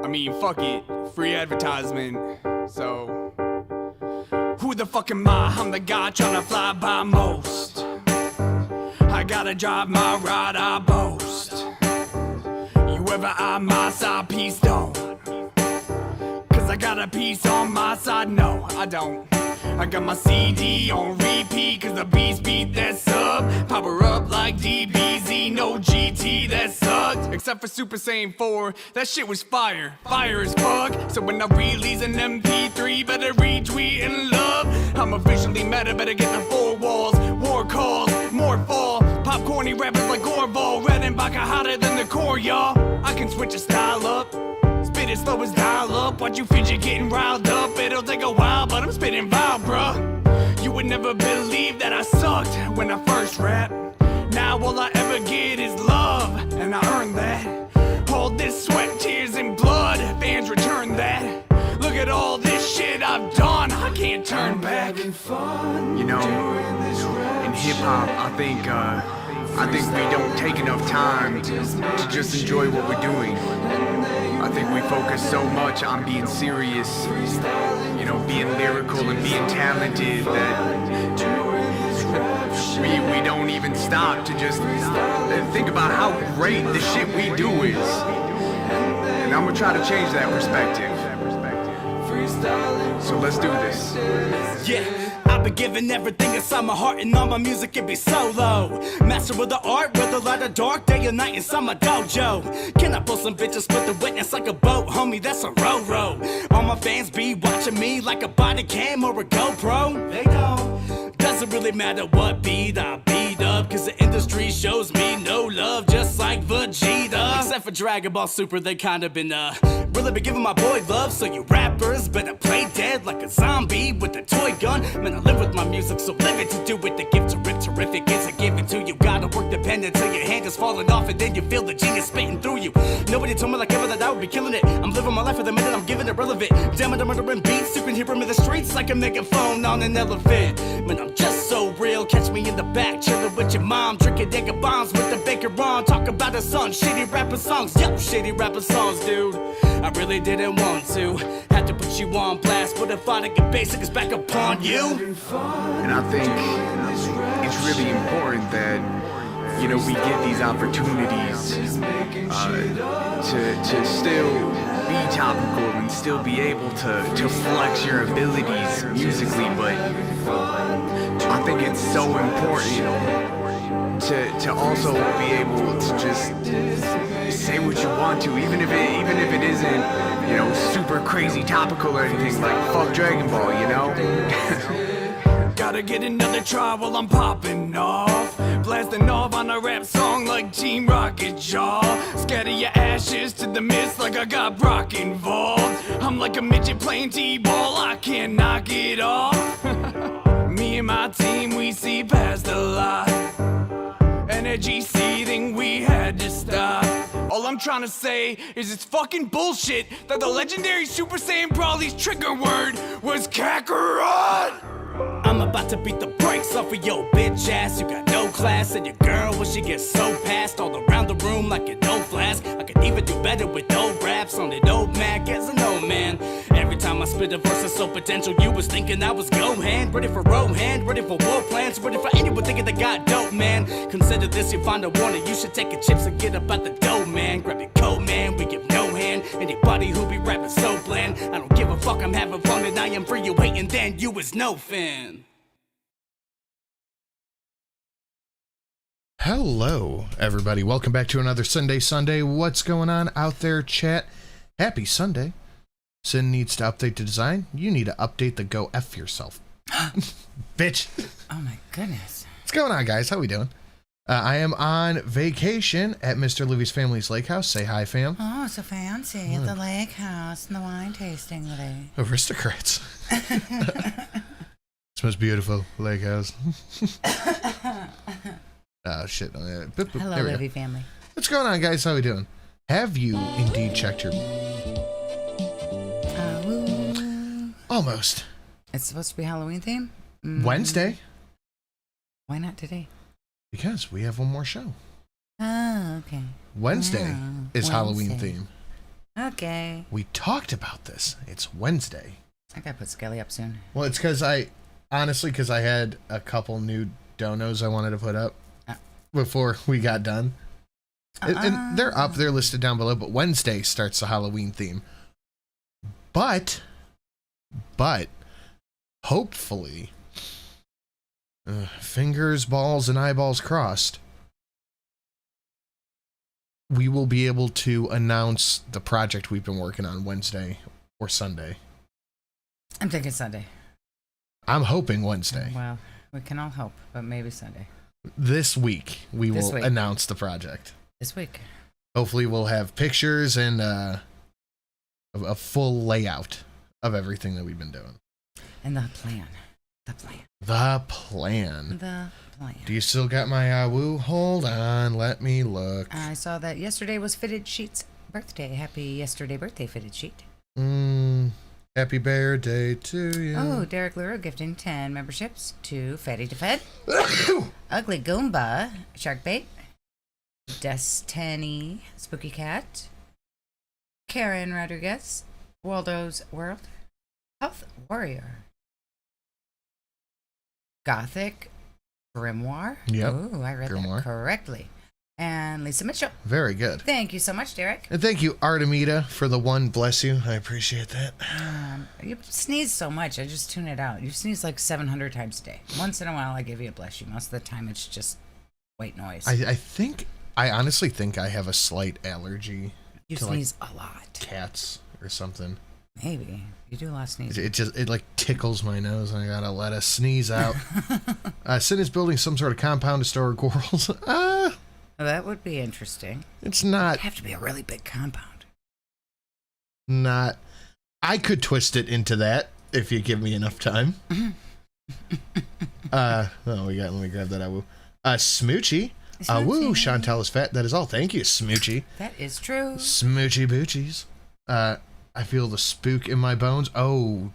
I mean, fuck it, free advertisement, so who the fuck am I? I'm the guy trying to fly by most. I gotta drive my ride, I boast. You ever eye my side, peace don't. Cause I got a piece on my side, no, I don't. I got my CD on repeat, cause the beast beat that sub. Power up like DBZ, no GT, that sucked. Except for Super Saiyan 4, that shit was fire, fire as fuck. So when I release an MP3, better retweet and love. I'm officially meta, better get the 4 walls. War calls, more fall. Popcorny rappers like Orval, Redenbacher hotter than the core, y'all. I can switch a style up. Spit it slow as dial up. Watch you fidget getting riled up. It'll take a while, but I'm spitting vile, bruh. You would never believe that I sucked when I first rap. Now all I ever get is love, and I earned that. All this sweat, tears, and blood, fans return that. Look at all this shit I've done, I can't turn back. You know, in hip-hop, I think we don't take enough time to just enjoy what we're doing. I think we focus so much on being serious, you know, being lyrical and being talented that we don't even stop to just think about how great the shit we do is. And I'm gonna try to change that perspective. So let's do this. Yeah, I've been giving everything inside my heart, and all my music it be solo. Master of the art, whether light or dark, day or night inside my dojo. Can I pull some bitches, split the witness like a boat, homie? That's a row. All my fans be watching me like a body cam or a GoPro. They don't. Doesn't really matter what beat I beat up, cause the industry shows me no love, just like Vegeta. Except for Dragon Ball Super, they kinda been really been giving my boy love. So you rappers better play dead like a zombie with a toy gun. Man, I live with my music, so live it to do it. The gift to rip terrific isn't given to you. Gotta work dependent till your hand is falling off, and then you feel the genius spitting through you. Nobody told me like ever that I would be killing it. I'm living my life for the minute, I'm giving it relevant. Damn it, I'm murdering beats, you can hear them in the streets like a megaphone on an elephant. Man, I'm just so real, catch me in the back, chilling with your mom, drinking nigga bombs with the baker on. Talk about a son, shitty rapper songs, yo, shitty rapper songs, dude. I really didn't want to, had to put you on blast, but if I get basic, it's back upon you. And I think it's really important that, you know, we get these opportunities to still be topical and still be able to flex your abilities musically, but I think it's so important to also be able to just say what you want to, even if it isn't, you know, super crazy topical or anything, like fuck Dragon Ball, you know? Gotta get another try while I'm popping off. Blasting off on a rap song like Team Rocket Jaw. Scatter your ashes to the mist like I got Brock involved. I'm like a midget playing T-ball, I can't knock it off. Me and my team, we see past a lot. Energy seething, we had to stop. All I'm trying to say is it's fucking bullshit that the legendary Super Saiyan Brawly's trigger word was Kakarot! I'm about to beat the brakes off of your bitch ass. You got no class, and your girl, when she gets so passed all around the room like an old flask. I could even do better with old raps on an old Mac as an old man. Every time I spit a verse that's so potential, you was thinking I was Gohan. Ready for Rohan, ready for war plans, ready for anyone thinking they got dope, man. Consider this your final warning, you should take a chips and get up out the dough, man. Grab your coat, man, we give no hand. Anybody who be rapping so bland, I don't give a fuck, I'm having fun and I am free. You waiting, then you is no fan. Hello, everybody. Welcome back to another Sunday. What's going on out there, chat? Happy Sunday. Sin needs to update the design. You need to update the go F yourself. Bitch. Oh my goodness. What's going on, guys? How we doing? I am on vacation at Mr. Louie's family's lake house. Say hi, fam. Oh, so fancy. At the lake house and the wine tasting today. Aristocrats. It's most beautiful lake house. Oh, shit. Hello, Livy family. What's going on, guys? How we doing? Have you indeed checked your... Almost. It's supposed to be Halloween theme? Wednesday. Why not today? Because we have one more show. Oh, okay. Wednesday Oh, is Halloween Wednesday. theme. Okay. We talked about this. It's Wednesday. I gotta put Skelly up soon. Well, it's because I had a couple new donos I wanted to put up before we got done. And they're up, they're listed down below, but Wednesday starts the Halloween theme. But hopefully, fingers, balls, and eyeballs crossed, we will be able to announce the project we've been working on Wednesday or Sunday. I'm thinking Sunday. I'm hoping Wednesday. Well, we can all hope, but maybe Sunday. This week, we This will week. announce the project. This week. Hopefully, we'll have pictures and a full layout of everything that we've been doing. And the plan. The plan. The plan. The plan. Do you still got my Awooo? Hold on, let me look. I saw that yesterday was Fitted Sheet's birthday. Happy yesterday birthday, Fitted Sheet. Happy birthday to you. Oh, Derek Luro gifting 10 memberships to Fetty to Fed. Ugly Goomba, Sharkbait. Destiny, Spooky Cat. Karen Rodriguez, Waldo's World. Health Warrior. Gothic Grimoire. Yep. Ooh, I read Grimoire. that correctly. And Lisa Mitchell. Very good. Thank you so much, Derek. And thank you, Artemida, for the one. Bless you. I appreciate that. You sneeze so much, I just tune it out. You sneeze like 700 times a day. Once in a while, I give you a bless you. Most of the time, it's just white noise. I honestly think I have a slight allergy You to sneeze a lot. cats or something. Maybe. You do a lot of sneezing. It like tickles my nose and I gotta let a sneeze out. Sin is building some sort of compound to store squirrels. That would be interesting. It's not. It'd have to be a really big compound. Not. I could twist it into that if you give me enough time. Let me grab that Awooo. Smoochy. Awooo, Chantal is fat. That is all. Thank you, Smoochy. That is true. Smoochy boochies. I feel the spook in my bones. Oh,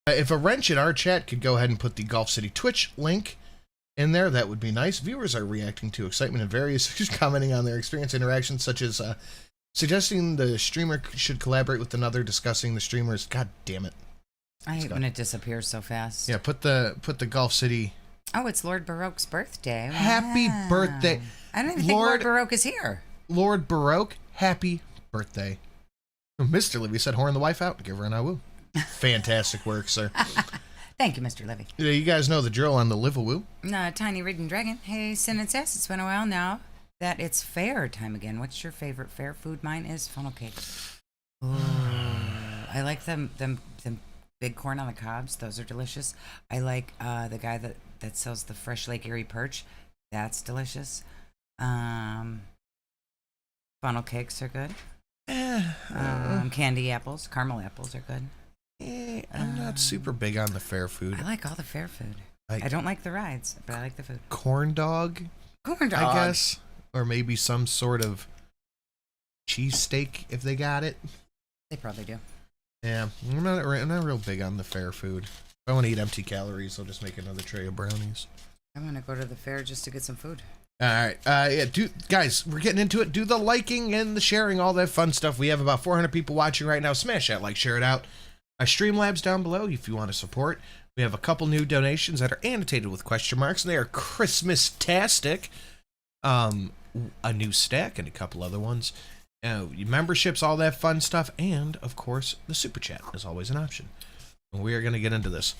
If a wrench in our chat could go ahead and put the Golf City Twitch link in there, that would be nice. Viewers are reacting to excitement and various commenting on their experience interactions, such as suggesting the streamer should collaborate with another, discussing the streamers. God damn it. I hate when it disappears so fast. Yeah, put the Golf City. Oh, it's Lord Baroque's birthday. Happy birthday. I don't even think Lord Baroque is here. Lord Baroque, happy birthday. Mr. Livy said, whoring the wife out, give her an Awooo. Fantastic work, sir. Thank you, Mr. Livy. You guys know the drill on the Live Awooo. Tiny Ridden Dragon. Hey, Sin and Sass, it's been a while now that it's fair time again. What's your favorite fair food? Mine is funnel cake. Ooh, I like them big corn on the cobs. Those are delicious. I like the guy that sells the fresh Lake Erie perch. That's delicious. Funnel cakes are good. Candy apples, caramel apples are good. I'm not super big on the fair food. I like all the fair food. I don't like the rides, but I like the food. Corn dog, I guess, or maybe some sort of cheesesteak if they got it. They probably do. Yeah, I'm not real big on the fair food. If I want to eat empty calories, I'll just make another tray of brownies. I want to go to the fair just to get some food. All right, yeah, guys, we're getting into it. Do the liking and the sharing, all that fun stuff. We have about 400 people watching right now. Smash that like, share it out. Streamlabs down below if you want to support. We have a couple new donations that are annotated with question marks, and they are Christmas-tastic. A new stack and a couple other ones. Memberships, all that fun stuff, and, of course, the Super Chat is always an option. And we are going to get into this.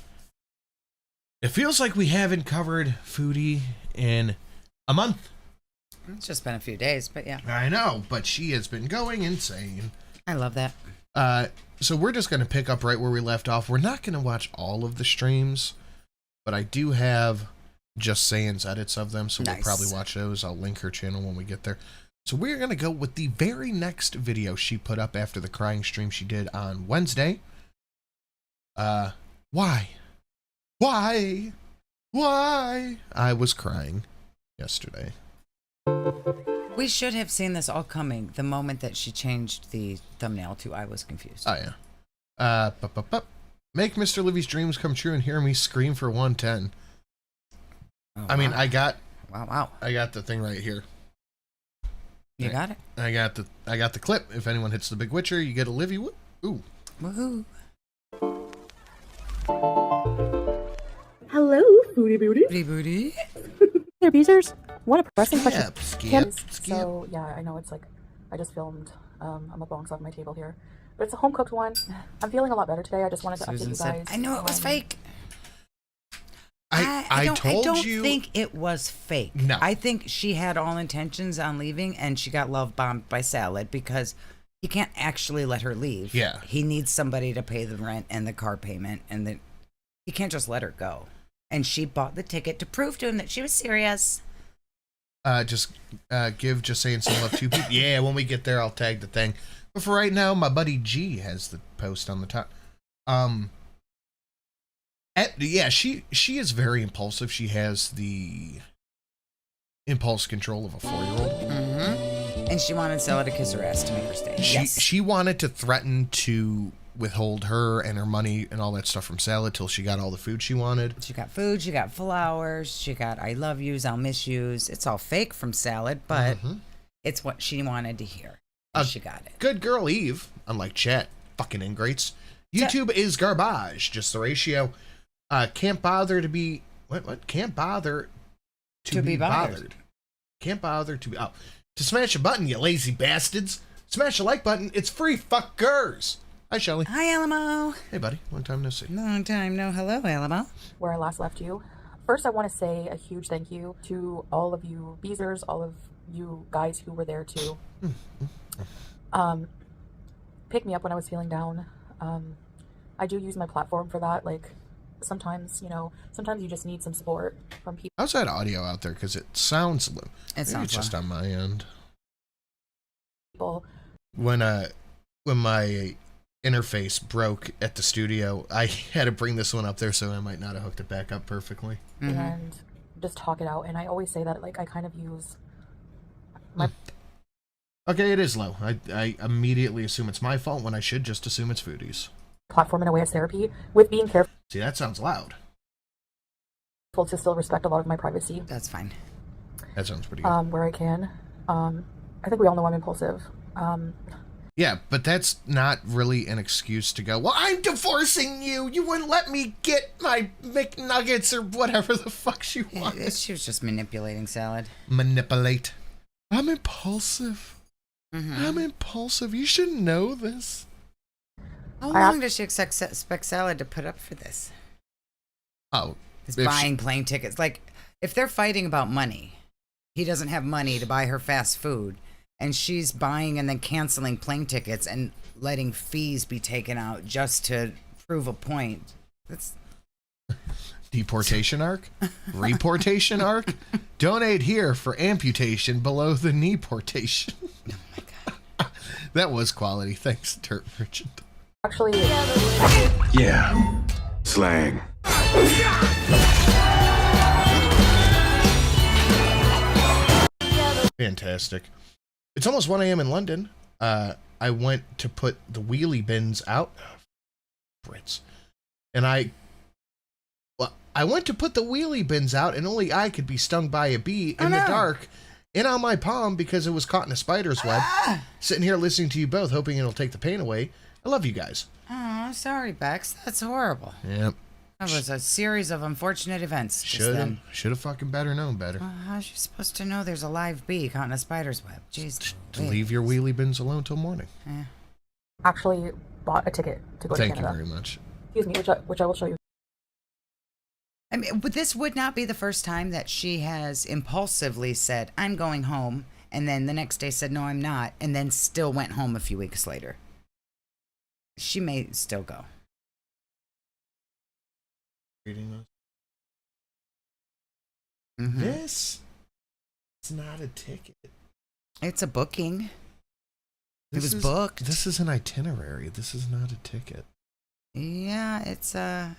It feels like we haven't covered Foodie in a month. It's just been a few days, but yeah. I know, but she has been going insane. I love that. So we're just going to pick up right where we left off. We're not going to watch all of the streams, but I do have Just Saying's edits of them, so nice. We'll probably watch those. I'll link her channel when we get there. So we're going to go with the very next video she put up after the crying stream she did on Wednesday. Why? I was crying yesterday. We should have seen this all coming the moment that she changed the thumbnail to I was confused. Oh, yeah. Make Mr. Livy's dreams come true and hear me scream for 110. Oh, I mean, wow. I got the thing right here. You got it? I got the clip. If anyone hits the big witcher, you get a Livy. Ooh. Woohoo. Hello, Foodie Booty. Booty booty. There, Beezers. What a pressing question. Skip. So, yeah, I know it's like, I just filmed, I'm up alongside my table here. But it's a home-cooked one. I'm feeling a lot better today. I just wanted to update you guys. I know it was fake. I don't you. think it was fake. No. I think she had all intentions on leaving and she got love bombed by Salad because he can't actually let her leave. Yeah. He needs somebody to pay the rent and the car payment and he can't just let her go. And she bought the ticket to prove to him that she was serious. Just saying some love to people. Yeah, when we get there, I'll tag the thing. But for right now, my buddy G has the post on the top. Yeah, she is very impulsive. She has the impulse control of a 4-year-old. Mm-hmm. And she wanted Stella to kiss her ass to make her stay. She wanted to threaten to withhold her and her money and all that stuff from Salad till she got all the food she wanted. She got food, she got flowers, she got I love yous, I'll miss yous. It's all fake from Salad, but it's what she wanted to hear. She got it. Good girl, Eve. Unlike chat, fucking ingrates. YouTube is garbage. Just the ratio. Can't bother to be what? Can't bother to be bothered. Can't bother to be to smash a button, you lazy bastards. Smash a like button. It's free, fuckers. Hi, Shelly. Hi, Alamo. Hey, buddy. Long time no see. Long time no hello, Alamo. Where I last left you. First, I want to say a huge thank you to all of you Beezers, all of you guys who were there to pick me up when I was feeling down. I do use my platform for that. Like, sometimes you just need some support from people. How's that audio out there? Because it sounds low. It sounds it's just on my end. People. When my interface broke at the studio, I had to bring this one up there, so I might not have hooked it back up perfectly. And just talk it out. And I always say that, like, I kind of use my... Okay, it is low. I immediately assume it's my fault when I should just assume it's Foodie's. platform in a way as therapy, with being careful See, that sounds loud. to still respect a lot of my privacy. That's fine. That sounds pretty good. Where I can. I think we all know I'm impulsive. Yeah, but that's not really an excuse to go, well, I'm divorcing you. You wouldn't let me get my McNuggets or whatever the fuck she wanted. She was just manipulating Salad. Manipulate. I'm impulsive. Mm-hmm. I'm impulsive. You should know this. How long does she expect Salad to put up for this? Oh. It's buying plane tickets. Like, if they're fighting about money, he doesn't have money to buy her fast food, and she's buying and then canceling plane tickets and letting fees be taken out just to prove a point. That's Deportation arc? Reportation arc? Donate here for amputation below the knee portation. oh my god. That was quality. Thanks, Dirt Merchant. Actually, Yeah. Slang. Fantastic. It's almost 1 a.m. in London. I went to put the wheelie bins out. Brits. And I went to put the wheelie bins out, and only I could be stung by a bee in the dark and on my palm because it was caught in a spider's web. Sitting here listening to you both, hoping it'll take the pain away. I love you guys. Oh, sorry, Bex. That's horrible. Yep. That was a series of unfortunate events. Should have fucking better known better. How's she supposed to know there's a live bee caught in a spider's web? Jeez. Leave your wheelie bins alone till morning. Yeah. actually bought a ticket to go to Thank Canada. you very much. Excuse me, which I will show you. I mean, but this would not be the first time that she has impulsively said, I'm going home, and then the next day said, no, I'm not, and then still went home a few weeks later. She may still go. Reading Mhm. this. It's not a ticket. It's a booking. This was is- booked. This is an itinerary. This is not a ticket. Yeah, it's not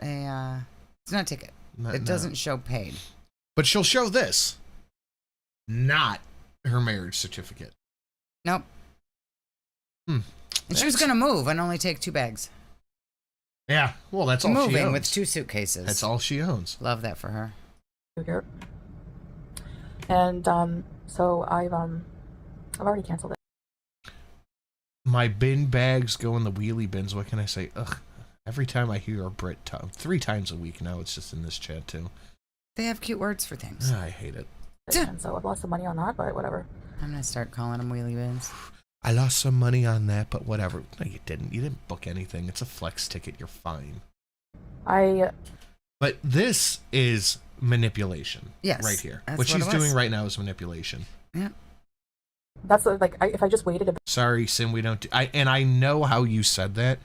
a ticket. It doesn't show paid. But she'll show this. Not her marriage certificate. Nope. Hmm. And she was going to move and only take 2 bags. Yeah, well, that's all she Moving owns. with 2 suitcases. That's all she owns. Love that for her. Here. And so I've already canceled it. My bin bags go in the wheelie bins. What can I say? Ugh. Every time I hear a Brit talk, 3 times a week now, it's just in this chat too. They have cute words for things. I hate it. And so I've lost some money on that, but whatever. I'm going to start calling them wheelie bins. I lost some money on that, but whatever. No, you didn't. You didn't book anything. It's a flex ticket. You're fine. But this is manipulation. Yes, Right here. that's What what she's it was. doing right now is manipulation. Yeah. That's like if I just waited a bit. Sorry, Sim, we don't do... And I know how you said that.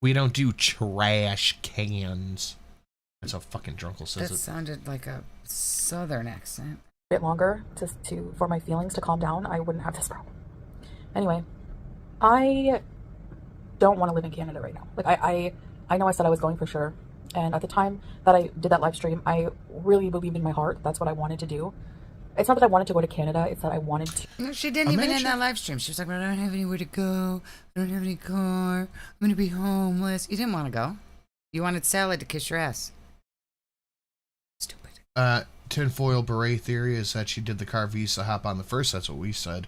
We don't do trash cans. That's how fucking Drunkle says That it. sounded like a southern accent. Bit longer for my feelings to calm down, I wouldn't have this problem. Anyway, I don't want to live in Canada right now. Like I know I said I was going for sure, and at the time that I did that live stream, I really believed in my heart that's what I wanted to do. It's not that I wanted to go to Canada; it's that I wanted to. No, she didn't even in that live stream. She was like, I don't have anywhere to go. I don't have any car. I'm going to be homeless. You didn't want to go. You wanted Salad to kiss your ass. Stupid. Tinfoil beret theory is that she did the car visa hop on the 1st. That's what we said.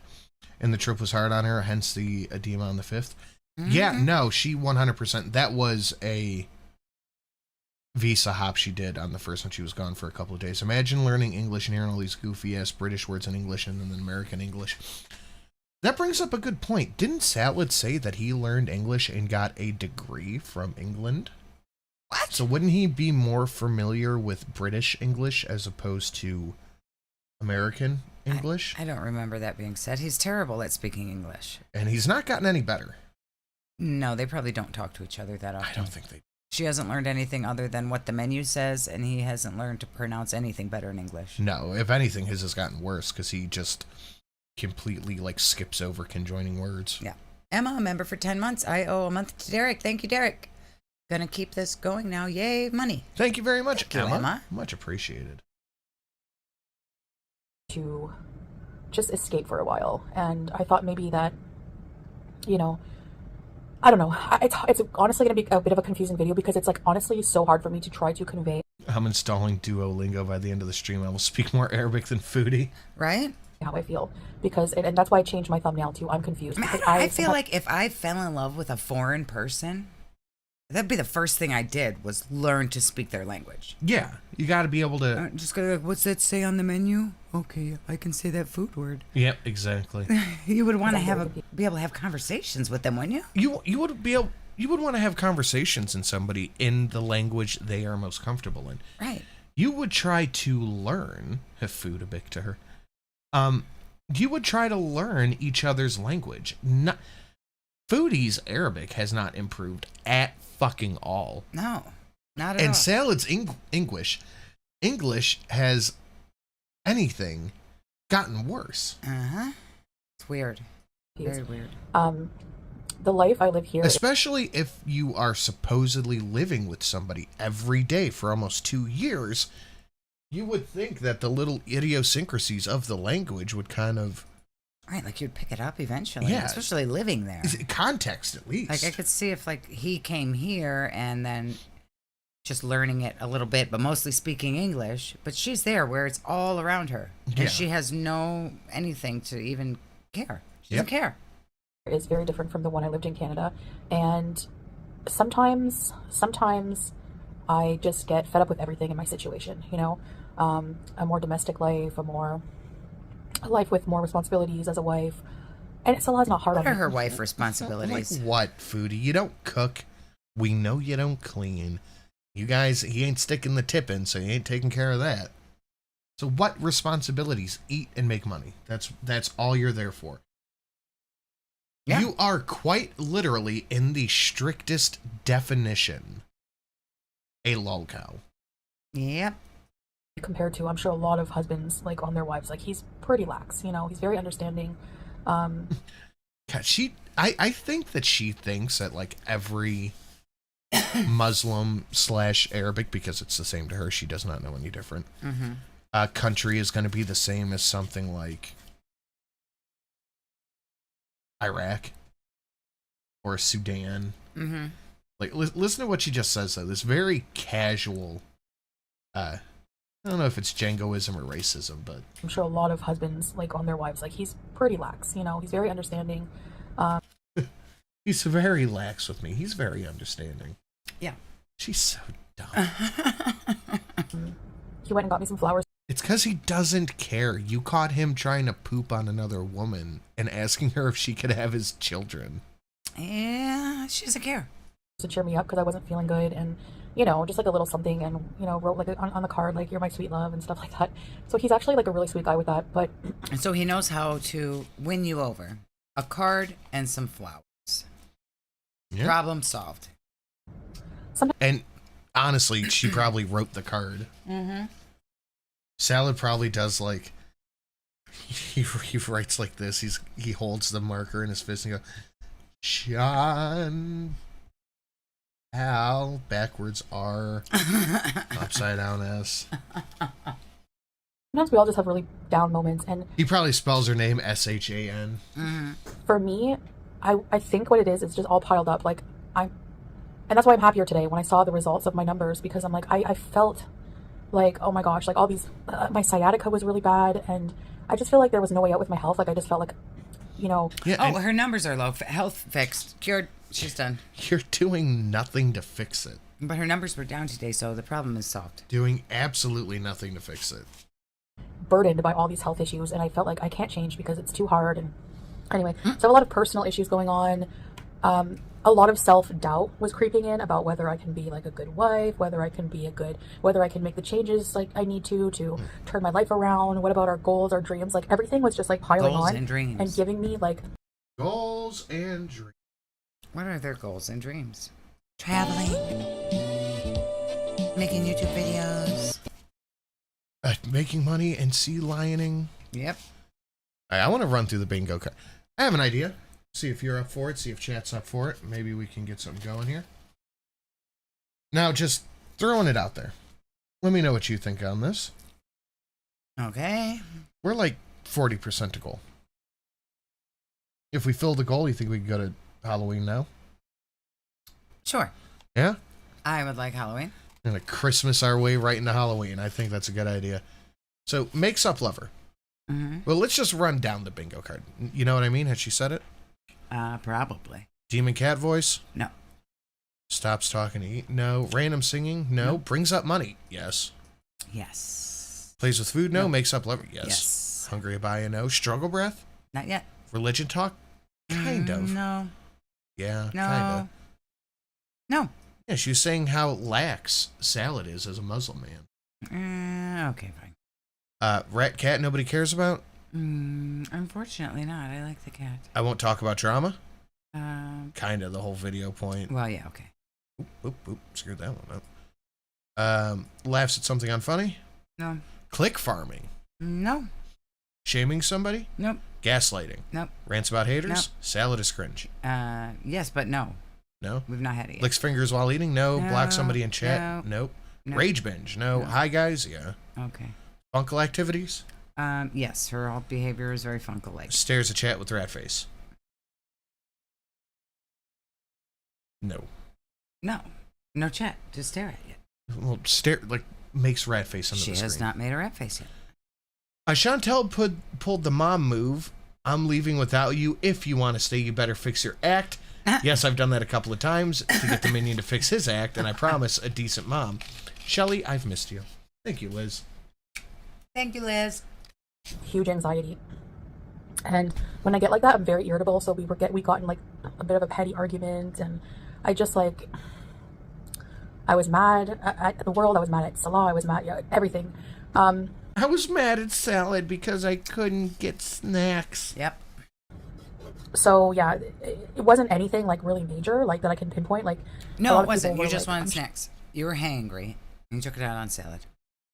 And the trip was hard on her, hence the edema on the 5th. Mm-hmm. Yeah, no, she 100%. That was a visa hop she did on the 1st when she was gone for a couple of days. Imagine learning English and hearing all these goofy-ass British words in English and then American English. That brings up a good point. Didn't Salad say that he learned English and got a degree from England? What? So wouldn't he be more familiar with British English as opposed to American English? I don't remember that being said. He's terrible at speaking English. And he's not gotten any better. No, they probably don't talk to each other that often. I don't think they... She hasn't learned anything other than what the menu says, and he hasn't learned to pronounce anything better in English. No, if anything, his has gotten worse because he just completely skips over conjoining words. Yeah. Emma, a member for 10 months. I owe a month to Derek. Thank you, Derek. Gonna keep this going now. Yay, money. Thank you very much, Thank you, Emma. Emma. Much appreciated. To just escape for a while, and I thought maybe that, I don't know. It's honestly going to be a bit of a confusing video because it's like honestly so hard for me to try to convey I'm installing Duolingo by the end of the stream. I will speak more Arabic than Foodie. Right? how I feel because, and that's why I changed my thumbnail to I'm confused. Because I feel like if I fell in love with a foreign person, that'd be the first thing I did was learn to speak their language. Yeah, you got to be able to. Just go like, what's that say on the menu? Okay, I can say that food word. Yep, exactly. You would want to be able to have conversations with them, wouldn't you? You would be able. You would want to have conversations in somebody in the language they are most comfortable in. Right. You would try to learn Foodie to her. You would try to learn each other's language. Not Foodie's Arabic has not improved at fucking all. No, not at all. And Salad's English has anything gotten worse. It's weird. Very weird. The life I live here, Especially if you are supposedly living with somebody every day for almost 2 years, you would think that the little idiosyncrasies of the language would kind of... Right, like you'd pick it up eventually, Yeah. especially living there. Context, at least. Like I could see if like he came here and then just learning it a little bit, but mostly speaking English, but she's there where it's all around her. Yeah. And she has no anything to even care. She doesn't care. is very different from the one I lived in Canada, and sometimes I just get fed up with everything in my situation, you know. A more domestic life, a life with more responsibilities as a wife, and it's still not hard on What are me. her wife responsibilities? Like what, Foodie? You don't cook. We know you don't clean. You guys, he ain't sticking the tip in, so he ain't taking care of that. So what responsibilities? Eat and make money. That's all you're there for. Yeah. You are quite literally, in the strictest definition, a lol cow. Yep. Compared to, I'm sure, a lot of husbands like on their wives, like he's pretty lax, you know. He's very understanding. God, I think that she thinks that like every Muslim / Arabic, because it's the same to her, she does not know any different. Country is going to be the same as something like Iraq or Sudan. Like, listen to what she just says, though. This very casual, I don't know if it's jingoism or racism, but I'm sure a lot of husbands like on their wives, like he's pretty lax, you know. He's very understanding. he's very lax with me. He's very understanding. Yeah. She's so dumb. He went and got me some flowers. It's because he doesn't care. You caught him trying to poop on another woman and asking her if she could have his children. Yeah, she doesn't care. To cheer me up because I wasn't feeling good, and you know, just like a little something, and you know, wrote like on the card like "You're my sweet love" and stuff like that. So he's actually like a really sweet guy with that. But And so he knows how to win you over. A card and some flowers. Yeah. Problem solved. And honestly, she probably wrote the card. Salad probably does like he writes like this. He holds the marker in his fist and goes, John Al, backwards R, upside down S. sometimes we all just have really down moments, and He probably spells her name SHAN. for me, I think what it is just all piled up. Like and that's why I'm happier today when I saw the results of my numbers, because I'm like I felt like, oh my gosh, like all these my sciatica was really bad, and I just feel like there was no way out with my health. Like I just felt like, you know, Yeah, Oh, and her numbers are low. Health fixed. Cured. She's done. you're doing nothing to fix it. But her numbers were down today, so the problem is solved. Doing absolutely nothing to fix it. burdened by all these health issues, and I felt like I can't change because it's too hard. And anyway, so I have a lot of personal issues going on. A lot of self-doubt was creeping in about whether I can be like a good wife, whether I can make the changes like I need to turn my life around. What about our goals, our dreams? Like everything was just like piling Goals on and dreams. and giving me like Goals and dreams. What are their goals and dreams? Traveling. Making YouTube videos. Making money and sea lioning. Yep. I want to run through the bingo card. I have an idea. See if you're up for it. See if chat's up for it. Maybe we can get something going here. Now, just throwing it out there. Let me know what you think on this. Okay. We're like 40% to goal. If we fill the goal, you think we can go to Halloween now? Sure. Yeah? I would like Halloween. We're gonna Christmas our way right into Halloween. I think that's a good idea. So, makes up lover. Mm-hmm. Well, let's just run down the bingo card. You know what I mean? Had she said it? Probably. Demon cat voice? No. Stops talking to eat? No. Random singing? No. Brings up money? Yes. Yes. Plays with food? No. No. Makes up lover? Yes. Yes. Hungry Abaya? No. Struggle breath? Not yet. Religion talk? Kind of. No. Yeah, No. kind of. No. Yeah, she was saying how lax Salad is as a Muslim man. Okay, fine. Rat cat nobody cares about? Unfortunately not. I like the cat. I won't talk about drama? Um, The whole video point. well, yeah, okay. Oop, screwed that one up. Laughs at something unfunny? No. Click farming? No. Shaming somebody? Nope. Gaslighting? Nope. Rants about haters? Nope. Salad is cringe? Yes, but no. No? We've not had it yet. Licks fingers while eating? No. No, Block somebody in chat? no, Nope. no. Rage binge? No. No. Hi guys? Yeah. Okay. Funkle activities? Yes, her whole behavior is very Funko-like. Stares at chat with rat face? No. No. No chat. Just stare at you. Well, makes rat face on the She screen. has not made a rat face yet. Chantel pulled the mom move. I'm leaving without you. If you want to stay, you better fix your act. Yes, I've done that a couple of times to get the minion to fix his act, and I promise a decent mom. Shelly, I've missed you. Thank you, Liz. Thank you, Liz. Huge anxiety. And when I get like that, I'm very irritable. So we got in like a bit of a petty argument, and I just like, I was mad at the world. I was mad at Salah. I was mad at everything. I was mad at Salad because I couldn't get snacks. Yep. So yeah, it wasn't anything like really major, like that I can pinpoint. Like a No, lot it of wasn't. people You were, just like, wanted I'm snacks. You were hangry. And you took it out on Salad.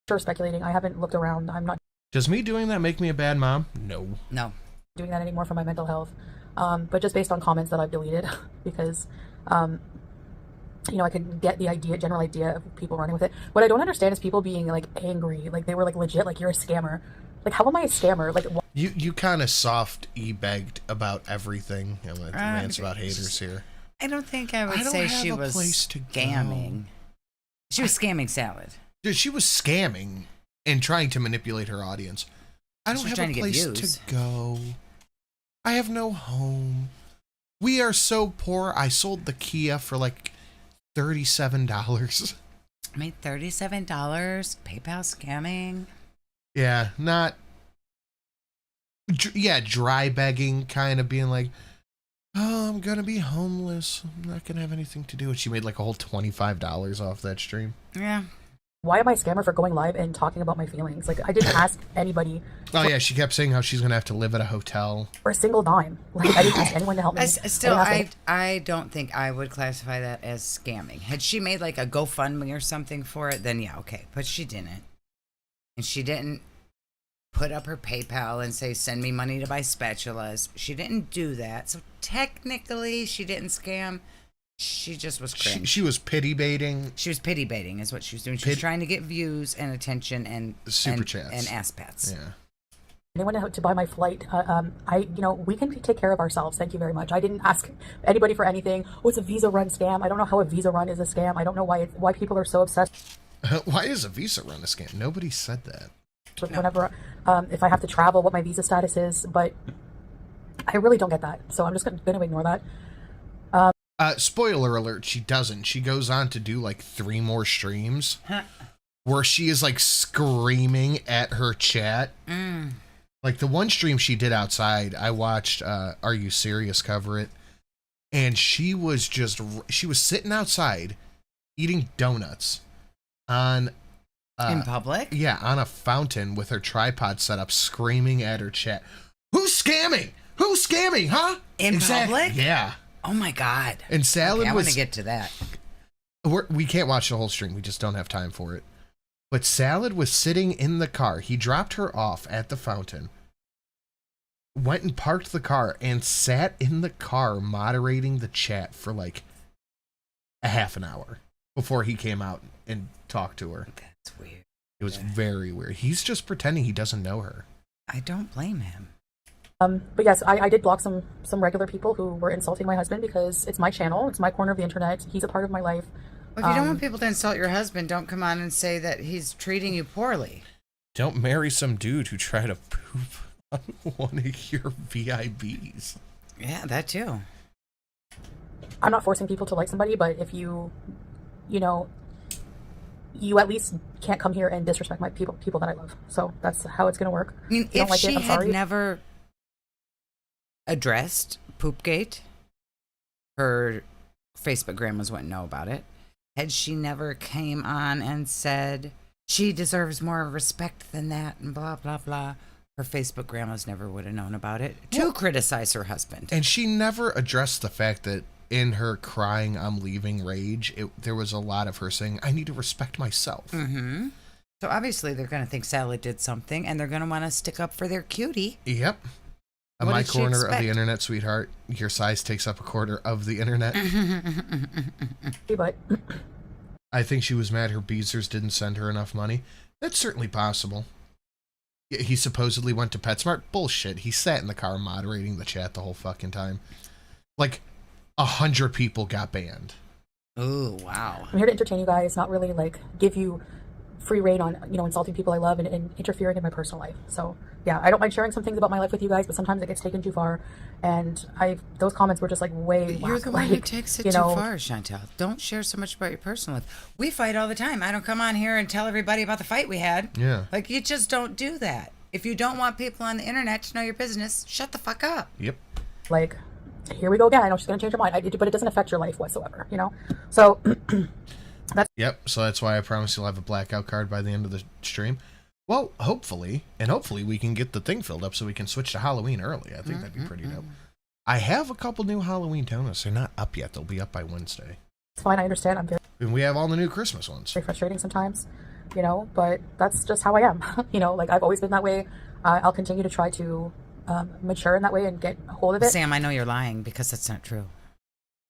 sure speculating. I haven't looked around. I'm not Does me doing that make me a bad mom? No. No. doing that anymore for my mental health. But just based on comments that I've deleted because, you know, I could get the general idea of people running with it. What I don't understand is people being like angry, like they were like legit, like you're a scammer. Like, how am I a scammer? Like, You kind of soft e-begged about everything. You know, rants about haters here. I don't think I would I don't say have she a was place to scamming. go. She was scamming Salad. Dude, she was scamming and trying to manipulate her audience. I She don't was have trying a to get place views. to go. I have no home. We are so poor. I sold the Kia for like $37. I made $37. PayPal scamming. Yeah, not. Yeah, dry begging, kind of being like, oh, I'm gonna be homeless. I'm not gonna have anything to do. And she made like a whole $25 off that stream. Yeah. why am I a scammer for going live and talking about my feelings? Like, I didn't ask anybody Oh yeah, she kept saying how she's gonna have to live at a hotel. for a single dime. Like, I didn't ask anyone to help me. I don't think I would classify that as scamming. Had she made like a GoFundMe or something for it, then yeah, okay. But she didn't. And she didn't put up her PayPal and say, send me money to buy spatulas. She didn't do that. So technically, she didn't scam. She just was cringe. She was pity baiting. She was pity baiting is what she was doing. She was trying to get views and attention and Super chats. and ass pats. Yeah. Anyone to buy my flight, we can take care of ourselves. Thank you very much. I didn't ask anybody for anything. Oh, it's a Visa run scam. I don't know how a Visa run is a scam. I don't know why people are so obsessed Why is a Visa run a scam? Nobody said that. with whenever, if I have to travel, what my visa status is. But I really don't get that. So I'm just going to ignore that. Spoiler alert, she doesn't. She goes on to do like 3 more streams where she is like screaming at her chat. Like the one stream she did outside, I watched Are You Serious cover it. And she was sitting outside eating donuts on In public? Yeah, on a fountain with her tripod set up, screaming at her chat. Who's scamming? Who's scamming, huh? In public? Yeah. Oh my God. And Salad Okay, I want was... to get to that. We can't watch the whole stream. We just don't have time for it. But Salad was sitting in the car. He dropped her off at the fountain, went and parked the car, and sat in the car moderating the chat for like a half an hour before he came out and talked to her. That's weird. It was very weird. He's just pretending he doesn't know her. I don't blame him. But yes, I did block some regular people who were insulting my husband because it's my channel, it's my corner of the internet. He's a part of my life. Well, if you don't want people to insult your husband, don't come on and say that he's treating you poorly. Don't marry some dude who tried to poop on one of your VIBs. Yeah, that too. I'm not forcing people to like somebody, but if you know, you at least can't come here and disrespect my people that I love. So that's how it's going to work. I mean, if she had never addressed Poopgate, her Facebook grandmas wouldn't know about it. Had she never came on and said she deserves more respect than that and blah, blah, blah, her Facebook grandmas never would have known about it to criticize her husband. And she never addressed the fact that in her crying, I'm leaving rage, there was a lot of her saying, I need to respect myself. Mm-hmm. So obviously they're going to think Sally did something and they're going to want to stick up for their cutie. Yep. On my corner of the internet, sweetheart, your size takes up a quarter of the internet. But I think she was mad her Beezers didn't send her enough money. That's certainly possible. He supposedly went to PetSmart. Bullshit. He sat in the car moderating the chat the whole fucking time. Like, 100 people got banned. Oh, wow. I'm here to entertain you guys, not really like give you free reign on, insulting people I love and interfering in my personal life. So yeah, I don't mind sharing some things about my life with you guys, but sometimes it gets taken too far. And those comments were just like way You're the one who takes it too far, Chantel. Don't share so much about your personal life. We fight all the time. I don't come on here and tell everybody about the fight we had. Yeah. Like, you just don't do that. If you don't want people on the internet to know your business, shut the fuck up. Yep. Like, here we go again. I know she's going to change her mind, but it doesn't affect your life whatsoever, So Yep, so that's why I promise you'll have a blackout card by the end of the stream. Well, hopefully we can get the thing filled up so we can switch to Halloween early. I think that'd be pretty dope. I have a couple new Halloween donuts. They're not up yet. They'll be up by Wednesday. it's fine. I understand. I'm And we have all the new Christmas ones. very frustrating sometimes, but that's just how I am. Like I've always been that way. I'll continue to try to mature in that way and get a hold of it. Sam, I know you're lying because that's not true.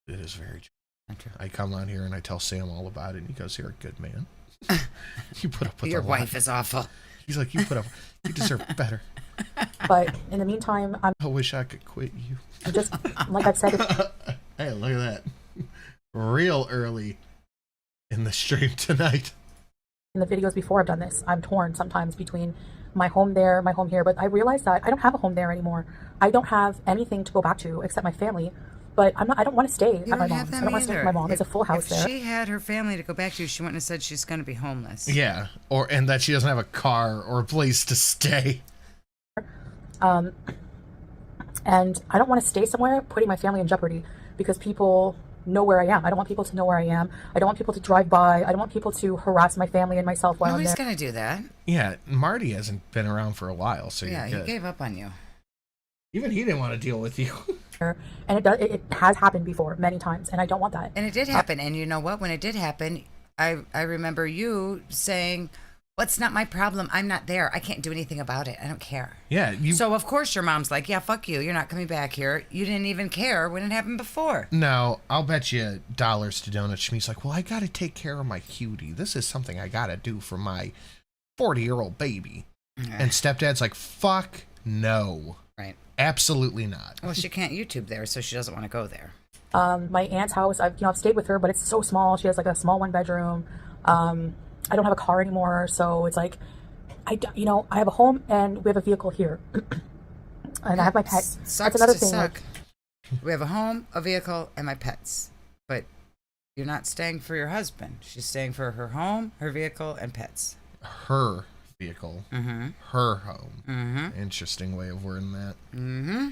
It is very true. Not true. I come on here and I tell Sam all about it, and he goes, "You're a good man. You put up with Your a lot." wife is awful. He's like, "You put up. You deserve better." But in the meantime, I'm I wish I could quit you. just like I've said. Hey, look at that. Real early in the stream tonight. In the videos before I've done this, I'm torn sometimes between my home there, my home here, but I realized that I don't have a home there anymore. I don't have anything to go back to except my family, but I don't want to stay at my mom's. I don't want to stay with my mom. It's a full house if there. She had her family to go back to, she wouldn't have said she's going to be homeless. Yeah, and that she doesn't have a car or a place to stay. And I don't want to stay somewhere putting my family in jeopardy because people know where I am. I don't want people to know where I am. I don't want people to drive by. I don't want people to harass my family and myself while Nobody's I'm there. going to do that. Yeah, Marty hasn't been around for a while, so Yeah, you're he good. gave up on you. Even he didn't want to deal with you. And it has happened before many times, and I don't want that. And it did happen. And you know what? When it did happen, I remember you saying, well, it's not my problem. I'm not there. I can't do anything about it. I don't care. Yeah. So, of course, your mom's like, yeah, fuck you. You're not coming back here. You didn't even care when it happened before. No, I'll bet you dollars to donuts. Shmi's like, well, I got to take care of my cutie. This is something I got to do for my 40-year-old baby. And stepdad's like, fuck no. Right. Absolutely not. Well, she can't YouTube there, so she doesn't want to go there. My aunt's house, I've stayed with her, but it's so small. She has like a small 1-bedroom. I don't have a car anymore, so it's like, I have a home and we have a vehicle here, and I have my pet. Sucks That's another to thing. suck. We have a home, a vehicle, and my pets. But you're not staying for your husband. She's staying for her home, her vehicle, and pets. Her vehicle. Mm-hmm. Her home. Mm-hmm. Interesting way of wording that. Mm-hmm.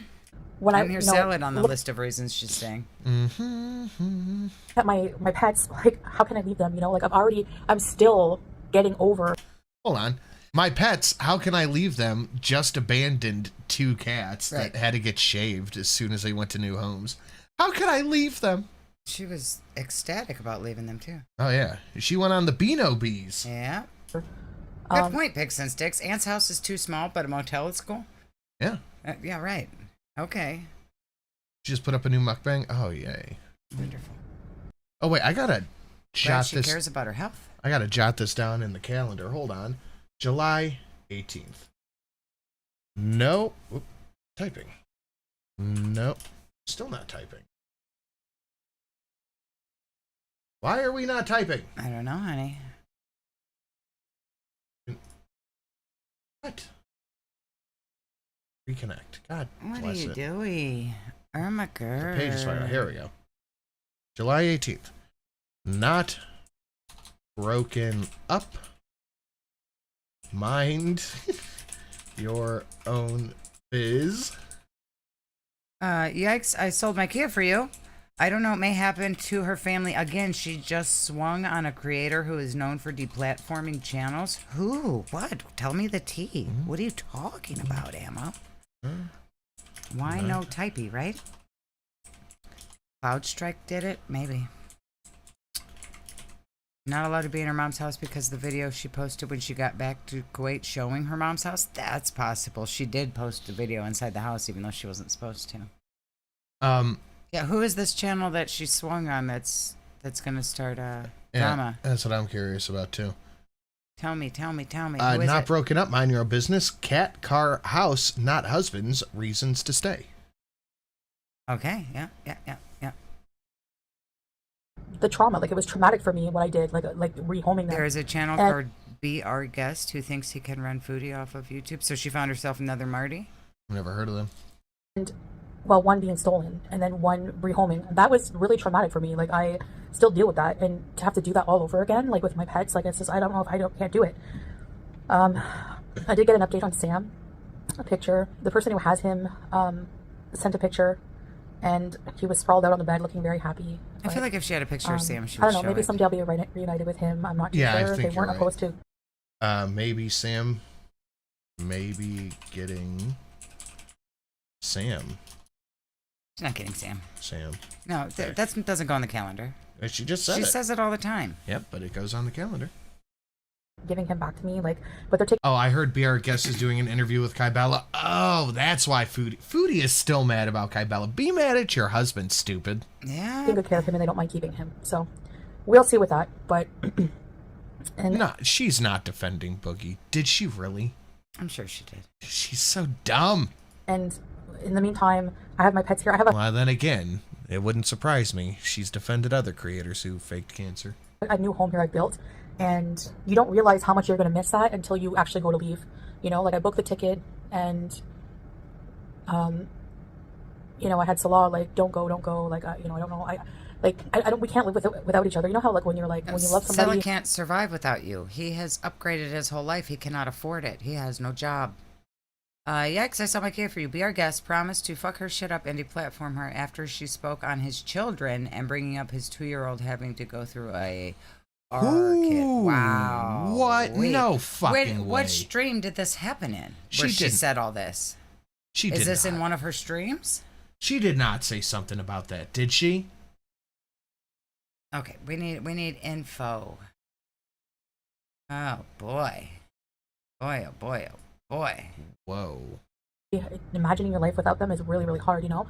When I'm here salad on the list of reasons she's staying. Mm-hmm. At my pets, like, how can I leave them? Like I'm still getting over. Hold on. My pets, how can I leave them? Just abandoned 2 cats that had to get shaved as soon as they went to new homes. How can I leave them? She was ecstatic about leaving them, too. Oh, yeah. She went on the Beano Bees. Yeah. Good point, Pigs and Sticks. Aunt's house is too small, but a motel is cool. Yeah. Yeah, right. Okay. She just put up a new mukbang. Oh, yay. Wonderful. Oh, wait. I got to Glad jot she this. cares about her health. I got to jot this down in the calendar. Hold on. July 18th. No. Typing. Nope. Still not typing. Why are we not typing? I don't know, honey. What? Reconnect. God What are bless you it. doing? Oh my god. The page is fire. Here we go. July 18th. Not broken up. Mind your own biz. Yikes, I sold my Kia for you. I don't know what may happen to her family. Again, she just swung on a creator who is known for deplatforming channels. Who? What? Tell me the tea. What are you talking about, Ammo? Why no typey, right? CloudStrike did it? Maybe. Not allowed to be in her mom's house because the video she posted when she got back to Kuwait showing her mom's house? That's possible. She did post a video inside the house even though she wasn't supposed to. Yeah, who is this channel that she swung on that's gonna start drama? That's what I'm curious about too. Tell me. Who is not it? broken up, mind your own business. Cat, car, house, not husbands, reasons to stay. Okay, yeah. The trauma, like it was traumatic for me what I did, like rehoming them. There is a channel And- called Be Our Guest who thinks he can run Foodie off of YouTube. So she found herself another Marty. Never heard of them. And well, one being stolen and then one rehoming. That was really traumatic for me. Like I still deal with that, and to have to do that all over again, like with my pets, like it's just I don't know if can't do it. I did get an update on Sam, a picture. The person who has him sent a picture, and he was sprawled out on the bed, looking very happy. I feel like if she had a picture of Sam, she I would don't know. show Maybe it. someday I'll be reunited with him. I'm not too Yeah, I sure. think They you're weren't right. opposed to. Maybe Sam. Maybe getting Sam. She's not getting Sam. Sam. No, that doesn't go on the calendar. She just said She it. says it all the time. Yep, but it goes on the calendar. Giving him back to me, like, but they're taking Oh, I heard BR Guest is doing an interview with Kai Bella. Oh, that's why Foodie is still mad about Kai Bella. Be mad at your husband, stupid. Yeah. good care of him, and they don't mind keeping him. So we'll see with that. But and No, she's not defending Boogie. Did she really? I'm sure she did. She's so dumb. and in the meantime, I have my pets here. I have Well, then again, it wouldn't surprise me. She's defended other creators who faked cancer. a new home here I built, and you don't realize how much you're going to miss that until you actually go to leave. You know, like I booked the ticket, and you know, I had Salah like, don't go, like you know, I don't know, I don't, we can't live without each other. You know how like when you're like when you love somebody, Sxelly can't survive without you. He has upgraded his whole life. He cannot afford it. He has no job. Yikes, I saw my K for you. Be Our Guest promised to fuck her shit up and deplatform her after she spoke on his children and bringing up his 2-year-old having to go through a kit. Ooh, Wow. what? Wait, No fucking way. What stream did this happen in? Where she didn't. said all this? She did Is this not. in one of her streams? She did not say something about that, did she? Okay, we need info. Oh boy. Boy, oh boy, oh boy. Whoa. imagining your life without them is really, really hard, you know?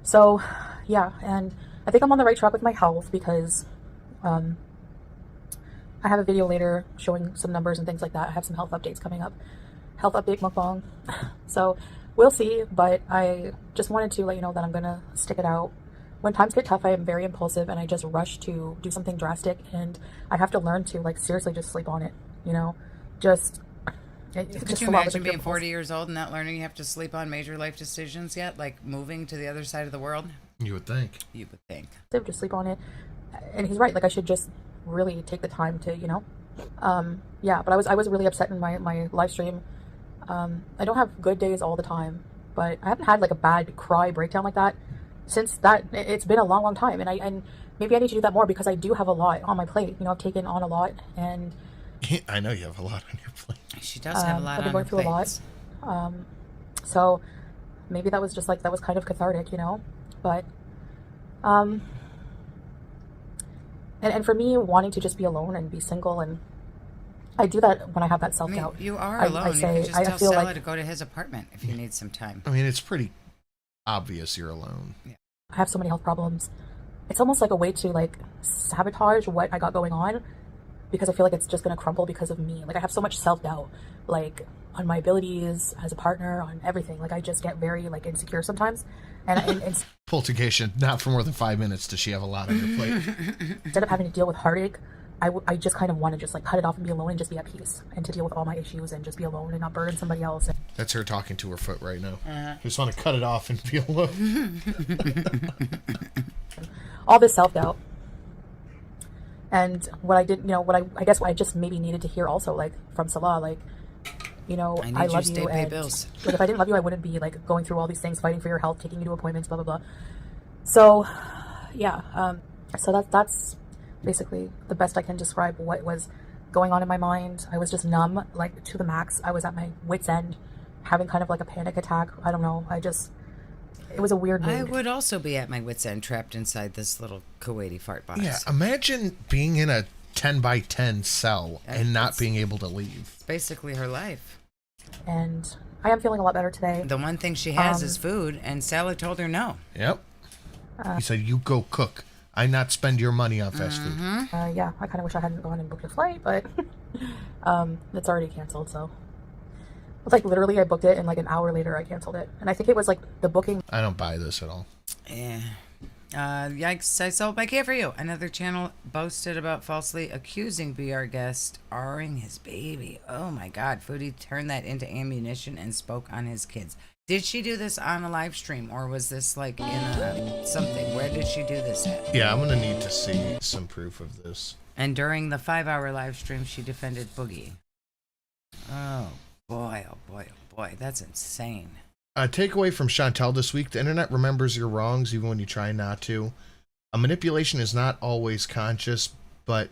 So, yeah, and I think I'm on the right track with my health because I have a video later showing some numbers and things like that. I have some health updates coming up. Health update mukbang. So, we'll see, but I just wanted to let you know that I'm going to stick it out. When times get tough, I am very impulsive and I just rush to do something drastic, and I have to learn to, like, seriously just sleep on it, you know? Could you imagine being 40 years old and not learning you have to sleep on major life decisions yet? Like moving to the other side of the world? You would think. You would think. Just sleep on it. And he's right, like I should just really take the time to, you know? Yeah, but I was really upset in my live stream. I don't have good days all the time, but I haven't had like a bad cry breakdown like that since that. It's been a long time, and maybe I need to do that more because I do have a lot on my plate. You know, I've taken on a lot, and I know you have a lot on your plate. She does have a lot I've been on her going through plate. a lot. So maybe that was just like, that was kind of cathartic, you know? But, and for me, wanting to just be alone and be single, and I do that when I have that I mean, self-doubt. you are I alone. say- you can just I tell feel Stella like- to go to his apartment if you need some time. I mean, it's pretty obvious you're alone. I have so many health problems. It's almost like a way to like sabotage what I got going on because I feel like it's just going to crumble because of me. Like I have so much self-doubt. Like on my abilities as a partner, on everything. Like I just get very like insecure sometimes, and Poltergeist, not for more than 5 minutes does she have a lot on her plate. instead of having to deal with heartache, I just kind of want to just like cut it off and be alone and just be at peace, and to deal with all my issues and just be alone and not burden somebody else. That's her talking to her foot right now. Just want to cut it off and be alone. All this self-doubt. And what I did, you know, I guess what I just maybe needed to hear also, like from Salah, like, you know, I need I you love to you, stay pay and bills. like if I didn't love you, I wouldn't be like going through all these things, fighting for your health, taking you to appointments, blah blah blah. So, yeah, so that's basically the best I can describe what was going on in my mind. I was just numb, like to the max. I was at my wit's end, having kind of like a panic attack. I don't know. It was a weird mood. I would also be at my wit's end, trapped inside this little Kuwaiti fart box. Yeah, imagine being in a 10 by 10 cell and not being able to leave. It's basically her life. And I am feeling a lot better today. The one thing she has is food, and Sally told her no. Yep. He said, you go cook. I not spend your money on fast food. Yeah, I kind of wish I hadn't gone and booked a flight, but it's already canceled, so. It's like literally I booked it and like an hour later I canceled it. And I think it was like the booking. I don't buy this at all. Yeah. Yikes, I sold my care for you. Another channel boasted about falsely accusing BR guest R-ing his baby. Oh my god, Foodie turned that into ammunition and spoke on his kids. Did she do this on a live stream, or was this like in a something? Where did she do this at? Yeah, I'm going to need to see some proof of this. And during the 5-hour live stream, she defended Boogie. Oh boy, oh boy, oh boy. That's insane. Takeaway from Chantel this week: the internet remembers your wrongs even when you try not to. A manipulation is not always conscious and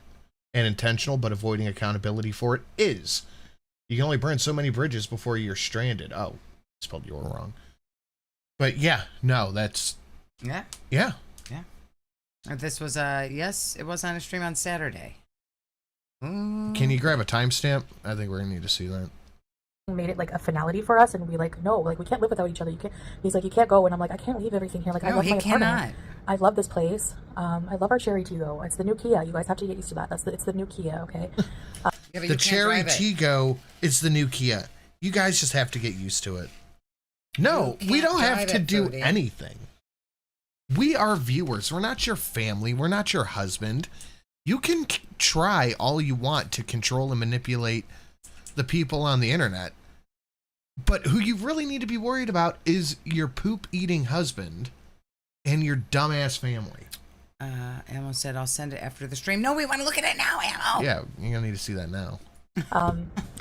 intentional, but avoiding accountability for it is. You can only burn so many bridges before you're stranded. Oh, I spelled "you're" wrong. But yeah, no, that's... Yeah. Yeah. Yeah. This was, yes, it was on a stream on Saturday. Ooh. Can you grab a timestamp? I think we're going to need to see that. Made it like a finality for us, and we like, no, like we can't live without each other. You can't. He's like, you can't go, and I'm like, I can't leave everything here. Like I No, love he my cannot. apartment. I love this place. I love our cherry Tigo. It's the new Kia. You guys have to get used to that. It's the new Kia. Okay. Yeah, but The you can't Cherry drive it. Tigo is the new Kia. You guys just have to get used to it. No, You we can't don't have drive to it, do Foodie. anything. We are viewers. We're not your family. We're not your husband. You can try all you want to control and manipulate the people on the internet. But who you really need to be worried about is your poop-eating husband and your dumbass family. Ammo said, I'll send it after the stream. No, we want to look at it now, Ammo. Yeah, you're going to need to see that now.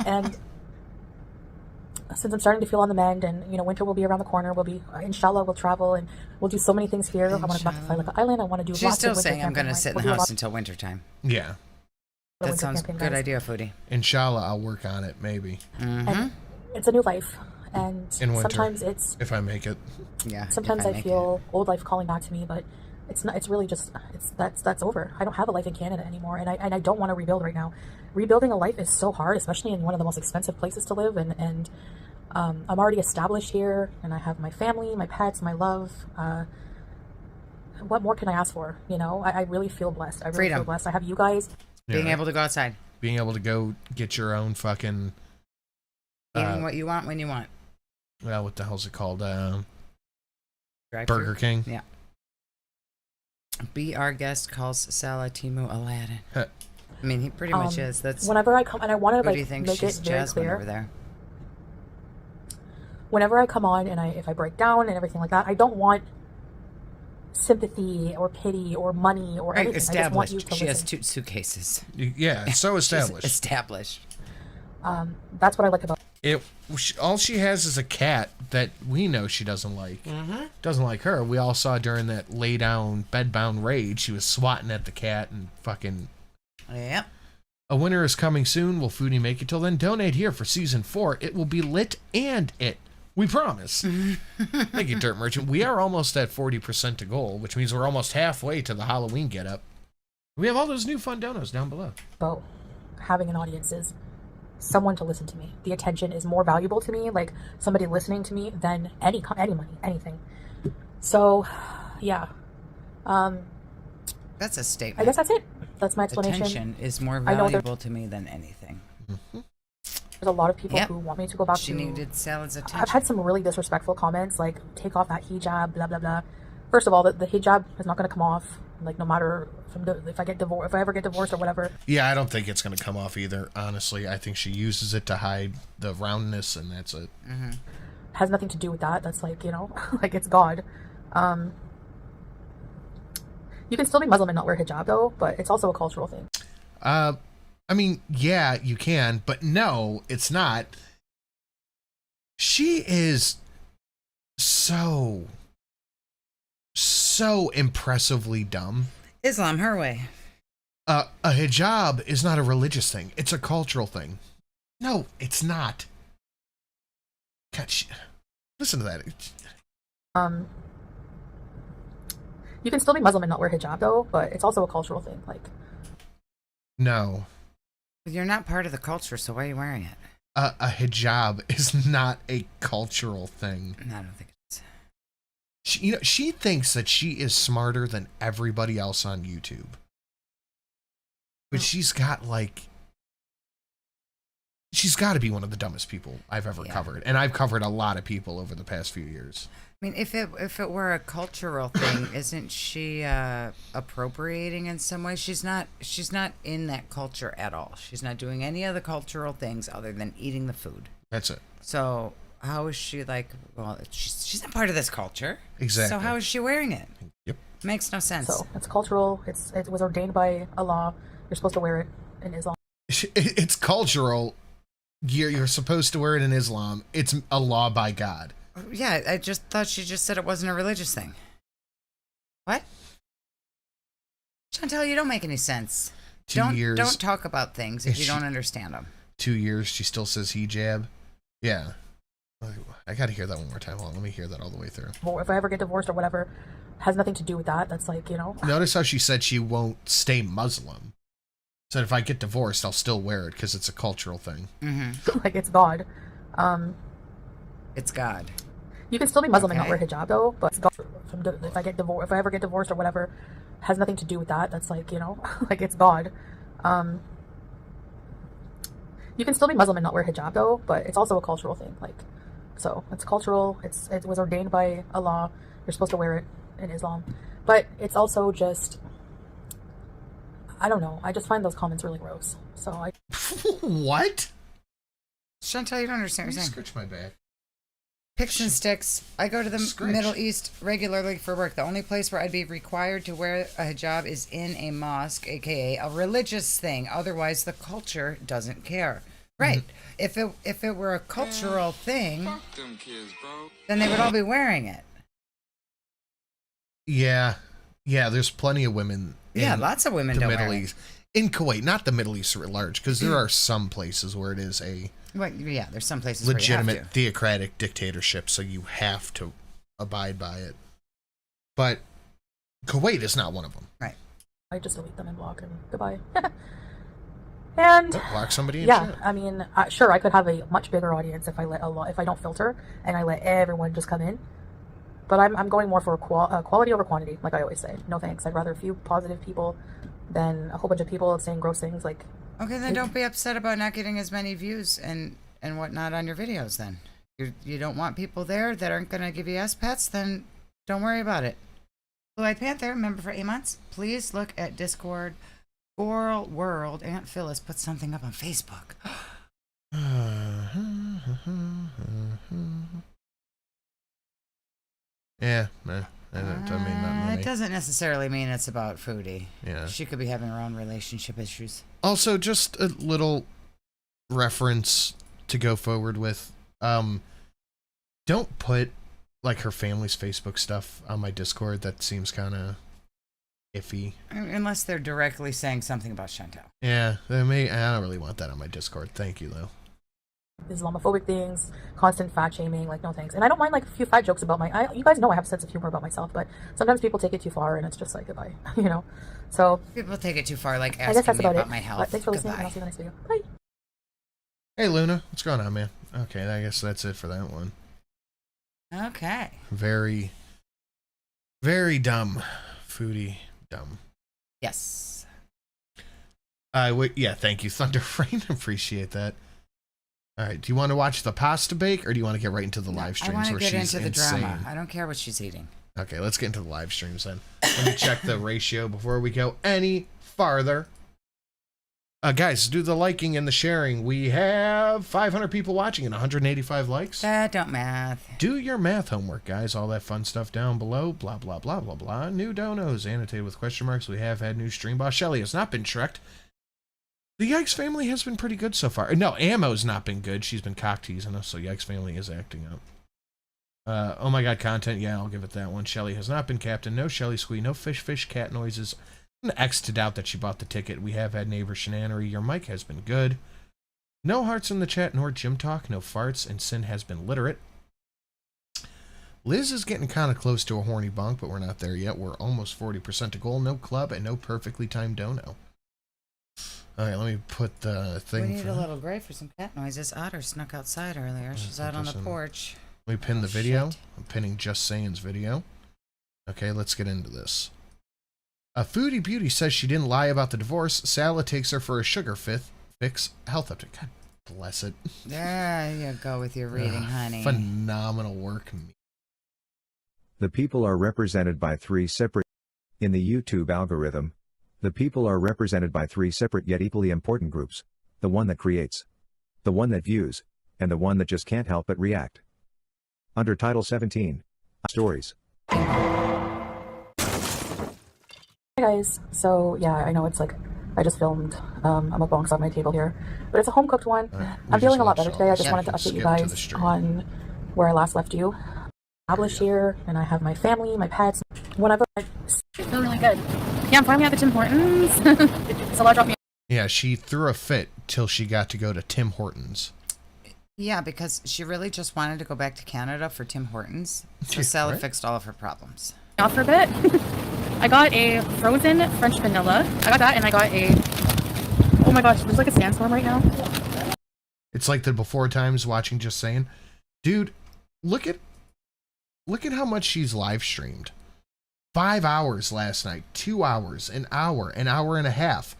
And since I'm starting to feel on the mend, and you know, winter will be around the corner. We'll be, inshallah, we'll travel and we'll do so many things here. I want to go back to Thailand Island. I want to do. She's lots still of winter saying I'm going to camping. sit in We'll the do a house lot until wintertime. Yeah. of That winter sounds camping, good guys. idea, Foodie. Inshallah, I'll work on it, maybe. And it's a new life, and In winter. sometimes it's If I make it. Yeah. sometimes if I make feel old life calling back to me, but it's not. It's really just that's over. I don't have a life in Canada anymore, and I don't want to rebuild right now. Rebuilding a life is so hard, especially in one of the most expensive places to live, and I'm already established here, and I have my family, my pets, my love. What more can I ask for? You know, I really feel blessed. I really Freedom. feel blessed. I have you guys. Being Yeah. able to go outside. Being able to go get your own fucking... Eating what you want when you want. Well, what the hell's it called? Drive-thru. Burger King. Yeah. Be our guest calls Salah Timu Aladdin. Huh. I mean, he pretty much is. That's Whenever I come, and I want to who do you like think make she's it very Jasmine clear. over there? Whenever I come on and if I break down and everything like that, I don't want sympathy or pity or money or Right, anything. I just want you established. to She has listen. 2 suitcases. Yeah, it's so She's established. established. That's what I like about. All she has is a cat that we know she doesn't like. Doesn't like her. We all saw during that lay down, bedbound raid, she was swatting at the cat and fucking... Yep. A winter is coming soon. Will Foodie make it till then? Donate here for season 4. It will be lit and it. We promise. Thank you, Dirt Merchant. We are almost at 40% to goal, which means we're almost halfway to the Halloween getup. We have all those new fun donos down below. Having an audience is someone to listen to me. The attention is more valuable to me, like somebody listening to me, than any money, anything. So, yeah. That's a statement. I guess that's it. That's my explanation. Attention is more I know valuable to me than anything. There's a lot of people Yep. who want me to go back She to... needed Sally's attention. I've had some really disrespectful comments, like, take off that hijab, blah, blah, blah. First of all, the hijab is not going to come off, like, no matter if I get divorced, if I ever get divorced or whatever. Yeah, I don't think it's going to come off either, honestly. I think she uses it to hide the roundness, and that's it. Mm-hmm. Has nothing to do with that. That's like, you know, like, it's God. You can still be Muslim and not wear hijab, though, but it's also a cultural thing. I mean, yeah, you can, but no, it's not. She is so impressively dumb. Islam, her way. A hijab is not a religious thing. It's a cultural thing. No, it's not. God, listen to that. You can still be Muslim and not wear hijab, though, but it's also a cultural thing. Like, No. You're not part of the culture, so why are you wearing it? A hijab is not a cultural thing. No, I don't think it is. She thinks that she is smarter than everybody else on YouTube. But she's got to be one of the dumbest people I've ever covered. And I've covered a lot of people over the past few years. I mean, if it were a cultural thing, isn't she appropriating in some way? She's not in that culture at all. She's not doing any of the cultural things other than eating the food. That's it. So how is she like? Well, she's not part of this culture. Exactly. So how is she wearing it? Yep. Makes no sense. so it's cultural. It was ordained by Allah. You're supposed to wear it in Islam. It's cultural. You're supposed to wear it in Islam. It's a law by God. Yeah, I just thought she just said it wasn't a religious thing. What? Chantel, you don't make any sense. 2 years. Don't talk about things if you don't understand them. 2 years, she still says hijab. Yeah. I got to hear that one more time. Hold on, let me hear that all the way through. Or if I ever get divorced or whatever, has nothing to do with that. That's like, you know. Notice how she said she won't stay Muslim. Said if I get divorced, I'll still wear it because it's a cultural thing. Mm-hmm. Like, it's God. It's God. You can still be Muslim and not wear hijab, though, but if I ever get divorced or whatever, has nothing to do with that. That's like, you know, like, it's God. You can still be Muslim and not wear hijab, though, but it's also a cultural thing. Like, so it's cultural. It was ordained by Allah. You're supposed to wear it in Islam, but it's also just, I don't know. I just find those comments really gross. So I. What? Chantel, you don't understand what Let me you're saying. scratch my back. Picks and sticks. I go to the Scratch. Middle East regularly for work. The only place where I'd be required to wear a hijab is in a mosque, aka a religious thing. Otherwise, the culture doesn't care. Right. If it were a cultural thing, then they would all be wearing it. Yeah. Yeah, there's plenty of women Yeah, in lots of women the don't Middle wear East. In Kuwait, not the Middle East at large, because there are some places where it is a it. Well, yeah, there's some places where you legitimate have to. theocratic dictatorship, so you have to abide by it. But Kuwait is not one of them. Right. I just delete them and block and goodbye. And Block somebody and yeah, shit. I mean, sure, I could have a much bigger audience if I don't filter and I let everyone just come in. But I'm going more for quality over quantity, like I always say. No thanks. I'd rather a few positive people than a whole bunch of people saying gross things. Like, Okay, then don't be upset about not getting as many views and whatnot on your videos. Then you don't want people there that aren't gonna give you ass pats. Then don't worry about it. Blue Eyed Panther, member for 8 months. Please look at Discord. Squirrel World. Aunt Phyllis put something up on Facebook. Yeah, man. That doesn't mean nothing to It me. doesn't necessarily mean it's about foodie. Yeah. She could be having her own relationship issues. Also, just a little reference to go forward with. Don't put like her family's Facebook stuff on my Discord. That seems kind of iffy. Unless they're directly saying something about Chantel. Yeah, I don't really want that on my Discord. Thank you, though. Islamophobic things, constant fat shaming, like, no thanks. And I don't mind like a few fat jokes about you guys know I have a sense of humor about myself, but sometimes people take it too far and it's just like, goodbye, you know. So People take it too far, like I guess asking that's me about about it. my But health. thanks for listening, and Goodbye. I'll see you in the next video. Bye. Hey, Luna, what's going on, man? Okay, I guess that's it for that one. Okay. Very, very dumb. Foodie dumb. Yes. Yeah, thank you, Thunder Rain. Appreciate that. All right. Do you want to watch the pasta bake, or do you want to get right into the live streams I want to where get she's into the insane? drama. I don't care what she's eating. Okay, let's get into the live streams then. Let me check the ratio before we go any farther. Guys, do the liking and the sharing. We have 500 people watching and 185 likes. That don't math. Do your math homework, guys. All that fun stuff down below. Blah, blah, blah, blah, blah. New donos annotated with question marks. We have had new stream boss. Shelly has not been Shreked. The Yikes family has been pretty good so far. No, Ammo's not been good. She's been cock teasing us, so Yikes family is acting up. Oh my god, content. Yeah, I'll give it that one. Shelly has not been captain. No Shelly squee. No fish cat noises. An X to doubt that she bought the ticket. We have had neighbor shenanery. Your mic has been good. No hearts in the chat nor gym talk. No farts. And Sin has been literate. Liz is getting kind of close to a horny bonk, but we're not there yet. We're almost 40% to goal. No club and no perfectly timed dono. All right, let me put the thing. We need a little gray for some cat noises. Otter snuck outside earlier. She's out on the porch. Let me pin the video. Shit. I'm pinning Just Saying's video. Okay, let's get into this. Foodie Beauty says she didn't lie about the divorce. Sala takes her for a sugar fix health update. God bless it. There you go with your reading, honey. Phenomenal work. The people are represented by three separate. In the YouTube algorithm, the people are represented by three separate yet equally important groups: the one that creates, the one that views, and the one that just can't help but react. Under Title 17, Stories. Hi guys, so yeah, I know it's like, I just filmed a mukbang on my table here, but it's a home cooked one. Right, I'm feeling a lot watched better today. I just all wanted to this. update you Skip to the guys stream. on where I last left you. Established here, and I have my family, my pets. Whenever I feel really good. Yeah, I'm finally at the Tim Hortons. So dropped me. Yeah, she threw a fit till she got to go to Tim Hortons. Yeah, because she really just wanted to go back to Canada for Tim Hortons. So Sally Right? fixed all of her problems. Off for a bit. I got a frozen French vanilla. I got that, and I got a. Oh my gosh, there's like a sandstorm right now. It's like the before times watching Just Saying. Dude, look at how much she's live streamed. 5 hours last night, 2 hours, an hour and a half,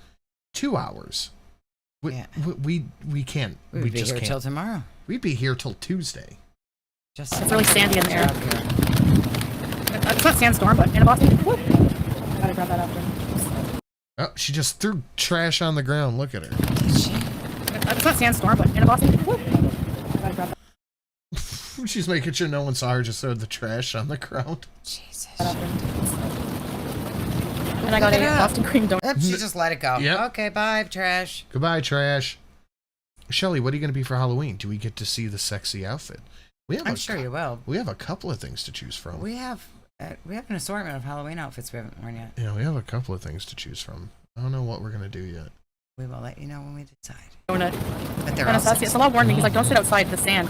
2 hours. We can't. We'd be just here can't. till tomorrow. We'd be here till Tuesday. Just It's really sandy in there. job here. It's not sandstorm, but in a Boston. Gotta grab that after. Oh, she just threw trash on the ground. Look at her. It's not sandstorm, but in a Boston. Gotta grab that. She's making sure no one saw her just throw the trash on the ground. Jesus. And I got a Boston cream donut. Yep, she just let it go. Yep. Okay, bye, trash. Goodbye, trash. Shelly, what are you going to be for Halloween? Do we get to see the sexy outfit? I'm sure you will. We have a couple of things to choose from. We have an assortment of Halloween outfits we haven't worn yet. Yeah, we have a couple of things to choose from. I don't know what we're going to do yet. We will let you know when we decide. Donut. But they're And all it's a lot warning. He's like, don't sit outside in the sand.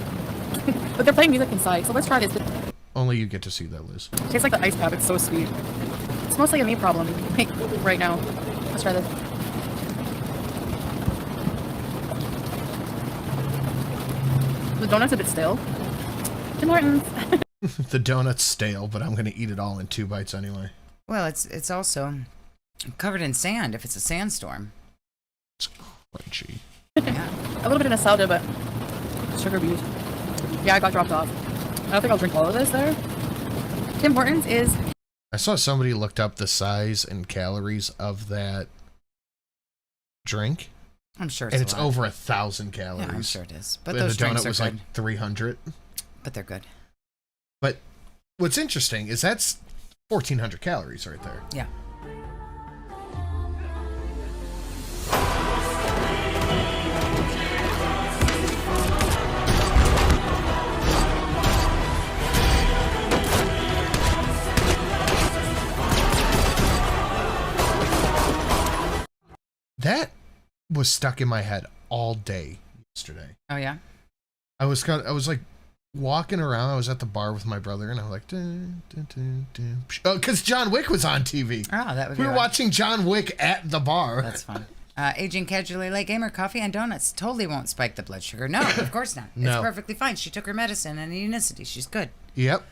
But they're playing music inside, so let's try this. Only you get to see that, Liz. It tastes like the ice pop. It's so sweet. It's mostly a me problem right now. Let's try this. The donut's a bit stale. Tim Hortons. The donut's stale, but I'm going to eat it all in 2 bites anyway. Well, it's also covered in sand if it's a sandstorm. It's crunchy. Yeah. A little bit of nostalgia, but sugar beet. Yeah, I got dropped off. I don't think I'll drink all of this there. Tim Hortons is... I saw somebody looked up the size and calories of that drink, I'm sure it's and a it's lot. over 1,000 calories. Yeah, I'm sure it is. But And those the drinks donut are was good. like 300. But they're good. But what's interesting is that's 1,400 calories right there. Yeah. That was stuck in my head all day yesterday. Oh yeah. I was like walking around. I was at the bar with my brother, and I was like, dun, dun, dun, dun. Oh, because John Wick was on TV. Oh, that would be. We were right. watching John Wick at the bar. That's fun. Aging casually like gamer, coffee and donuts totally won't spike the blood sugar. No, of course not. No. It's perfectly fine. She took her medicine and unicity. She's good. Yep.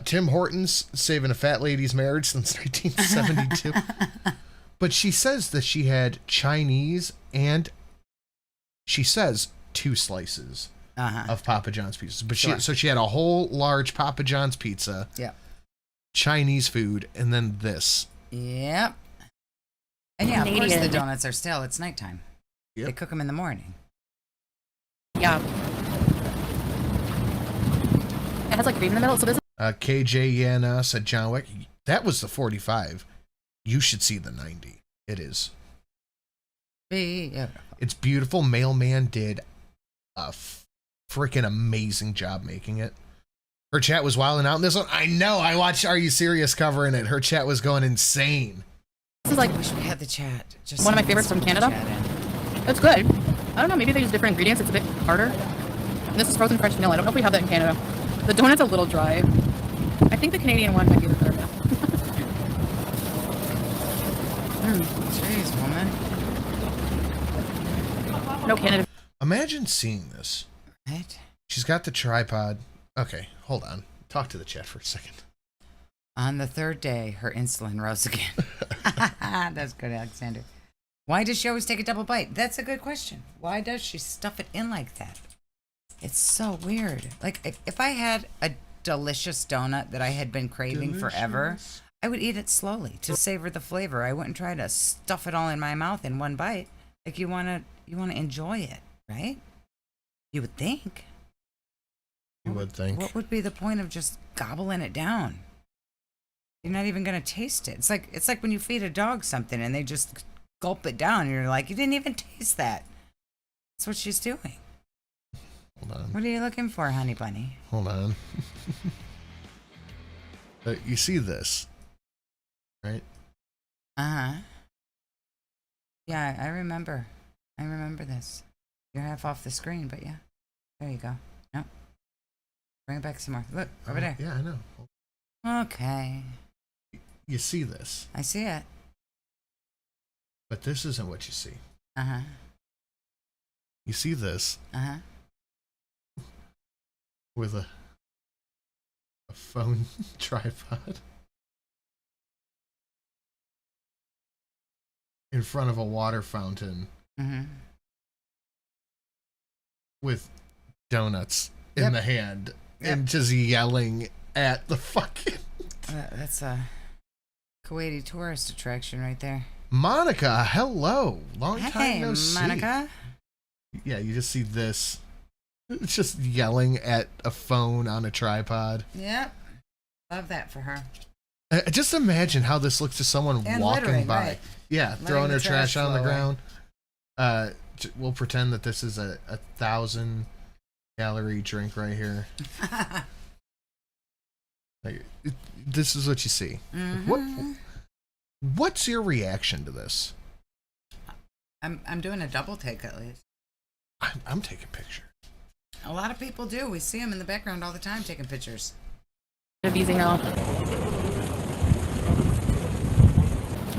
Tim Hortons saving a fat lady's marriage since 1972. But she says that she had Chinese and she says 2 slices Uh-huh. of Papa John's pizza. But Sure. she had a whole large Papa John's pizza, Yep. Chinese food, and then this. Yep. And yeah, of course the Canadian. donuts are still. It's nighttime. Yep. They cook them in the morning. Yeah. It has like cream in the middle, so this KJ Yana said John Wick. That was the 45. You should see the 90. It is. Yeah. It's beautiful. Mailman did a freaking amazing job making it. Her chat was wilding out in this one. I know. I watched Are You Serious covering it. Her chat was going insane. is like I wish we had the chat. Just one of my someone favorites from to put the Canada. chat in. It's good. I don't know, maybe they use different ingredients. It's a bit harder. And this is frozen French vanilla. I don't know if we have that in Canada. The donut's a little dry. I think the Canadian one might be the better. Jeez, woman. No Canada. Imagine seeing this. Right? She's got the tripod. Okay, hold on. Talk to the chat for a second. On the 3rd day, her insulin rose again. That's good, Alexander. Why does she always take a double bite? That's a good question. Why does she stuff it in like that? It's so weird. Like, if I had a delicious donut that I had been craving forever, I would eat it slowly to savor the flavor. I wouldn't try to stuff it all in my mouth in one bite. Like, you wanna enjoy it, right? You would think. You would think. What would be the point of just gobbling it down? You're not even gonna taste it. It's like when you feed a dog something and they just gulp it down. And you're like, you didn't even taste that. That's what she's doing. Hold on. What are you looking for, honey bunny? Hold on. You see this, right? Uh-huh. Yeah, I remember. I remember this. You're half off the screen, but yeah. There you go. No. Bring it back some more. Look, over there. Yeah, I know. Okay. You see this, I see it. but this isn't what you see. Uh-huh. You see this Uh-huh. with a phone tripod in front of a water fountain Mm-hmm. with donuts in Yep. the hand Yep. and just yelling at the fucking That's a Kuwaiti tourist attraction right there. Monica. Hello, long time Hey, no see. Monica. Yeah, you just see this. It's just yelling at a phone on a tripod. Yep. Love that for her. Just imagine how this looks to someone And walking littering, by. right. Yeah, Letting throwing the their trash trash on the flow ground. We'll pretend that this is a 1,000-calorie drink right here. This is what you see. Mm-hmm. What's your reaction to this? I'm doing a double take at least. I'm taking pictures. A lot of people do. We see them in the background all the time taking pictures. Of easy now.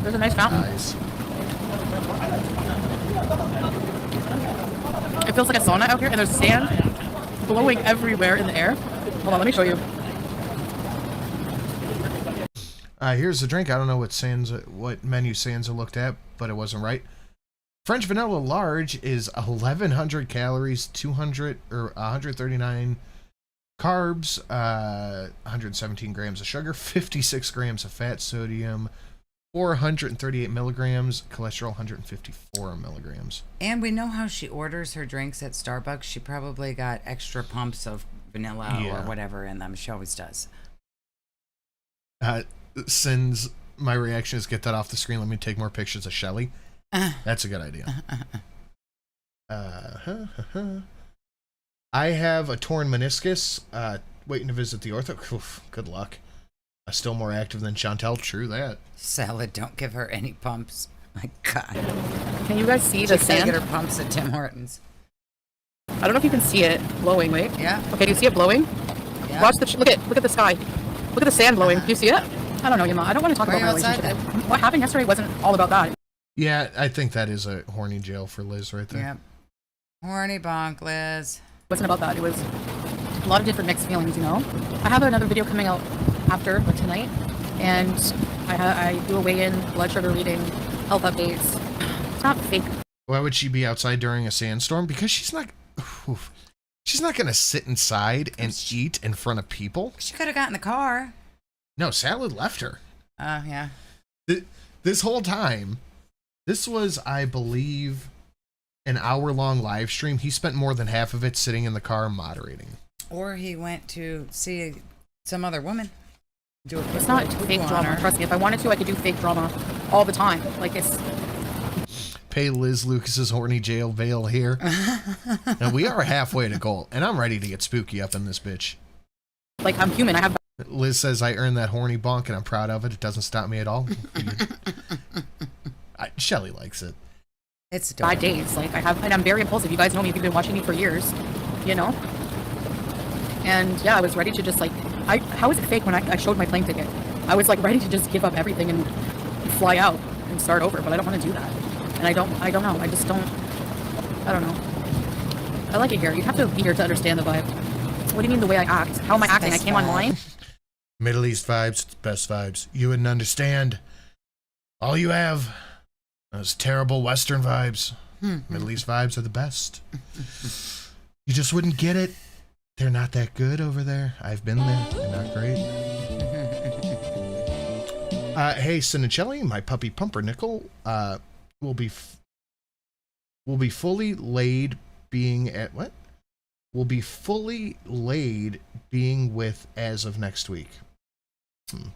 There's a nice fountain. Nice. It feels like a sauna out here, and there's sand blowing everywhere in the air. Hold on, let me show you. Here's the drink. I don't know what menu Sansa looked at, but it wasn't right. French vanilla large is 1,100 calories, 139 carbs, 117 grams of sugar, 56 grams of fat, sodium, 438 milligrams, cholesterol 154 milligrams. And we know how she orders her drinks at Starbucks. She probably got extra pumps of vanilla or whatever in them. She always does. Since my reaction is get that off the screen, let me take more pictures of Shelly. That's a good idea. I have a torn meniscus. Waiting to visit the ortho. Oof, good luck. Still more active than Chantel. True that. Salad, don't give her any pumps. My God. Can you guys see the She's gonna sand? get her pumps at Tim Hortons. I don't know if you can see it blowing. Wait. Yeah. Okay, do you see it blowing? Yeah. Watch the look at the sky. Look at the sand blowing. Do you see it? I don't know, Yama. I don't want to talk Were about my you outside relationship. What happened yesterday wasn't all about that. Yeah, I think that is a horny jail for Liz right there. Yep. Horny bonk, Liz. It wasn't about that. It was a lot of different mixed feelings, you know. I have another video coming out after like tonight, and I do a weigh-in, blood sugar reading, health updates. It's not fake. Why would she be outside during a sandstorm? Because she's not. oof. She's not gonna sit inside and eat in front of people. She could have gotten the car. No, Salad left her. Yeah. This whole time, this was, I believe, an hour-long live stream. He spent more than half of it sitting in the car moderating. Or he went to see some other woman. Do a It's not fake drama. Trust me, if I wanted to, I could do fake drama all the time. Like, it's... Pay Liz Lucas's horny jail veil here. Now, we are halfway to goal, and I'm ready to get spooky up in this bitch. Like, I'm human. I have... Liz says I earned that horny bonk, and I'm proud of it. It doesn't stop me at all. Shelly likes it. It's bad days. Like, and I'm very impulsive. You guys know me if you've been watching me for years, you know? And yeah, I was ready to just like, how is it fake when I showed my plane ticket? I was like ready to just give up everything and fly out and start over, but I don't want to do that. And I don't know. I don't know. I like it here. You have to be here to understand the vibe. What do you mean the way I act? How am I acting? I came online. Middle East vibes, it's best vibes. You wouldn't understand. All you have is terrible Western vibes. Middle East vibes are the best. You just wouldn't get it. They're not that good over there. I've been there. They're not great. Hey, Sxelly, my puppy Pumpernickel will be fully laid being at what? Will be fully laid being with as of next week.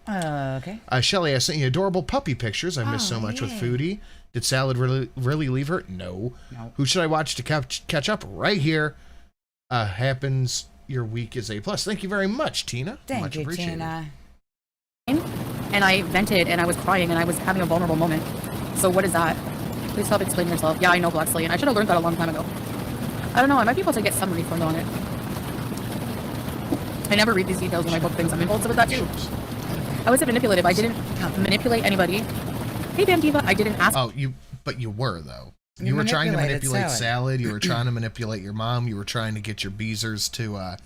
Okay. Shelly, I sent you adorable puppy pictures. I missed so much with Foodie. Did Salad really leave her? No. Who should I watch to catch up? Right here. Happens your week is A+. Thank you very much, Tina. Thank you, Tina. And I vented and I was crying and I was having a vulnerable moment. So what is that? Please help explain yourself. Yeah, I know Black Stallion. I should have learned that a long time ago. I don't know. I might be able to get some refund on it. I never read these details when I book things. I'm impulsive with that too. I wasn't manipulative. I didn't manipulate anybody. Hey, Bam Diva. I didn't ask. Oh, but you were though. You were trying to manipulate Salad. You were trying to manipulate your mom. You were trying to get your Beezers to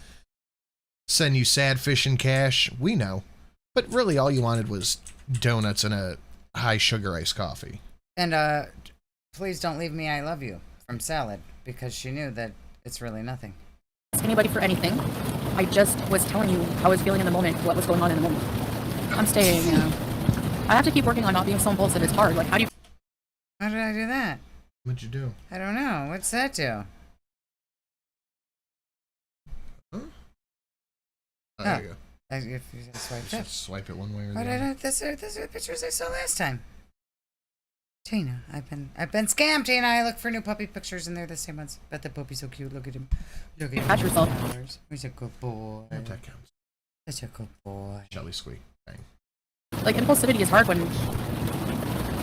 send you sad fish and cash. We know. But really all you wanted was donuts and a high sugar iced coffee. And please don't leave me I love you from Salad, because she knew that it's really nothing. Ask anybody for anything. I just was telling you how I was feeling in the moment, what was going on in the moment. I'm staying, you know. I have to keep working on not being so impulsive. It's hard. Like, how do you... How did I do that? What'd you do? I don't know. What's that do? Huh? Oh, there you go. If you swipe it. Just swipe it one way or the But other. those are the pictures I saw last time. Tina, I've been scammed, Tina. I look for new puppy pictures and they're the same ones. But the puppy's so cute. Look at him. Look at him. Catch yourself. He's a good boy. That counts. Such a good boy. Shelly squeak. Bang. Like, impulsivity is hard when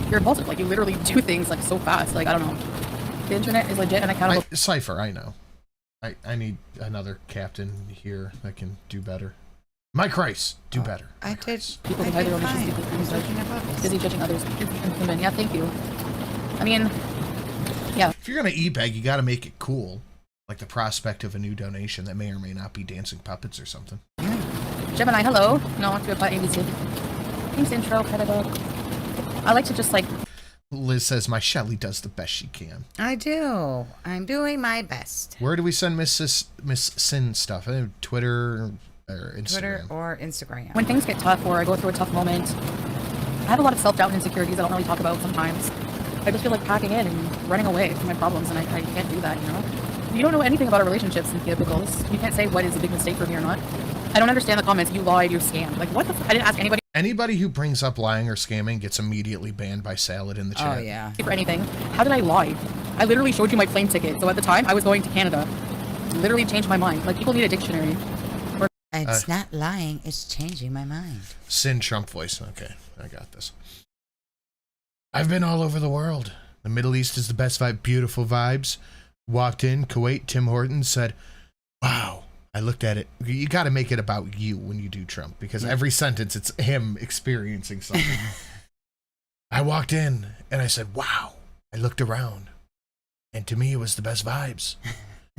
you're impulsive. Like, you literally do things, like, so fast. Like, I don't know. The internet is legit and accountable. Cypher, I know. I need another captain here that can do better. Mike Rice, do better. I did. People who hide their own issues, people who busy judging others. Yeah, thank you. I mean, yeah. If you're gonna e-bag, you gotta make it cool. Like the prospect of a new donation that may or may not be dancing puppets or something. Gemini, hello. No, to apply ABC. Thanks, intro, Predator. I like to just like... Liz says, my Shelly does the best she can. I do. I'm doing my best. Where do we send Miss Sin stuff? Twitter or Instagram? Twitter or Instagram. When things get tough or I go through a tough moment, I have a lot of self-doubt and insecurities I don't really talk about sometimes. I just feel like packing in and running away from my problems, and I can't do that, you know? You don't know anything about a relationship, Cynthia Pickles. You can't say what is a big mistake for me or not. I don't understand the comments. You lied, you scammed. Like, what the I didn't ask anybody. Anybody who brings up lying or scamming gets immediately banned by Salad in the chat. Oh, yeah. For anything. How did I lie? I literally showed you my plane ticket. So at the time, I was going to Canada. Literally changed my mind. Like, people need a dictionary. It's not lying. It's changing my mind. Sin Trump voice. Okay, I got this. I've been all over the world. The Middle East is the best vibe. Beautiful vibes. Walked in, Kuwait, Tim Hortons said, wow. I looked at it. You got to make it about you when you do Trump, because every sentence it's him experiencing something. I walked in and I said, wow. I looked around and to me it was the best vibes.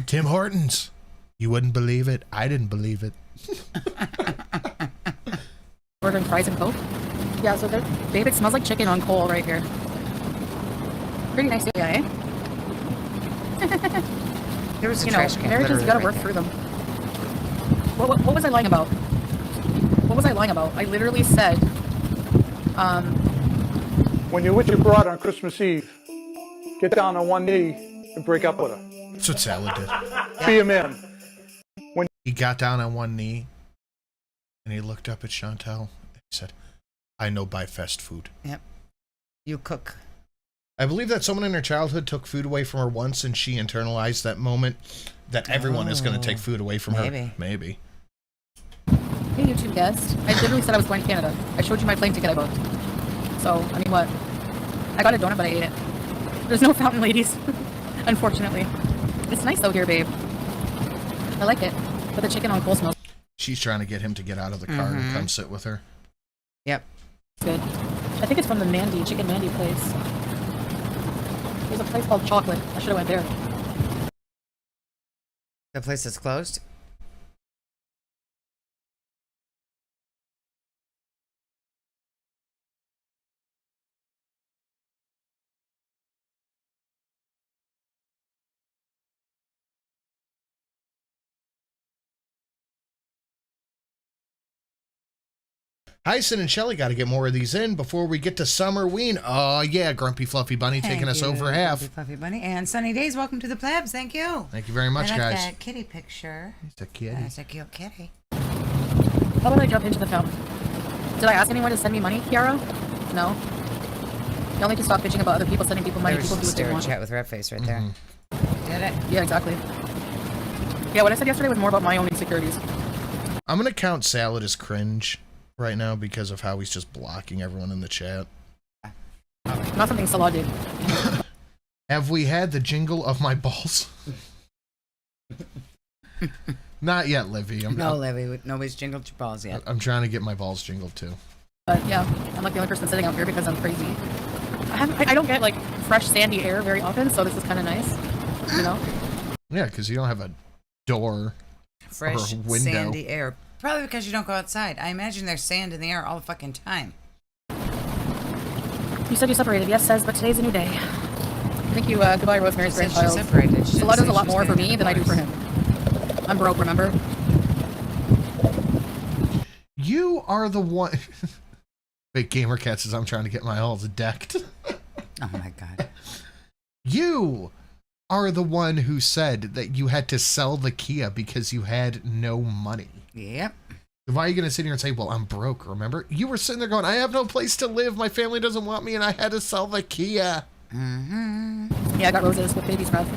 Tim Hortons. You wouldn't believe it. I didn't believe it. Ordering fries and Coke. Yeah, so babe, it smells like chicken on coal right here. Pretty nice area, eh? There was a You know, trash can. marriages, you gotta literally work right through them. What was I lying about? What was I lying about? I literally said, When you're with your broad on Christmas Eve, get down on one knee and break up with her. That's what Salad did. Be a man. He got down on one knee and he looked up at Chantel and he said, I know buy fast food. Yep. You cook. I believe that someone in her childhood took food away from her once and she internalized that moment that everyone is going to take food away from her. Maybe. hey, YouTube guest. I literally said I was going to Canada. I showed you my plane ticket I booked. So, I mean, what? I got a donut, but I ate it. There's no fountain, ladies. Unfortunately. It's nice though here, babe. I like it. Put the chicken on coleslaw. She's trying to get him to get out of the car and come sit with her. Yep. It's good. I think it's from the Mandy, Chicken Mandy place. There's a place called Chocolate. I should have went there. The place that's closed? Hyson and Shelly got to get more of these in before we get to Summerween. Oh, yeah, Grumpy Fluffy Bunny taking us over half. Grumpy Fluffy Bunny. And Sunny Days, welcome to the plebs. Thank you. Thank you very much, I like guys. that kitty picture. It's a kitty. That's a cute kitty. How about I jump into the film? Did I ask anyone to send me money, Kiara? No. Y'all need to stop bitching about other people sending people money. There was People do what they stare want. chat with Red Face right there. Did it? Yeah, exactly. Yeah, what I said yesterday was more about my own insecurities. I'm going to count Salad as cringe right now because of how he's just blocking everyone in the chat. Not something Salah did. Have we had the jingle of my balls? Not yet, Livy. No, Livy. Nobody's jingled your balls yet. I'm trying to get my balls jingled too. But yeah, I'm like the only person sitting out here because I'm crazy. I don't get like fresh sandy air very often, so this is kind of nice, you know? Yeah, because you don't have a door Fresh, or a window. sandy air. Probably because you don't go outside. I imagine there's sand in the air all the fucking time. You said you separated, yes, says, but today's a new day. Thank you, goodbye, Rosemary's Since she grandchild. separated, she Salah didn't does say a lot she was more for getting me than I do for divorced. him. I'm broke, remember? You are the one. Fake Gamer Cat says I'm trying to get my halls decked. Oh my god. You are the one who said that you had to sell the Kia because you had no money. Yep. Why are you going to sit here and say, well, I'm broke, remember? You were sitting there going, I have no place to live. My family doesn't want me, and I had to sell the Kia. Yeah, I got roses with baby's breath.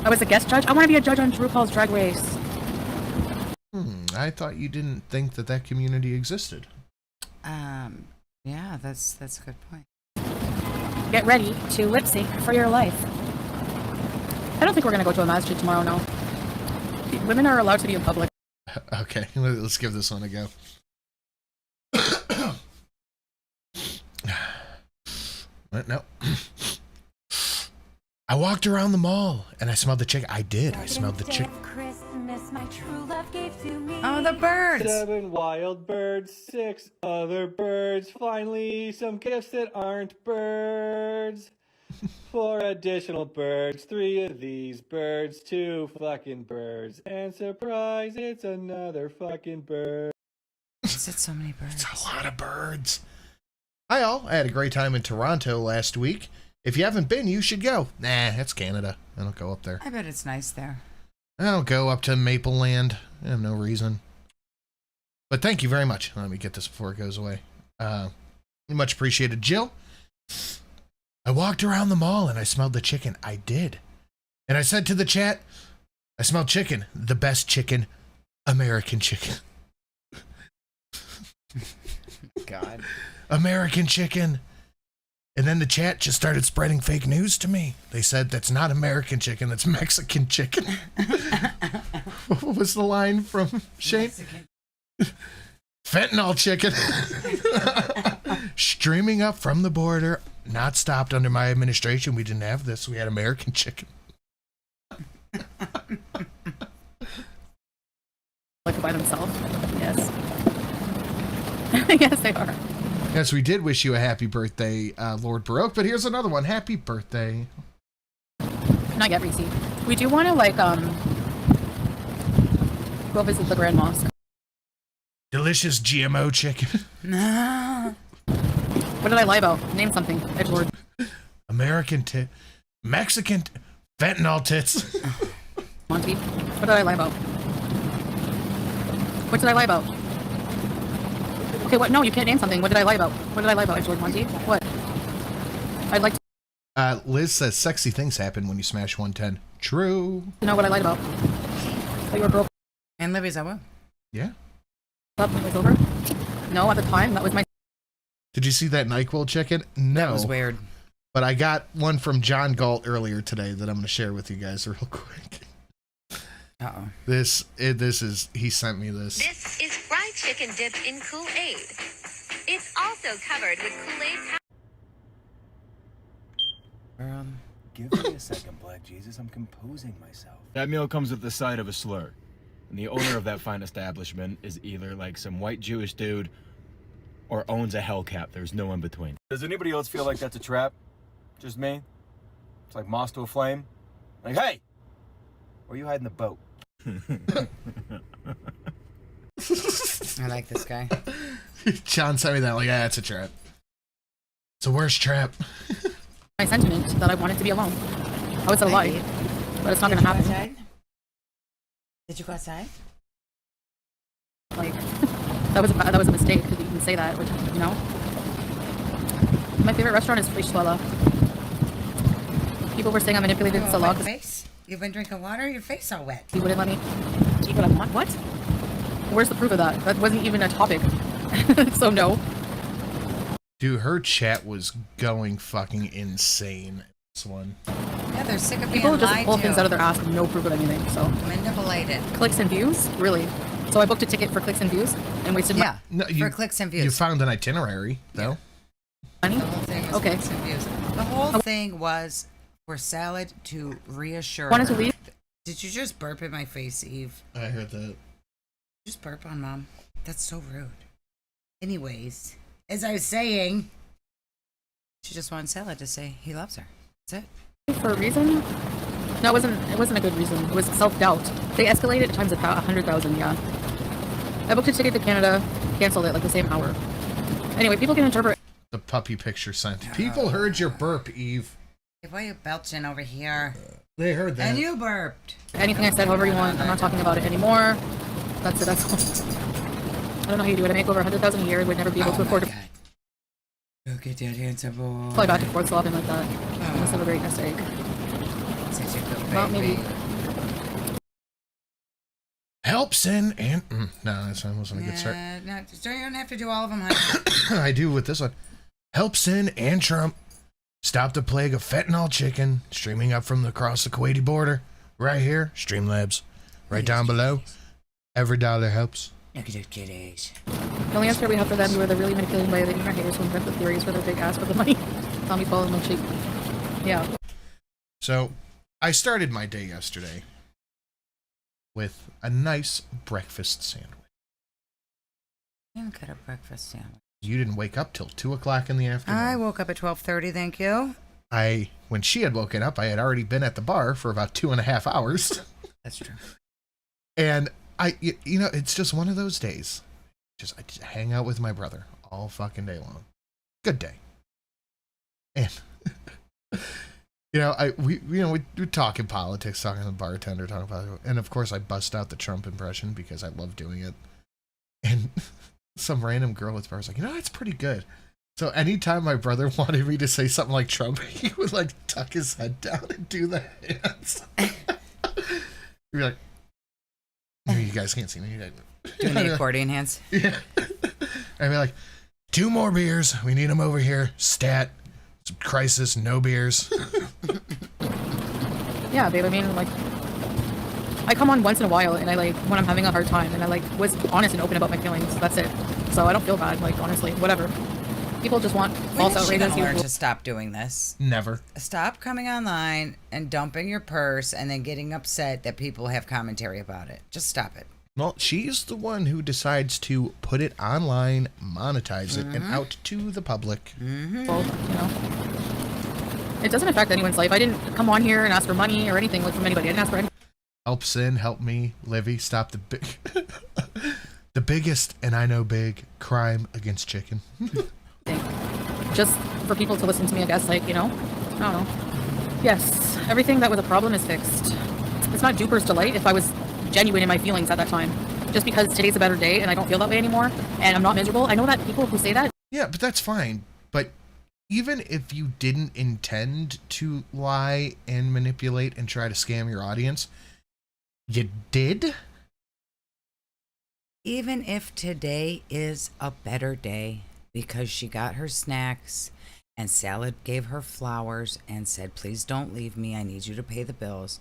I was a guest judge. I want to be a judge on RuPaul's Drag Race. I thought you didn't think that that community existed. Yeah, that's a good point. Get ready to lip sync for your life. I don't think we're going to go to a masjid tomorrow, no. Women are allowed to be in public. Okay, let's give this one a go. No. I walked around the mall and I smelled the chicken. I did. I smelled the chicken. Oh, the birds! 7 wild birds, 6 other birds. Finally, some gifts that aren't birds. 4 additional birds, 3 of these birds, 2 fucking birds. And surprise, it's another fucking bird. Is it so many birds? It's a lot of birds. Hi all. I had a great time in Toronto last week. If you haven't been, you should go. Nah, that's Canada. I don't go up there. I bet it's nice there. I don't go up to Maple Land. I have no reason. But thank you very much. Let me get this before it goes away. Much appreciated, Jill. I walked around the mall and I smelled the chicken. I did. And I said to the chat, I smelled chicken. The best chicken. American chicken. God. American chicken. And then the chat just started spreading fake news to me. They said that's not American chicken, that's Mexican chicken. What was the line from Shane? Fentanyl chicken. Streaming up from the border, not stopped under my administration. We didn't have this. We had American chicken. Like by themselves. Yes. Yes, they are. Yes, we did wish you a happy birthday, Lord Baroque, but here's another one. Happy birthday. Not yet, Reese. We do want to like go visit the Grand Mosque. Delicious GMO chicken. No. What did I lie about? Name something, Edgelord. American tit. Mexican fentanyl tits. Monty, what did I lie about? What did I lie about? Okay, what? No, you can't name something. What did I lie about? What did I lie about, Edgelord Monty? What? I'd like to Liz says sexy things happen when you smash 110. True. know what I lied about. That you were broke And Libby's Awooo. Yeah. up when it was over? No, at the time, that was my... Did you see that NyQuil chicken? No. That was weird. But I got one from John Galt earlier today that I'm going to share with you guys real quick. Uh-oh. This is, he sent me this. This is fried chicken dipped in Kool-Aid. It's also covered with Kool-Aid powder. Give me a second, Black Jesus. I'm composing myself. That meal comes with the side of a slur. And the owner of that fine establishment is either like some white Jewish dude or owns a hellcat. There's no in between. Does anybody else feel like that's a trap? Just me? It's like moss to a flame? Like, hey! Where are you hiding the boat? I like this guy. John sent me that, like, yeah, it's a trap. It's the worst trap. My sentiment that I wanted to be alone. I was a lie, but it's not gonna happen. Outside? Did you go outside? Like, that was a mistake to even say that, which, you know. My favorite restaurant is Sxelly. People were saying I manipulated Oh, Salog. face? You've been drinking water? Your face all wet. He wouldn't let me eat what I want. What? Where's the proof of that? That wasn't even a topic. So no. Dude, her chat was going fucking insane. This one. Yeah, they're sick of being People just lied pull to. things out of their ass with no proof of anything. So Manipulated. clicks and views, really. So I booked a ticket for clicks and views and wasted Yeah, No, for clicks and views. You found an itinerary, though. my money. The whole thing was Okay. clicks and views. The whole thing was for salad to reassure Wanted to her. leave. Did you just burp in my face, Eve? I heard that. Just burp on Mom. That's so rude. Anyways, as I was saying, she just wanted salad to say he loves her. That's it. For a reason? No, it wasn't a good reason. It was self-doubt. They escalated times 100,000, yeah. I booked a ticket to Canada, canceled it like the same hour. Anyway, people can interpret. The puppy picture sent. People heard your burp, Eve. Hey, why are you belching over here? They heard that. And you burped. Anything I said, however you want. I'm not talking about it anymore. That's it. That's all. I don't know how you do it. I make over 100,000 a year. I would never be able to afford to Look at that handsome boy. fly back and forth so often like that. Unless I have a great nest egg. Such a good Well, baby. maybe. Help sin and no, that wasn't a good start. No, you don't have to do all of them, honey. I do with this one. Help sin and Trump stop the plague of fentanyl chicken streaming up from across the Kuwaiti border. Right here, Streamlabs. Right down below. Every dollar helps. Look at those kitties. The only answer we have for them who are the really manipulated by the internet haters who invent the theories for their big ass for the money. Tommy Paul and milkshake. Yeah. So, I started my day yesterday with a nice breakfast sandwich. I didn't get a breakfast sandwich. You didn't wake up till 2 o'clock in the afternoon. I woke up at 12:30, thank you. When she had woken up, I had already been at the bar for about 2.5 hours. That's true. And you know, it's just one of those days. I just hang out with my brother all fucking day long. Good day. And you know, we're talking politics, talking to the bartender, talking about, and of course I bust out the Trump impression because I love doing it. And some random girl at the bar was like, you know, that's pretty good. So anytime my brother wanted me to say something like Trump, he would like tuck his head down and do the hands. He'd be like, you guys can't see me. Doing the accordion hands. Yeah. I'd be like, 2 more beers. We need them over here. Stat. Crisis. No beers. Yeah, babe. I mean, like, I come on once in a while, and I like when I'm having a hard time, and I like was honest and open about my feelings. That's it. So I don't feel bad. Like honestly, whatever. People just want false outrageous. Learn to stop doing this. Never. Stop coming online and dumping your purse and then getting upset that people have commentary about it. Just stop it. Well, she's the one who decides to put it online, monetize it, and out to the public. Well, you know, It doesn't affect anyone's life. I didn't come on here and ask for money or anything like from anybody. I didn't ask for anything. Help Sin, help me, Livy, stop the big, the biggest, and I know big, crime against chicken. Just for people to listen to me, I guess, like, you know, I don't know. Yes, everything that was a problem is fixed. It's not Duper's delight if I was genuine in my feelings at that time. Just because today's a better day and I don't feel that way anymore and I'm not miserable. I know that people who say that. Yeah, but that's fine. But even if you didn't intend to lie and manipulate and try to scam your audience, you did? Even if today is a better day because she got her snacks and Salad gave her flowers and said, please don't leave me. I need you to pay the bills.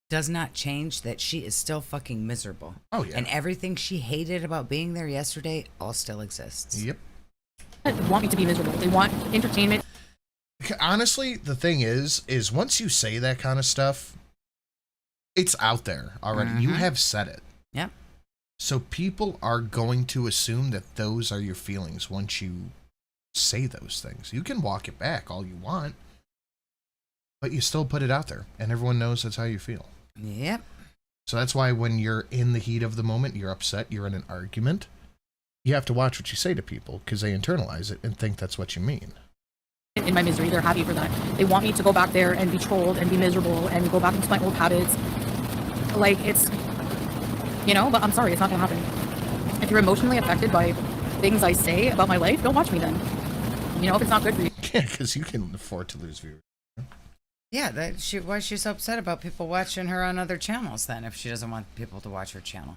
Does not change that she is still fucking miserable. Oh, yeah. And everything she hated about being there yesterday all still exists. Yep. They want me to be miserable. They want entertainment. Honestly, the thing is once you say that kind of stuff, it's out there already. You have said it. Yep. So people are going to assume that those are your feelings once you say those things. You can walk it back all you want, but you still put it out there, and everyone knows that's how you feel. Yep. So that's why when you're in the heat of the moment, you're upset, you're in an argument, you have to watch what you say to people because they internalize it and think that's what you mean. In my misery, they're happy for that. They want me to go back there and be trolled and be miserable and go back into my old habits. Like, it's, you know, but I'm sorry, it's not gonna happen. If you're emotionally affected by things I say about my life, don't watch me then. You know, if it's not good for you. Yeah, because you can afford to lose viewers. Yeah, why she's upset about people watching her on other channels then if she doesn't want people to watch her channel.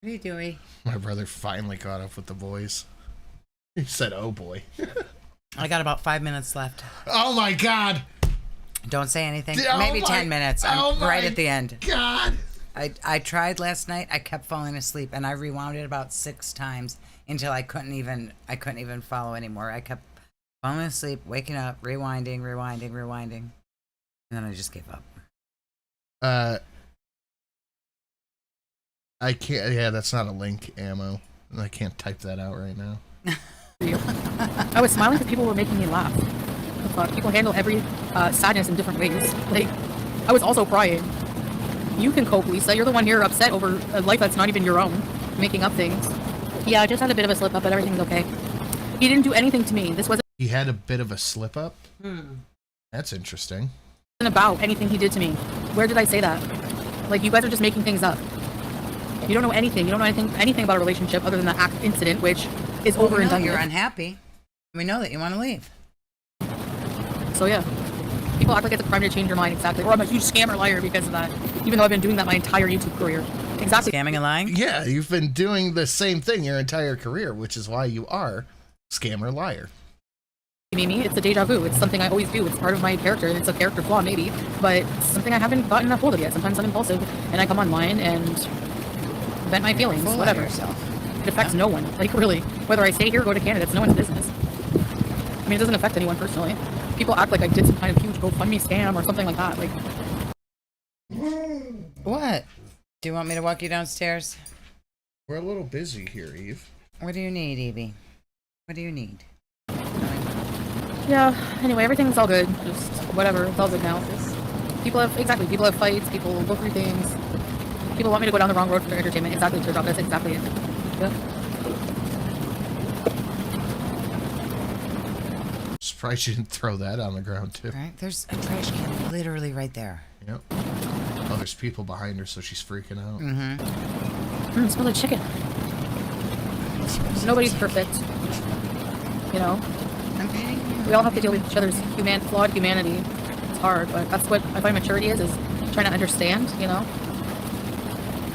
What are you doing? My brother finally caught up with the boys. He said, oh boy. I got about 5 minutes left. Oh my god. Don't say anything. Oh Maybe 10 minutes. I'm right at the end. God. I tried last night. I kept falling asleep and I rewound it about 6 times until I couldn't even follow anymore. I kept falling asleep, waking up, rewinding, and then I just gave up. I can't. Yeah, that's not a link, ammo. I can't type that out right now. I was smiling because people were making me laugh. People handle every sadness in different ways. Like, I was also crying. You can cope, Lisa. You're the one here upset over a life that's not even your own, making up things. Yeah, I just had a bit of a slip up, but everything's okay. He didn't do anything to me. This wasn't. He had a bit of a slip up? That's interesting. About anything he did to me. Where did I say that? Like, you guys are just making things up. You don't know anything. You don't know anything about a relationship other than the incident, which is over and done. You're with. unhappy. We know that you want to leave. So yeah, people act like it's a crime to change your mind. Exactly. Or I'm a huge scammer liar because of that. Even though I've been doing that my entire YouTube career. Exactly. Scamming and lying? Yeah, you've been doing the same thing your entire career, which is why you are scammer liar. Me, it's a deja vu. It's something I always do. It's part of my character. It's a character flaw, maybe, but it's something I haven't gotten a hold of yet. Sometimes I'm impulsive, and I come online and vent my feelings. Whatever. It affects no one. Like, really, whether I stay here or go to Canada, it's no one's business. I mean, it doesn't affect anyone personally. People act like I did some kind of huge GoFundMe scam or something like that. Like, what? Do you want me to walk you downstairs? We're a little busy here, Eve. What do you need, Evie? What do you need? yeah. Anyway, everything's all good. Just whatever. It's all good now. Just, people have fights. People go through things. People want me to go down the wrong road for their entertainment. Exactly, Teardrop. That's exactly it. Yeah. Surprised you didn't throw that on the ground too. Right? There's a trash can literally right there. Yep. Oh, there's people behind her, so she's freaking out. Smell like chicken. Nobody's perfect. You know? We all have to deal with each other's flawed humanity. It's hard, but that's what I find maturity is trying to understand, you know?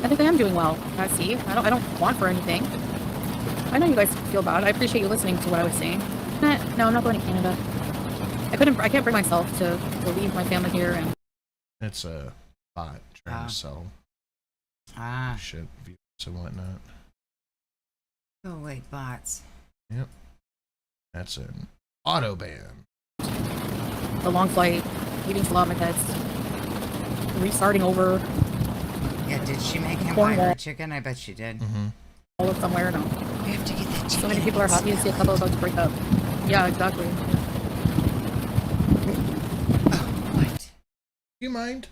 I think I am doing well. See, I don't want for anything. I know you guys feel bad. I appreciate you listening to what I was saying. No, I'm not going to Canada. I can't bring myself to leave my family here. And it's a bot trying to sell shit, views and whatnot. Oh wait, bots. Yep. That's an auto ban. A long flight, eating salami pets, restarting over. Yeah, did she make him buy her chicken? I bet she did. All of somewhere, no. We have to get that chicken. So many people are happy to see a couple about to break up. Yeah, exactly. You mind?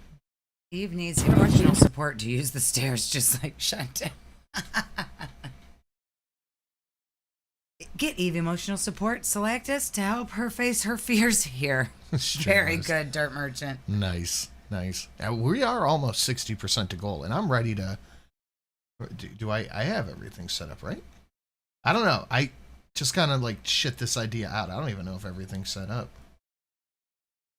Eve needs emotional support to use the stairs, just like Chantel. Get Eve emotional support, Selectus, to help her face her fears here. Very good, Dirt Merchant. Nice, nice. We are almost 60% to goal, and I'm ready to... Do I have everything set up, right? I don't know. I just kind of like shit this idea out. I don't even know if everything's set up.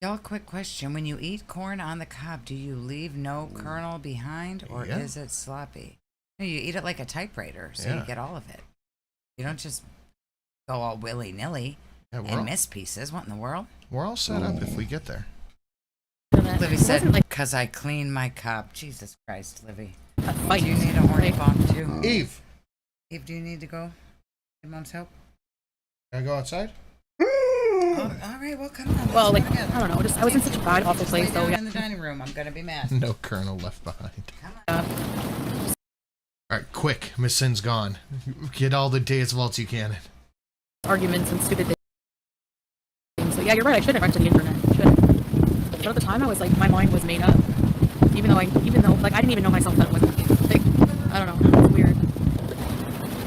Y'all, quick question. When you eat corn on the cob, do you leave no kernel behind, or is it sloppy? No, you eat it like a typewriter, so you get all of it. You don't just go all willy-nilly and miss pieces. What in the world? We're all set up if we get there. Livy said, because I clean my cob. Jesus Christ, Livy. Do you need a horny bomb, too? Eve, do you need to go? Need Mom's help? Can I go outside? Oh, all right, well, come on. Well, like, I don't know. Just I was in such a bad, awful place, so in the dining room. I'm gonna be mad. No kernel left behind. All right, quick. Miss Sin's gone. Get all the Deus Vaults you can. Arguments and stupid things. So yeah, you're right. I should have went to the internet. But at the time, I was like, my mind was made up. Even though like I didn't even know myself that it wasn't like, I don't know. It's weird.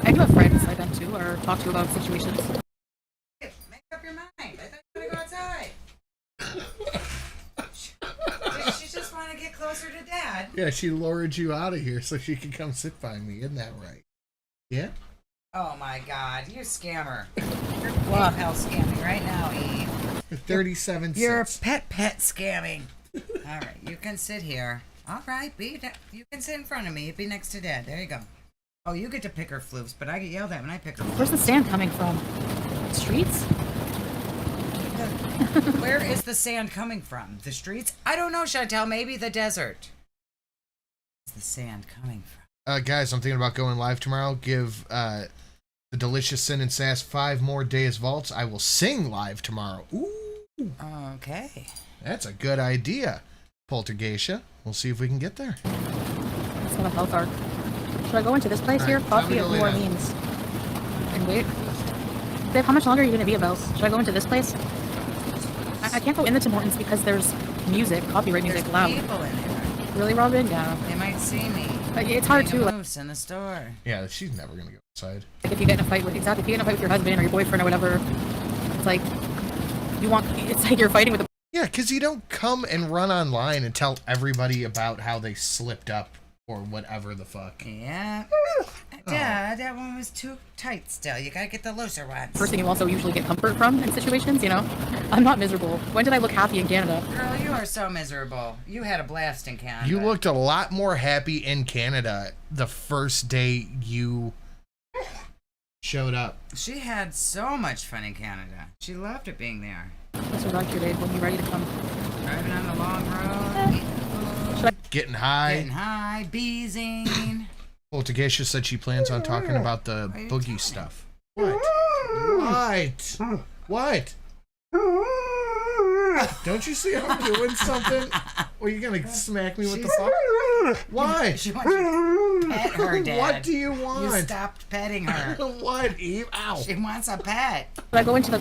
I do have friends I vent to or talk to about situations. Make up your mind. I thought you were gonna go outside. She just want to get closer to Dad. Yeah, she lured you out of here so she could come sit by me. Isn't that right? Yeah? Oh my God, you scammer. You're PayPal scamming right now, Eve. 37 You're cents. pet scamming. All right, you can sit here. All right, you can sit in front of me. Be next to Dad. There you go. Oh, you get to pick her floofs, but I get yelled at when I pick her floofs. Where's the sand coming from? Streets? Where is the sand coming from? The streets? I don't know, Chantel. Maybe the desert. Where's the sand coming from? Guys, I'm thinking about going live tomorrow. Give the delicious Sin and Sass 5 more Deus Vaults. I will sing live tomorrow. Ooh. Okay. That's a good idea, Poltergeisha. We'll see if we can get there. Let's have a health arc. Should I go into this place here? Coffee at New Orleans. And wait. Dave, how much longer are you going to be at Bell's? Should I go into this place? I can't go in the Tim Hortons because there's music, copyright music, loud. People in there. Really, Robin? Yeah. They might see me. It's hard too. Moose in the store. Yeah, she's never gonna go outside. Like if you get in a fight with if you get in a fight with your husband or your boyfriend or whatever, it's like it's like you're fighting with a. Yeah, because you don't come and run online and tell everybody about how they slipped up or whatever the fuck. Yeah. Yeah, that one was too tight still. You gotta get the looser ones. First thing you also usually get comfort from in situations, you know? I'm not miserable. When did I look happy in Canada? Girl, you are so miserable. You had a blast in Canada. You looked a lot more happy in Canada the first day you showed up. She had so much fun in Canada. She loved it being there. That's what Dr. Dave when you ready to come. Driving on the long road. Getting high. Getting high, beezing. Well, Tagesha said she plans on talking about the boogie stuff. What? What? Don't you see I'm doing something? Or you gonna smack me with the fuck? Why? She wants you to pet her, Dad. What do you want? You stopped petting her. What, Eve? Ow. She wants a pet. I go into the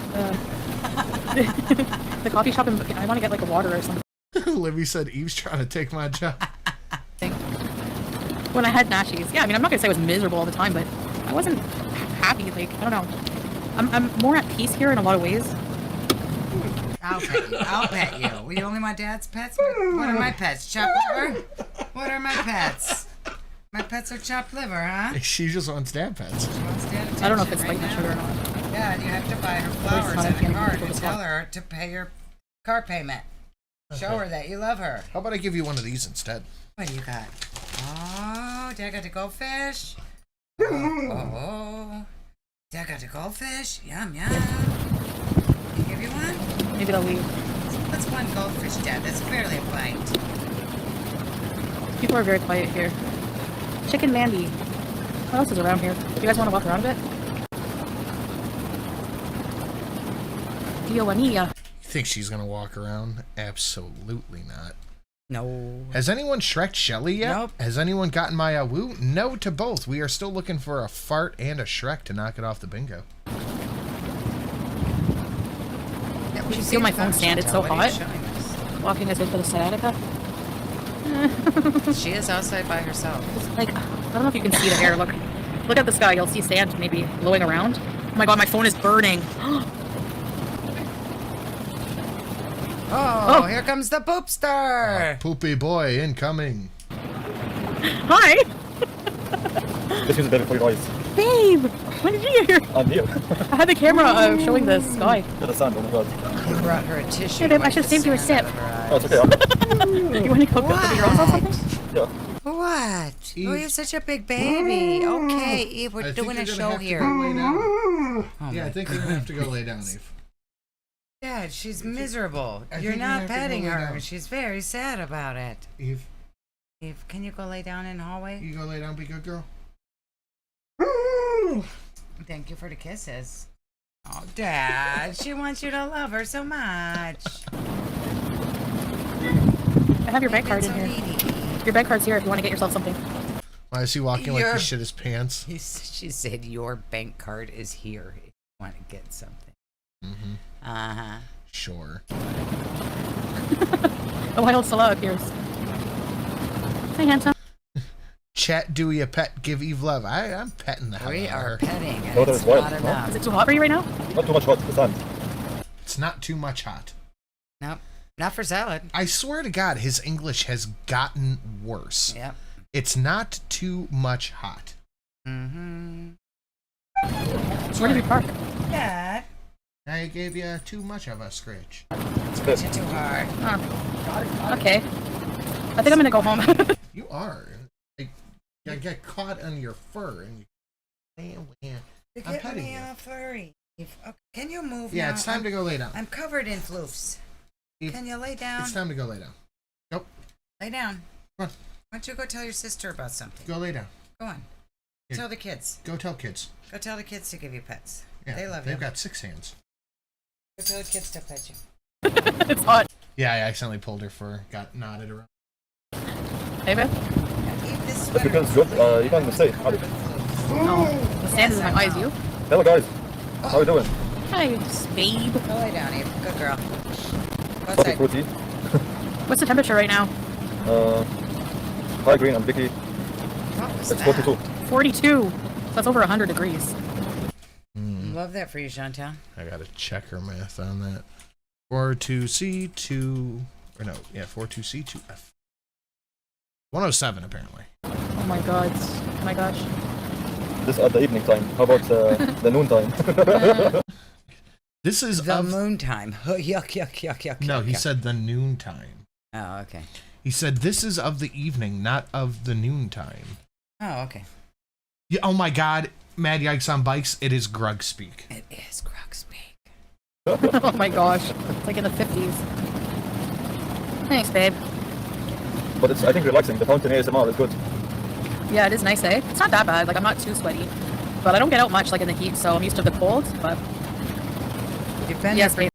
the coffee shop and I want to get like a water or something. Libby said Eve's trying to take my job. When I had Nashies. Yeah, I mean, I'm not going to say I was miserable all the time, but I wasn't happy. Like, I don't know. I'm more at peace here in a lot of ways. I'll pet you. I'll pet you. We only my dad's pets? What are my pets? Chopped liver? What are my pets? My pets are chopped liver, huh? She just wants dad pets. She wants dad attention. I don't know if it's right like sugar or not. Yeah, and you have to buy her flowers and a card and tell her to pay your car payment. Show her that you love her. How about I give you one of these instead? What do you got? Oh, Dad got the goldfish. Oh. Dad got the goldfish. Yum, yum. Can I give you one? Maybe they'll leave. That's one goldfish, Dad. That's barely a bite. People are very quiet here. Chicken Mandy. What else is around here? Do you guys want to walk around a bit? Diowania. You think she's gonna walk around? Absolutely not. No. Has anyone Shrek Shelly yet? Nope. Has anyone gotten my Awooo? No to both. We are still looking for a fart and a Shrek to knock it off the bingo. You should feel my phone stand. It's so hot. Walking as if for the sciatica. She is outside by herself. Like, I don't know if you can see the air. Look at the sky. You'll see sand maybe blowing around. Oh my god, my phone is burning. Oh, here comes the poopster. Poopy boy incoming. Hi. This is a bit of noise. Babe, when did you get here? I'm here. I had the camera showing the sky. To the sun, oh my god. He brought her a tissue. Hey, babe, I should have saved you a sip. Oh, it's okay. You want to go put your own on something? Yeah. What? Oh, you're such a big baby. Okay, Eve, we're doing a show here. Oh, yeah, I think you're gonna have to go lay down, Eve. Dad, she's miserable. I You're think not you have to go petting lay her. down. She's very sad about it. Eve, Eve, can you go lay down in the hallway? you go lay down, be good girl. Thank you for the kisses. Oh, Dad, she wants you to love her so much. I have your bank card in here. Your bank card's here if you want to get yourself something. Why is he walking like he shit his pants? She said your bank card is here if you want to get something. Mm-hmm. Uh-huh. Sure. A wild Scylla appears. Hey, handsome. Chat, Dewey, a pet, give Eve love. I'm petting the hell We out of are her. petting. And Oh, that it's is wild. not Oh. enough. Is it too hot for you right now? Not too much hot, the sun. It's not too much hot. Nope. Not for salad. I swear to God, his English has gotten worse. Yep. It's not too much hot. Mm-hmm. Where did we park? Dad. I gave you too much of a scratch. Scratch it too hard. Huh. Okay. I think I'm gonna go home. You are. I get caught on your fur and You're I'm getting petting me you. all furry. Okay, can you move Yeah, now? it's time to go lay down. I'm covered in floofs. Can you lay down? It's time to go lay down. Nope. Lay down. Come on. Why don't you go tell your sister about something? Go lay down. Go on. Here. Tell the kids. Go tell kids. Go tell the kids to give you pets. Yeah, They love they've you. got 6 hands. Go tell the kids to pet you. It's hot. Yeah, I accidentally pulled her fur. Got knotted around. Hey, babe. Eat this That's sweater. because good. You can stay. Covered with floofs. No, the sand is in my eyes. You? Hello guys. How are you doing? Hi, babe. Go lay down, Eve. Good girl. Go Okay, outside. fruity. What's the temperature right now? Hi green, I'm Vicky. What was It's that? 42. 42. So that's over 100 degrees. Love that for you, Chantal. I gotta check her math on that. 42C2, or no, yeah, 42C2F. 107 apparently. Oh my god. Oh my gosh. This at the evening time. How about the noon time? This is The of moon time. Yuck, yuck, yuck, yuck. no. yuck, He yuck. said the noon time. Oh, okay. He said this is of the evening, not of the noon time. Oh, okay. Yeah, oh my God, Mad Yikes on Bikes. It is Grug speak. It is Grug speak. Oh my gosh. It's like in the 50s. Thanks, babe. But it's I think relaxing. The fountain ASMR is good. Yeah, it is nice, eh? It's not that bad. Like, I'm not too sweaty. But I don't get out much, like, in the heat, so I'm used to the cold. But You've been yes, there for babe.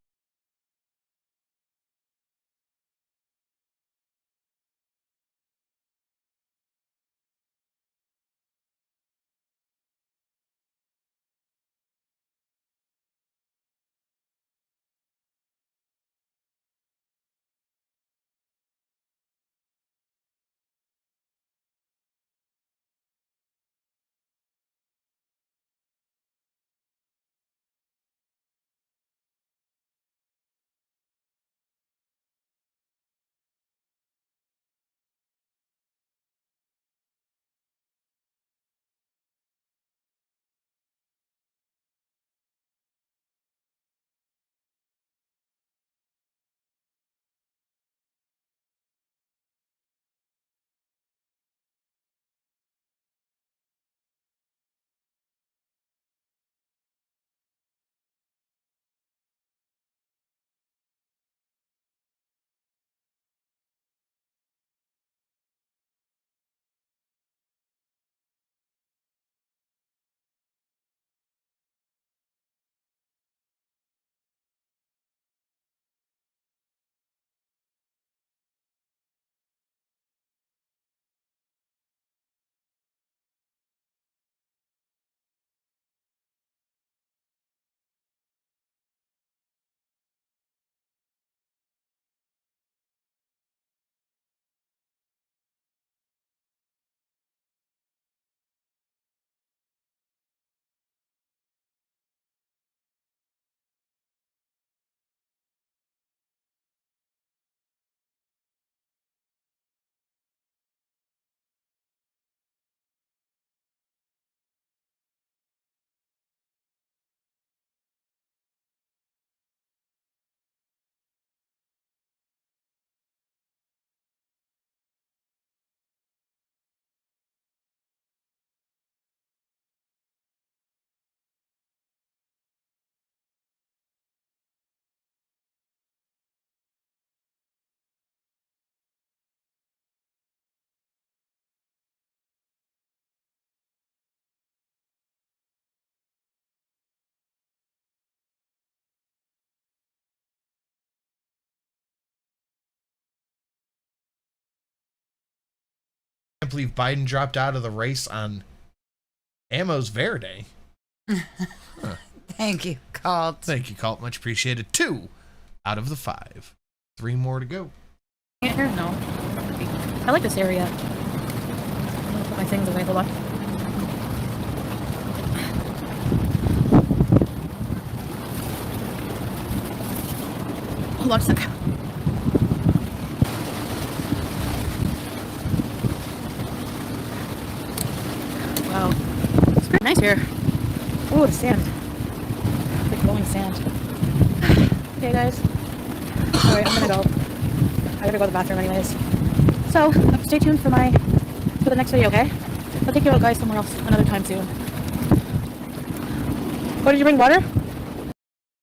can't believe Biden dropped out of the race on Amos Verde. Huh. Thank you, Colt. Thank you, Colt. Much appreciated. 2 out of the 5. 3 more to go. Can't hear? No. I like this area. I'm gonna put my things away. Hold on. Hold on a sec. Wow. It's pretty nice here. Oh, the sand. The glowing sand. Okay, guys. Alright, I'm gonna go. I gotta go to the bathroom anyways. So, stay tuned for the next video, okay? I'll take you out guys somewhere else another time soon. What, did you bring water?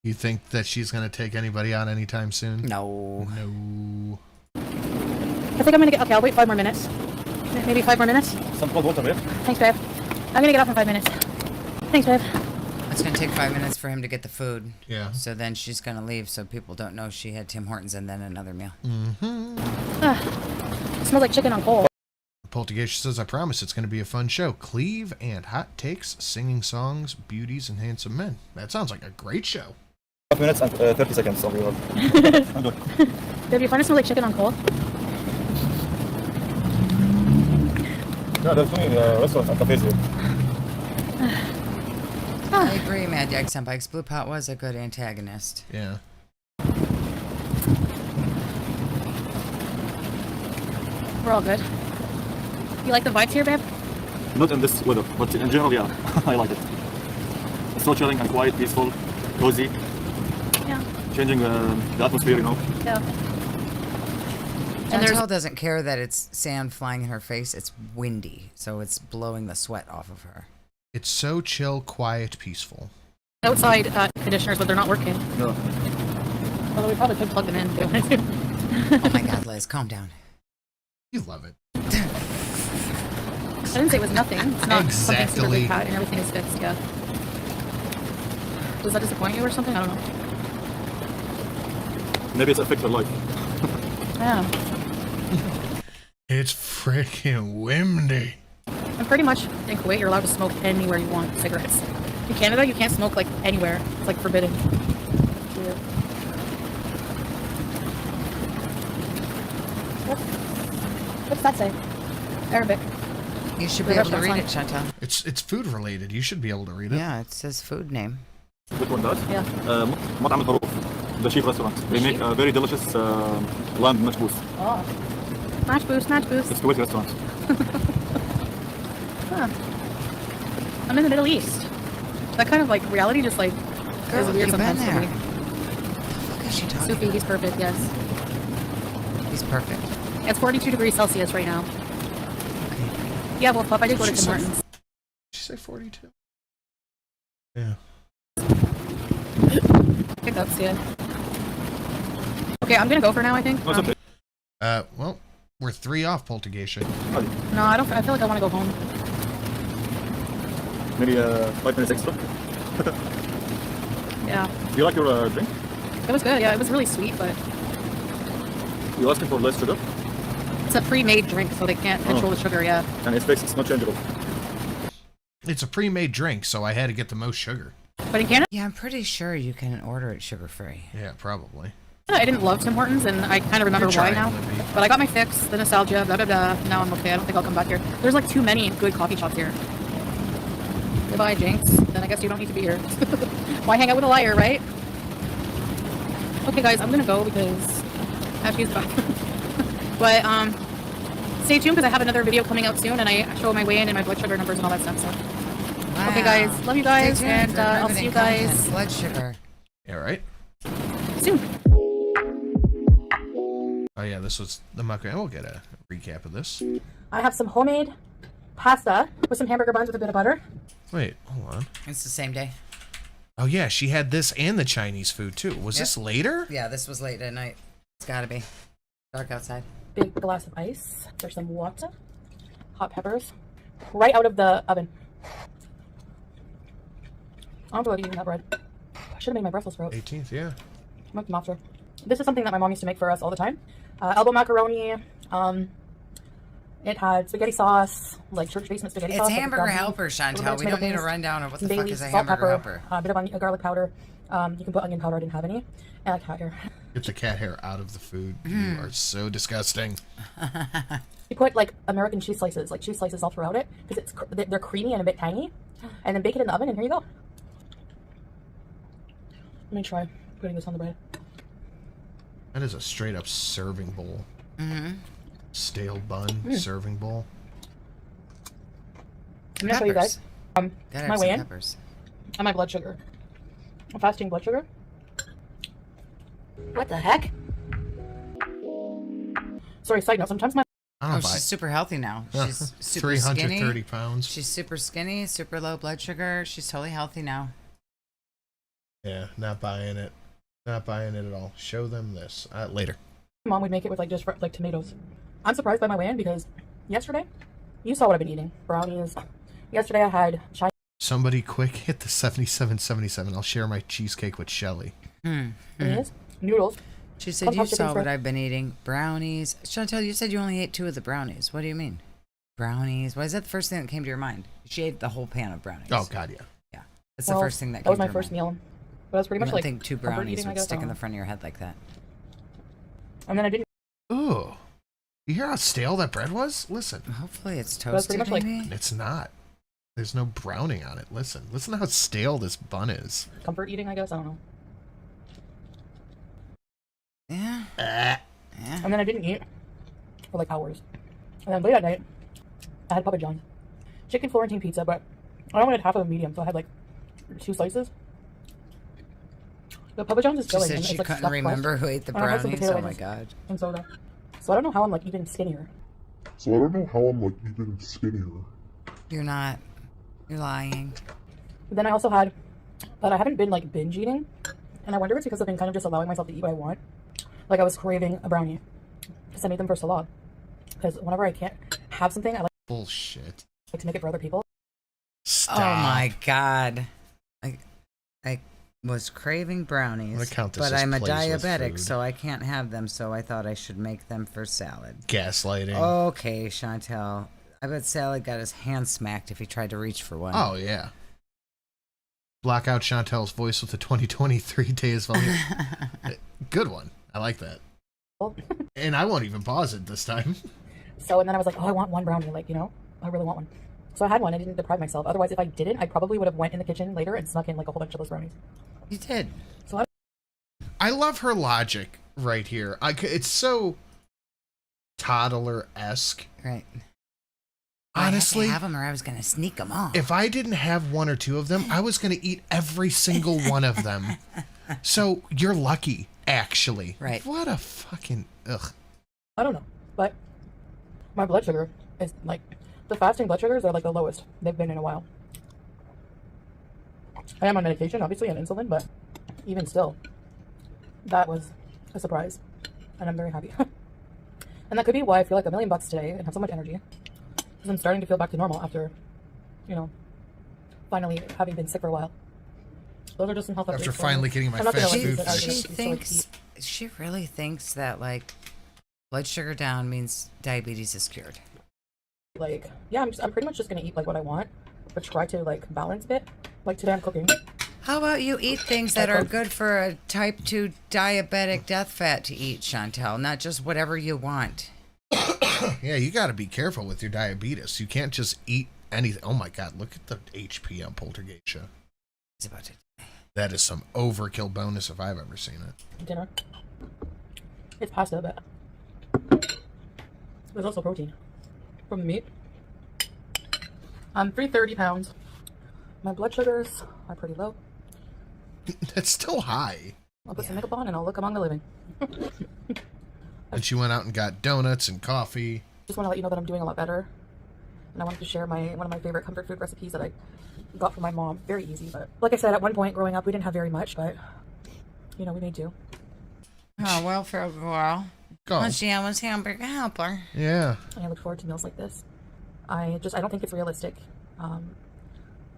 You think that she's going to take anybody out anytime soon? No. No. I think I'm gonna get, okay, I'll wait 5 more minutes. Maybe 5 more minutes? Some cold water, babe. Thanks, babe. I'm gonna get off in 5 minutes. Thanks, babe. It's going to take 5 minutes for him to get the food. Yeah. So then she's going to leave so people don't know she had Tim Hortons and then another meal. It smells like chicken on coal. Poltergeist says, I promise it's going to be a fun show. Cleve and hot takes, singing songs, beauties, and handsome men. That sounds like a great show. 5 minutes and 30 seconds. I'm good. Babe, you find it smells like chicken on coal? Yeah, there's many restaurants and cafes here. I agree, Mad Yak Senpai. Blue Pot was a good antagonist. Yeah. We're all good. You like the vibes here, babe? Not in this weather, but in general, yeah, I like it. It's so chilling and quiet, peaceful, cozy. Yeah. Changing the atmosphere, you know. Yeah. Chantel doesn't care that it's sand flying in her face. It's windy, so it's blowing the sweat off of her. It's so chill, quiet, peaceful. Outside conditioners, but they're not working. No. Although we probably could plug them in if they wanted to. Oh my God, Liz, calm down. You love it. I didn't say it was nothing. It's not something super Exactly. big cat and everything is fixed, yeah. Does that disappoint you or something? I don't know. Maybe it's affect your life. Yeah. It's freaking windy. And pretty much in Kuwait, you're allowed to smoke anywhere you want cigarettes. In Canada, you can't smoke like anywhere. It's like forbidden. Weird. What's that say? Arabic. You should be able to read it, Chantal. It's food related. You should be able to read it. Yeah, it says food name. Which one does? Yeah. مطعم الخروف. The sheep restaurant. They make a very delicious lamb mashbous. Oh. Match boost, match boost. It's a Kuwaiti restaurant. Huh. I'm in the Middle East. That kind of like reality just like Girl, is weird you've been sometimes there. for me. What the fuck is she talking Soupy, about? he's perfect, yes. He's perfect. It's 42 degrees Celsius right now. Okay. Yeah, well, Pup, I did go to Tim Hortons. Did you say 42? Yeah. Hiccups, yeah. Okay, I'm gonna go for now, I think. No, it's okay. Well, we're 3 off Poltergeist. No, I don't. I feel like I want to go home. Maybe 5 minutes extra. Yeah. Do you like your drink? It was good. Yeah, it was really sweet, but You asking for less sugar? it's a pre-made drink, so they can't control the sugar. Yeah. And it's fixed, it's not changeable. It's a pre-made drink, so I had to get the most sugar. But in Canada, Yeah, I'm pretty sure you can order it sugar-free. Yeah, probably. I didn't love Tim Hortons, and I kind of remember You're why trying, now. Libby. But I got my fix, the nostalgia, blah blah blah. Now I'm okay. I don't think I'll come back here. There's like too many good coffee shops here. Goodbye, Jinx. Then I guess you don't need to be here. Why hang out with a liar, right? Okay, guys, I'm gonna go because I have to use the bathroom. But stay tuned because I have another video coming out soon, and I show my weigh-in and my blood sugar numbers and all that stuff. So. Wow. Okay, guys, love you guys, Stay tuned and for I'll see you riveting guys content. Blood sugar. Yeah, right? soon. Oh yeah, this was the mukbang. We'll get a recap of this. I have some homemade pasta with some hamburger buns with a bit of butter. Wait, hold on. It's the same day. Oh yeah, she had this and the Chinese food too. Was Yep. this later? Yeah, this was late at night. It's gotta be. Dark outside. Big glass of ice. There's some water. Hot peppers. Right out of the oven. I don't feel like eating that bread. I should have made my Brussels sprouts. 18th, yeah. Make them after. This is something that my mom used to make for us all the time. Elbow macaroni, It had spaghetti sauce, like church basement spaghetti sauce. It's hamburger like helper, Chantel. We don't need a rundown of what the fuck is a hamburger helper. A bit of onion, garlic powder. You can put onion powder. I didn't have any. And like cat hair. Get the cat hair out of the food. You are so disgusting. You put like American cheese slices all throughout it because they're creamy and a bit tangy, and then bake it in the oven, and here you go. Let me try putting this on the bread. That is a straight up serving bowl. Stale bun serving bowl. I'm gonna show you guys my weigh-in and my blood sugar. Fasting blood sugar. What the heck? Sorry, side note. Sometimes my she's super healthy now. She's super 330 skinny. pounds. She's super skinny, super low blood sugar. She's totally healthy now. Yeah, not buying it. Not buying it at all. Show them this later. mom would make it with like just like tomatoes. I'm surprised by my weigh-in because yesterday, you saw what I've been eating. Brownies. Yesterday I had Chinese. Somebody quick hit the 7777. I'll share my cheesecake with Shelly. Noodles. She said you saw what I've been eating. Brownies. Chantel, you said you only ate 2 of the brownies. What do you mean? Brownies. Why is that the first thing that came to your mind? She ate the whole pan of brownies. Oh, God, yeah. Yeah. That's the first thing that came to That was my your first mind. meal. But I was pretty much like... I think 2 brownies eating, would stick in the front of your head like that. And then I didn't... Ooh. You hear how stale that bread was? Listen. Hopefully it's pretty toasted, much like- maybe? It's not. There's no browning on it. Listen. Listen to how stale this bun is. Comfort eating, I guess. I don't know. Yeah. Yeah. And then I didn't eat for like hours. And then late at night, I had Papa John's. Chicken Florentine pizza, but I only had half of a medium, so I had like 2 slices. The Papa John's is She filling. said and she it's, like, couldn't stuffed remember crust. who ate the And I had some brownies. potato Oh my wedges god. And soda. So I don't know how I'm like even skinnier. So I don't know how I'm like even skinnier. You're not. You're lying. But then I also had, but I haven't been like binge eating, and I wonder if it's because I've been kind of just allowing myself to eat what I want. Like I was craving a brownie because I made them for salad. Because whenever I can't have something, I Bullshit. like to make it for other people. Stop. Oh my god. I was craving brownies, I'm gonna count this but as I'm a plays with diabetic, food. so I can't have them, so I thought I should make them for salad. Gaslighting. Okay, Chantel. I bet Sally got his hand smacked if he tried to reach for one. Oh, yeah. Block out Chantel's voice with the 2023 Days Volume. Good one. I like that. And I won't even pause it this time. So, and then I was like, oh, I want one brownie. Like, you know, I really want one. So I had one. I didn't deprive myself. Otherwise, if I didn't, I probably would have went in the kitchen later and snuck in like a whole bunch of those brownies. You did. So I love her logic right here. It's so toddler-esque. Right. Honestly, I had to have them or I was going to sneak them off. if I didn't have 1 or 2 of them, I was going to eat every single one of them. So you're lucky, actually. Right. What a fucking ugh. I don't know, but my blood sugar is like the fasting blood sugars are like the lowest they've been in a while. I am on medication, obviously, and insulin, but even still, that was a surprise, and I'm very happy. And that could be why I feel like $1,000,000 today and have so much energy, because I'm starting to feel back to normal after, you know, finally having been sick for a while. Those are just some health updates. After finally getting my I'm not gonna fast let you food sit out fix. here She and be so thinks, she really thinks that like blood sugar down means diabetes is cured. like, yeah, I'm pretty much just gonna eat like what I want, but try to like balance it. Like today I'm cooking. How about you eat things that are good for a type 2 diabetic death fat to eat, Chantel, not just whatever you want. Yeah, you got to be careful with your diabetes. You can't just eat anything. Oh my God, look at the HP on Poltergeist. It's about to. That is some overkill bonus if I've ever seen it. Dinner. It's pasta, but there's also protein from the meat. I'm 330 pounds. My blood sugars are pretty low. That's still high. I'll put some makeup on and I'll look among the living. And she went out and got donuts and coffee. Just want to let you know that I'm doing a lot better. And I wanted to share one of my favorite comfort food recipes that I got from my mom. Very easy, but like I said, at one point growing up, we didn't have very much, but you know, we made do. Oh, welfare girl. Go. Well, she was hamburger helper. Yeah. And I look forward to meals like this. I don't think it's realistic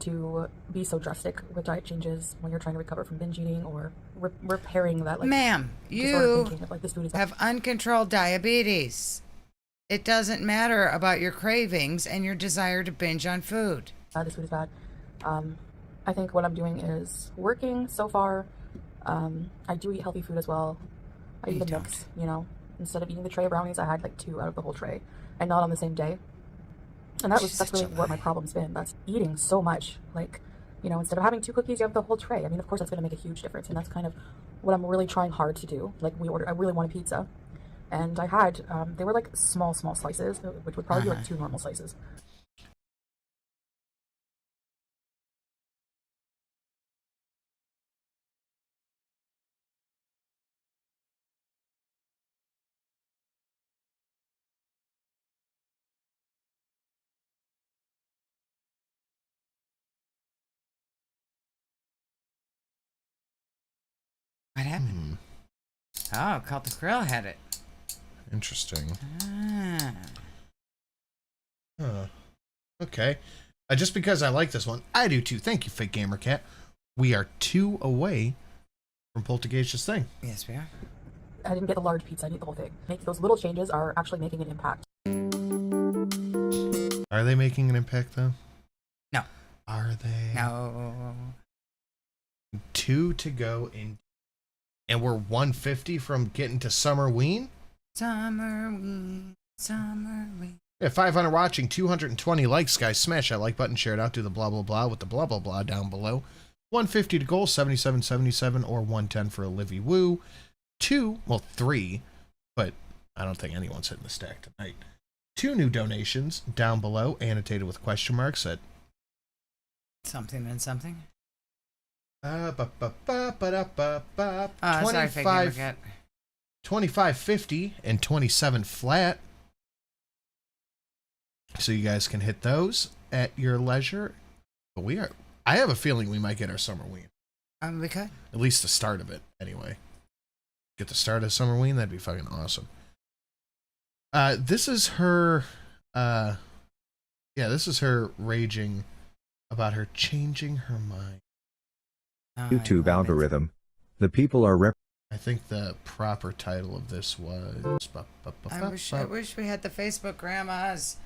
to be so drastic with diet changes when you're trying to recover from binge eating or repairing that. Like, Ma'am, disordered you thinking of, like, this food is have uncontrolled diabetes. it doesn't matter about your cravings and your desire to binge on food. This food is bad. I think what I'm doing is working so far. I do eat healthy food as well. I eat a mix, you know. Instead of eating the tray of brownies, I had like 2 out of the whole tray, and not on the same day. And that's really what my problem's been. That's eating so much. Like, you know, instead of having 2 cookies, you have the whole tray. I mean, of course, that's going to make a huge difference, and that's kind of what I'm really trying hard to do. Like, I really wanted pizza, and I had, they were like small slices, which would probably be like 2 normal slices. What happened? Oh, Cult of Krill had it. Interesting. Ah. Huh. Okay. Just because I like this one, I do too. Thank you, Fake Gamer Cat. We are 2 away from Poltergeist's thing. Yes, we are. I didn't get the large pizza. I need the whole thing. Those little changes are actually making an impact. Are they making an impact, though? No. Are they? No. 2 to go in. And we're 150 from getting to Summerween? Summerween. Yeah, 500 watching, 220 likes, guys. Smash that like button, share it out, do the blah, blah, blah with the blah, blah, blah down below. 150 to goal, 7777 or 110 for Olivia Woo. 3, but I don't think anyone's hitting the stack tonight. 2 new donations down below, annotated with question marks at something and something. 25.50 and 27 flat. So you guys can hit those at your leisure. But I have a feeling we might get our Summerween. We could. At least the start of it, anyway. Get the start of Summerween, that'd be fucking awesome. This is her this is her raging about her changing her mind. YouTube algorithm. The people are I think the proper title of this was... I wish we had the Facebook grandmas.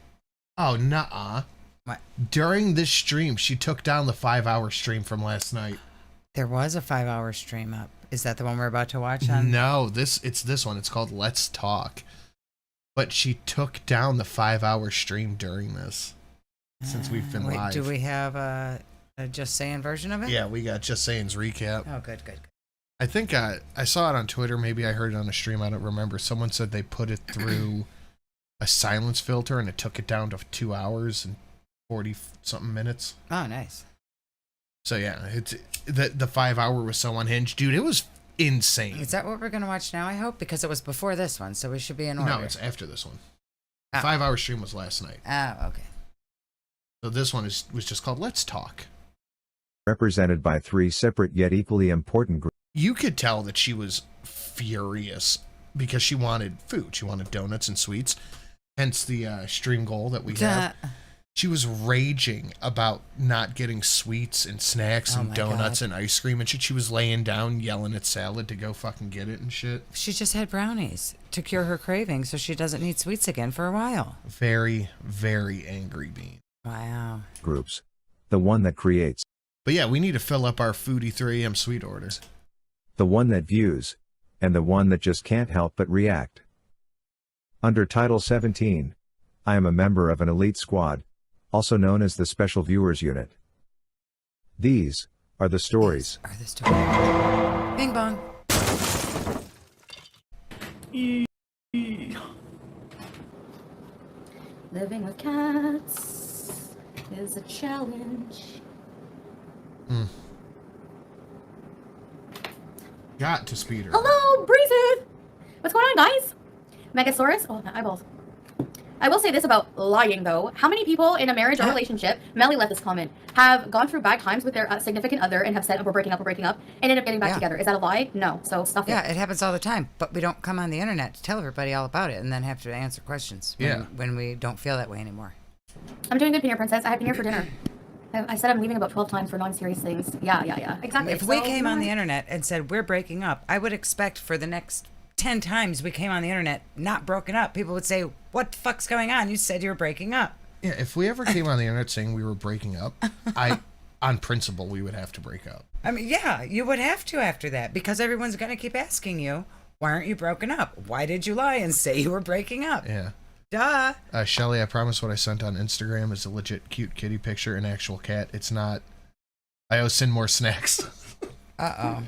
Oh, nuh-uh. What? During this stream, she took down the 5-hour stream from last night. There was a 5-hour stream up. Is that the one we're about to watch on? No, it's this one. It's called Let's Talk. But she took down the 5-hour stream during this. Since we've been live. Do we have a Just Saying version of it? Yeah, we got Just Saying's recap. Oh, good. I think I saw it on Twitter. Maybe I heard it on a stream. I don't remember. Someone said they put it through a silence filter and it took it down to 2 hours and 40-something minutes. Oh, nice. So yeah, it's the 5-hour was so unhinged, dude. It was insane. Is that what we're gonna watch now? I hope, because it was before this one, so we should be in order. No, it's after this one. The 5-hour stream was last night. Oh, okay. So this one was just called Let's Talk. represented by 3 separate yet equally important groups. You could tell that she was furious because she wanted food. She wanted donuts and sweets. Hence the stream goal that we have. She was raging about not getting sweets and snacks and donuts and ice cream and shit. She was laying down yelling at Salad to go fucking get it and shit. She just had brownies to cure her cravings so she doesn't need sweets again for a while. Very, very angry bean. Wow. Groups. The one that creates. But yeah, we need to fill up our Foodie 3 AM sweet orders. The one that views. And the one that just can't help but react. Under Title 17, I am a member of an elite squad, also known as the Special Viewers Unit. These are the stories. Bing bong. Living with cats is a challenge. Got to speed her. Hello, Breezy! What's going on, guys? Megasaurus? Oh, my eyeballs. I will say this about lying, though. How many people in a marriage or relationship, Melly left this comment, have gone through bad times with their significant other and have said, oh, we're breaking up, and ended up getting back together? Is that a lie? No. So stuff it. Yeah, it happens all the time. But we don't come on the internet to tell everybody all about it and then have to answer questions when we don't feel that way anymore. I'm doing good, Peanut Princess. I had Peanut for dinner. I said I'm leaving about 12 times for non-serious things. Yeah. Exactly. If we came on the internet and said we're breaking up, I would expect for the next 10 times we came on the internet not broken up, people would say, what the fuck's going on? You said you were breaking up. Yeah, if we ever came on the internet saying we were breaking up, on principle, we would have to break up. I mean, yeah, you would have to after that, because everyone's going to keep asking you, why aren't you broken up? Why did you lie and say you were breaking up? Yeah. Duh. Shelly, I promise what I sent on Instagram is a legit cute kitty picture, an actual cat. It's not. I owe Sin more snacks. Uh-oh.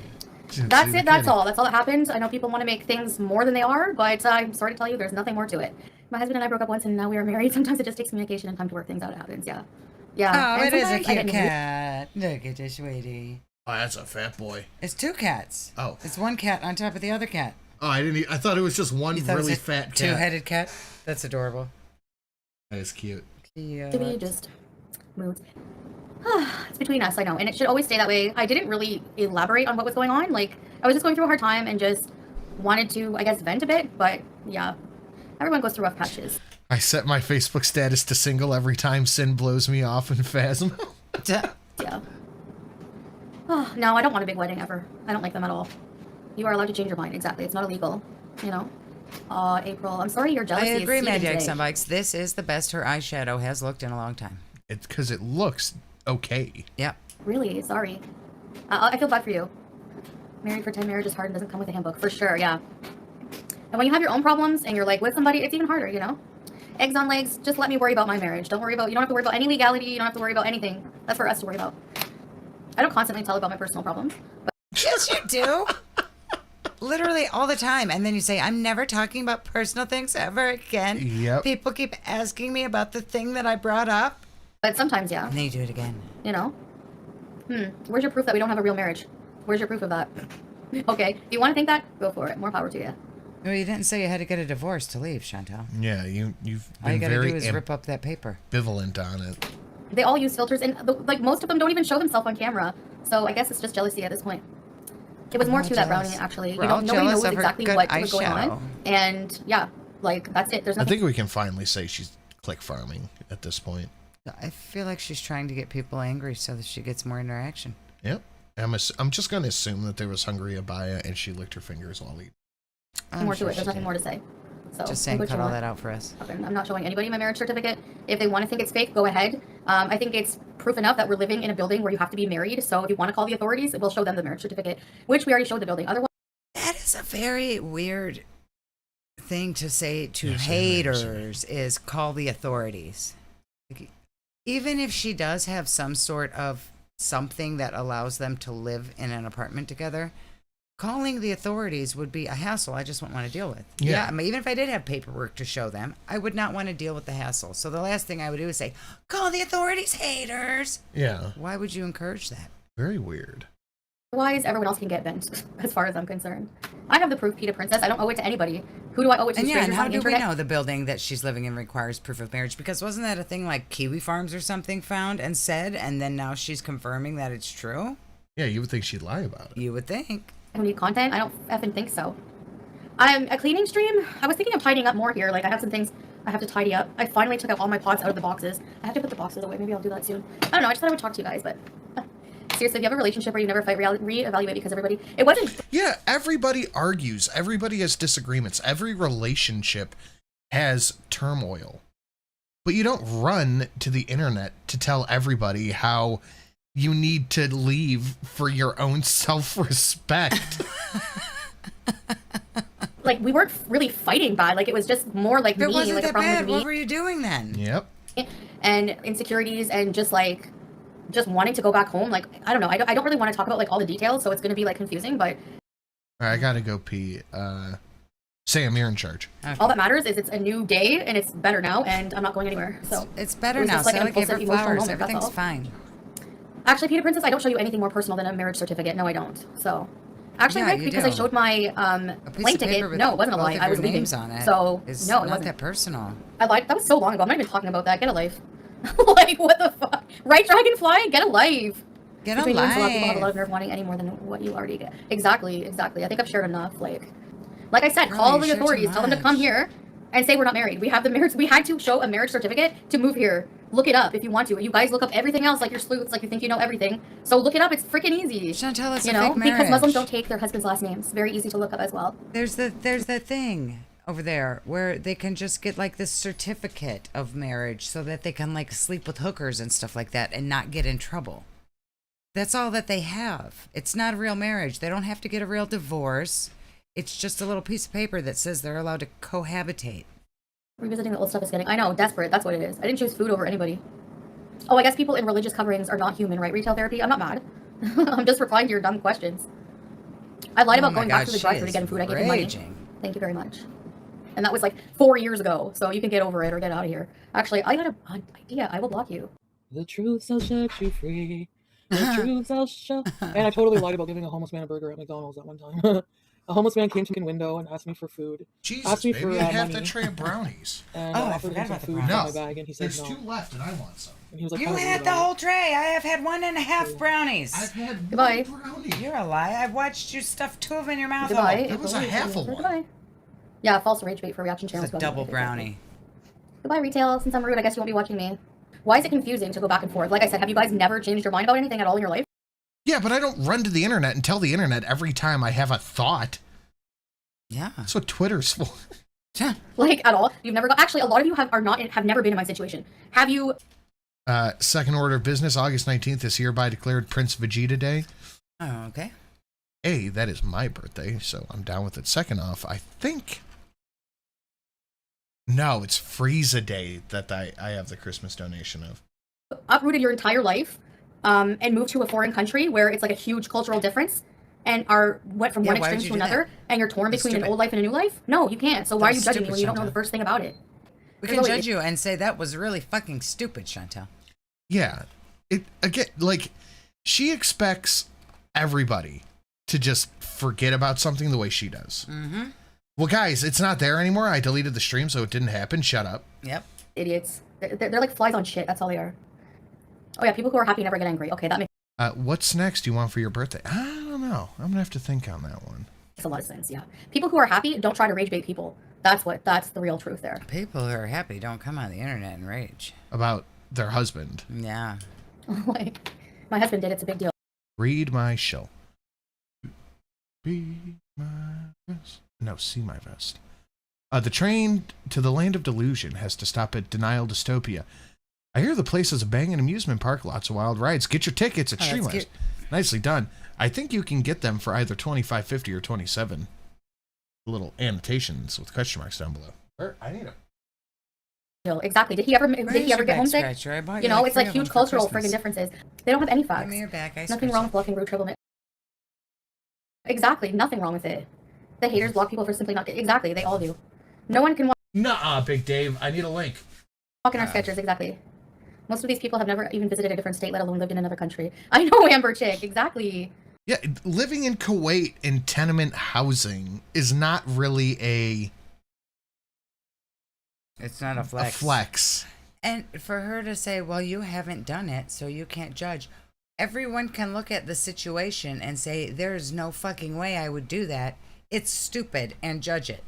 That's it. That's all. That's all that happened. I know people want to make things more than they are, but I'm sorry to tell you, there's nothing more to it. My husband and I broke up once, and now we are married. Sometimes it just takes communication and time to work things out. It happens. Yeah. Yeah. Oh, And it is a sometimes I cute get cat. Look at this, sweetie. Oh, that's a fat boy. It's 2 cats. Oh. It's 1 cat on top of the other cat. Oh, I thought it was just one You thought really it was a fat cat. 2-headed cat? That's adorable. That is cute. Cute. To be just moved. It's between us, I know, and it should always stay that way. I didn't really elaborate on what was going on. Like, I was just going through a hard time and just wanted to, I guess, vent a bit. But yeah, everyone goes through rough patches. I set my Facebook status to single every time Sin blows me off in Phasm. Yeah. Oh, no, I don't want a big wedding ever. I don't like them at all. You are allowed to change your mind. Exactly. It's not illegal. You know. April, I'm sorry your jealousy I agree, is Mad seething Yikes today. on Bikes. This is the best her eyeshadow has looked in a long time. It's because it looks okay. Yep. Really? Sorry. I feel bad for you. Married for 10 marriage is hard and doesn't come with a handbook. For sure, yeah. And when you have your own problems and you're like with somebody, it's even harder, you know? Eggs on legs, just let me worry about my marriage. You don't have to worry about any legality. You don't have to worry about anything. That's for us to worry about. I don't constantly tell about my personal problems. But Yes, you do. Literally all the time. And then you say, I'm never talking about personal things ever again. Yep. People keep asking me about the thing that I brought up. But sometimes, yeah. And then you do it again. You know? Where's your proof that we don't have a real marriage? Where's your proof of that? Okay, if you want to think that, go for it. More power to you. Well, you didn't say you had to get a divorce to leave, Chantal. Yeah, you've All you been gotta very do is rip up that paper. ambivalent on it. They all use filters, and like most of them don't even show themselves on camera. So I guess it's just jealousy at this point. It was more to that brownie, actually. We're all Nobody jealous knows of her exactly good what was going eyeshadow. on. And yeah, like that's it. There's I nothing. think we can finally say she's click farming at this point. I feel like she's trying to get people angry so that she gets more interaction. Yep. I'm just going to assume that there was hungry abaya and she licked her fingers while eating. more to it. There's nothing more to say. So Just saying, cut all that out for us. I'm not showing anybody my marriage certificate. If they want to think it's fake, go ahead. I think it's proof enough that we're living in a building where you have to be married. So if you want to call the authorities, we'll show them the marriage certificate, which we already showed the building. Otherwise, That is a very weird thing to say to haters, is call the authorities. Like, even if she does have some sort of something that allows them to live in an apartment together, calling the authorities would be a hassle I just wouldn't want to deal with. Yeah. I mean, even if I did have paperwork to show them, I would not want to deal with the hassle. So the last thing I would do is say, call the authorities, haters. Yeah. Why would you encourage that? Very weird. everyone else can get bent, as far as I'm concerned. I have the proof, Peter Princess. I don't owe it to anybody. Who do I owe it to? And yeah, and Strangers how on the do we internet? know the building that she's living in requires proof of marriage? Because wasn't that a thing like Kiwi Farms or something found and said, and then now she's confirming that it's true? Yeah, you would think she'd lie about it. You would think. I need content? I don't effing think so. A cleaning stream? I was thinking of tidying up more here. Like, I have some things I have to tidy up. I finally took out all my pots out of the boxes. I have to put the boxes away. Maybe I'll do that soon. I don't know. I just thought I would talk to you guys, but... Seriously, if you have a relationship where you never fight, reevaluate because everybody... It wasn't... Yeah, everybody argues. Everybody has disagreements. Every relationship has turmoil. But you don't run to the internet to tell everybody how you need to leave for your own self-respect. Like, we weren't really fighting bad. Like, it was just more like If it me. wasn't like, a that problem bad, with me. what were you doing then? Yep. And insecurities and just like... just wanting to go back home. Like, I don't know. I don't really want to talk about like all the details, so it's going to be like confusing, but All right, I gotta go pee. Sam, you're in charge. all that matters is it's a new day and it's better now and I'm not going anywhere. So It's better it was now. just, like, an Skelly gave her impulsive, emotional flowers. moment, that's Everything's all. fine. Actually, Peter Princess, I don't show you anything more personal than a marriage certificate. No, I don't. So actually, Yeah, Rick, you because I do. showed my A piece plane of paper ticket. with No, it wasn't a both lie. of I your was leaving. names on it. So It's no, it not wasn't. that personal. I lied. That was so long ago. I'm not even talking about that. Get a life. Like, what the fuck? Right, Dragonfly? Get a life. Get a Between you and a lot of people have a lot life. of nerve wanting any more than what you already get. Exactly. I think I've shared enough. Like I said, Girl, call you the shared too authorities. Tell them to come much. here and say we're not married. We have the marriage. We had to show a marriage certificate to move here. Look it up if you want to. You guys look up everything else like you're sleuths, like you think you know everything. So look it up. It's freaking easy. Chantel, it's you a know, fake marriage. because Muslims don't take their husband's last names. Very easy to look up as well. There's that thing over there where they can just get like this certificate of marriage so that they can like sleep with hookers and stuff like that and not get in trouble. That's all that they have. It's not a real marriage. They don't have to get a real divorce. It's just a little piece of paper that says they're allowed to cohabitate. Revisiting the old stuff is getting, I know, desperate. That's what it is. I didn't choose food over anybody. Oh, I guess people in religious coverings are not human, right? Retail therapy? I'm not mad. I'm just replying to your dumb questions. I lied about going back to the drive-thru to get food. I gave you money. Thank you very much. And that was like 4 years ago, so you can get over it or get out of here. Actually, I got an idea. I will block you. The truth shall set you free. The truth shall... And I totally lied about giving a homeless man a burger at McDonald's at one time. A homeless man came to my window and asked me for food. Jesus, asked me maybe for you have money. that tray of brownies. And Oh, I I offered forgot him some about the food brownies. from my bag, and he said There's no. 2 left, and I want some. And he was like, You "Kinda had weird the about it." whole tray. I have had 1.5 brownies. I've had Goodbye. 1 brownie. You're a lie. I've watched you stuff 2 of them in your mouth. Goodbye. That was a half a one. Goodbye. Yeah, false rage bait for reaction channels. It's a double brownie. Goodbye, retail. Since I'm rude, I guess you won't be watching me. Why is it confusing to go back and forth? Like I said, have you guys never changed your mind about anything at all in your life? Yeah, but I don't run to the internet and tell the internet every time I have a thought. Yeah. That's what Twitter's for. Like at all? You've never got. Actually, a lot of you have never been in my situation. Have you? Second order of business, August 19th is hereby declared Prince Vegeta Day. Oh, okay. A, that is my birthday, so I'm down with it. Second off, I think... No, it's Frieza Day that I have the Christmas donation of. Uprooted your entire life, and moved to a foreign country where it's like a huge cultural difference, and went from one why would extreme you to do another, that? and you're torn That's between an stupid. old life and a new life? No, you can't. So why are you That's judging me stupid, when you don't know Chantal. the first thing about it? We There's can always- judge you and say that was really fucking stupid, Chantel. Yeah. It again, like, she expects everybody to just forget about something the way she does. Mm-hmm. Well, guys, it's not there anymore. I deleted the stream, so it didn't happen. Shut up. Yep. Idiots. They're like flies on shit. That's all they are. Oh yeah, people who are happy never get angry. Okay, that makes What's next you want for your birthday? I don't know. I'm going to have to think on that one. a lot of sense. Yeah, people who are happy don't try to rage bait people. That's the real truth there. People who are happy don't come on the internet and rage. About their husband. Yeah. Like, my husband did. It's a big deal. Read my show. Be my vest. No, see my vest. The train to the land of delusion has to stop at Denial Dystopia. I hear the place is a banging amusement park, lots of wild rides. Get your tickets at Oh, that's Streamlabs. cute. Nicely done. I think you can get them for either $25.50 or $27. Little annotations with question marks down below. I need them. Exactly. Did he ever get homesick? Scratcher? I bought You know, it's like 3 of huge them for cultural Christmas. friggin' differences. They don't have any facts. Give me your back. I Nothing scratch wrong it. with blocking rude trouble. Exactly. Nothing wrong with it. The haters block people for simply not. Exactly. They all do. No one can walk Nuh-uh, Big Dave. I need a link. in our sketches. Exactly. Most of these people have never even visited a different state, let alone lived in another country. I know, Amber Chick. Exactly. Yeah, living in Kuwait in tenement housing is not really a It's not a flex. flex. And for her to say, well, you haven't done it, so you can't judge. Everyone can look at the situation and say, there's no fucking way I would do that. It's stupid, and judge it.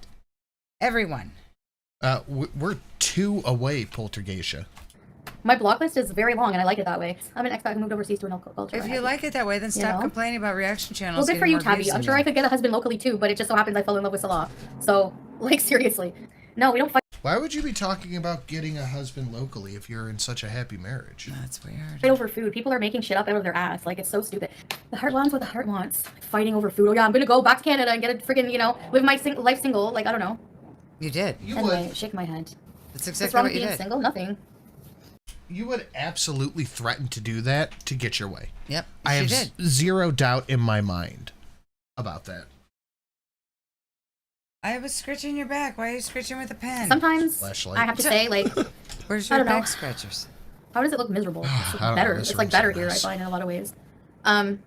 Everyone. We're 2 away, Poltergeisha. My block list is very long, and I like it that way. I'm an expat who moved overseas to an culture. If you like it that way, then stop complaining about reaction channels. Well, good for getting you, more Tabby. views I'm than sure you. I could get a husband locally too, but it just so happens I fell in love with Salah. So, like, seriously. No, we don't fight Why would you be talking about getting a husband locally if you're in such a happy marriage? That's weird. over food. People are making shit up out of their ass. Like, it's so stupid. The heart wants what the heart wants. Fighting over food. Oh, yeah, I'm gonna go back to Canada and get a freaking, live my life single. Like, I don't know. You did. Anyway, shake my head. That's What's exactly wrong what with you being did. single? Nothing. You would absolutely threaten to do that to get your way. Yep, I she have did. zero doubt in my mind about that. I was scratching your back. Why are you scratching with a pen? Sometimes Flashlight. I have to say, like, Where's I your don't know. back scratchers? How does it look miserable? It's I don't know, better. this It's like room's better a here, I mess. find, in a lot of ways. I don't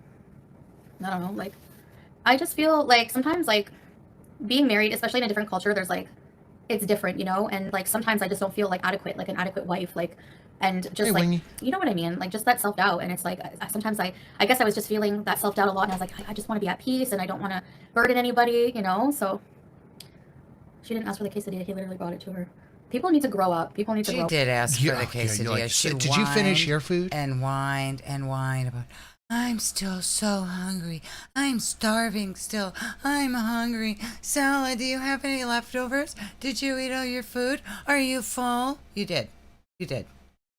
know. Like, I just feel like sometimes, like, being married, especially in a different culture, there's like, it's different, and like sometimes I just don't feel like adequate, like an adequate wife, like, and just Hey, like, Wingy. you know what I mean? Like, just that self doubt. And it's like, sometimes I guess I was just feeling that self doubt a lot, and I was like, I just want to be at peace, and I don't want to burden anybody, So she didn't ask for the quesadilla. He literally brought it to her. People need to grow up. People need to She grow up. did ask for the you're quesadilla. like, She did you finish whined your food? And whined about, I'm still so hungry. I'm starving still. I'm hungry. Sally, do you have any leftovers? Did you eat all your food? Are you full? You did. You did.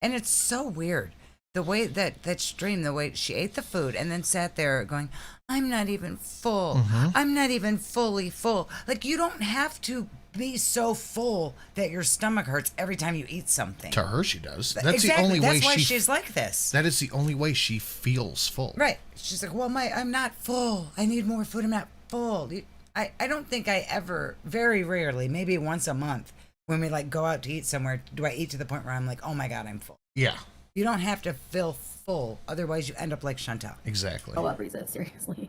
And it's so weird. The way that stream, the way she ate the food and then sat there going, I'm not even full. Mm-hmm. I'm not even fully full. Like, you don't have to be so full that your stomach hurts every time you eat something. To her, she does. That's Exactly. the only way That's why she. she's like this. That is the only way she feels full. Right. She's like, well, I'm not full. I need more food. I'm not full. I don't think I ever, very rarely, maybe once a month, when we like go out to eat somewhere, do I eat to the point where I'm like, oh my God, I'm full. Yeah. You don't have to feel full. Otherwise, you end up like Chantal. Exactly. Grow up, Risa, seriously.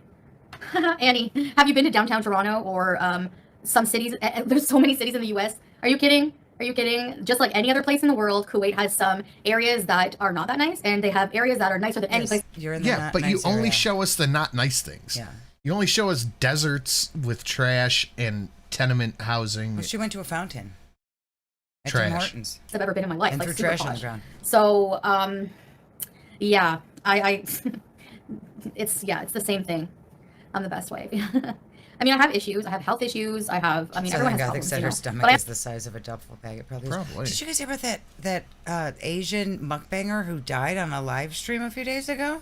Annie, have you been to downtown Toronto or some cities? There's so many cities in the U.S. Are you kidding? Are you kidding? Just like any other place in the world, Kuwait has some areas that are not that nice, and they have areas that are nicer than any place. You're in the Yeah, not but you nice only area. show us the not nice things. Yeah. You only show us deserts with trash and tenement housing. Well, she went to a fountain. At Trash. Tim Hortons. I've ever been in my life. And Like threw super trash on the posh. ground. So, yeah, I it's the same thing. I'm the best way. I mean, I have issues. I have health issues. Everyone has Southern Gothic problems, said you her know. stomach But I- is the size of a duffel bag. It probably is. Probably. Did you guys hear about that Asian mukbanger who died on a live stream a few days ago?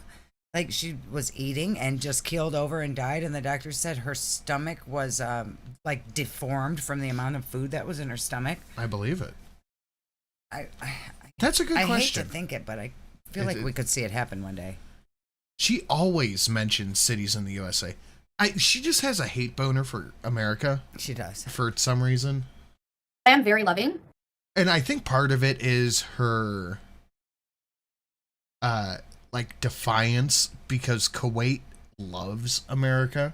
Like, she was eating and just keeled over and died, and the doctor said her stomach was like deformed from the amount of food that was in her stomach. I believe it. I That's a good I question. hate to think it, but I feel like we could see it happen one day. She always mentions cities in the USA. She just has a hate boner for America. She does. For some reason. I am very loving. And I think part of it is her like defiance, because Kuwait loves America.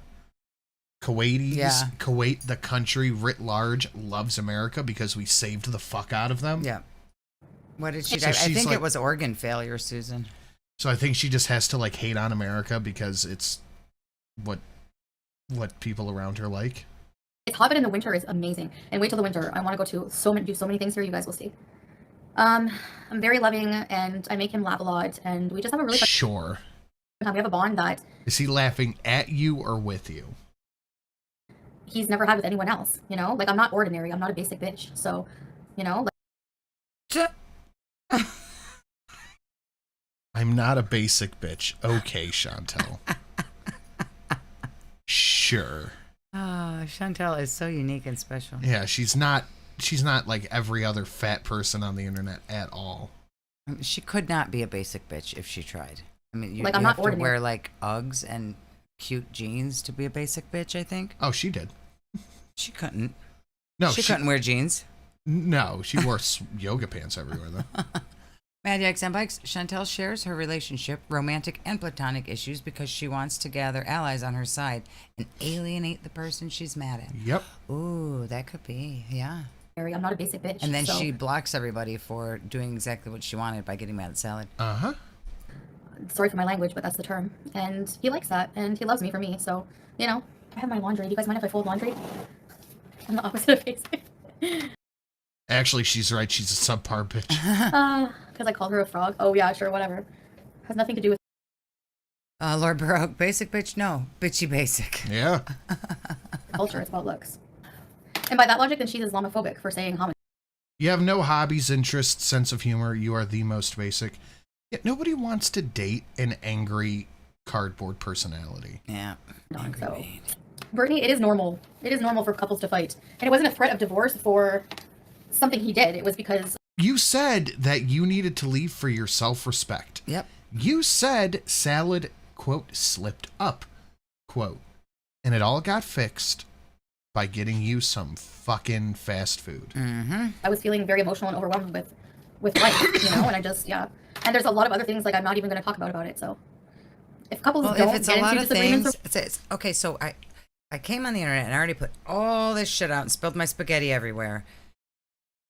Kuwait, the country writ large, loves America because we saved the fuck out of them. Yeah. What did she So die? I she's think like- it was organ failure, Susan. So I think she just has to like hate on America because it's what people around her like. It's hot, but in the winter is amazing. And wait till the winter. I want to go to do so many things here. You guys will see. I'm very loving, and I make him laugh a lot, and we just have a really fun Sure. time. We have a bond that Is he laughing at you or with you? he's never had with anyone else. You know, like I'm not ordinary. I'm not a basic bitch. So, you know, like, I'm not a basic bitch. Okay, Chantel. Sure. Oh, Chantal is so unique and special. Yeah, she's not like every other fat person on the internet at all. She could not be a basic bitch if she tried. I mean, you, Like, you I'm have not to ordinary. wear like Uggs and cute jeans to be a basic bitch, I think. Oh, she did. She couldn't. No, she couldn't wear jeans. No, she wore yoga pants everywhere though. Mad Yaks and Bikes, Chantel shares her relationship, romantic and platonic issues because she wants to gather allies on her side and alienate the person she's mad at. Yep. Ooh, that could be, yeah. I'm not a basic bitch. And then so- she blocks everybody for doing exactly what she wanted by getting mad at Salad. Uh-huh. Sorry for my language, but that's the term. And he likes that, and he loves me for me. So, you know, I have my laundry. Do you guys mind if I fold laundry? I'm the opposite of basic. Actually, she's right. She's a subpar bitch. Because I called her a frog. Oh yeah, sure, whatever. Has nothing to do with. Lord Baroque, basic bitch? No, bitchy basic. Yeah. Culture. It's about looks. And by that logic, then she's Islamophobic for saying homosexual. You have no hobbies, interests, sense of humor. You are the most basic. Yet nobody wants to date an angry cardboard personality. Yeah. So, Brittany, it is normal. It is normal for couples to fight, and it wasn't a threat of divorce for something he did. It was because You said that you needed to leave for your self-respect. Yep. You said Salad, quote, slipped up, quote, and it all got fixed by getting you some fucking fast food. Mm-hmm. I was feeling very emotional and overwhelmed with life, you know, and I just, yeah. And there's a lot of other things, like, I'm not even going to talk about it, so. If couples Well, don't if it's get a lot into of disagreements... things, it's okay, so I came on the internet and I already put all this shit out and spilled my spaghetti everywhere.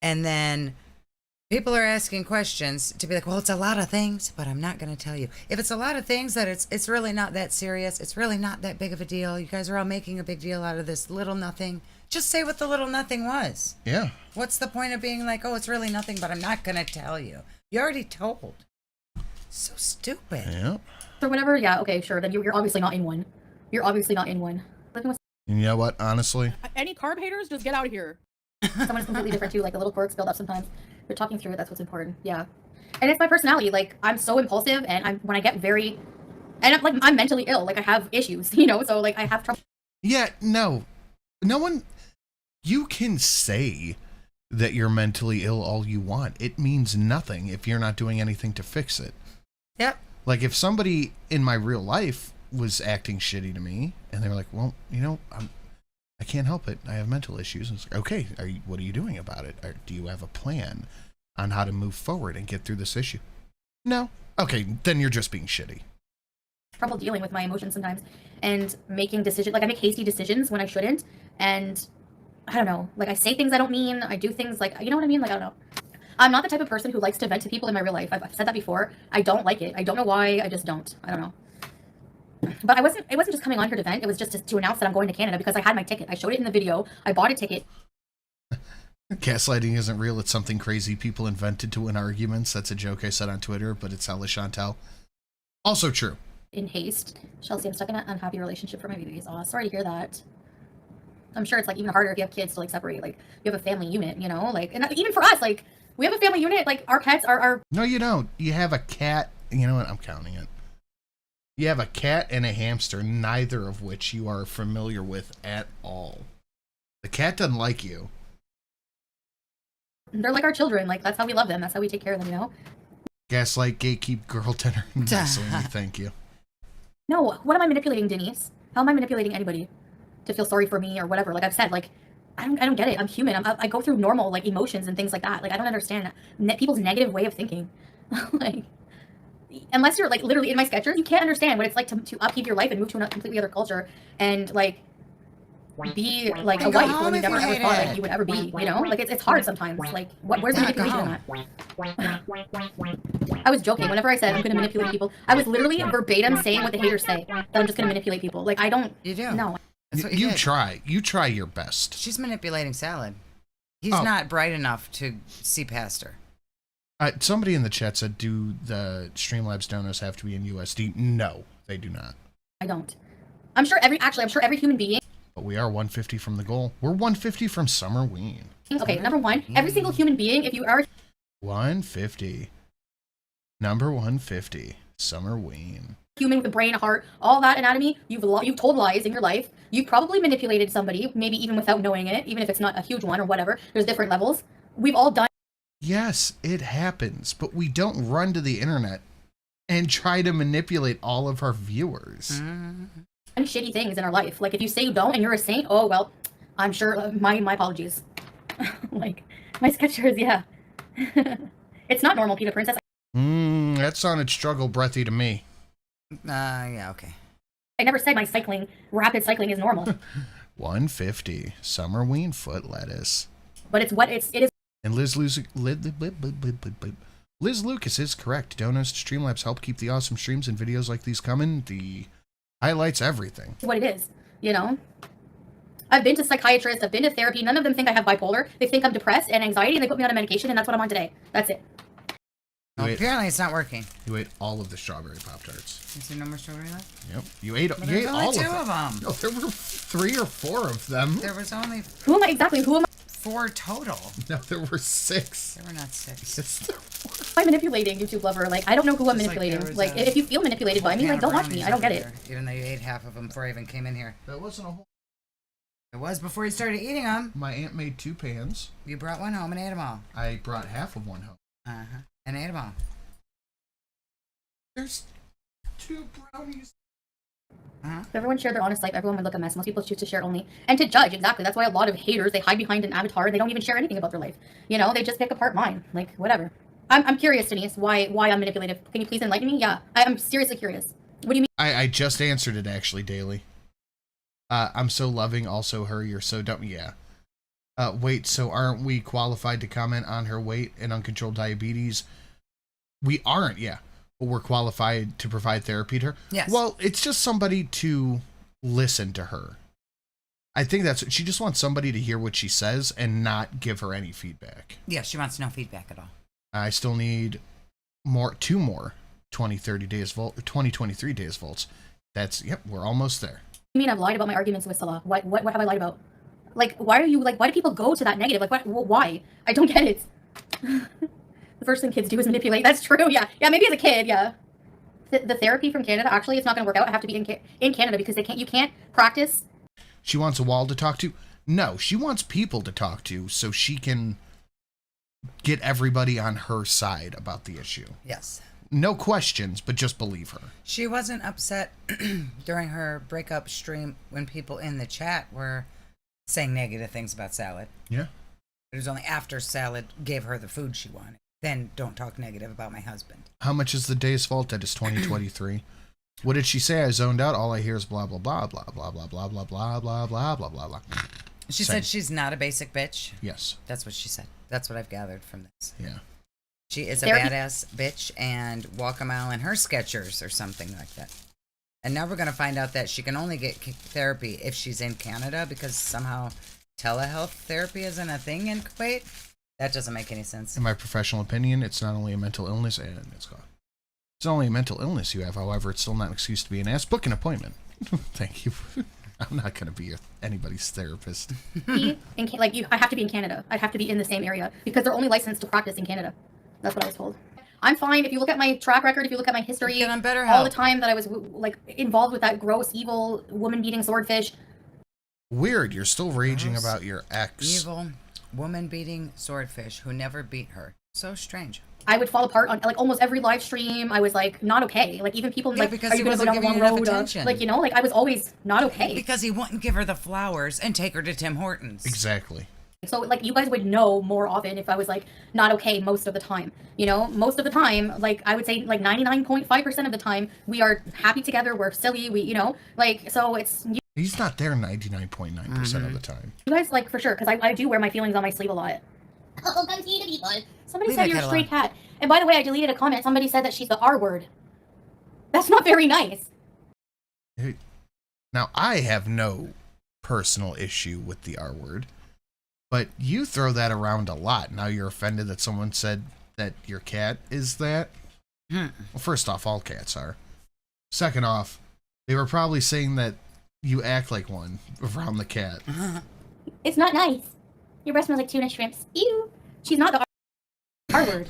And then people are asking questions to be like, well, it's a lot of things, but I'm not going to tell you. If it's a lot of things, that it's really not that serious. It's really not that big of a deal. You guys are all making a big deal out of this little nothing. Just say what the little nothing was. Yeah. What's the point of being like, oh, it's really nothing, but I'm not going to tell you? You already told. So stupid. Yeah. Or whatever, yeah, okay, sure. Then you're obviously not in one. You're obviously not in one. Living with You know what? Honestly, any carb haters, just get out of here. Someone is completely different too. Like the little quirks build up sometimes. They're talking through it. That's what's important. Yeah. And it's my personality. Like I'm so impulsive, and when I get very, and I'm mentally ill. Like I have issues, you know. So like I have trouble. yeah, no one. You can say that you're mentally ill all you want. It means nothing if you're not doing anything to fix it. Yep. Like if somebody in my real life was acting shitty to me, and they were like, "Well, you know, I can't help it. I have mental issues." And it's like, okay, what are you doing about it? Do you have a plan on how to move forward and get through this issue? No. Okay, then you're just being shitty. Trouble dealing with my emotions sometimes, and making decisions. Like I make hasty decisions when I shouldn't, and I don't know. Like I say things I don't mean. I do things like, you know what I mean? Like I don't know. I'm not the type of person who likes to vent to people in my real life. I've said that before. I don't like it. I don't know why. I just don't. I don't know. But it wasn't just coming on here to vent. It was just to announce that I'm going to Canada because I had my ticket. I showed it in the video. I bought a ticket. Gaslighting isn't real. It's something crazy people invented to win arguments. That's a joke I said on Twitter, but it's hella Chantel. Also true. In haste. Chelsea, I'm stuck in an unhappy relationship for my babies. Oh, sorry to hear that. I'm sure it's like even harder if you have kids to like separate. Like you have a family unit, you know? Like, and even for us, like we have a family unit. Like our pets are No, you don't. You have a cat. You know what? I'm counting it. You have a cat and a hamster, neither of which you are familiar with at all. The cat doesn't like you. They're like our children. Like that's how we love them. That's how we take care of them, you know? Gaslight, gatekeep, girl dinner. Thank you. No, what am I manipulating, Denise? How am I manipulating anybody to feel sorry for me or whatever? Like I've said, like I don't get it. I'm human. I go through normal like emotions and things like that. Like I don't understand people's negative way of thinking. Like unless you're like literally in my sketches, you can't understand what it's like to upheave your life and move to a completely other culture and like be like a wife when you never ever thought like you would ever be, you know? Like it's hard sometimes. Like where's the manipulation in that? I was joking. Whenever I said I'm gonna manipulate people, I was literally verbatim saying what the haters say. That I'm just gonna manipulate people. Like I don't. You do. No. That's what You did. try. You try your best. She's manipulating Salad. He's Oh. not bright enough to see past her. Somebody in the chat said, do the Streamlabs donos have to be in USD? No, they do not. I don't. I'm sure every human being. But we are 150 from the goal. We're 150 from Summer Ween. Okay, number one, every single human being, if you are 150. Number 150. Summer Ween. human with a brain, a heart, all that anatomy, you've told lies in your life. You've probably manipulated somebody, maybe even without knowing it, even if it's not a huge one or whatever. There's different levels. We've all done. Yes, it happens, but we don't run to the internet and try to manipulate all of our viewers. Shitty things in our life. Like if you say you don't and you're a saint, oh well, I'm sure. My apologies. Like my sketchers, yeah. It's not normal, Peter Princess. That sounded struggle breathy to me. Yeah, okay. I never said my rapid cycling is normal. 150 Summer Ween foot lettuce. But it is. And Liz Lucas is correct. Donos to Streamlabs help keep the awesome streams and videos like these coming. The highlights everything. What it is, you know. I've been to psychiatrists, I've been to therapy. None of them think I have bipolar. They think I'm depressed and anxiety, and they put me on a medication, and that's what I'm on today. That's it. Well, apparently it's not working. You ate all of the strawberry Pop-Tarts. Is there no more strawberry left? Yep. You ate There's all only two of them. No, there were 3 or 4 of them. There was only... Who am I exactly? Who am I? 4 total. No, there were 6. There were not 6. Yes, there I'm manipulating, YouTube lover. Like, I don't know who I'm manipulating. Like, if you feel manipulated by me, like, don't watch me. I don't get it. Even though you ate half of them before I even came in here. That wasn't a whole... It was before you started eating them. My aunt made 2 pans. You brought one home and ate them all. I brought half of one home. Uh-huh. And ate them all. There's 2 brownies. If everyone shared their honest life, everyone would look a mess. Most people choose to share only. And to judge, exactly. That's why a lot of haters, they hide behind an avatar. They don't even share anything about their life. You know, they just pick apart mine. Like, whatever. I'm curious, Denise, why I'm manipulative. Can you please enlighten me? Yeah, I'm seriously curious. What do you mean? I just answered it, actually, Daily. I'm so loving, also her, you're so dumb. Yeah. Wait, so aren't we qualified to comment on her weight and uncontrolled diabetes? We aren't, yeah. But we're qualified to provide therapy to her? Yes. Well, it's just somebody to listen to her. I think that's she just wants somebody to hear what she says and not give her any feedback. Yeah, she wants no feedback at all. I still need two more 2023 days volts. That's we're almost there. You mean I've lied about my arguments with Salah? What have I lied about? Like, why do people go to that negative? Like, why? I don't get it. The first thing kids do is manipulate. That's true. Yeah, maybe as a kid, yeah. The therapy from Canada, actually, it's not going to work out. I have to be in Canada because you can't practice. She wants a wall to talk to? No, she wants people to talk to so she can get everybody on her side about the issue. Yes. No questions, but just believe her. She wasn't upset during her breakup stream when people in the chat were saying negative things about Salad. Yeah. It was only after Salad gave her the food she wanted. Then don't talk negative about my husband. How much is the day's fault? That is 2023. What did she say? I zoned out. All I hear is blah, blah, blah, blah, blah, blah, blah, blah, blah, blah, blah, blah, blah, blah. She said she's not a basic bitch. Yes. That's what she said. That's what I've gathered from this. Yeah. She is a badass bitch and walk a mile in her Skechers or something like that. And now we're going to find out that she can only get therapy if she's in Canada because somehow telehealth therapy isn't a thing in Kuwait. That doesn't make any sense. In my professional opinion, it's not only a mental illness, and it's gone. It's not only a mental illness you have, however, it's still not an excuse to be an ass. Book an appointment. Thank you. I'm not going to be anybody's therapist. I have to be in Canada. I'd have to be in the same area because they're only licensed to practice in Canada. That's what I was told. I'm fine. If you look at my track record, if you look at my history, all the time that I was like involved with that gross, evil, woman-beating swordfish. Weird. You're still raging about your ex. Evil, woman-beating swordfish who never beat her. So strange. I would fall apart on like almost every live stream. I was like not okay. Like even people like, because are you going to go down the wrong road? Like like I was always not okay. Because he wouldn't give her the flowers and take her to Tim Hortons. Exactly. So like you guys would know more often if I was like not okay most of the time. You know, most of the time, like I would say like 99.5% of the time we are happy together. We're silly. We like so it's. He's not there 99.9% of the time. You guys like for sure because I do wear my feelings on my sleeve a lot. Oh, come see the people. Somebody said you're a stray cat. And by the way, I deleted a comment. Somebody said that she's the R word. That's not very nice. Now, I have no personal issue with the R word, but you throw that around a lot. Now you're offended that someone said that your cat is that? Well, first off, all cats are. Second off, they were probably saying that you act like one around the cat. It's not nice. Your breath smells like tuna shrimps. Ew. She's not the R word.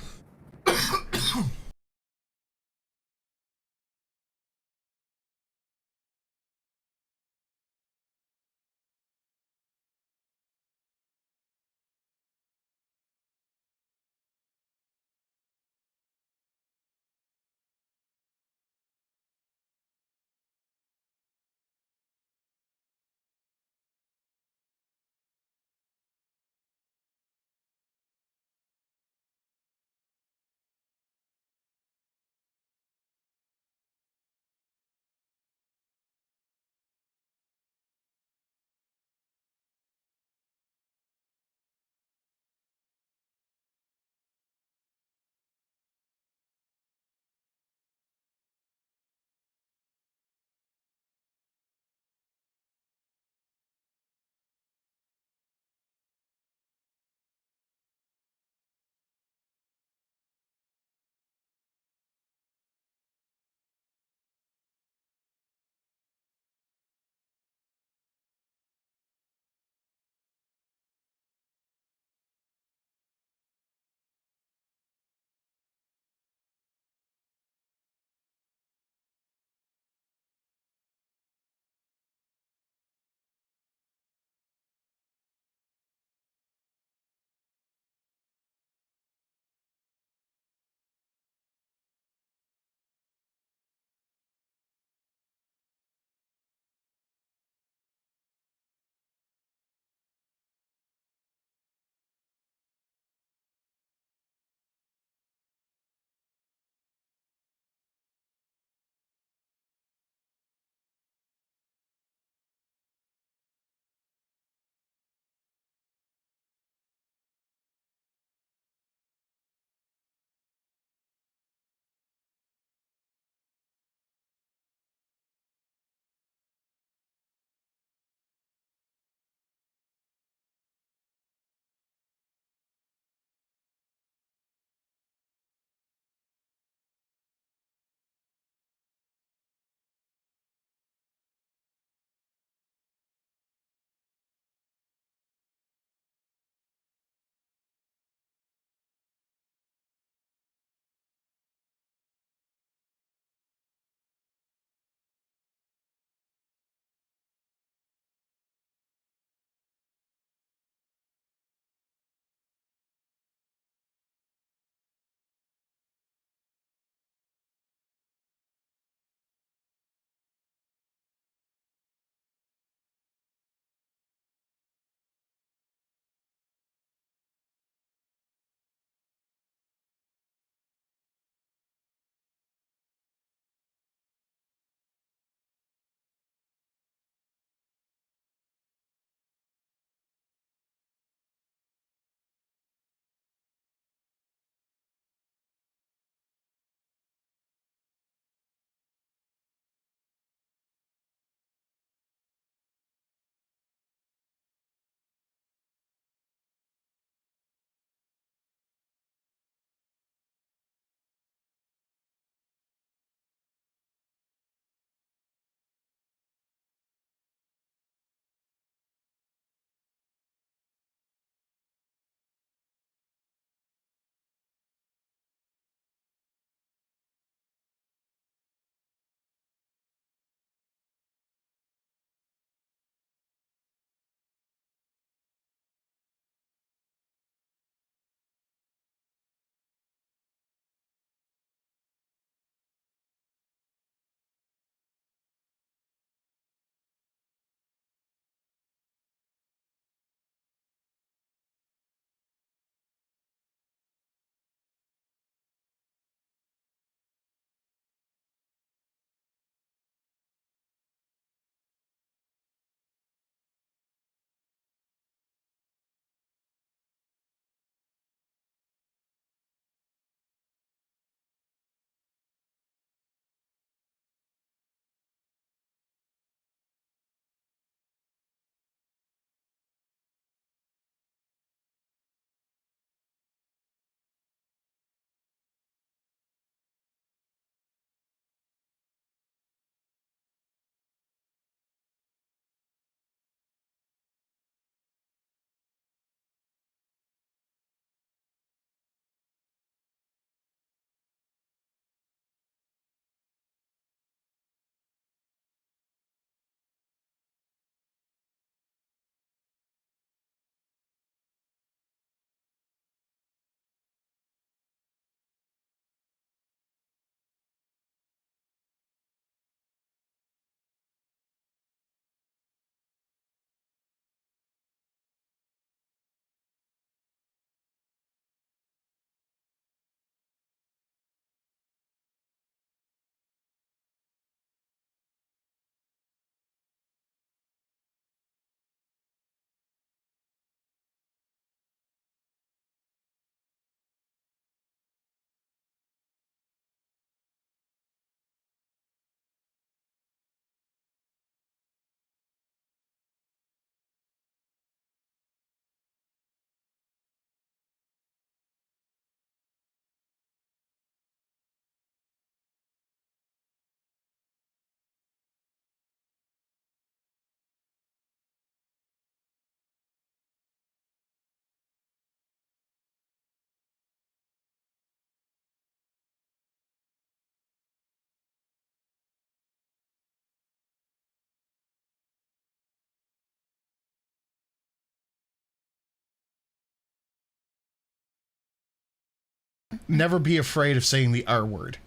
Never be afraid of saying the R word.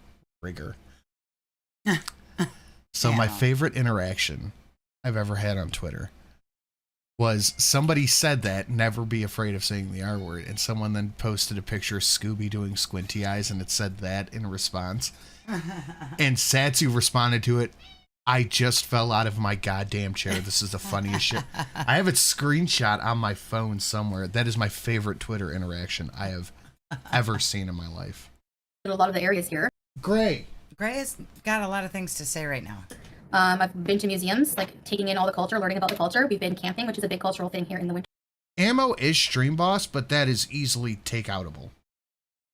Rigor. So my favorite interaction I've ever had on Twitter was somebody said that, never be afraid of saying the R word, and someone then posted a picture of Scooby doing squinty eyes, and it said that in response. And Satsu responded to it, I just fell out of my goddamn chair. This is the funniest shit. I have it screenshot on my phone somewhere. That is my favorite Twitter interaction I have ever seen in my life. A lot of the areas here. Gray. Gray has got a lot of things to say right now. I've been to museums, like taking in all the culture, learning about the culture. We've been camping, which is a big cultural thing here in the winter. Ammo is Stream Boss, but that is easily take-outable.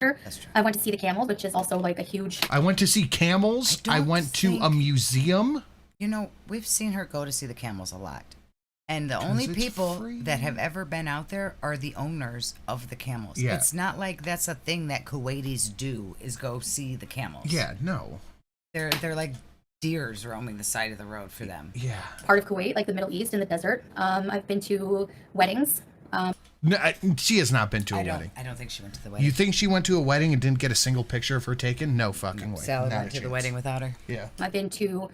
That's true. I went to see the camels, which is also like a huge... I went to see camels. I went to a museum. You know, we've seen her go to see the camels a lot. And the only people that have ever been out there are the owners of the camels. Yeah. It's not like that's a thing that Kuwaitis do, is go see the camels. Yeah, no. They're like deers roaming the side of the road for them. Yeah. Part of Kuwait, like the Middle East, in the desert. I've been to weddings. No, she has not been to a wedding. I don't think she went to the wedding. You think she went to a wedding and didn't get a single picture of her taken? No fucking way. Sally Not went a to the chance. wedding without her. Yeah. I've been to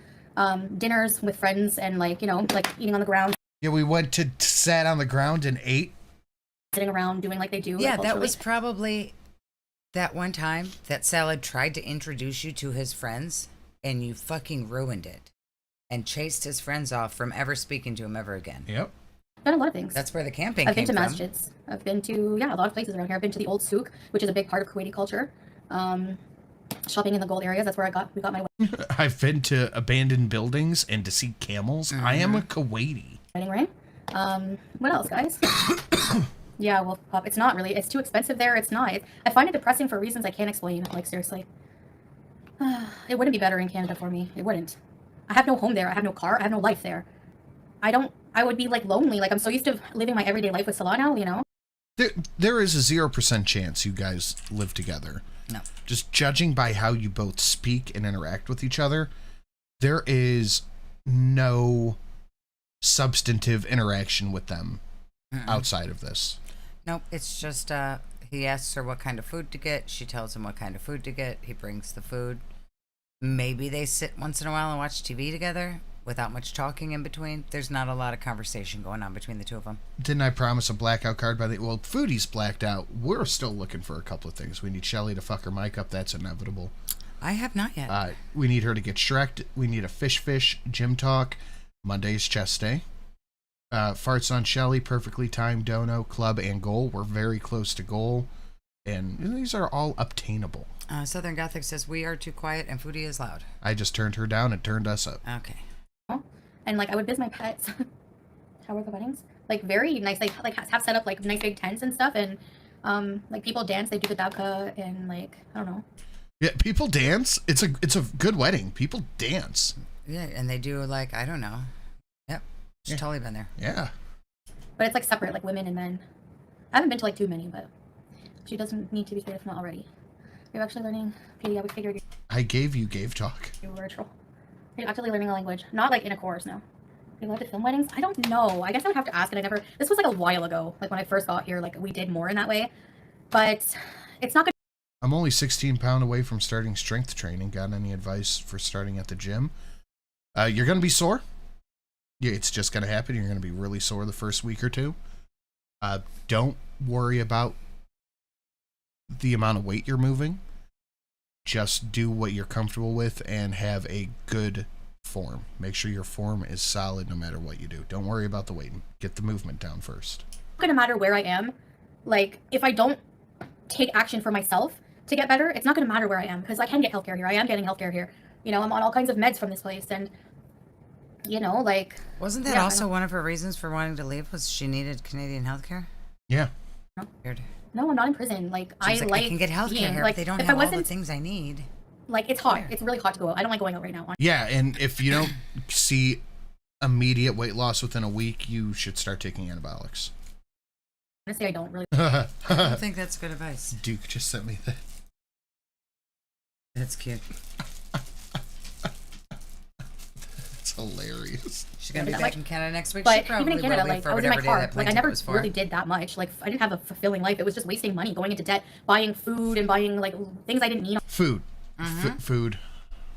dinners with friends and like, you know, like eating on the ground. Yeah, we went to sat on the ground and ate. Sitting around doing like they do. Yeah, like, that culturally. was probably that one time that Salad tried to introduce you to his friends and you fucking ruined it and chased his friends off from ever speaking to him ever again. Yep. I've done a lot of things. That's where the camping I've came been to from. masjids. I've been to, a lot of places around here. I've been to the old souk, which is a big part of Kuwaiti culture. Shopping in the gold areas, that's where we got my I've been to abandoned buildings and to see camels. I am a Kuwaiti. wedding ring. What else, guys? Yeah, well, it's not really. It's too expensive there. It's not. I find it depressing for reasons I can't explain. Like, seriously. It wouldn't be better in Canada for me. It wouldn't. I have no home there. I have no car. I have no life there. I would be, like, lonely. Like, I'm so used to living my everyday life with Salah now, you know? There is a 0% chance you guys live together. No. Just judging by how you both speak and interact with each other, there is no substantive interaction with them outside of this. Nope, it's just he asks her what kind of food to get. She tells him what kind of food to get. He brings the food. Maybe they sit once in a while and watch TV together without much talking in between. There's not a lot of conversation going on between the two of them. Didn't I promise a blackout card by the... Well, Foodie's blacked out. We're still looking for a couple of things. We need Shelly to fuck her mic up. That's inevitable. I have not yet. We need her to get Shrek. We need a fish, gym talk. Monday's chest day. Farts on Shelly, perfectly timed dono, club, and goal. We're very close to goal. And these are all obtainable. Southern Gothic says, we are too quiet and Foodie is loud. I just turned her down and turned us up. Okay. And, like, I would visit my pets. How were the weddings? Like, very nice. They, like, have set up, like, nice big tents and stuff. And, like, people dance. They do the dabka and, like, I don't know. Yeah, people dance. It's a good wedding. People dance. Yeah, and they do, like, I don't know. Yep. She's totally been there. Yeah. But it's, like, separate, like, women and men. I haven't been to, like, too many, but she doesn't need to be if not already. You're actually learning. Okay, yeah, we figured I gave you Gave Talk. you were a troll. You're actually learning a language. Not, like, in a course, no. You allowed to film weddings? I don't know. I guess I would have to ask, and I never... This was, like, a while ago. Like, when I first got here, like, we did more in that way. But it's not good. I'm only 16 pounds away from starting strength training. Got any advice for starting at the gym? You're going to be sore. Yeah, it's just going to happen. You're going to be really sore the first week or two. Don't worry about the amount of weight you're moving. Just do what you're comfortable with and have a good form. Make sure your form is solid no matter what you do. Don't worry about the weight. Get the movement down first. It's not going to matter where I am. Like, if I don't take action for myself to get better, it's not going to matter where I am, because I can get healthcare here. I am getting healthcare here. You know, I'm on all kinds of meds from this place, and, you know, like... Wasn't that also one of her reasons for wanting to leave, was she needed Canadian healthcare? Yeah. Weird. No, I'm not in prison. Like, I can get healthcare being, here, like, but they don't if have I all the wasn't, things I need. Like, it's hot. It's really hot to go out. I don't like going out right now. Yeah, and if you don't see immediate weight loss within a week, you should start taking antibiotics. Honestly, I don't really. I don't think that's good advice. Duke just sent me that. That's cute. It's hilarious. She's gonna be back in Canada next week. But She probably even in Canada, will be like for I was in my whatever day car, that plane like I never ticket was for. really did that much. Like I didn't have a fulfilling life. It was just wasting money, going into debt, buying food and buying like things I didn't need Food. Food.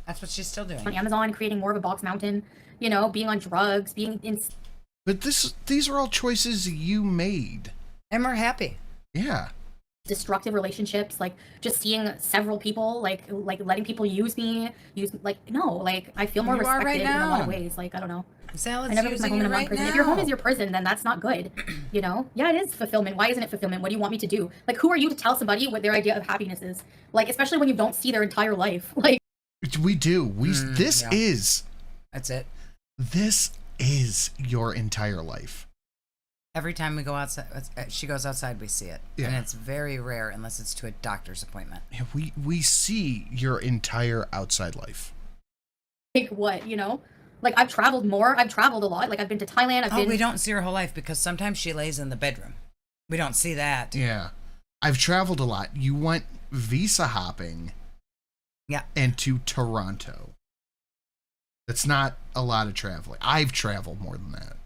That's what she's still doing. on Amazon, creating more of a box mountain. You know, being on drugs, being in. But these are all choices you made. And we're happy. Yeah. Destructive relationships, like just seeing several people, like letting people use me, no, like I feel more You are respected right in a lot of now. ways. Like I don't know. Salad's I never put my using home you in a right prison. If your home now. is your prison, then that's not good. You know? Yeah, it is fulfillment. Why isn't it fulfillment? What do you want me to do? Like, who are you to tell somebody what their idea of happiness is? Like, especially when you don't see their entire life. Like, We do. This yeah. is. That's it. This is your entire life. Every time we go outside, she goes outside, we see it. Yeah. And it's very rare unless it's to a doctor's appointment. Yeah, we see your entire outside life. like what, you know? Like, I've traveled more. I've traveled a lot. Like, I've been to Thailand. I've been. We don't see her whole life because sometimes she lays in the bedroom. We don't see that. Yeah. I've traveled a lot. You went visa hopping. Yeah. And to Toronto. That's not a lot of traveling. I've traveled more than that.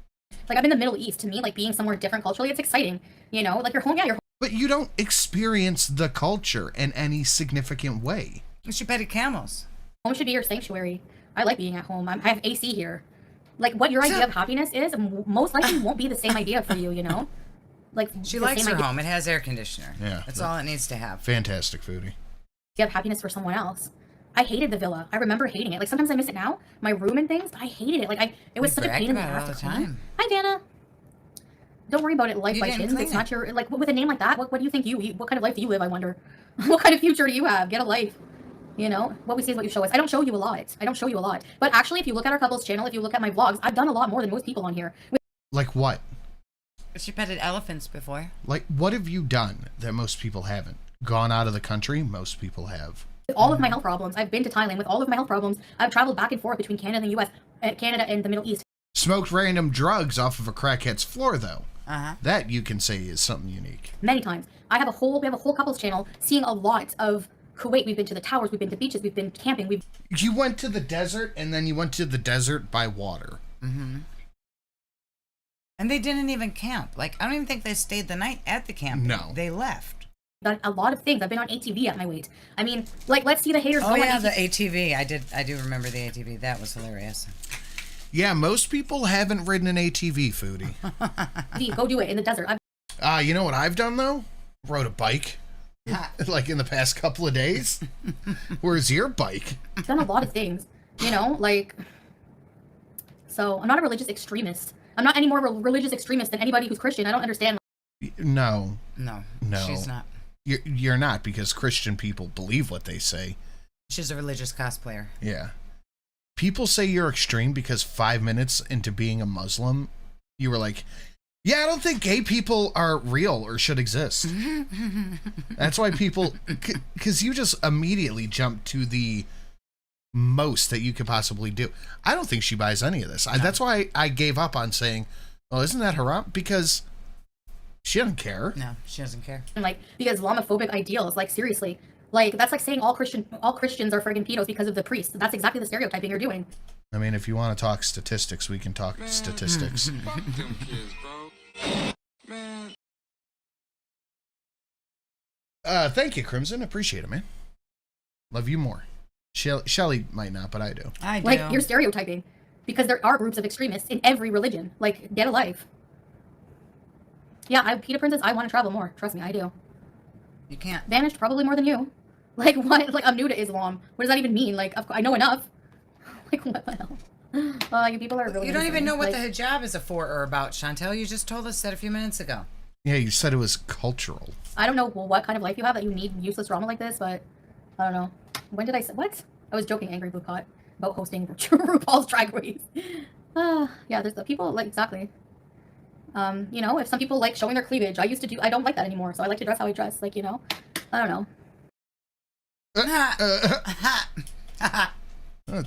Like, I've been in the Middle East. To me, like, being somewhere different culturally, it's exciting. You know? Like, your home, yeah, your But you don't experience the culture in any significant way. You should petted camels. home should be your sanctuary. I like being at home. I have AC here. Like, what your idea of happiness is, most likely won't be the same idea for you, you know? Like, She the likes same her idea home. It has air conditioner. Yeah. That's all it needs to have. Fantastic foodie. of happiness for someone else. I hated the villa. I remember hating it. Like, sometimes I miss it now, my room and things, but I hated it. Like, it was We such a brag pain in the about it ass all to the clean. time. Hi, Dana. Don't worry about it, life You by didn't chins. clean It's not it. your, like, with a name like that, what do you think what kind of life do you live, I wonder? What kind of future do you have? Get a life. You know, what we see is what you show us. I don't show you a lot. But actually, if you look at our couple's channel, if you look at my vlogs, I've done a lot more than most people on here. Like what? She petted elephants before. Like, what have you done that most people haven't? Gone out of the country? Most people have. With all of my health problems, I've been to Thailand. With all of my health problems, I've traveled back and forth between Canada and the US, Canada and the Middle East. Smoked random drugs off of a crackhead's floor, though. Uh-huh. That you can say is something unique. Many times. We have a whole couples channel seeing a lot of Kuwait. We've been to the towers, we've been to beaches, we've been camping, You went to the desert, and then you went to the desert by water. Mm-hmm. And they didn't even camp. Like, I don't even think they stayed the night at the camp. No. They left. done a lot of things. I've been on ATV at my weight. I mean, like, let's see the haters Oh, go on yeah, ATV. the ATV. I do remember the ATV. That was hilarious. Yeah, most people haven't ridden an ATV, foodie. Go do it in the desert. You know what I've done, though? Rode a bike. Like in the past couple of days. Where's your bike? I've done a lot of things, you know, like, so I'm not a religious extremist. I'm not any more of a religious extremist than anybody who's Christian. I don't understand. No. No. No. She's not. You're not, because Christian people believe what they say. She's a religious cosplayer. Yeah. People say you're extreme because 5 minutes into being a Muslim, you were like, yeah, I don't think gay people are real or should exist. That's why people, because you just immediately jump to the most that you could possibly do. I don't think she buys any of this. No. That's why I gave up on saying, oh, isn't that haram? Because she doesn't care. No, she doesn't care. And like the Islamophobic ideals, like seriously, like that's like saying all Christians are friggin' pedos because of the priests. That's exactly the stereotyping you're doing. I mean, if you want to talk statistics, we can talk statistics. Thank you, Crimson. Appreciate it, man. Love you more. Shelly might not, but I do. I do. Like, you're stereotyping because there are groups of extremists in every religion. Like, get a life. Yeah, Peter Princess, I want to travel more. Trust me, I do. You can't. Vanished probably more than you. Like, what? Like, I'm new to Islam. What does that even mean? Like, I know enough. Like, what the hell? You people are really. You don't even insane. know what Like, the hijab is for or about, Chantel. You just told us that a few minutes ago. Yeah, you said it was cultural. I don't know what kind of life you have that you need useless drama like this, but I don't know. When did I say what? I was joking, Angry Blue Cot, about hosting RuPaul's Drag Race. Yeah, there's the people, like, exactly. You know, if some people like showing their cleavage, I don't like that anymore, so I like to dress how I dress, like, you know. I don't know.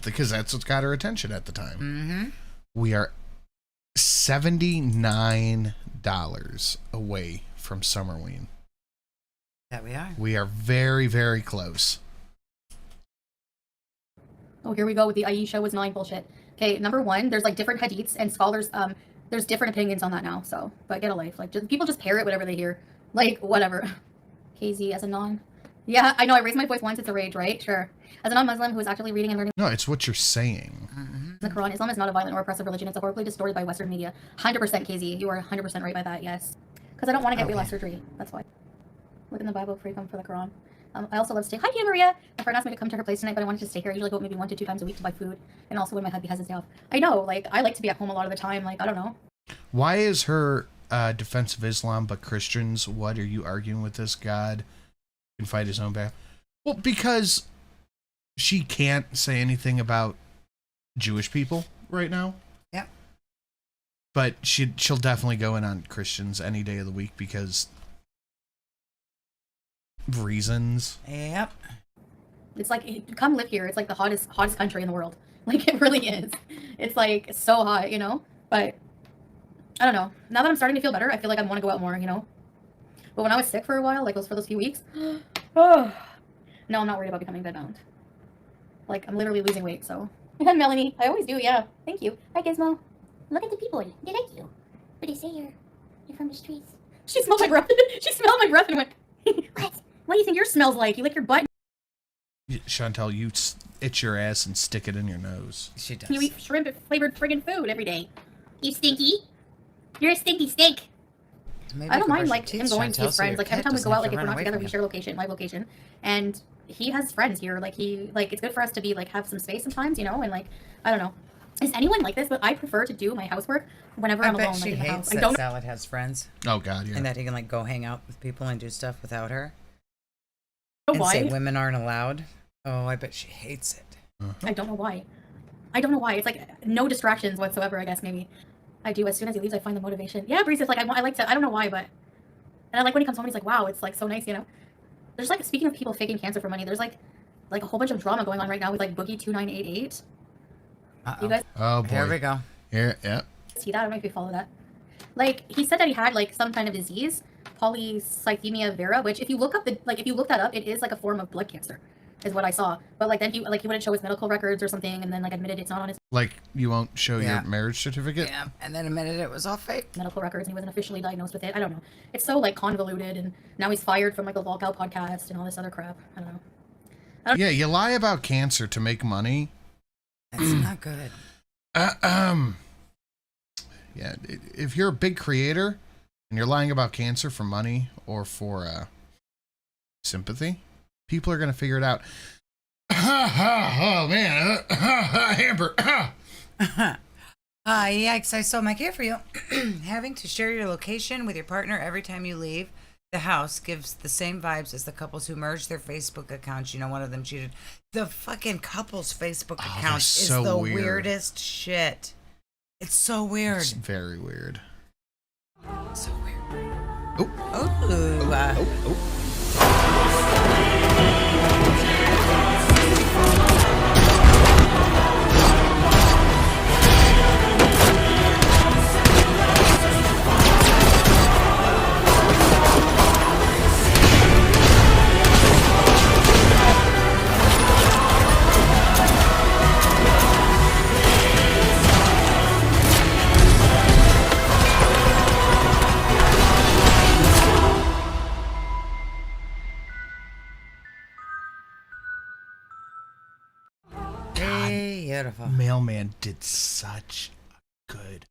Because that's what got her attention at the time. Mm-hmm. We are $79 away from Summerween. That we are. We are very, very close. Oh, here we go with the Aisha was 9 bullshit. Okay, number one, there's like different hadiths and scholars. There's different opinions on that now. So, but get a life. Like, people just parrot whatever they hear. Like, whatever. KZ as a non. Yeah, I know. I raised my voice once. It's a rage, right? Sure. As a non-Muslim who is actively reading and learning. No, it's what you're saying. The Quran, Islam is not a violent or oppressive religion. It's a horribly distorted by Western media. 100% KZ. You are 100% right by that. Yes. Because I don't want to get real life surgery. That's why. Look in the Bible before you come for the Quran. I also love to stay. Hi, Tia Maria. My friend asked me to come to her place tonight, but I wanted to stay here. I usually go maybe 1 to 2 times a week to buy food, and also when my hubby has his day off. I know, like, I like to be at home a lot of the time. Like, I don't know. Why is her defense of Islam but Christians? What are you arguing with this? God can fight his own battle. Well, because she can't say anything about Jewish people right now. Yeah. But she'll definitely go in on Christians any day of the week because reasons. Yep. It's like, come live here. It's like the hottest country in the world. Like, it really is. It's like so hot, you know? But I don't know. Now that I'm starting to feel better, I feel like I want to go out more, you know? But when I was sick for a while, like for those few weeks, oh, no, I'm not worried about becoming bedbound. Like, I'm literally losing weight, so. Melanie, I always do, yeah. Thank you. Hi, Gizmo. Look at the people. They like you. But they say you're from the streets. She smelled my breath. She smelled my breath and went, what do you think yours smells like? You lick your butt. Chantel, you itch your ass and stick it in your nose. She does. You eat shrimp flavored friggin' food every day. You stinky. You're a stinky stink. Maybe I don't mind, brush like, your him teeth, going to Chantel, his so your friends. Like, every cat time we doesn't go out, have like, to if we're run not away together, from we you. share live location. And he has friends here. Like, it's good for us to be, like, have some space sometimes, you know? And, like, I don't know. Is anyone like this? But I prefer to do my housework whenever I'm I bet alone, she like, in the hates house. I that don't Salad has friends. Oh, God, yeah. And that he can, like, go hang out with people and do stuff without her. know And why. say women aren't allowed. Oh, I bet she hates it. I don't know why. I don't know why. It's like no distractions whatsoever, I guess, maybe. I do. As soon as he leaves, I find the motivation. Yeah, Breeze is like, I like to, I don't know why, but. And I like when he comes home, he's like, wow, it's like so nice, you know? There's like, speaking of people faking cancer for money, there's like a whole bunch of drama going on right now with like Boogie2988. You guys Oh, boy. Here we go. Here, yeah. see that? I don't know if you follow that. Like, he said that he had like some kind of disease, polycythemia vera, which if you look up if you look that up, it is like a form of blood cancer, is what I saw. But like then he wouldn't show his medical records or something, and then like admitted it's not on his Like, you won't show Yeah. your marriage certificate? Yeah, and then admitted it was all fake. medical records, and he wasn't officially diagnosed with it. I don't know. It's so like convoluted, and now he's fired from like the Walkout podcast and all this other crap. I don't know. Yeah, you lie about cancer to make money. That's not good. Yeah, if you're a big creator and you're lying about cancer for money or for sympathy, people are going to figure it out. Oh, man. Amber. Yikes, I stole my kid for you. Having to share your location with your partner every time you leave the house gives the same vibes as the couples who merged their Facebook accounts. You know, one of them cheated. The fucking couple's Facebook account is so the weird. weirdest shit. It's so weird. It's very weird. So weird. Oh. Beautiful. Mailman did such a good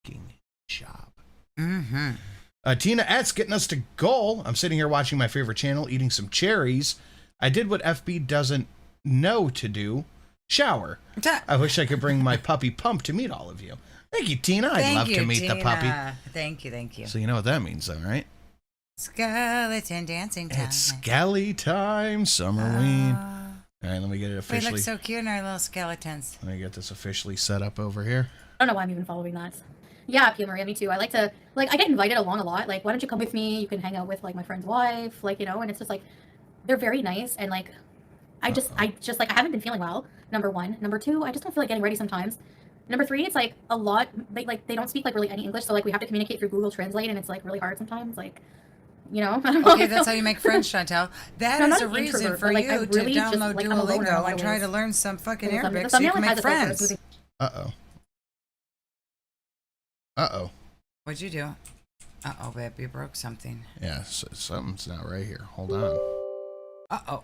fucking job. Mm-hmm. Tina S getting us to goal. I'm sitting here watching my favorite channel, eating some cherries. I did what FB doesn't know to do. Shower. I wish I could bring my puppy Pump to meet all of you. Thank you, Tina. I'd love to meet the puppy. Thank you. So you know what that means, though, right? Skeleton dancing time. It's Skelly time, Summerween. All right, let me get it We officially. look so cute in our little skeletons. Let me get this officially set up over here. I don't know why I'm even following that. Yeah, Pia Maria, me too. I like to, like, I get invited along a lot. Like, why don't you come with me? You can hang out with, like, my friend's wife, like, you know, and it's just, like, they're very nice. And, like, I just, like, I haven't been feeling well, number one. Number two, I just don't feel like getting ready sometimes. Number three, it's, like, a lot, they don't speak, like, really any English. So, like, we have to communicate through Google Translate, and it's, like, really hard sometimes. Like, you know? Okay, that's how you make friends, Chantel. That No, is not a an reason introvert, for but, like, I you to really just, download like, I'm a loner in a Duolingo lot and of try ways. to learn some fucking The Arabic so you thumbnail can has make a filter, it's friends. moving. Uh-oh. Uh-oh. What'd you do? Uh-oh, babe, you broke something. Yeah, so something's not right here. Hold on. Uh-oh.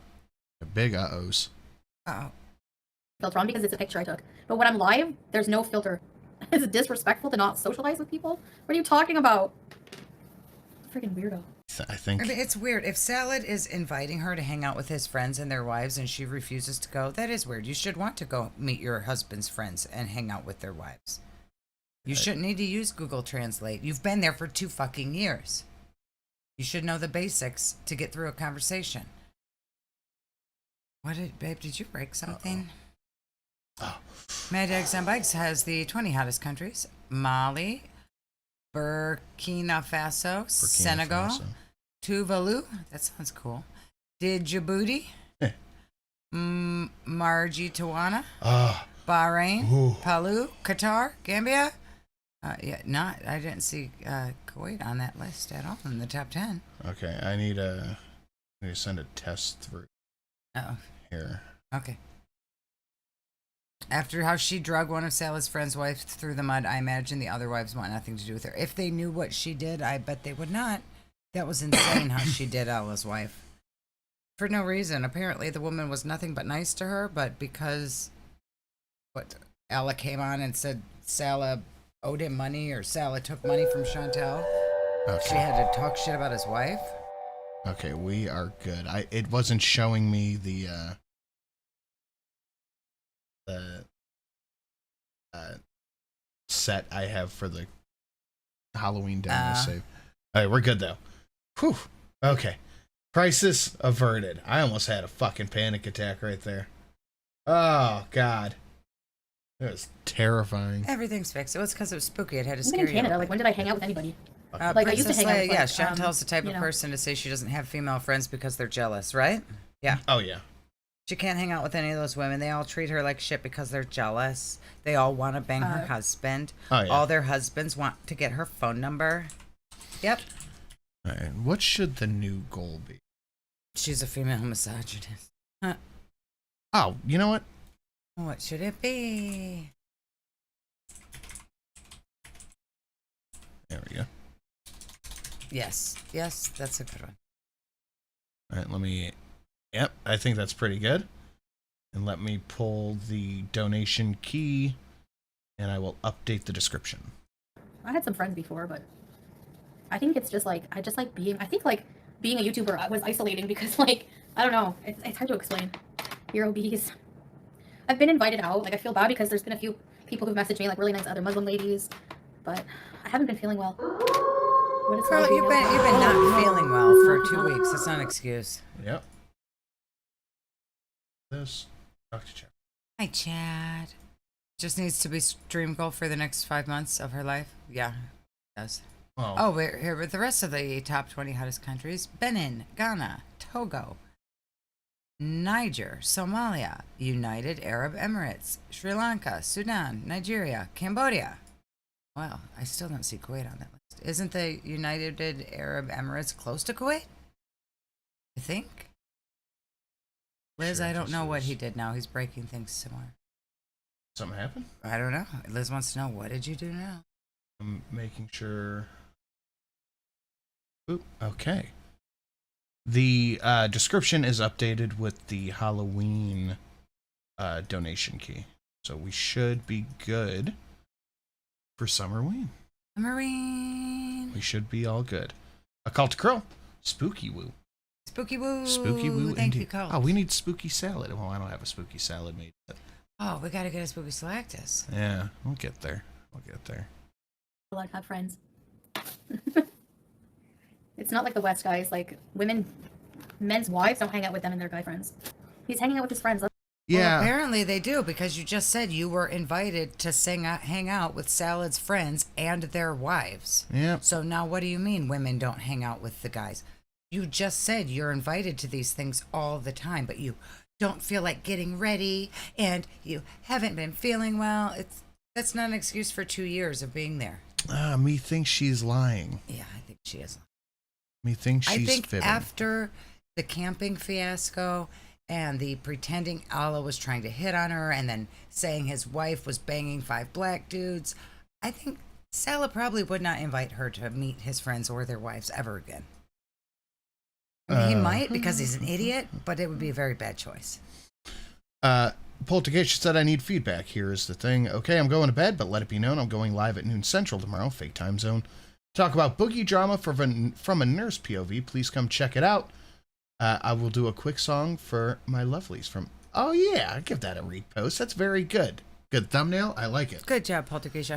Big uh-ohs. Uh-oh. Filter on because it's a picture I took. But when I'm live, there's no filter. Is it disrespectful to not socialize with people? What are you talking about? Freaking weirdo. I think... I mean, it's weird. If Salad is inviting her to hang out with his friends and their wives and she refuses to go, that is weird. You should want to go meet your husband's friends and hang out with their wives. You shouldn't need to use Google Translate. You've been there for 2 fucking years. You should know the basics to get through a conversation. Babe, did you break something? Oh. Mad Dogs on Bikes has the 20 hottest countries. Mali, Burkina Faso, Senegal, Tuvalu, that sounds cool. Djibouti, Margie Tawana, Bahrain, Palau, Qatar, Gambia. I didn't see Kuwait on that list at all in the top 10. Okay, I need to send a test through. Oh. Here. Okay. After how she drug one of Sally's friend's wife through the mud, I imagine the other wives want nothing to do with her. If they knew what she did, I bet they would not. That was insane how she did Ella's wife. For no reason. Apparently the woman was nothing but nice to her, but because Ella came on and said Sala owed him money or Sala took money from Chantel, she had to talk shit about his wife. Okay, we are good. It wasn't showing me the set I have for the Halloween demo save. All right, we're good though. Whew. Okay. Crisis averted. I almost had a fucking panic attack right there. Oh God. It was terrifying. Everything's fixed. It was because it was spooky. It had to Even scare in you. Canada, like when did I hang out with anybody? Like I used to hang out with, yeah, like, Chantel's the type of person to say she doesn't have female friends because they're jealous, right? Yeah. Oh, yeah. She can't hang out with any of those women. They all treat her like shit because they're jealous. They all want to bang her husband. Oh, yeah. All their husbands want to get her phone number. Yep. All right. What should the new goal be? She's a female misogynist. Huh. Oh, you know what? What should it be? There we go. Yes. Yes, that's a good one. All right, let me... Yep, I think that's pretty good. And let me pull the donation key, and I will update the description. I had some friends before, but I think it's just like, I just like being, I think like being a YouTuber was isolating because like, I don't know, it's hard to explain. You're obese. I've been invited out, like I feel bad because there's been a few people who've messaged me, like really nice other Muslim ladies, but I haven't been feeling well. What is Girl, you've been not feeling well for 2 weeks. That's not an excuse. Yep. This. Dr. Chad. Hi, Chad. Just needs to be stream goal for the next 5 months of her life. Yeah, it does. Oh, we're here with the rest of the top 20 hottest countries. Benin, Ghana, Togo, Niger, Somalia, United Arab Emirates, Sri Lanka, Sudan, Nigeria, Cambodia. Well, I still don't see Kuwait on that list. Isn't the United Arab Emirates close to Kuwait? I think. Liz, I don't know what he did now. He's breaking things somewhere. Something happened? I don't know. Liz wants to know, what did you do now? I'm making sure. Oop, okay. The description is updated with the Halloween donation key. So we should be good for Summerween. Summerween. We should be all good. A call to Krill. Spooky Woo. Spooky Woo. Spooky Woo. Thank indeed. you, Cole. Oh, we need spooky salad. Well, I don't have a spooky salad made yet. Oh, we gotta get a spooky Selectus. Yeah, we'll get there. We'll get there. A lot of have friends. It's not like the West, guys. Like men's wives don't hang out with them and their guy friends. He's hanging out with his friends. Yeah. Well, apparently they do, because you just said you were invited to hang out with Salad's friends and their wives. Yeah. So now what do you mean women don't hang out with the guys? You just said you're invited to these things all the time, but you don't feel like getting ready and you haven't been feeling well. That's not an excuse for 2 years of being there. Me thinks she's lying. Yeah, I think she is. Me thinks she's I think fibbing. after the camping fiasco and the pretending Allah was trying to hit on her and then saying his wife was banging 5 black dudes, I think Salah probably would not invite her to meet his friends or their wives ever again. I mean, he might because he's an idiot, but it would be a very bad choice. Poltergeist said, I need feedback. Here's the thing. Okay, I'm going to bed, but let it be known I'm going live at noon Central tomorrow, fake time zone. Talk about boogie drama from a nurse POV. Please come check it out. I will do a quick song for my lovelies from... Oh, yeah, I'll give that a repost. That's very good. Good thumbnail. I like it. Good job, Poltergeist.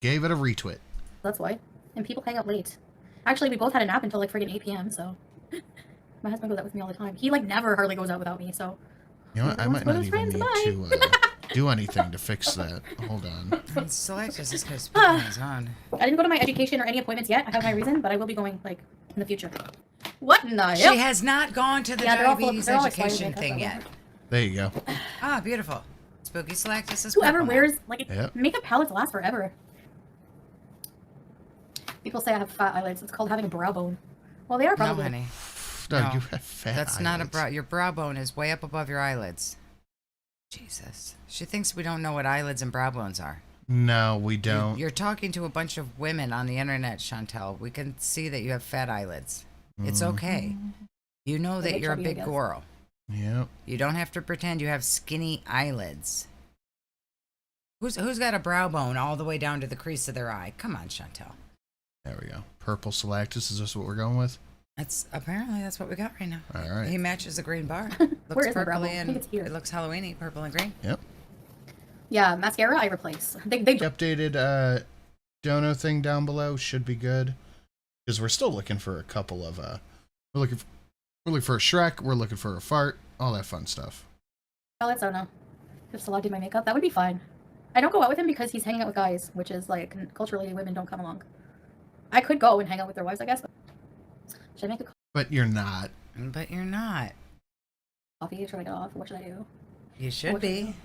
Gave it a retweet. That's why. And people hang out late. Actually, we both had a nap until like friggin' 8 p.m., so... My husband goes out with me all the time. He like never hardly goes out without me, so... You know what? I might not even need to do anything to fix that. Hold on. Selectus is going to speak on his own. I didn't go to my education or any appointments yet. I have my reason, but I will be going like in the future. What in the hell? She has not gone to the diabetes education thing yet. There you go. Ah, beautiful. Spooky Selectus is Whoever purple. wears like Yep. makeup palettes last forever. People say I have fat eyelids. It's called having a brow bone. Well, they are probably. No, honey. No, No, you have fat that's not a eyelids. brow. Your brow bone is way up above your eyelids. Jesus. She thinks we don't know what eyelids and brow bones are. No, we don't. You're talking to a bunch of women on the internet, Chantel. We can see that you have fat eyelids. It's okay. You know that you're a big girl. Yep. You don't have to pretend you have skinny eyelids. Who's got a brow bone all the way down to the crease of their eye? Come on, Chantel. There we go. Purple Selectus. Is this what we're going with? Apparently that's what we got right now. All right. He matches the green bar. Where Looks is my brow purpley bone? I think and it's here. it looks Halloweeny, purple and green. Yep. Yeah, mascara I replace. They The updated dono thing down below should be good, because we're still looking for a couple of we're looking for a Shrek, we're looking for a fart, all that fun stuff. palettes. I don't know. If Salah did my makeup, that would be fine. I don't go out with him because he's hanging out with guys, which is like culturally women don't come along. I could go and hang out with their wives, I guess. But should I make a But you're not. But you're not. coffee? Should I get off? What should I do? You should be.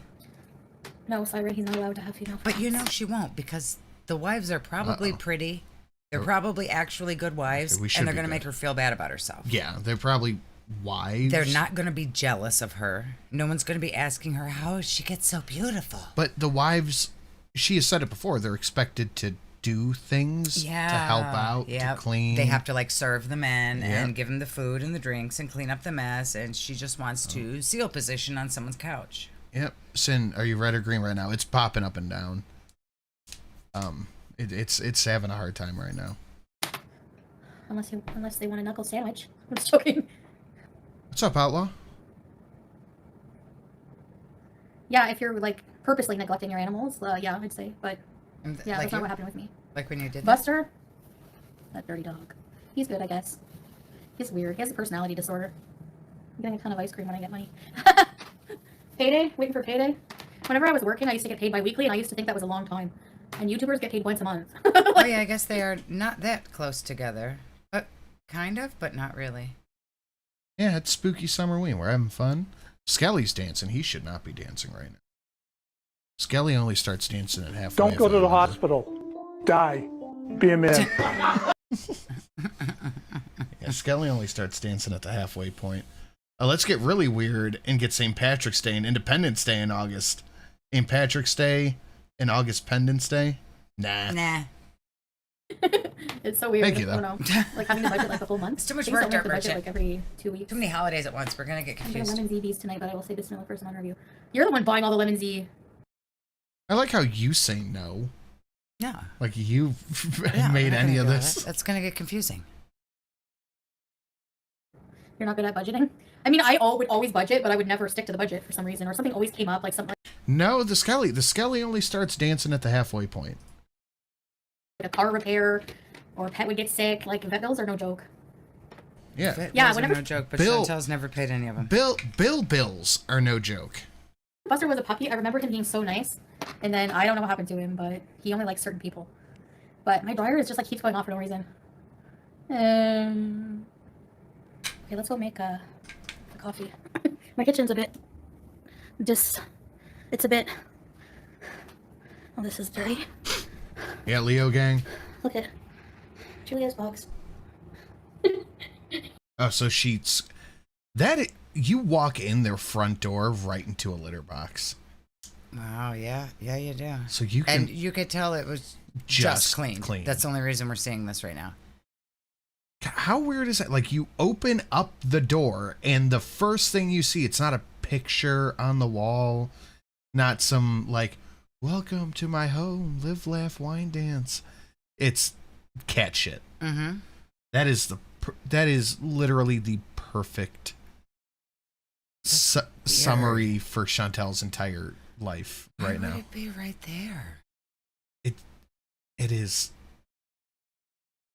No, Siren, he's not allowed to have female But you friends. know she won't, because the wives are probably pretty. They're probably actually good wives, We should and they're be going to good. make her feel bad about herself. Yeah, they're probably wives. They're not going to be jealous of her. No one's going to be asking her, how does she get so beautiful? But the wives, she has said it before, they're expected to do things to help out, to clean. They have to like serve the men Yep. and give them the food and the drinks and clean up the mess, and she just wants to seal position on someone's couch. Yep. Sin, are you red or green right now? It's popping up and down. It's having a hard time right now. Unless they want a knuckle sandwich. I'm just joking. What's up, Outlaw? Yeah, if you're like purposely neglecting your animals, yeah, I'd say. But yeah, like that's not you? what happened with me. Like when you did that? Buster, that dirty dog. He's good, I guess. He's weird. He has a personality disorder. I'm getting a ton of ice cream when I get money. Payday? Waiting for payday? Whenever I was working, I used to get paid bi-weekly, and I used to think that was a long time. And YouTubers get paid once a month. Oh yeah, I guess they are not that close together. Kind of, but not really. Yeah, it's spooky Summerween. We're having fun. Skelly's dancing. He should not be dancing right now. Skelly only starts dancing at halfway. Don't go to the hospital. Die. Be a man. Yeah, Skelly only starts dancing at the halfway point. Let's get really weird and get St. Patrick's Day and Independence Day in August. St. Patrick's Day and August Pendants Day? Nah. It's so weird. Thank you, I don't know. Like having to budget like a full month. It's too much Things work don't to have budget budget. like every 2 weeks. Too many holidays at once. We're gonna get I'm getting confused. lemon ZBs tonight, but I will say this to another person on review. You're the one buying all the lemon Z. I like how you say no. Yeah. Like you Yeah, made we're not any gonna of do this. that. That's gonna get confusing. You're not good at budgeting. I mean, I would always budget, but I would never stick to the budget for some reason, or something always came up, like something No, the Skelly only starts dancing at the halfway point. like a car repair, or a pet would get sick. Like vet bills are no joke. Yeah. Yeah, Those are whenever no joke, but Bill- Chantel's never paid any of them. Bills are no joke. Buster was a puppy. I remember him being so nice, and then I don't know what happened to him, but he only likes certain people. But my dryer is just like keeps going off for no reason. Okay, let's go make a coffee. My kitchen's a bit it's a bit. Oh, this is dirty. Yeah, Leo gang. Look at Julia's box. Oh, so sheets. That you walk in their front door right into a litter box. Oh, yeah. Yeah, you do. So you can... And you could tell it was just clean. That's the only reason we're seeing this right now. How weird is that? Like, you open up the door, and the first thing you see, it's not a picture on the wall, not some, like, welcome to my home, live, laugh, wine, dance. It's cat shit. Mm-hmm. That is literally the perfect summary for Chantel's entire life right now. Why would it be right there? It is.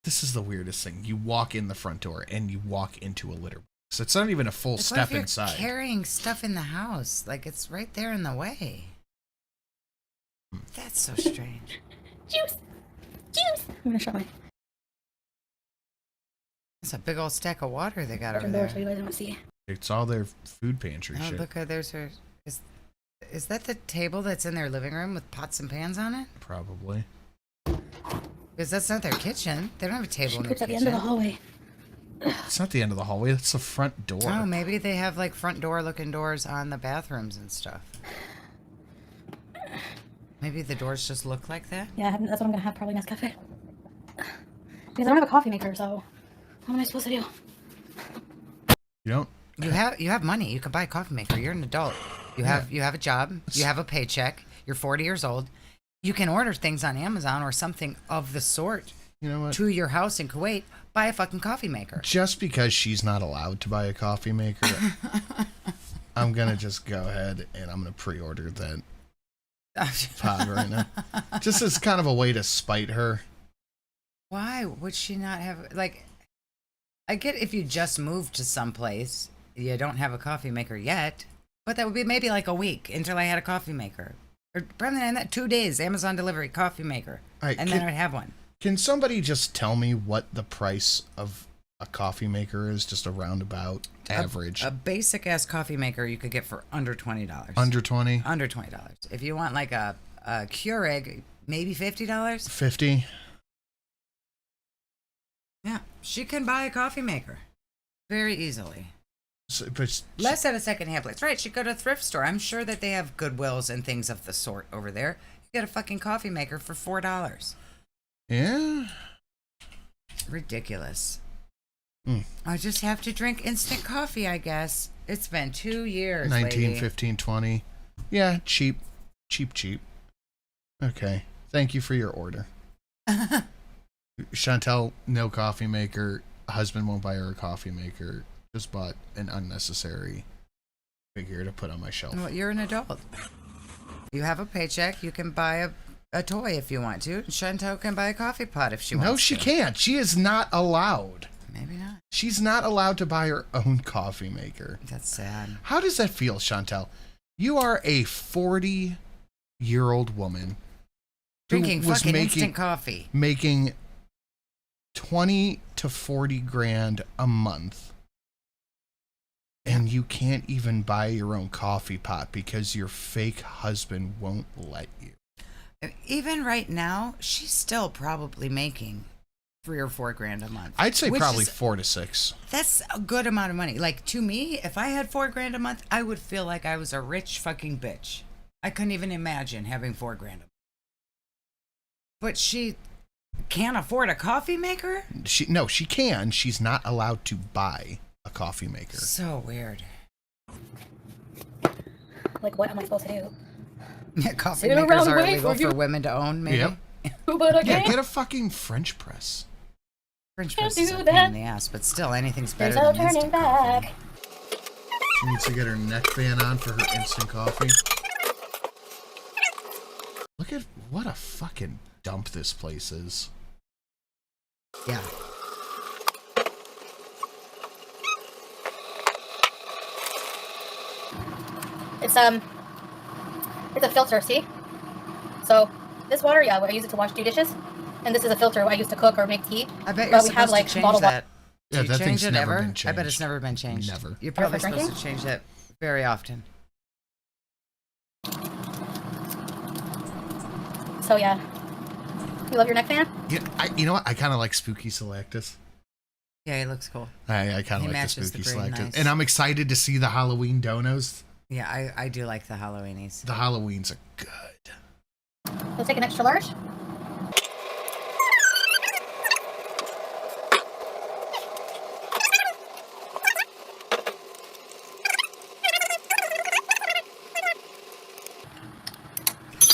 This is the weirdest thing. You walk in the front door and you walk into a litter box. It's not even a full step inside. Carrying stuff in the house, like it's right there in the way. That's so strange. Juice! I'm gonna shut my It's a big old stack of water they got over door there. so you guys don't see. It's all their food pantry Oh, shit. look, there's her. Is that the table that's in their living room with pots and pans on it? Probably. Because that's not their kitchen. They don't have a table in their It's at the kitchen. end of the hallway. It's not the end of the hallway. That's the front door. Oh, maybe they have like front door looking doors on the bathrooms and stuff. Maybe the doors just look like that? Yeah, that's what I'm gonna have, probably Nescafe. Because I don't have a coffee maker, so what am I supposed to do? You don't? You have money. You can buy a coffee maker. You're an adult. You have a job. You have a paycheck. You're 40 years old. You can order things on Amazon or something of the sort. You know what? To your house in Kuwait, buy a fucking coffee maker. Just because she's not allowed to buy a coffee maker, I'm gonna just go ahead and I'm gonna pre-order that pod right now. Just as kind of a way to spite her. Why would she not have, like, I get if you just moved to someplace, you don't have a coffee maker yet, but that would be maybe like a week until I had a coffee maker. Or probably in that 2 days, Amazon delivery coffee maker. Right, and then I'd have one. Can somebody just tell me what the price of a coffee maker is? Just a roundabout average. A basic ass coffee maker you could get for under $20. Under 20? Under $20. If you want like a Keurig, maybe $50. 50? Yeah, she can buy a coffee maker very easily. So, but Less at a secondhand place. Right, she'd go to a thrift store. I'm sure that they have Goodwills and things of the sort over there. You get a fucking coffee maker for $4. Yeah? Ridiculous. I just have to drink instant coffee, I guess. It's been 2 years, 19, lady. 15, 20. Yeah, cheap. Cheap. Okay. Thank you for your order. Chantel, no coffee maker. Husband won't buy her a coffee maker. Just bought an unnecessary figure to put on my shelf. Well, you're an adult. You have a paycheck. You can buy a toy if you want to. Chantel can buy a coffee pot if she wants to. No, she can't. She is not allowed. Maybe not. She's not allowed to buy her own coffee maker. That's sad. How does that feel, Chantel? You are a 40-year-old woman Drinking fucking instant coffee. Making 20 to 40 grand a month. And you can't even buy your own coffee pot because your fake husband won't let you. Even right now, she's still probably making 3 or 4 grand a month. I'd say which probably is, 4 to 6. That's a good amount of money. Like, to me, if I had 4 grand a month, I would feel like I was a rich fucking bitch. I couldn't even imagine having 4 grand a month. But she can't afford a coffee maker? No, she can. She's not allowed to buy a coffee maker. So weird. Like, what am I supposed to do? Yeah, coffee Sit makers around are waiting illegal for you. for women to own, maybe? Yep. But I Yeah, can't. get a fucking French press. French Can't press is do a pain that. in the ass, but still, anything's better There's no than turning instant back. coffee. She needs to get her neck band on for her instant coffee. Look at what a fucking dump this place is. Yeah. It's a filter, see? So this water, yeah, I use it to wash 2 dishes, and this is a filter I use to cook or make tea. I bet but you're we have supposed like to change bottled that. Yeah, Do you that change thing's it never ever? been I bet it's changed. never been changed. Never. You're probably for supposed drinking? to change that very often. So yeah, you love your neck fan? Yeah, you know what? I kind of like Spooky Selectus. Yeah, he looks cool. I kind He of like the matches spooky the green selective. nice. And I'm excited to see the Halloween donos. Yeah, I do like the Halloweenies. The Halloweens are good. Let's take an extra large.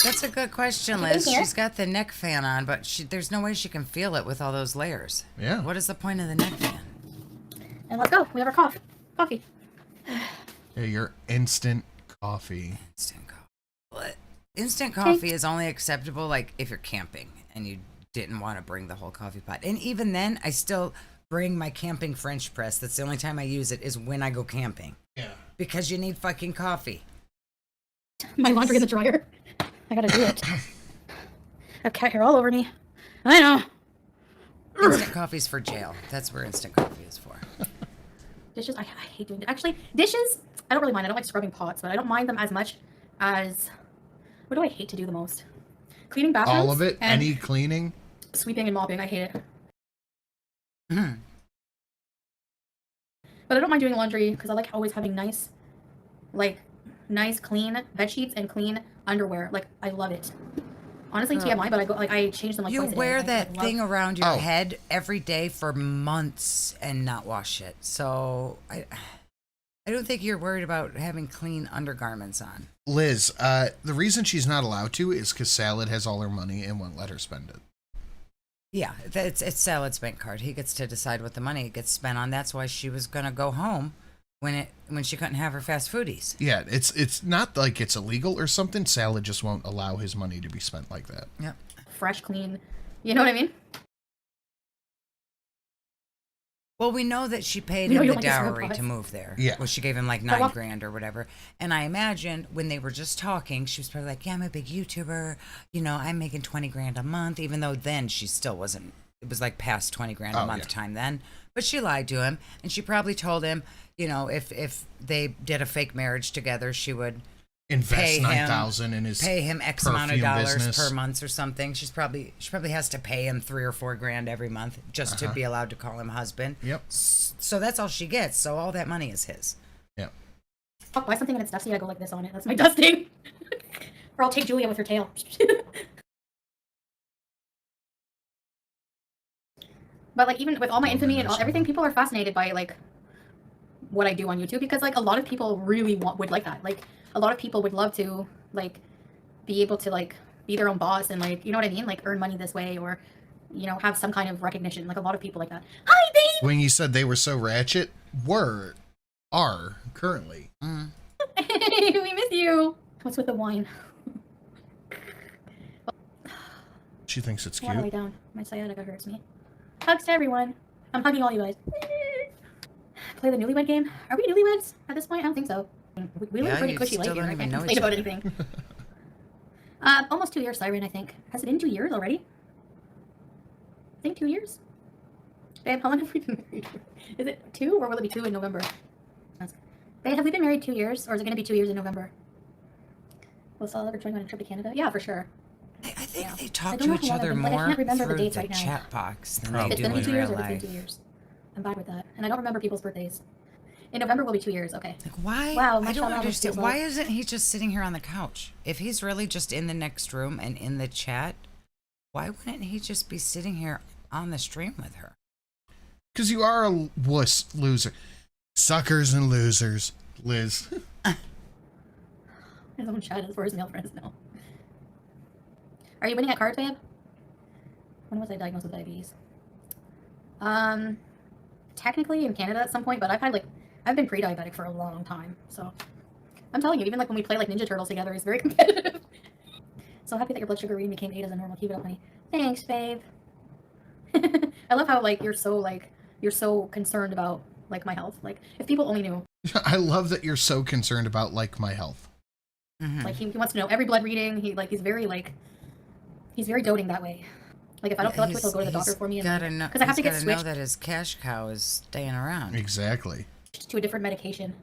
That's a good question, Thank Liz. you. She's got the neck fan on, but there's no way she can feel it with all those layers. Yeah. What is the point of the neck fan? And let's go. We have our coffee. Yeah, your instant coffee. Instant coffee. What? Instant coffee is only acceptable like if you're camping and you didn't want to bring the whole coffee pot. And even then, I still bring my camping French press. That's the only time I use it is when I go camping. Yeah. Because you need fucking coffee. My laundry in the dryer. I gotta do it. I have cat hair all over me. I know. Instant coffee's for jail. That's where instant coffee is for. Dishes, I hate doing it. Actually, dishes, I don't really mind. I don't like scrubbing pots, but I don't mind them as much as... What do I hate to do the most? Cleaning bathrooms. All of it? And Any cleaning? sweeping and mopping. I hate it. But I don't mind doing laundry because I like always having nice clean bed sheets and clean underwear. Like, I love it. Honestly, TMI, but I change them like You twice a day. wear I that love- thing around your head every day for months and not wash it. So I don't think you're worried about having clean undergarments on. Liz, the reason she's not allowed to is because Salad has all her money and won't let her spend it. Yeah, it's Salad's bank card. He gets to decide what the money gets spent on. That's why she was gonna go home when she couldn't have her fast foodies. Yeah, it's not like it's illegal or something. Salad just won't allow his money to be spent like that. Yep. Fresh, clean. You know what I mean? Well, we know that she paid You know him you the don't like to dowry surprise. to move there. Yeah. Well, she gave him like But what- $9,000 or whatever. And I imagine when they were just talking, she was probably like, yeah, I'm a big YouTuber. You know, I'm making $20,000 a month, even though then she still wasn't. It was like past $20,000 a month time then. But she lied to him. And she probably told him, you know, if they did a fake marriage together, she would Invest pay $9,000 in his pay him X amount of perfume dollars business. per month or something. She probably has to pay him $3,000 or $4,000 every month just to be allowed to call him husband. Yep. So that's all she gets. So all that money is his. Yep. I'll buy something and it's dusty, I go like this on it. That's my dusting. Or I'll take Julia with her tail. But like even with all my infamy and everything, people are fascinated by like what I do on YouTube because like a lot of people really would like that. Like a lot of people would love to like be able to like be their own boss and like, you know what I mean? Like earn money this way or, you know, have some kind of recognition. Like a lot of people like that. Hi, babe! When you said they were so ratchet, are currently. We miss you. What's with the wine? She thinks it's I want to lay cute. down. My sciatica hurts me. Hugs to everyone. I'm hugging all you guys. Play the newlywed game. Are we newlyweds at this point? I don't think so. We live Yeah, pretty you cushy life still here. don't I even can't know complain each about other. anything. Almost 2 years, Siren, I think. Has it been 2 years already? I think 2 years. Babe, how long have we been married? Is it 2 or will it be 2 in November? Babe, have we been married 2 years or is it going to be 2 years in November? Will Saul ever join on a trip to Canada? Yeah, for sure. I think they I talk don't to know each how long other I've been- like, I more can't remember the through dates the right now. chat box than Probably. they It's do going to in be 2 years real or it's been life. 2 years. I'm bad with that. And I don't remember people's birthdays. In November will be 2 years. Okay. Like why? Wow, I my don't child understand. was Why isn't he just sitting here on the couch? If he's really just in the next room and in the chat, why wouldn't he just be sitting here on the stream with her? Because you are a wuss loser. Suckers and losers, Liz. His own chat is for his male friends now. Are you winning at cards, babe? When was I diagnosed with diabetes? Technically in Canada at some point, but I've been pre-diabetic for a long time. So I'm telling you, even like when we play like Ninja Turtles together, it's very competitive. So happy that your blood sugar reading became 8 as a normal. Keep it up, honey. Thanks, babe. I love how like you're so concerned about like my health. Like if people only knew. I love that you're so concerned about like my health. Like he wants to know every blood reading. He's very doting that way. Like if I don't feel up to it, he'll go to the doctor for me. Gotta know, because I have to get he's gotta switched know that his cash cow is staying around. Exactly. to a different medication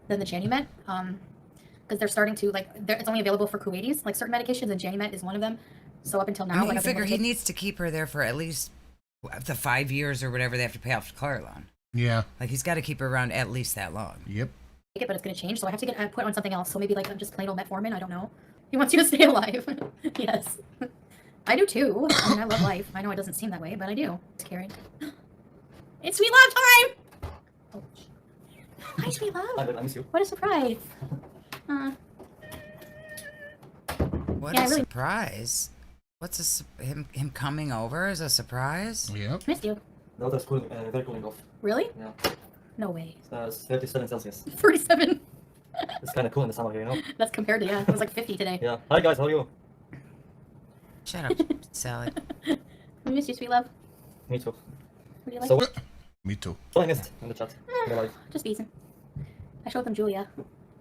than the Janumet. Because they're starting to it's only available for Kuwaitis. Like certain medications, and Janumet is one of them. So up until now, I mean, like, you I've been figure able he to- needs to keep her there for at least the 5 years or whatever they have to pay off the car loan. Yeah. Like he's got to keep her around at least that long. Yep. It, but it's gonna change, so I have to get put on something else. So maybe like I'm just plain old metformin. I don't know. He wants you to stay alive. Yes, I do too. I mean, I love life. I know it doesn't seem that way, but I do. It's caring. It's sweet love time. Oh. Hi, sweet love. I miss you. What a surprise. What a surprise! What's him coming over as a surprise? Yep. Missed you. The water's cooling, very cooling off. Really? Yeah. No way. It's 37 Celsius. 37. It's kind of cool in the summer here, you know? That's compared to, yeah, it was like 50 today. Yeah. Hi guys, how are you? Shut up, Sally. We miss you, sweet love. Me too. What do you like? So, me too. What I missed in the chat? Just beasing. I showed them Julia.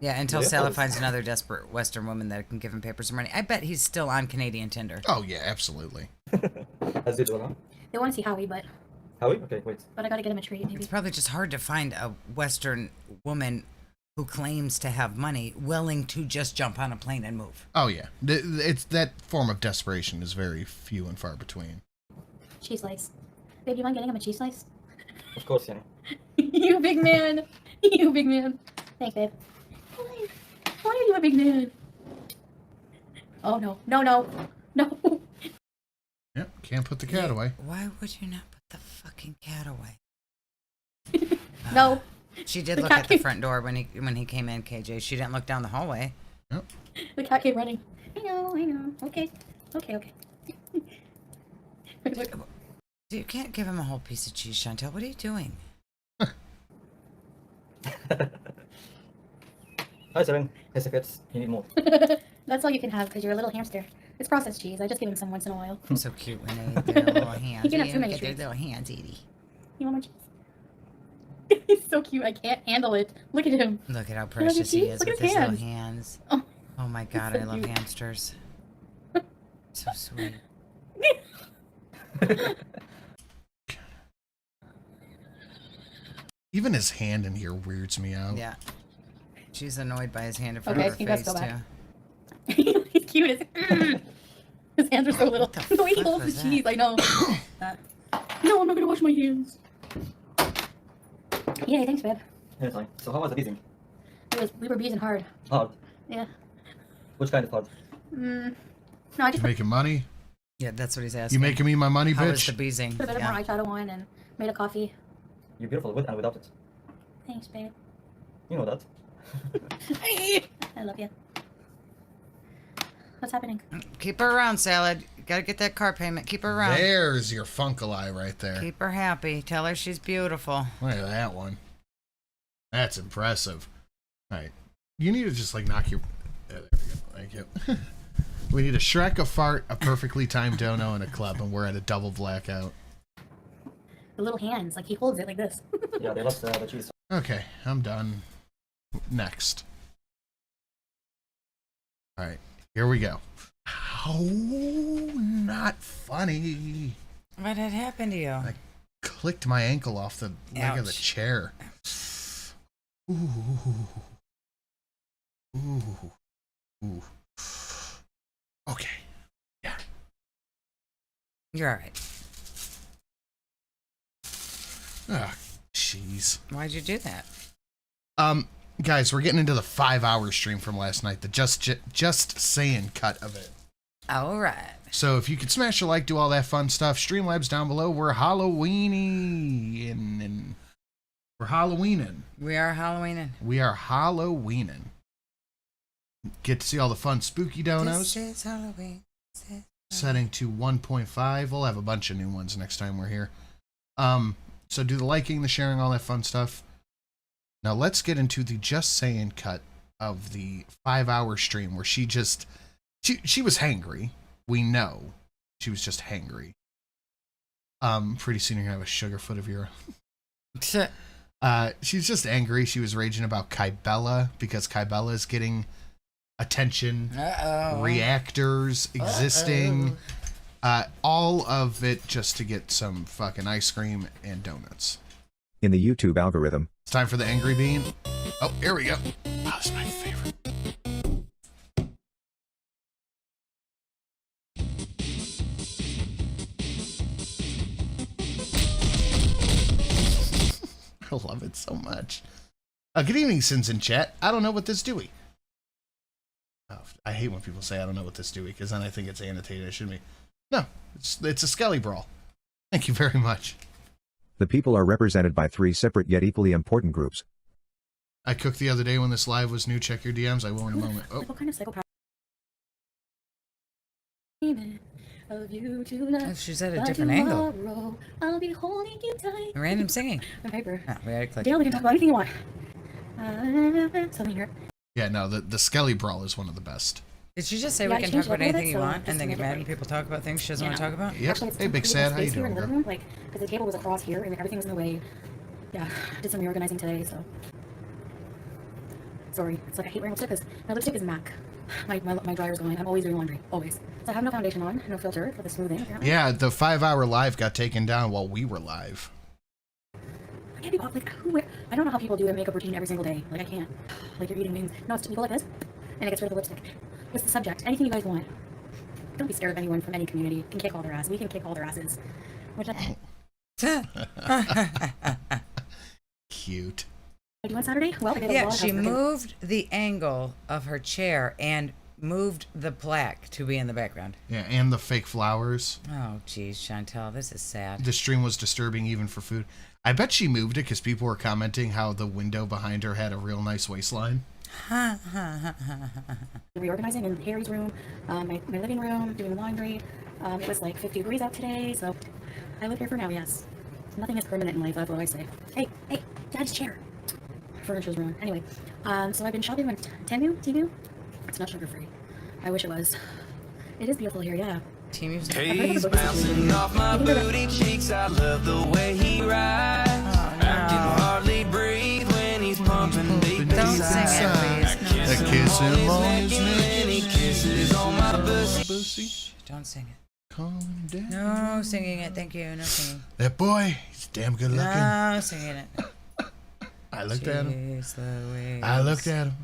Yeah, until Yeah. Sally finds another desperate Western woman that can give him papers and money. I bet he's still on Canadian Tinder. Oh yeah, absolutely. As usual, huh? They want to see Howie, but Howie? Okay, wait. I gotta get him a treat, maybe. It's probably just hard to find a Western woman who claims to have money willing to just jump on a plane and move. Oh yeah, it's that form of desperation is very few and far between. Cheese slice. Babe, you mind getting him a cheese slice? Of course, yeah. You big man. You big man. Thanks, babe. Why are you a big man? Oh no. No, no. No. Yep, can't put the cat away. Why would you not put the fucking cat away? No. She did The look cat at the came- front door when he came in, KJ. She didn't look down the hallway. Yep. The cat came running. I know. Okay. Okay. You can't give him a whole piece of cheese, Chantel. What are you doing? Hi, Seven. Yes, if it's, you need more. That's all you can have because you're a little hamster. It's processed cheese. I just give him some once in a while. So cute when they eat their little hands. You can have too many Get their treats. little hands, Edie. You want more cheese? He's so cute. I can't handle it. Look at him. Look at how You love precious your he cheese? is Look with at his his little hands. hands. Oh my god, so I love cute. hamsters. So sweet. Even his hand in here weirds me out. Yeah. She's annoyed by his hand in front Okay, of her you guys face go too. back. He's cute. His hands are so little. The way he fuck holds was the that? cheese, I know. No, I'm not gonna wash my hands. Yeah, thanks, babe. Anytime. So how was the beating? We were beasing hard. Hard. Yeah. Which kind of hard? No, I You just making money? Yeah, that's what he's asking. You making me my money, How was bitch? the beezing? put a bit Yeah. more eyeshadow on and made a coffee. You're beautiful with and without it. Thanks, babe. You know that. I love you. What's happening? Keep her around, Salad. You gotta get that car payment. Keep her around. There's your funkle eye right there. Keep her happy. Tell her she's beautiful. Look at that one. That's impressive. All right. You need to just like knock your... There we go. Thank you. We need a Shrek, a fart, a perfectly timed dono, and a club, and we're at a double blackout. The little hands, like he holds it like this. Yeah, they lost the cheese. Okay, I'm done. Next. All right, here we go. Oh, not funny. What had happened to you? I clicked my ankle off the leg of the Ouch. chair. Ooh. Ooh. Ooh. Okay. Yeah. You're alright. Ah, jeez. Why'd you do that? Guys, we're getting into the 5-hour stream from last night, the just saying cut of it. Alright. So if you could smash a like, do all that fun stuff, Streamlabs down below. We're Halloweeny and we're Halloweening. We are Halloweening. We are Halloweening. Get to see all the fun spooky donos. This is Halloween. Setting to 1.5. We'll have a bunch of new ones next time we're here. So do the liking, the sharing, all that fun stuff. Now let's get into the just saying cut of the 5-hour stream where she was hangry. We know she was just hangry. Pretty soon you're gonna have a sugarfoot of your she's just angry. She was raging about Kybella because Kybella is getting attention. Reactors existing. All of it just to get some fucking ice cream and donuts. In the YouTube algorithm, It's time for the angry bean. Oh, here we go. Oh, that's my favorite. it so much. Good evening, Sins in chat. I don't know what this Dewey. Oh, I hate when people say I don't know what this Dewey, because then I think it's annotated. It shouldn't be. No, it's a Skelly Brawl. Thank you very much. The people are represented by 3 separate yet equally important groups. I cooked the other day when this live was new. Check your DMs. I will in a moment. Oh. What kind of psychopath? Of you tonight, Oh, she's at a different angle. tomorrow, I'll be holding you tight. Random singing. On paper. Oh, we had to click. Dale, we can talk about anything you want. Something here. Yeah, no, the Skelly Brawl is one of the best. Did she just say Yeah, we I can changed talk it about a little anything bit, you so want just and then to get make it mad when right. people talk about things she doesn't want to talk about? Yep. Actually, it's Hey, big completely sad. How you space here in doing, the girl? living room, like, because the table was across here and everything was in the way. Yeah, I did some reorganizing today, so. Sorry, it's like I hate wearing lipstick because my lipstick is MAC. My dryer's going. I'm always doing laundry, always. So I have no foundation on, no filter for the smoothing, apparently. Yeah, the 5-hour live got taken down while we were live. I can't be like, I don't know how people do their makeup routine every single day. Like, I can't. Like, you're eating wings. No, it's you go like this, and it gets rid of the lipstick. What's the subject? Anything you guys want. Don't be scared of anyone from any community. You can kick all their ass. We can kick all their asses. Which I... Cute. I do on Saturday? Well, I did a Yeah, vlog she house moved the angle of her chair and moved the plaque to be in the background. Yeah, and the fake flowers. Oh, geez, Chantel, this is sad. The stream was disturbing even for food. I bet she moved it because people were commenting how the window behind her had a real nice waistline. Reorganizing in Harry's room, my living room, doing laundry. It was like 50 degrees out today, so I live here for now, yes. Nothing is permanent in life, that's what I say. Hey, Dad's chair. Furniture's ruined. Anyway, so I've been shopping on Temu. It's not sugar-free. I wish it was. It is beautiful here, yeah. Temu's He's bouncing off my booty cheeks. I love the way he rides. I can hardly breathe when he's pumping deep inside. That kiss him on his And he kisses on my pussy. Don't sing it. Calling down. No singing it, thank you. No singing. That boy, he's damn good looking. No singing it. I looked at him. Chase the waves. I looked at him.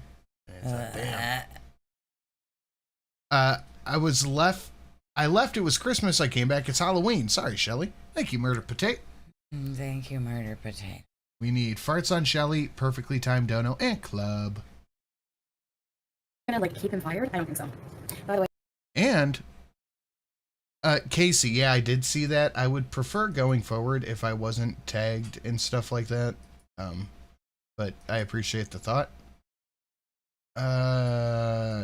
I left. It was Christmas. I came back. It's Halloween. Sorry, Shelly. Thank you, Murder Potato. Thank you, Murder Potato. We need farts on Shelly, perfectly timed dono, and club. Gonna like keep him fired? I don't think so. By the way. And Casey, yeah, I did see that. I would prefer going forward if I wasn't tagged and stuff like that. But I appreciate the thought.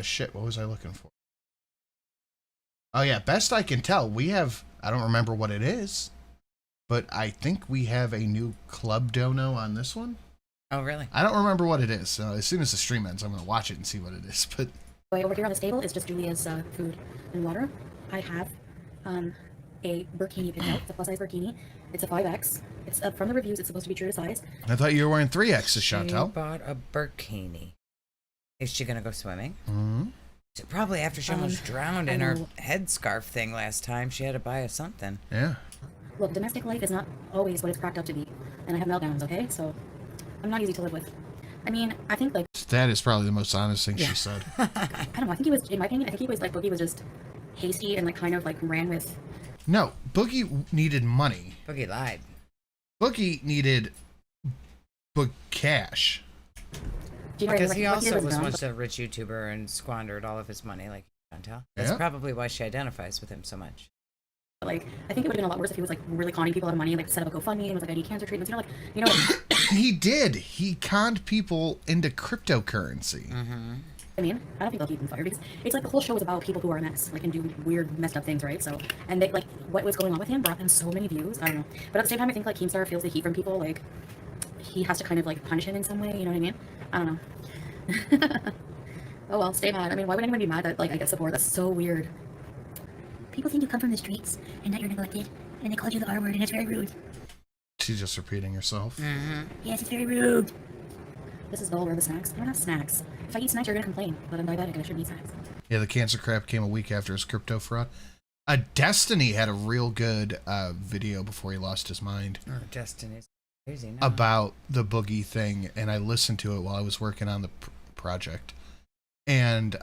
Shit, what was I looking for? Oh yeah, best I can tell, we have, I don't remember what it is, but I think we have a new club dono on this one. Oh, really? I don't remember what it is, so as soon as the stream ends, I'm going to watch it and see what it is, but... Over here on this table is just Julia's food and water. I have a burkini picked out. It's a plus size burkini. It's a 5X. It's from the reviews. It's supposed to be true to size. I thought you were wearing 3Xs, Chantel. She bought a burkini. Is she going to go swimming? Mm-hmm. So probably after she almost drowned in her headscarf thing last time, she had to buy us something. Yeah. Look, domestic life is not always what it's cracked up to be. And I have meltdowns, okay? So I'm not easy to live with. I mean, I think like... That is probably the most honest thing she said. I don't know. I think he was, in my opinion, I think he was like, Boogie was just hasty and like kind of like ran with... No, Boogie needed money. Boogie lied. Boogie needed cash. Because he also was once a rich YouTuber and squandered all of his money, like Chantel. That's probably why she identifies with him so much. Like, I think it would have been a lot worse if he was like really conning people out of money, like set up a GoFundMe and was like, I need cancer treatments. You know, He did. He conned people into cryptocurrency. Mm-hmm. I mean, I don't think they'll keep him fired because it's like the whole show is about people who are a mess, like, and do weird, messed up things, right? So, and they, like, what was going on with him brought them so many views. I don't know. But at the same time, I think, like, Keemstar feels the heat from people. Like, he has to kind of, like, punish him in some way. You know what I mean? I don't know. Oh, well, stay mad. I mean, why would anyone be mad that, like, I get support? That's so weird. People think you come from the streets and that you're neglected, and they called you the R word, and it's very rude. She's just repeating herself. Mm-hmm. Yes, it's very rude. This is the whole row of snacks. I don't have snacks. If I eat snacks, you're gonna complain. But I'm diabetic and I shouldn't eat snacks. Yeah, the cancer crap came a week after his crypto fraud. Destiny had a real good video before he lost his mind. Oh, Destiny's crazy now. About the Boogie thing, and I listened to it while I was working on the project. And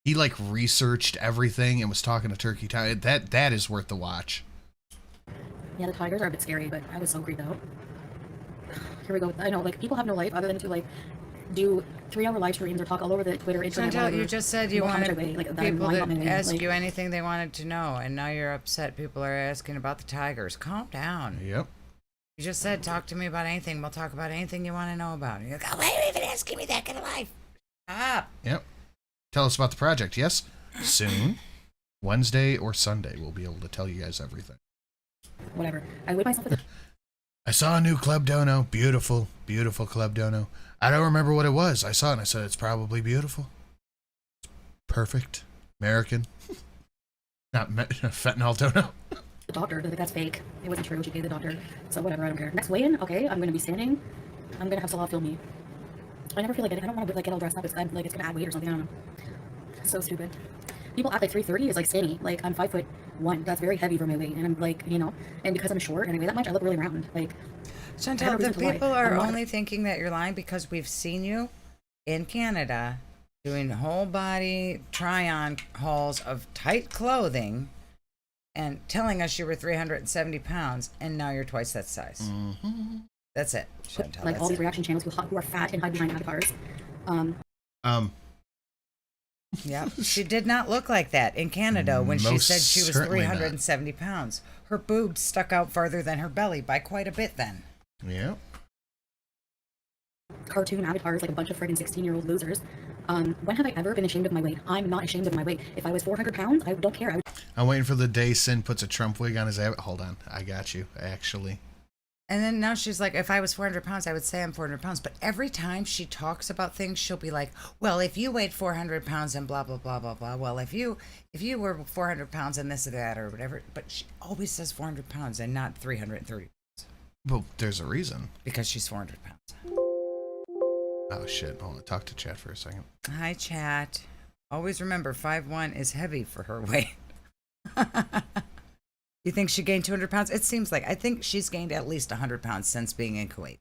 he like researched everything and was talking to Turkey Time. That is worth the watch. Yeah, the tigers are a bit scary, but I was so creeped out. here we go. I know, like, people have no life other than to, like, do 3-hour live streams or talk all over the Twitter, internet, Chantel, whatever. you just said you wanted people to to ask you anything they wanted to know, and now you're upset people are asking about the tigers. Calm down. Yep. You just said, talk to me about anything. We'll talk about anything you want to know about. And you're like, oh, why are you even asking me that kind of life? Stop. Yep. Tell us about the project. Yes, soon. Wednesday or Sunday, we'll be able to tell you guys everything. Whatever. I weighed myself with I saw a new Club Dono. Beautiful, beautiful Club Dono. I don't remember what it was. I saw it and I said, it's probably beautiful. Perfect. American. Not fentanyl dono. the doctor. Like, that's fake. It wasn't true. She gave the doctor. So whatever, I don't care. Next weigh-in, okay, I'm going to be standing. I'm going to have Salah film me. I never feel like I don't want to like get all dressed up. It's like it's going to add weight or something. I don't know. So stupid. People act like 330 is like skinny. Like, I'm 5'1". That's very heavy for my weight. And I'm like, you know, and because I'm short and I weigh that much, I look really round. Like, Chantel, the people are only thinking that you're lying because we've seen you in Canada doing whole body try-on hauls of tight clothing and telling us you were 370 pounds and now you're twice that size. Mm-hmm. That's it, Chantel. Like all these reaction channels who are fat and hide behind avatars. Yeah, she did not look like that in Canada when she said she was 370 pounds. Her boobs stuck out farther than her belly by quite a bit then. Yeah. Cartoon avatars like a bunch of friggin' 16-year-old losers. When have I ever been ashamed of my weight? I'm not ashamed of my weight. If I was 400 pounds, I don't care. I'm waiting for the day Sin puts a Trump wig on his Hold on. I got you, actually. And then now she's like, if I was 400 pounds, I would say I'm 400 pounds. But every time she talks about things, she'll be like, well, if you weighed 400 pounds and blah, blah, blah, blah, blah. Well, if you were 400 pounds and this or that or whatever. But she always says 400 pounds and not 330 pounds. Well, there's a reason. Because she's 400 pounds. Oh, shit. Hold on. Talk to chat for a second. Hi, chat. Always remember, 5'1" is heavy for her weight. You think she gained 200 pounds? It seems like. I think she's gained at least 100 pounds since being in Kuwait.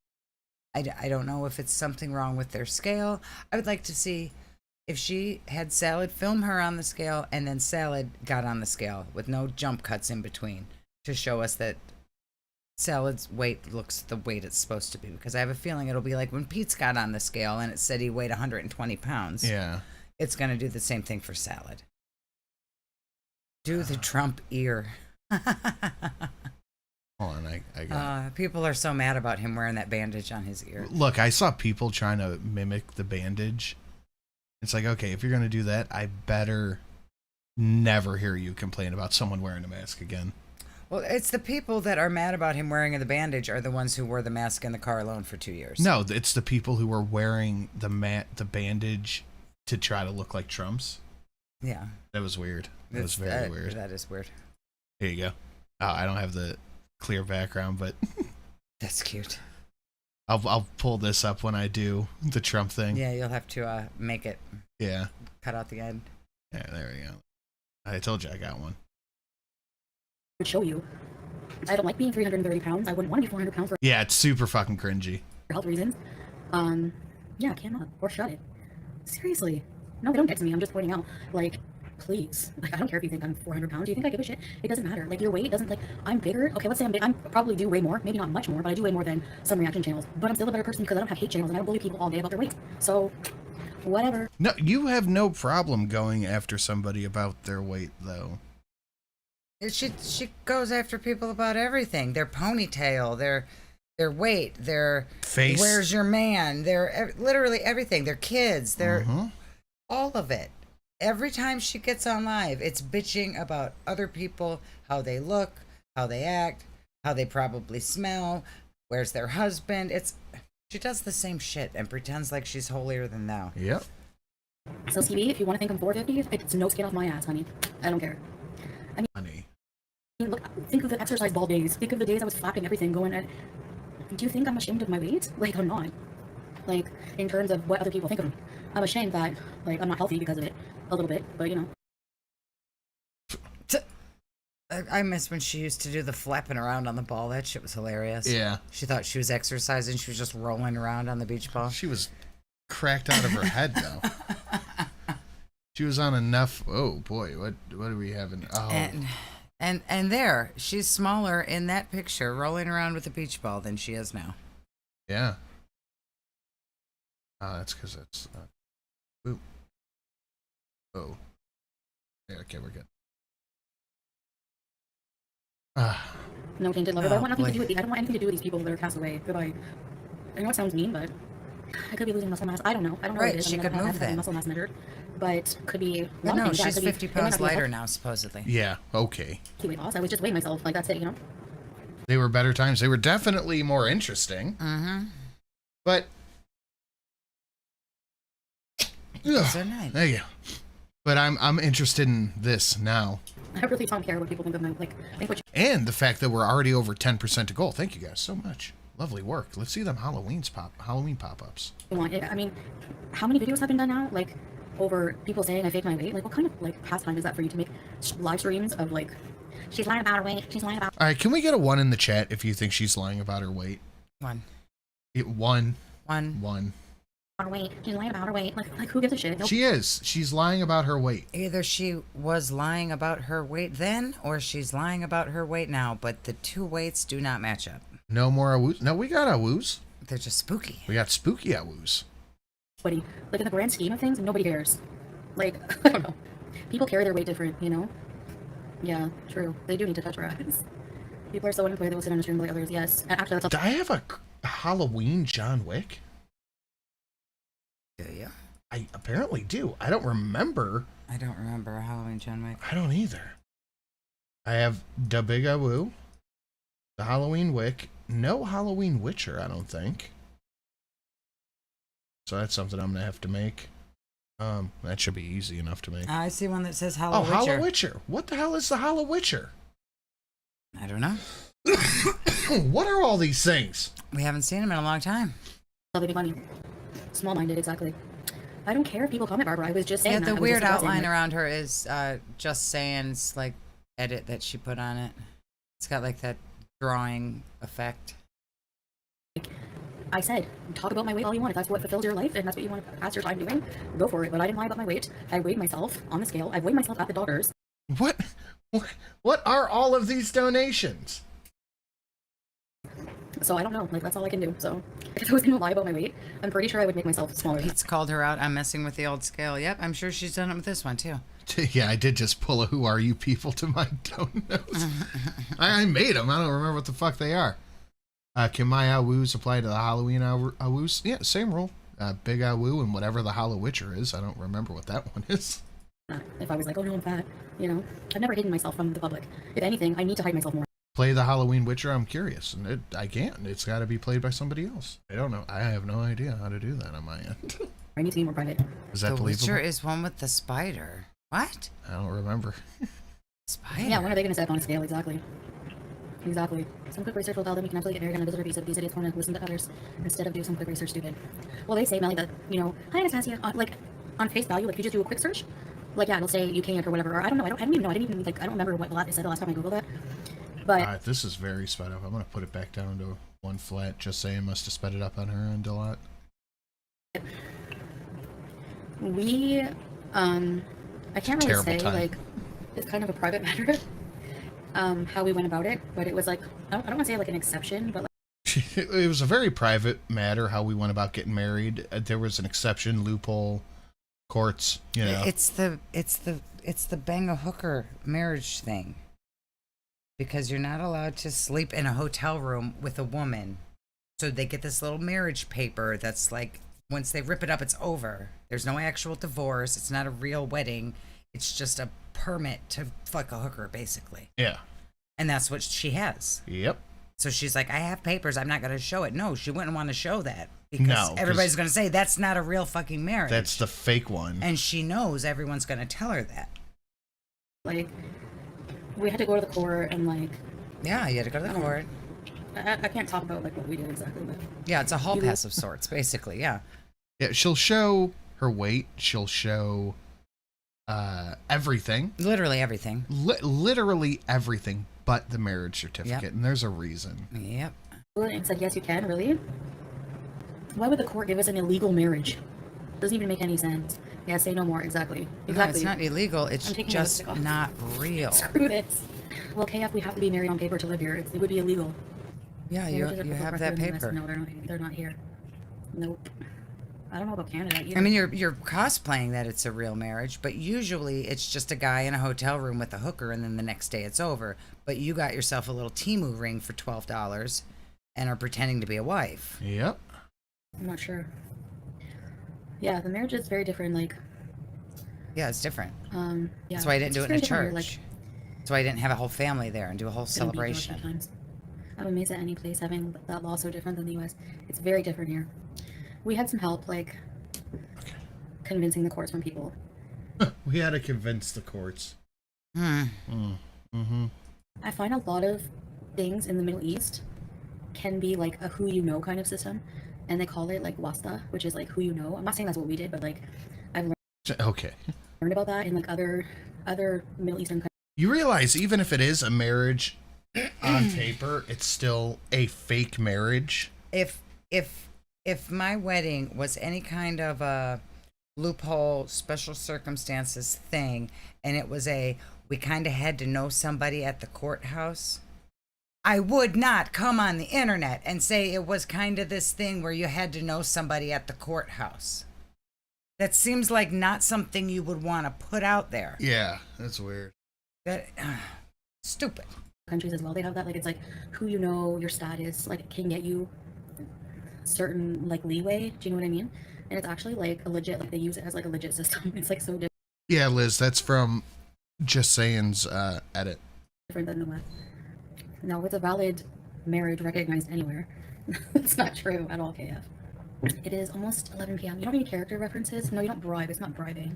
I don't know if it's something wrong with their scale. I would like to see if she had Salad film her on the scale and then Salad got on the scale with no jump cuts in between to show us that Salad's weight looks the weight it's supposed to be. Because I have a feeling it'll be like when Pete's got on the scale and it said he weighed 120 pounds. Yeah. It's going to do the same thing for Salad. Do the Trump ear. Hold on, I got people are so mad about him wearing that bandage on his ear. Look, I saw people trying to mimic the bandage. It's like, okay, if you're going to do that, I better never hear you complain about someone wearing a mask again. Well, it's the people that are mad about him wearing the bandage are the ones who wore the mask in the car alone for 2 years. No, it's the people who were wearing the bandage to try to look like Trump's. Yeah. That was weird. That was very weird. That is weird. Here you go. Oh, I don't have the clear background, but that's cute. I'll pull this up when I do the Trump thing. Yeah, you'll have to make it. Yeah. Cut out the end. Yeah, there we go. I told you I got one. Would show you. I don't like being 330 pounds. I wouldn't want to be 400 pounds for Yeah, it's super fucking cringy. health reasons. Yeah, cannot or shut it. Seriously. No, they don't get to me. I'm just pointing out, like, please. Like, I don't care if you think I'm 400 pounds. Do you think I give a shit? It doesn't matter. Like, your weight doesn't, like, I'm bigger. Okay, let's say I'm big. I probably do way more. Maybe not much more, but I do way more than some reaction channels. But I'm still a better person because I don't have hate channels and I don't bully people all day about their weight. So, whatever. No, you have no problem going after somebody about their weight, though. She goes after people about everything. Their ponytail, their weight, their face. Where's your man? Their literally everything. Their kids. Their all of it. Every time she gets on live, it's bitching about other people, how they look, how they act, how they probably smell, where's their husband. She does the same shit and pretends like she's holier than thou. Yep. So, TV, if you want to think I'm 450, it's no skin off my ass, honey. I don't care. I mean, honey. Look, think of the exercise ball days. Think of the days I was flapping everything, going at. Do you think I'm ashamed of my weight? Like, I'm not. Like, in terms of what other people think of me. I'm ashamed that, like, I'm not healthy because of it. A little bit, but you know. I miss when she used to do the flapping around on the ball. That shit was hilarious. Yeah. She thought she was exercising. She was just rolling around on the beach ball. She was cracked out of her head, though. She was on enough. Oh, boy. What are we having? Oh. And there, she's smaller in that picture, rolling around with a beach ball than she is now. Yeah. That's because it's. Ooh. Oh. Yeah, okay, we're good. No tainted lover, but I want nothing to do with I don't want anything to do with these people that are cast away. Goodbye. I know it sounds mean, but I could be losing muscle mass. I don't know. I don't know what Right, it is. she could move that. that. Muscle mass measured, but could be. But no, she's could be, 50 it might pounds not be lighter healthy now, supposedly. Yeah, okay. weight loss. I was just weighing myself. Like, that's it, you know? They were better times. They were definitely more interesting. Mm-hmm. But. So nice. There you go. But I'm interested in this now. I really don't care what people think of my, like, I think what And the fact that we're already over 10% to goal. Thank you guys so much. Lovely work. Let's see them Halloween pop-ups. you want. I mean, how many videos have been done now? Like, over people saying I faked my weight? Like, what kind of, like, pastime is that for you to make live streams of, like, she's lying about her weight, she's lying about... All right, can we get a 1 in the chat if you think she's lying about her weight? 1. 1. Her weight. She's lying about her weight. Like who gives a shit? Nope. She is. She's lying about her weight. Either she was lying about her weight then, or she's lying about her weight now, but the two weights do not match up. No more Awoos. No, we got Awoos. They're just spooky. We got spooky Awoos. Buddy, like in the grand scheme of things, nobody cares. Like, I don't know. People carry their weight different, you know? Yeah, true. They do need to touch rats. People are so unemployed they will sit on the stream like others. Yes. Actually, that's Do I have a Halloween John Wick? Do you? I apparently do. I don't remember. I don't remember a Halloween John Wick. I don't either. I have the Big Awooo, the Halloween Wick, no Halloween Witcher, I don't think. So that's something I'm gonna have to make. That should be easy enough to make. I see one that says Hollow Witcher. Hollow Witcher. What the hell is the Hollow Witcher? I don't know. What are all these things? We haven't seen him in a long time. That'll be funny. Small-minded, exactly. I don't care if people comment, Barbara. I was just saying Yeah, that. the I was weird just addressing outline it. around her is just saying's like edit that she put on it. It's got like that drawing effect. I said, talk about my weight all you want. If that's what fulfills your life and that's what you want to pass your time doing, go for it. But I didn't lie about my weight. I weighed myself on the scale. I weighed myself at the doctor's. What are all of these donations? So I don't know. Like, that's all I can do. So if I was going to lie about my weight, I'm pretty sure I would make myself smaller. Pete's called her out. I'm messing with the old scale. Yep, I'm sure she's done it with this one too. Yeah, I did just pull a "Who are you people" to my donuts. I made them. I don't remember what the fuck they are. Can my Awoos apply to the Halloween Awoos? Yeah, same rule. Big Awooo and whatever the Hollow Witcher is. I don't remember what that one is. If I was like, oh no, I'm fat, you know, I've never hidden myself from the public. If anything, I need to hide myself more. Play the Halloween Witcher? I'm curious, and I can't. It's got to be played by somebody else. I don't know. I have no idea how to do that on my end. I need to be more private. Is that the believable? Witcher is one with the spider. What? I don't remember. Spider? Yeah, when are they going to set up on a scale? Exactly. Exactly. Some quick research will tell them you can absolutely get married on a visitor visa, but these idiots want to listen to others instead of do some quick research. Stupid. Well, they say, Melly, that, you know, hi, Anastasia, like, on face value, like, if you just do a quick search, like, yeah, it'll say you can't or whatever, or I don't know, I don't even know, I don't remember what they said the last time I googled that, but... this is very sped up. I'm going to put it back down to 1 flat, just saying must have sped it up on her end a lot. We, I can't really say, time. like, it's kind of a private matter, how we went about it, but it was like, I don't want to say like an exception, but like, It was a very private matter how we went about getting married. There was an exception, loophole, courts, you know. It's the bang a hooker marriage thing. Because you're not allowed to sleep in a hotel room with a woman. So they get this little marriage paper that's like, once they rip it up, it's over. There's no actual divorce. It's not a real wedding. It's just a permit to fuck a hooker, basically. Yeah. And that's what she has. Yep. So she's like, I have papers. I'm not going to show it. No, she wouldn't want to show that. Because No, everybody's going to say, that's not a real fucking marriage. That's the fake one. And she knows everyone's going to tell her that. like, we had to go to the court and like... Yeah, you had to go to the court. I can't talk about like what we did exactly, but... Yeah, it's a hall pass of sorts, basically, yeah. Yeah, she'll show her weight. She'll show everything. Literally everything. Literally everything but the marriage certificate. Yep. And there's a reason. Yep. And said, yes, you can, really? Why would the court give us an illegal marriage? Doesn't even make any sense. Yeah, say no more, exactly. No, Exactly. it's not illegal. It's I'm taking just the lipstick off. not real. Screw this. Well, KF, we have to be married on paper to live here. It would be illegal. Yeah, you Marriages are have public that record in the US. paper. No, they're not here. Nope. I don't know about Canada either. I mean, you're cosplaying that it's a real marriage, but usually it's just a guy in a hotel room with a hooker, and then the next day it's over. But you got yourself a little Temu ring for $12 and are pretending to be a wife. Yep. I'm not sure. Yeah, the marriage is very different. Like, Yeah, it's different. yeah. That's why I didn't it's do it in very a different here, church. That's why I didn't have a whole family there and do a whole Couldn't be here a few celebration. times. I'm amazed at any place having that law so different than the US. It's very different here. We had some help, like, convincing the courts from people. We had to convince the courts. Mm-hmm. I find a lot of things in the Middle East can be like a who you know kind of system, and they call it like wasta, which is like who you know. I'm not saying that's what we did, but like I've learned about that in like other Middle Eastern countries. You realize even if it is a marriage on paper, it's still a fake marriage. If my wedding was any kind of a loophole, special circumstances thing, and it was we kind of had to know somebody at the courthouse, I would not come on the internet and say it was kind of this thing where you had to know somebody at the courthouse. That seems like not something you would want to put out there. Yeah, that's weird. That stupid. Countries as well, they have that, like, it's like who you know, your status, like, can get you certain like leeway. Do you know what I mean? And it's actually like a legit, like they use it as like a legit system. It's like so Yeah, Liz, that's from Just Saying's edit. different than the West. No, it's a valid marriage recognized anywhere. It's not true at all, KF. It is almost 11 p.m. You don't need character references. No, you don't bribe. It's not bribing.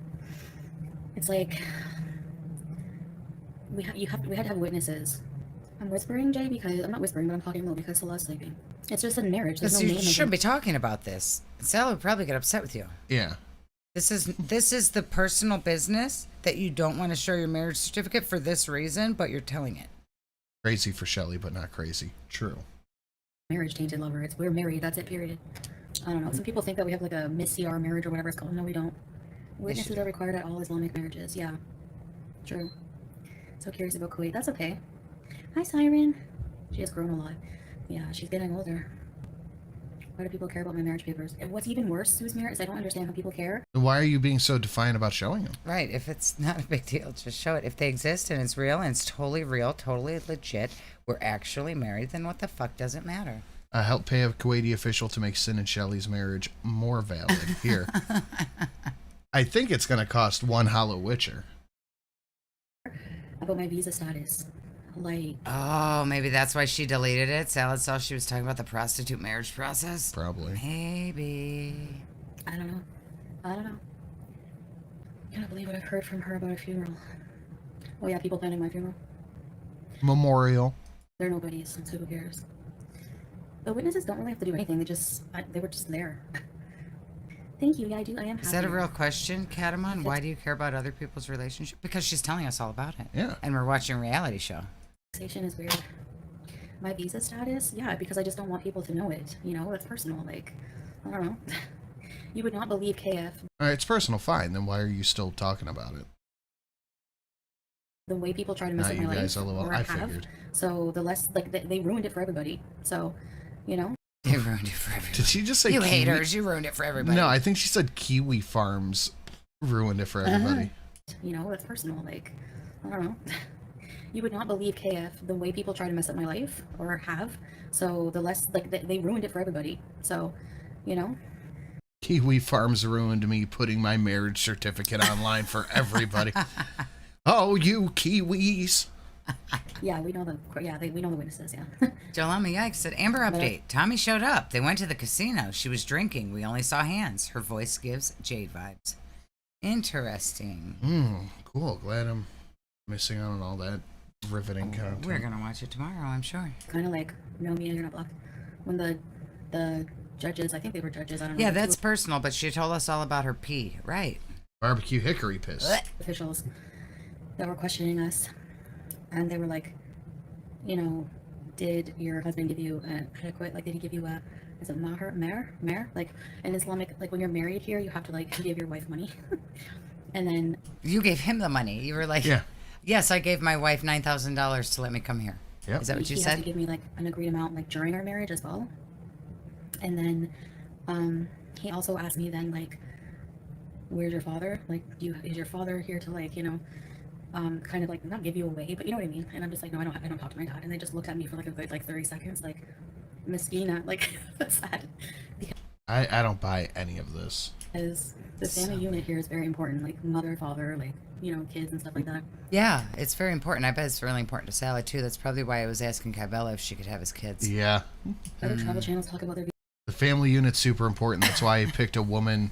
It's like we had to have witnesses. I'm whispering, Jay, because I'm not whispering, but I'm talking low because Celeste's sleeping. It's just a marriage. There's no You name in shouldn't it. be talking about this. Sally would probably get upset with you. Yeah. This is the personal business that you don't want to show your marriage certificate for this reason, but you're telling it. Crazy for Shelly, but not crazy. True. Marriage tainted lover. We're married. That's it. Period. I don't know. Some people think that we have like a Miss CR marriage or whatever it's called. No, we don't. Witnesses are required at all Islamic marriages. Yeah. True. So curious about Kuwait. That's okay. Hi, Siren. She has grown a lot. Yeah, she's getting older. Why do people care about my marriage papers? And what's even worse, Sue's mirror, is I don't understand how people care. Why are you being so defiant about showing them? Right. If it's not a big deal, just show it. If they exist and it's real and it's totally real, totally legit, we're actually married, then what the fuck does it matter? Help pay a Kuwaiti official to make Sin and Shelly's marriage more valid. Here. I think it's going to cost one Hollow Witcher. About my visa status. Like, Oh, maybe that's why she deleted it. Salad saw she was talking about the prostitute marriage process. Probably. Maybe. I don't know. I can't believe what I've heard from her about a funeral. Oh yeah, people planning my funeral. Memorial. They're nobodies, so who cares? The witnesses don't really have to do anything. They were just there. Thank you. Yeah, I am happy. Is that a real question, Catamon? Why do you care about other people's relationship? Because she's telling us all about it. Yeah. And we're watching a reality show. Conversation is weird. My visa status? Yeah, because I just don't want people to know it. You know, that's personal. Like, I don't know. You would not believe KF. All right, it's personal, fine. Then why are you still talking about it? The way people try to mess Not up my you guys, life, LOL. or I have. figured. So the less, like, they ruined it for everybody. So, you know. They ruined it for everybody. Did she just say You Kiwi? haters, you ruined it for everybody. No, I think she said Kiwi Farms ruined it for everybody. You know, that's personal. Like, I don't know. You would not believe KF the way people try to mess up my life, or have. So the less, like, they ruined it for everybody. So, you know. Kiwi Farms ruined me putting my marriage certificate online for everybody. Oh, you Kiwis. Yeah, we know we know the witnesses, yeah. Jolama Yikes said, Amber update. Tommy showed up. They went to the casino. She was drinking. We only saw hands. Her voice gives Jade vibes. Interesting. Cool. Glad I'm missing out on all that riveting content. We're going to watch it tomorrow, I'm sure. Kind of like, no, Mia, you're not blocked. When the judges, I think they were judges, I don't know. Yeah, that's personal, but she told us all about her pee. Right. Barbecue hickory piss. Officials that were questioning us. And they were like, you know, did your husband give you adequate, like, did he give you is it mahr? Like, in Islamic, like, when you're married here, you have to, like, give your wife money. And then... You gave him the money. You were like, yeah. Yes, I gave my wife $9,000 to let me come here. Yep. Is that what you He said? had to give me like an agreed amount like during our marriage as well. And then he also asked me then like, where's your father? Like, is your father here to like, you know, kind of like not give you away, but you know what I mean? And I'm just like, no, I don't talk to my dad. And they just looked at me for like a good like 30 seconds, like, Miskina, like, sad. I don't buy any of this. Because the family unit here is very important, like mother, father, like, you know, kids and stuff like that. Yeah, it's very important. I bet it's really important to Sally too. That's probably why I was asking Kybella if she could have his kids. Yeah. Other travel channels talk about their The family unit's super important. That's why I picked a woman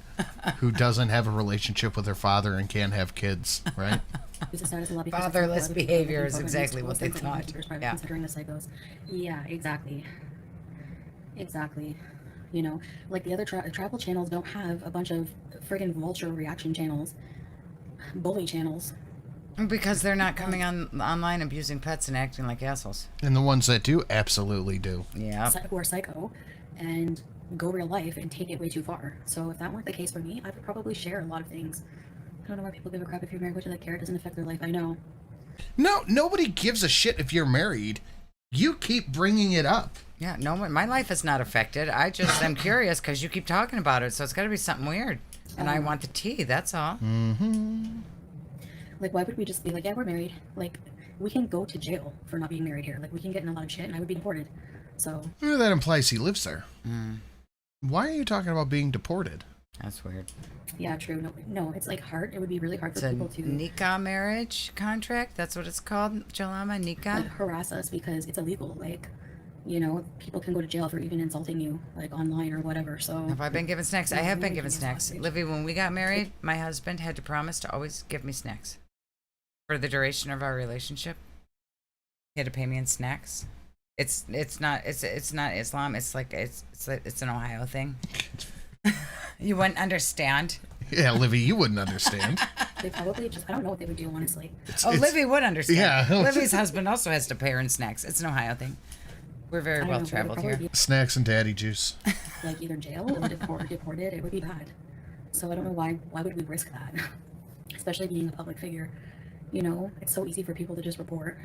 who doesn't have a relationship with her father and can't have kids, right? Fatherless behavior is exactly what they thought. Yeah. Considering the psychos. Yeah, exactly. Exactly. You know, like the other travel channels don't have a bunch of friggin' vulture reaction channels, bully channels. Because they're not coming on online abusing pets and acting like assholes. And the ones that do absolutely do. Yeah. Who are psycho and go real life and take it way too far. So if that weren't the case for me, I would probably share a lot of things. I don't know why people give a crap if you're married, which of that care, it doesn't affect their life. I know. No, nobody gives a shit if you're married. You keep bringing it up. Yeah, no, my life is not affected. I just am curious because you keep talking about it, so it's got to be something weird. And I want the tea, that's all. Mm-hmm. Like, why would we just be like, yeah, we're married? Like, we can go to jail for not being married here. Like, we can get in a lot of shit and I would be deported. So. Well, that implies he lives there. Why are you talking about being deported? That's weird. Yeah, true. No, it's like hard. It would be really hard for It's people a to Nika marriage contract. That's what it's called, Jalama, Nika. like, harass us because it's illegal. Like, you know, people can go to jail for even insulting you, like online or whatever. So Have I been given snacks? I have been given snacks. Livy, when we got married, my husband had to promise to always give me snacks for the duration of our relationship. He had to pay me in snacks. It's not Islam. It's like it's an Ohio thing. You wouldn't understand. Yeah, Livy, you wouldn't understand. They probably just, I don't know what they would do, honestly. Livy would understand. Yeah. Livy's husband also has to pay her in snacks. It's an Ohio thing. We're very well traveled here. Snacks and daddy juice. Like either jail or deported, it would be bad. So I don't know why would we risk that? Especially being a public figure. You know, it's so easy for people to just report.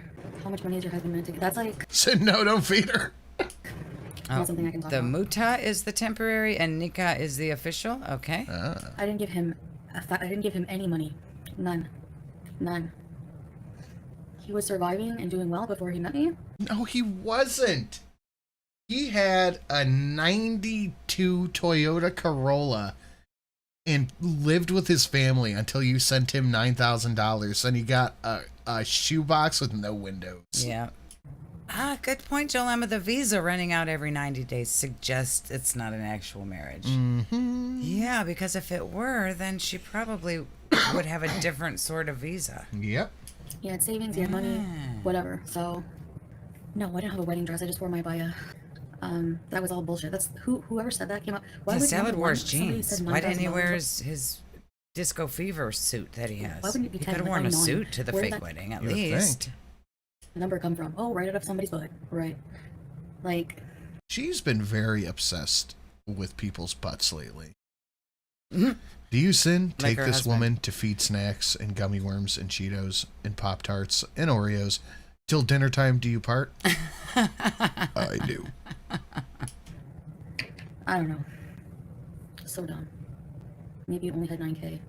How much money is your husband meant to get? That's like... Said no, don't feed her. Not something I can talk the about. muta is the temporary and Nika is the official. Okay. I didn't give him any money. None. He was surviving and doing well before he met me. No, he wasn't. He had a 92 Toyota Corolla and lived with his family until you sent him $9,000 and he got a shoebox with no windows. Yeah. Good point, Joel Emma. The visa running out every 90 days suggests it's not an actual marriage. Mm-hmm. Yeah, because if it were, then she probably would have a different sort of visa. Yep. He had savings, he had money, whatever. So, no, I didn't have a wedding dress. I just wore my baya. That was all bullshit. That's whoever said that came up. The salad wars somebody jeans. said Why didn't he $9,000? wear his disco fever suit that he has? Why wouldn't it be He could have worn a $10,000? suit to the Where did fake that- wedding, at You would least. think. Number come from? Oh, right out of somebody's butt. Right. Like, She's been very obsessed with people's butts lately. Mhm. Do you, Sin, Like take her this husband. woman to feed snacks and gummy worms and Cheetos and Pop-Tarts and Oreos till dinner time? Do you part? I do. I don't know. So dumb. Maybe you only had 9K.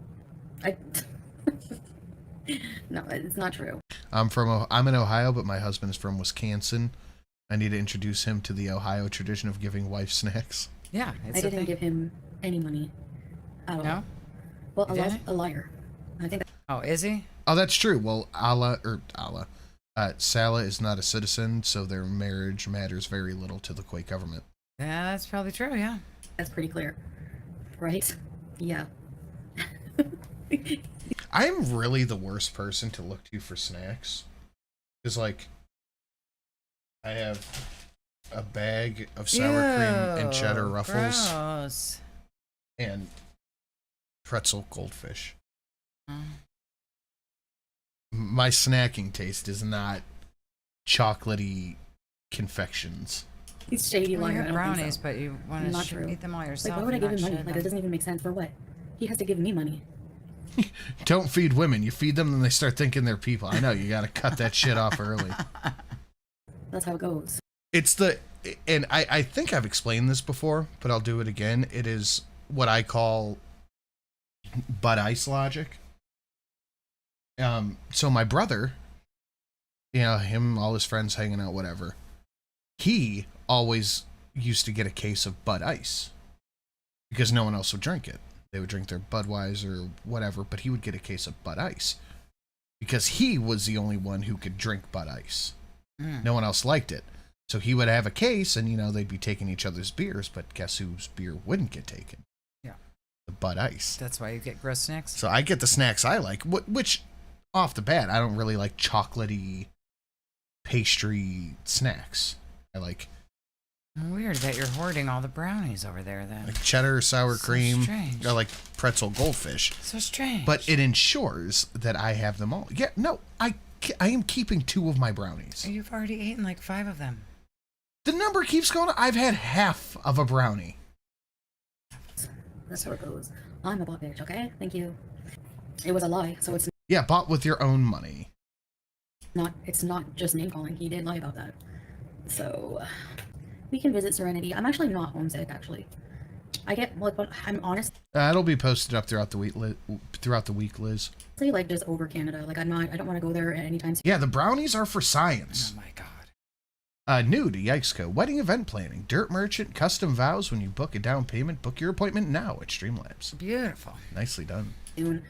No, it's not true. I'm in Ohio, but my husband is from Wisconsin. I need to introduce him to the Ohio tradition of giving wife snacks. Yeah, I didn't give him any money at all. No? Well, You didn't? a liar. I think. Oh, is he? Oh, that's true. Well, Sala is not a citizen, so their marriage matters very little to the Quake government. Yeah, that's probably true, yeah. That's pretty clear. Right? Yeah. I'm really the worst person to look to for snacks. Because, like, I have a bag of sour cream and cheddar Ew, ruffles gross. and pretzel goldfish. My snacking taste is not chocolatey confections. He's shady Well, you liar. have brownies, but you want Not to true. eat them all Like, yourself. why would I and give not him money? share Like, them. it doesn't even make sense. For what? He has to give me money. Don't feed women. You feed them, and they start thinking they're people. I know, you gotta cut that shit off early. That's how it goes. It's the, and I think I've explained this before, but I'll do it again. It is what I call butt ice logic. So my brother, you know, him, all his friends hanging out, whatever, he always used to get a case of Bud Ice because no one else would drink it. They would drink their Budweiser or whatever, but he would get a case of Bud Ice because he was the only one who could drink Bud Ice. No one else liked it. So he would have a case and, you know, they'd be taking each other's beers, but guess whose beer wouldn't get taken? Yeah. The Bud Ice. That's why you get gross snacks. So I get the snacks I like, which off the bat, I don't really like chocolatey pastry snacks. I like Weird that you're hoarding all the brownies over there then. like cheddar, sour cream, strange. or like pretzel goldfish. So strange. But it ensures that I have them all. Yeah, no, I am keeping 2 of my brownies. You've already eaten like 5 of them. The number keeps going. I've had half of a brownie. That's how it goes. I'm a bot bitch, okay? Thank you. It was a lie, so it's Yeah, bought with your own money. it's not just name calling. He did lie about that. So we can visit Serenity. I'm actually not homesick, actually. I get like, but I'm honest. It'll be posted up throughout the week. Liz. Like just over Canada. Like I don't want to go there at any time soon. Yeah, the brownies are for science. Oh my god. New to Yikesco. Wedding event planning. Dirt merchant. Custom vows when you book a down payment. Book your appointment now at Streamlabs. Beautiful. Nicely done. Soon.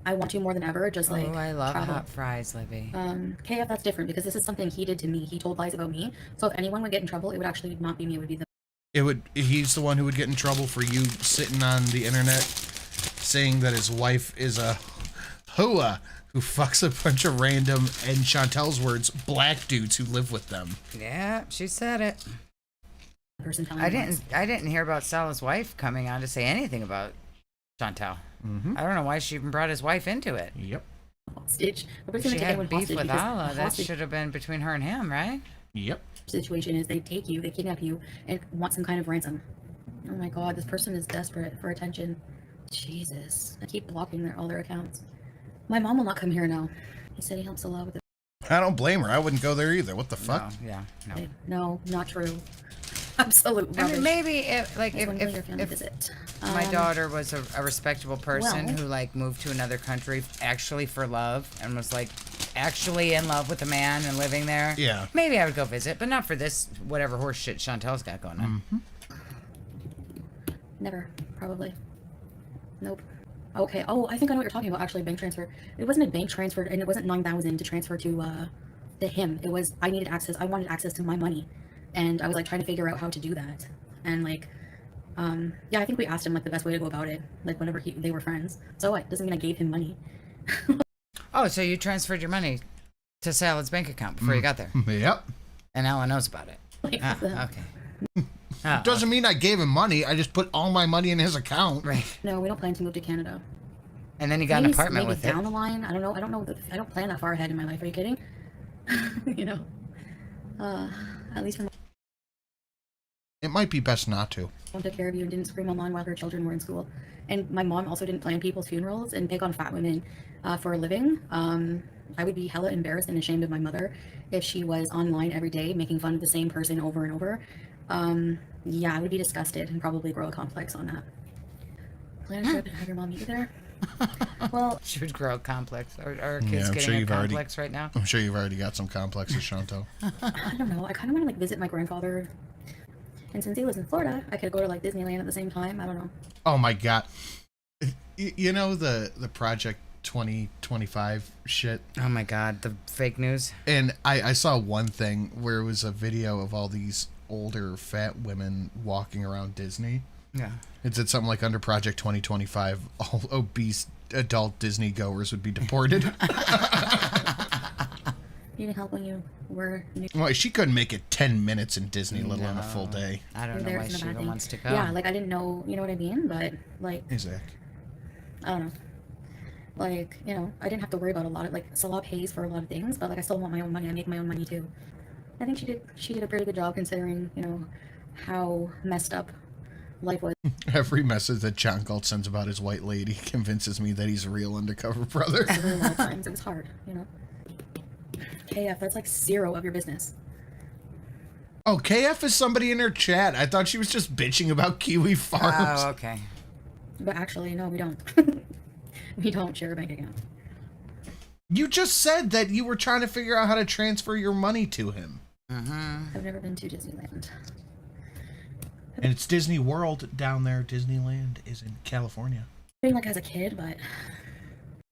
I want to more than ever. Just like I love travel. hot fries, Libby. KF, that's different because this is something he did to me. He told lies about me. So if anyone would get in trouble, it would actually not be me. It would be them. He's the one who would get in trouble for you sitting on the internet saying that his wife is a HOSUE who fucks a bunch of random, and Chantel's words, black dudes who live with them. Yeah, she said it. Person telling I me lies. didn't hear about Salah's wife coming on to say anything about Chantel. I don't know why she even brought his wife into it. Yep. Hostage. If she had beef with Allah, that should have been between her and him, right? Yep. Situation is they take you, they kidnap you, and want some kind of ransom. Oh my god, this person is desperate for attention. Jesus. I keep blocking all their accounts. My mom will not come here now. He said he helps a lot with it. I don't blame her. I wouldn't go there either. What the fuck? No, not true. Absolute rubbish. I mean, maybe if my daughter was a respectable person Well- who like moved to another country actually for love and was like actually in love with a man and living there, yeah, maybe I would go visit, but not for this whatever horse shit Chantel's got going on. Never, probably. Nope. Okay. Oh, I think I know what you're talking about. Actually, bank transfer. It wasn't a bank transfer, and it wasn't 9,000 to transfer to him. It was I needed access. I wanted access to my money, and I was like trying to figure out how to do that. And like, yeah, I think we asked him like the best way to go about it. Like whenever they were friends. So what? Doesn't mean I gave him money. Oh, so you transferred your money to Salad's bank account before you got there? Yep. And Alan knows about it. Okay. Doesn't mean I gave him money. I just put all my money in his account. Right. No, we don't plan to move to Canada. And then you got an apartment with it. Down the line. I don't know. I don't plan that far ahead in my life. Are you kidding? You know. At least from. It might be best not to. Mom took care of you and didn't scream online while her children were in school. And my mom also didn't plan people's funerals and pick on fat women for a living. I would be hella embarrassed and ashamed of my mother if she was online every day making fun of the same person over and over. Yeah, I would be disgusted and probably grow a complex on that. Plan a trip and have your mom meet you there? Well, she would grow a complex. Our kids getting a complex right now. I'm sure you've already got some complexes, Chantel. I don't know. I kind of want to like visit my grandfather. And since he lives in Florida, I could go to like Disneyland at the same time. I don't know. Oh my god. You know the Project 2025 shit? Oh my god, the fake news. And I saw one thing where it was a video of all these older fat women walking around Disney. Yeah. It said something like under Project 2025, all obese adult Disney goers would be deported. You need help when you were new. Well, she couldn't make it 10 minutes in Disney, let alone a full day. I don't know why she even wants to go. Yeah, like I didn't know, you know what I mean? But like, Exactly. I don't know. Like, you know, I didn't have to worry about a lot of like Salah pays for a lot of things, but like I still want my own money. I make my own money too. I think she did a pretty good job considering, you know, how messed up life was. Every message that John Galt sends about his white lady convinces me that he's a real undercover brother. A lot of times it was hard, you know. KF, that's like zero of your business. Oh, KF is somebody in her chat. I thought she was just bitching about Kiwi Farms. Oh, okay. But actually, no, we don't. We don't share a bank account. You just said that you were trying to figure out how to transfer your money to him. I've never been to Disneyland. And it's Disney World down there. Disneyland is in California. I mean, like as a kid, but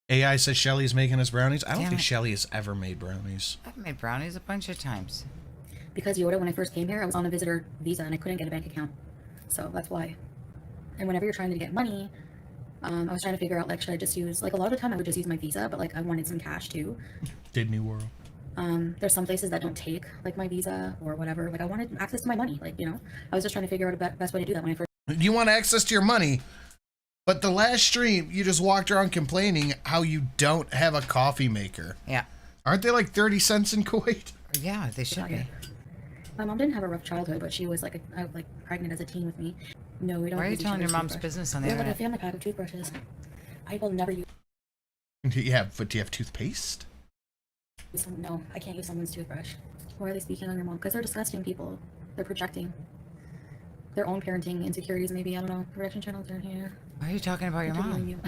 AI says Shelly's making us brownies. I don't Damn think it. Shelly has ever made brownies. I've made brownies a bunch of times. because Yoda, when I first came here, I was on a visitor visa and I couldn't get a bank account. So that's why. And whenever you're trying to get money, I was trying to figure out, like, should I just use, like, a lot of the time I would just use my visa, but, like, I wanted some cash too. Disney World. There's some places that don't take, like, my visa or whatever. Like, I wanted access to my money, like, you know. I was just trying to figure out a best way to do that when I first. You want access to your money, but the last stream, you just walked around complaining how you don't have a coffee maker. Yeah. Aren't they like 30 cents in Kuwait? Yeah, they should be. My mom didn't have a rough childhood, but she was, like, pregnant as a teen with me. No, we don't. Why are you use each telling your other's mom's toothbrush. business on the We have, like, a internet? family pack of toothbrushes. I will never use. Yeah, but do you have toothpaste? No, I can't use someone's toothbrush. Why are they speaking on your mom? Because they're disgusting people. They're projecting their own parenting insecurities, maybe. I don't know. Reaction channels are here. Why are you talking about your mom?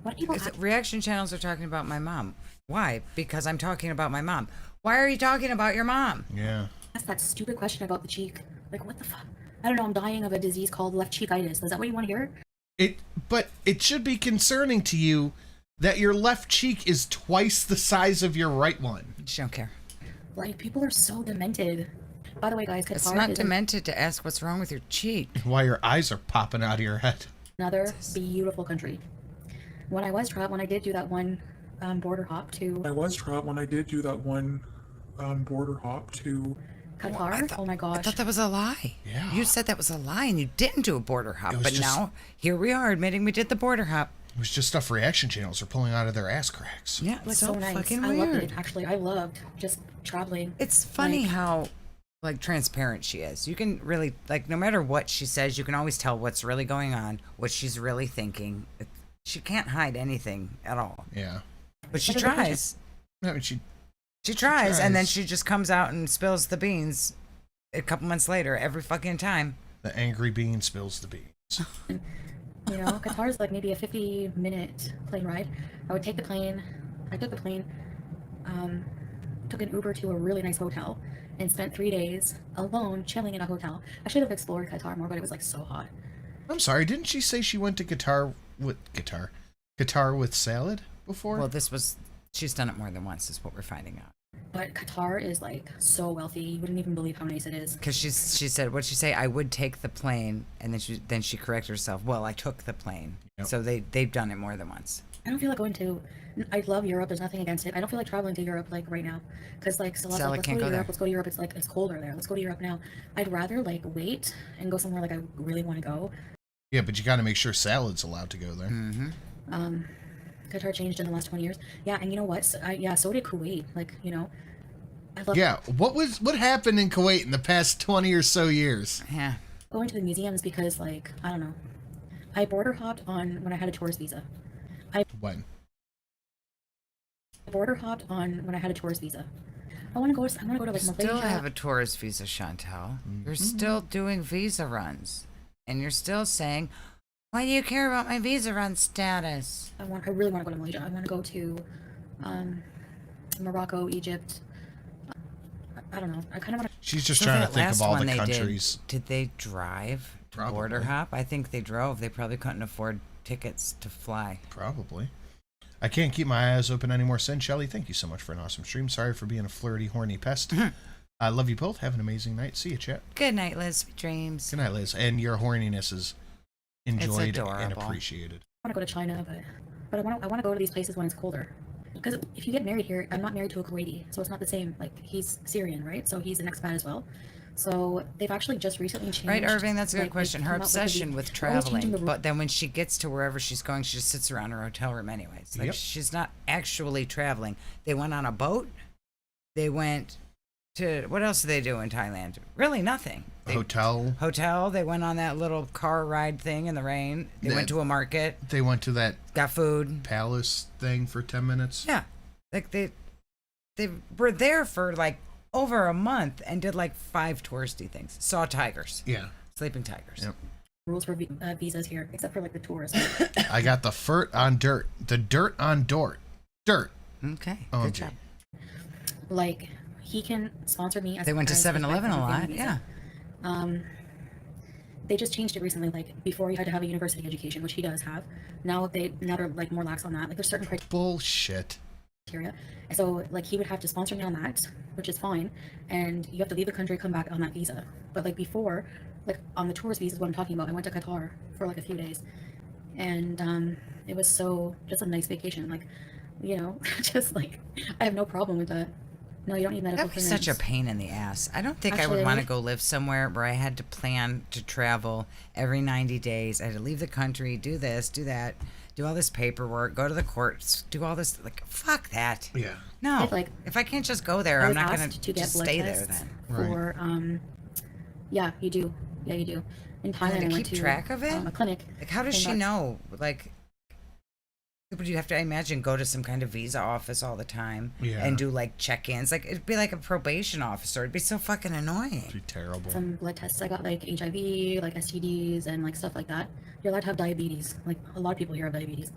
What do people Is it reaction channels are talking about my mom? Why? Because I'm talking about my mom. Why are you talking about your mom? Yeah. ask that stupid question about the cheek? Like, what the fuck? I don't know. I'm dying of a disease called left cheekitis. Is that what you want to hear? But it should be concerning to you that your left cheek is twice the size of your right one. Just don't care. Like, people are so demented. By the way, guys, It's Qatar not is demented to ask what's wrong with your cheek. Why your eyes are popping out of your head. another beautiful country. When I was traveling, when I did do that one border hop to border hop to Qatar. Oh my gosh. I thought that was a lie. Yeah. You said that was a lie and you didn't do a border hop. It was But just- now, here we are admitting we did the border hop. It was just stuff reaction channels are pulling out of their ass cracks. Yeah, It was so so nice. fucking I loved weird. it. Actually, I loved just traveling. It's funny Like, how like transparent she is. You can really like no matter what she says, you can always tell what's really going on, what she's really thinking. She can't hide anything at all. Yeah. But she What is the tries. I mean, she tries, and then tries. she just comes out and spills the beans a couple months later every fucking time. The angry bean spills the beans. You know, Qatar's like maybe a 50-minute plane ride. I would take the plane. I took the plane, took an Uber to a really nice hotel, and spent 3 days alone chilling in a hotel. I should have explored Qatar more, but it was like so hot. I'm sorry, didn't she say she went to Qatar with salad before? Well, she's done it more than once, is what we're finding out. But Qatar is like so wealthy. You wouldn't even believe how nice it is. Because she said, what'd she say? I would take the plane, and then she corrected herself. Well, I took the plane. Yep. So they've done it more than once. I don't feel like going to. I love Europe. There's nothing against it. I don't feel like traveling to Europe like right now, because like Celeste, Sally like, let's can't go to go Europe. there. Let's go to Europe. It's like it's colder there. Let's go to Europe now. I'd rather like wait and go somewhere like I really want to go. Yeah, but you got to make sure salad's allowed to go there. Mm-hmm. Qatar changed in the last 20 years. Yeah, and you know what? So did Kuwait. Like, you know, I love Yeah, what happened in Kuwait in the past 20 or so years? Yeah. going to the museums because, like, I don't know. I border hopped on when I had a tourist visa. When? Border hopped on when I had a tourist visa. I want to go to like You Malaysia. still have a tourist visa, Chantel. You're still doing visa runs. And you're still saying, why do you care about my visa run status? I really want to go to Malaysia. I want to go to Morocco, Egypt. I don't know. I kind of want to. She's just So trying to that think of last all one the they countries. Did they drive to border Probably. hop? I think they drove. They probably couldn't afford tickets to fly. Probably. I can't keep my eyes open anymore. Send Shelly, thank you so much for an awesome stream. Sorry for being a flirty, horny pest. I love you both. Have an amazing night. See you, chat. Good night, Liz. Sweet dreams. Good night, Liz. And your horniness is enjoyed and adorable. appreciated. I want to go to China, but I want to go to these places when it's colder. Because if you get married here, I'm not married to a Kuwaiti, so it's not the same. Like, he's Syrian, right? So he's an expat as well. So they've actually just recently changed. Right, Irving, that's a good like, question. they've Her come out obsession the- with they're always changing traveling, the but then when she gets to wherever she's going, she just sits around her hotel room anyways. Like, Yep. she's not actually traveling. They went on a boat. They went to, what else did they do in Thailand? Really nothing. Hotel. They went on that little car ride thing in the rain. They went to a market. They went to that got food palace thing for 10 minutes. Yeah. Like they were there for like over a month and did like 5 touristy things. Saw tigers. Yeah. Sleeping tigers. Yep. Rules for visas here, except for like the tourists. I got the furt on dirt. The dirt on dirt. Dirt. Okay. Oh, Good job. Like, he can sponsor me as They went to as his 7-Eleven a wife lot. family visa. Yeah. They just changed it recently. Like, before you had to have a university education, which he does have. Now they're like more lax on that. Like, there's certain Bullshit. criteria. So like he would have to sponsor me on that, which is fine. And you have to leave the country, come back on that visa. But like before, like on the tourist visa is what I'm talking about. I went to Qatar for like a few days, and it was just a nice vacation. Like, you know, just like I have no problem with that. No, you don't need medical That was clearance. such a pain in the ass. I don't think I Actually, would want to go live somewhere where I had to plan to travel every 90 days. I had to leave the country, do this, do that, do all this paperwork, go to the courts, do all this. Like, fuck that. Yeah. No. It's like, if I can't just go there, I I'm was not going asked to get just blood stay there tests then. for yeah, you do. Yeah, you do. In Thailand, to I went keep to track of it? a clinic. Like, how does came she back- know? Like, would you have to, I imagine, go to some kind of visa office all the time and do like check-ins? Like, it'd be like a probation officer. It'd be so fucking annoying. It'd be terrible. Some blood tests. I got like HIV, like STDs, and like stuff like that. You're allowed to have diabetes. Like a lot of people here have diabetes,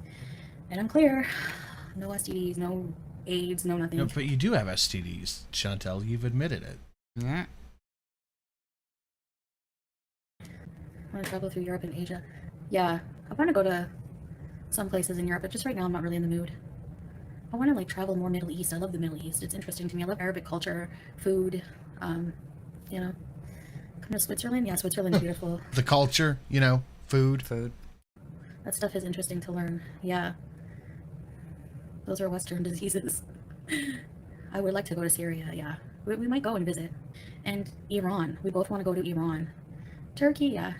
and I'm clear. No STDs, no AIDS, no nothing. No, but you do have STDs, Chantel. You've admitted it. Yeah. I want to travel through Europe and Asia. Yeah, I want to go to some places in Europe, but just right now I'm not really in the mood. I want to like travel more Middle East. I love the Middle East. It's interesting to me. I love Arabic culture, food. You know, come to Switzerland. Yeah, Switzerland's beautiful. The culture, you know, food. That stuff is interesting to learn. Yeah, those are Western diseases. I would like to go to Syria. Yeah, we might go and visit. And Iran. We both want to go to Iran. Turkey. Yeah.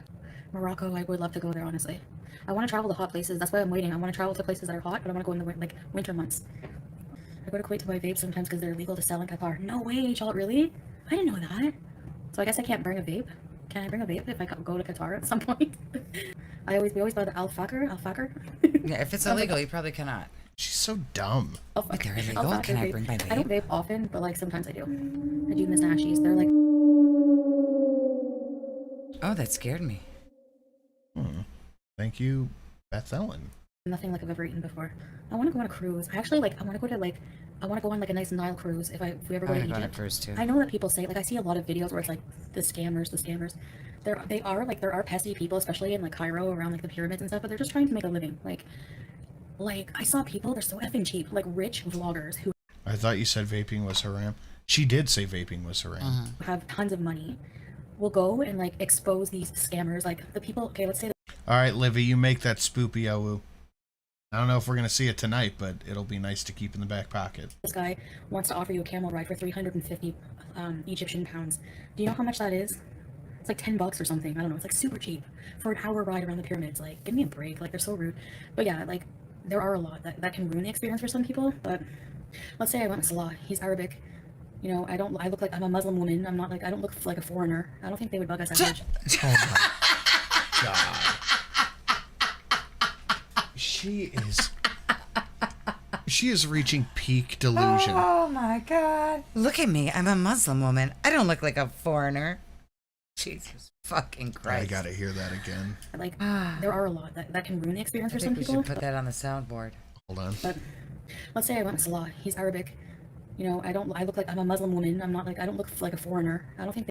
Morocco. I would love to go there, honestly. I want to travel to hot places. That's why I'm waiting. I want to travel to places that are hot, but I want to go in the winter months. I go to Kuwait to buy vapes sometimes because they're legal to sell in Qatar. No way, Charlotte, really? I didn't know that. So I guess I can't bring a vape. Can I bring a vape if I go to Qatar at some point? We always buy the Al-Fakr. Yeah, if it's illegal, you probably cannot. She's so dumb. If they're illegal, can I bring my vape? I don't vape often, but like sometimes I do. I do Miss Nashies. They're like... Oh, that scared me. Thank you, Beth Ellen. Nothing like I've ever eaten before. I want to go on a cruise. I want to go on like a nice Nile cruise if we ever go to I wanna go on a Egypt. cruise, too. I know that people say, like, I see a lot of videos where it's like the scammers. There are pesky people, especially in like Cairo around like the pyramids and stuff, but they're just trying to make a living. Like I saw people, they're so effing cheap, like rich vloggers who I thought you said vaping was haram. She did say vaping was haram. have tons of money will go and like expose these scammers. Like the people, okay, let's say All right, Livy, you make that spoopy Awooo. I don't know if we're going to see it tonight, but it'll be nice to keep in the back pocket. this guy wants to offer you a camel ride for 350 Egyptian pounds. Do you know how much that is? It's like $10 or something. I don't know. It's like super cheap for an hour ride around the pyramids. Like, give me a break. Like, they're so rude. But yeah, like, there are a lot that can ruin the experience for some people. But let's say I went with Salah. He's Arabic. You know, I look like I'm a Muslim woman. I don't look like a foreigner. I don't think they would bug us that much. Oh my God. She is reaching peak delusion. Oh my God. Look at me. I'm a Muslim woman. I don't look like a foreigner. Jesus fucking Christ. I gotta hear that again. Like, there are a lot that can ruin the experience I for some think we people. should put that on the soundboard. Hold on. But let's say I went with Salah. He's Arabic. You know, I look like I'm a Muslim woman. I don't look like a foreigner. I don't think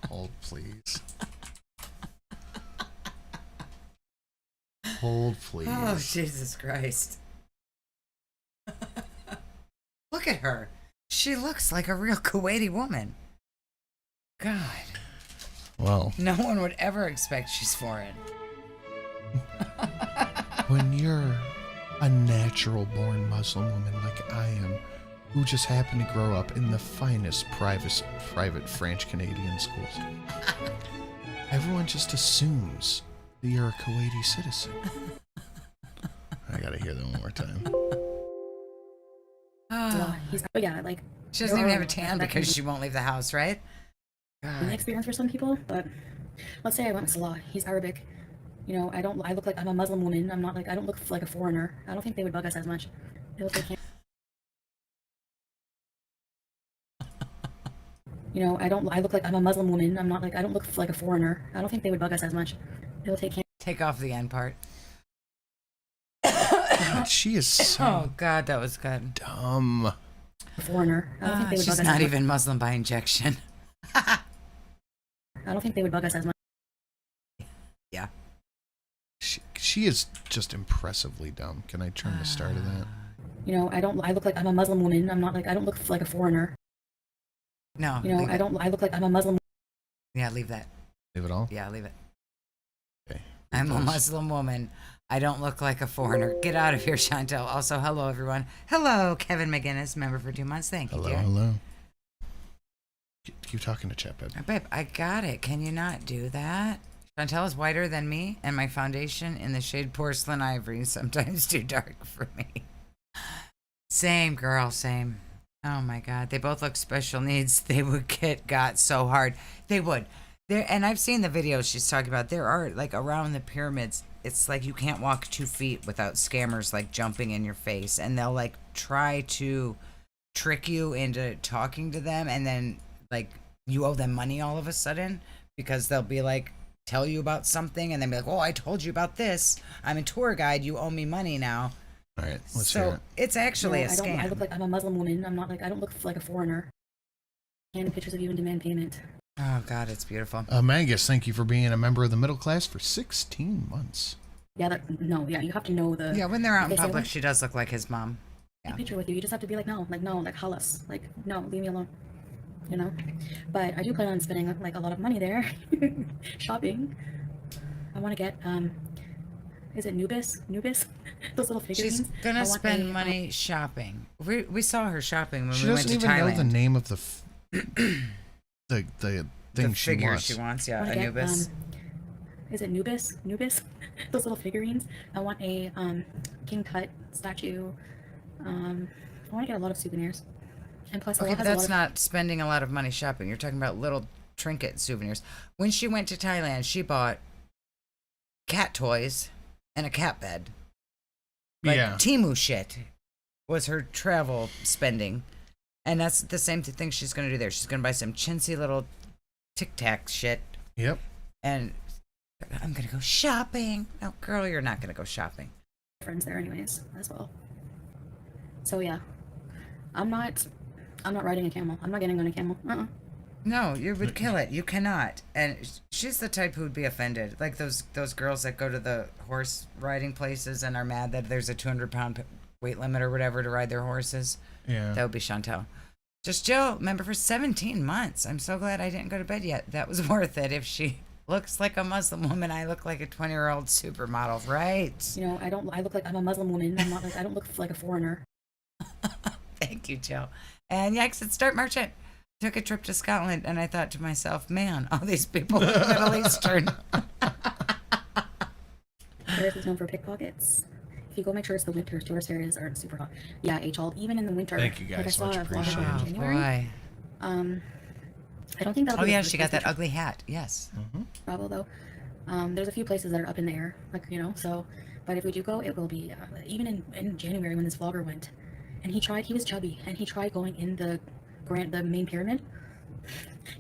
Hold, please. Hold, please. Oh, Jesus Christ. Look at her. She looks like a real Kuwaiti woman. God. Well. No one would ever expect she's foreign. When you're a natural born Muslim woman like I am, who just happened to grow up in the finest private French Canadian schools, everyone just assumes that you're a Kuwaiti citizen. I gotta hear that one more time. yeah, like She doesn't even have a tan because she won't leave the house, right? An experience for some people, but let's say I went with Salah. He's Arabic. You know, I look like I'm a Muslim woman. I don't look like a foreigner. I don't think they would bug us as much. They look like You know, I look like I'm a Muslim woman. I'm not like, I don't look like a foreigner. I don't think they would bug us as much. They'll take off the end part. God, she is so Oh God, that was good. dumb. A foreigner. I don't think they would She's bug us not as even Muslim by injection. much. I don't think they would bug us as much. Yeah. She is just impressively dumb. Can I turn the start of that? You know, I look like I'm a Muslim woman. I'm not like, I don't look like a foreigner. No. You know, I look like I'm a Muslim. Yeah, leave that. Leave it all? Yeah, leave it. Okay. I'm a Muslim woman. I don't look like a foreigner. Get out of here, Chantel. Also, hello, everyone. Hello, Kevin McGinnis, member for 2 months. Thank you, Hello, dear. hello. Keep talking to chat, babe. Babe, I got it. Can you not do that? Chantel is whiter than me, and my foundation in the shade Porcelain Ivory is sometimes too dark for me. Same, girl, same. Oh, my God. They both look special needs. They would get got so hard. They would. There, and I've seen the videos she's talking about. There are, like, around the pyramids, it's like you can't walk 2 feet without scammers, like, jumping in your face. And they'll, like, try to trick you into talking to them. And then, like, you owe them money all of a sudden. Because they'll be, like, tell you about something. And then be like, oh, I told you about this. I'm a tour guide. You owe me money now. All right, let's so hear it. It's actually No, a scam. I look like I'm a Muslim woman. I'm not like, I don't look like a foreigner. And pictures of you and demand payment. Oh, God, it's beautiful. Mangus, thank you for being a member of the middle class for 16 months. Yeah, you have to know the... Yeah, when they're out in They say, public, "Look, she does look like his mom. take a picture with you. You just have to be like, no, halas. Like, no, leave me alone. You know? But I do plan on spending, like, a lot of money there. Shopping. I want to get, is it Nubis? Those little figurines. She's gonna spend money shopping. We saw her shopping when She we went doesn't to even Thailand. know the name of the the thing she figure wants. she wants, I yeah, wanna get, Anubis. is it Nubis? Those little figurines. I want a King Tut statue. I want to get a lot of souvenirs. And plus, Okay, has but a lot that's of... not spending a lot of money shopping. You're talking about little trinket souvenirs. When she went to Thailand, she bought cat toys and a cat bed. Like Yeah. Temu shit was her travel spending. And that's the same thing she's going to do there. She's going to buy some chintzy little Tic Tac shit. Yep. And I'm going to go shopping. No, girl, you're not going to go shopping. friends there anyways, as well. So yeah, I'm not riding a camel. I'm not getting on a camel. No, you would kill it. You cannot. And she's the type who would be offended. Like those girls that go to the horse riding places and are mad that there's a 200-pound weight limit or whatever to ride their horses. Yeah. That would be Chantel. Just Jill, member for 17 months. I'm so glad I didn't go to bed yet. That was worth it. If she looks like a Muslim woman, I look like a 20-year-old supermodel, right? You know, I look like I'm a Muslim woman. I'm not like, I don't look like a foreigner. Thank you, Jill. And yeah, exit start merchant. Took a trip to Scotland and I thought to myself, man, all these people look Middle Eastern. Paris is known for pickpockets. If you go make sure it's the winter, tourist areas aren't super hot. Yeah, H-Alt, even in the winter. Thank you, Like I guys. saw Much a vlog of appreciated. her in Oh, January. boy. I don't think that'll Oh be yeah, the she first got that place ugly hat. Yes. Bravo though. There's a few places that are up in the air, like, you know, so, but if we do go, it will be, even in January when this vlogger went, and he was chubby, and he tried going in the main pyramid.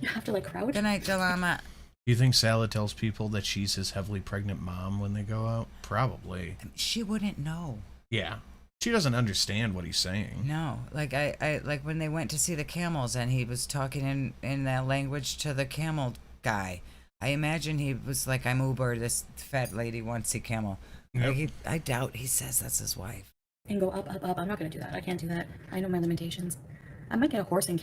You have to like crouch. Good night, Jalama. Do you think Salah tells people that she's his heavily pregnant mom when they go out? Probably. She wouldn't know. Yeah. She doesn't understand what he's saying. No, like I like when they went to see the camels and he was talking in that language to the camel guy. I imagine he was like, I'm Uber, this fat lady wants to see camel. Yep. Like I doubt he says that's his wife. And go up, up, up. I'm not gonna do that. I can't do that. I know my limitations. I might get a horse and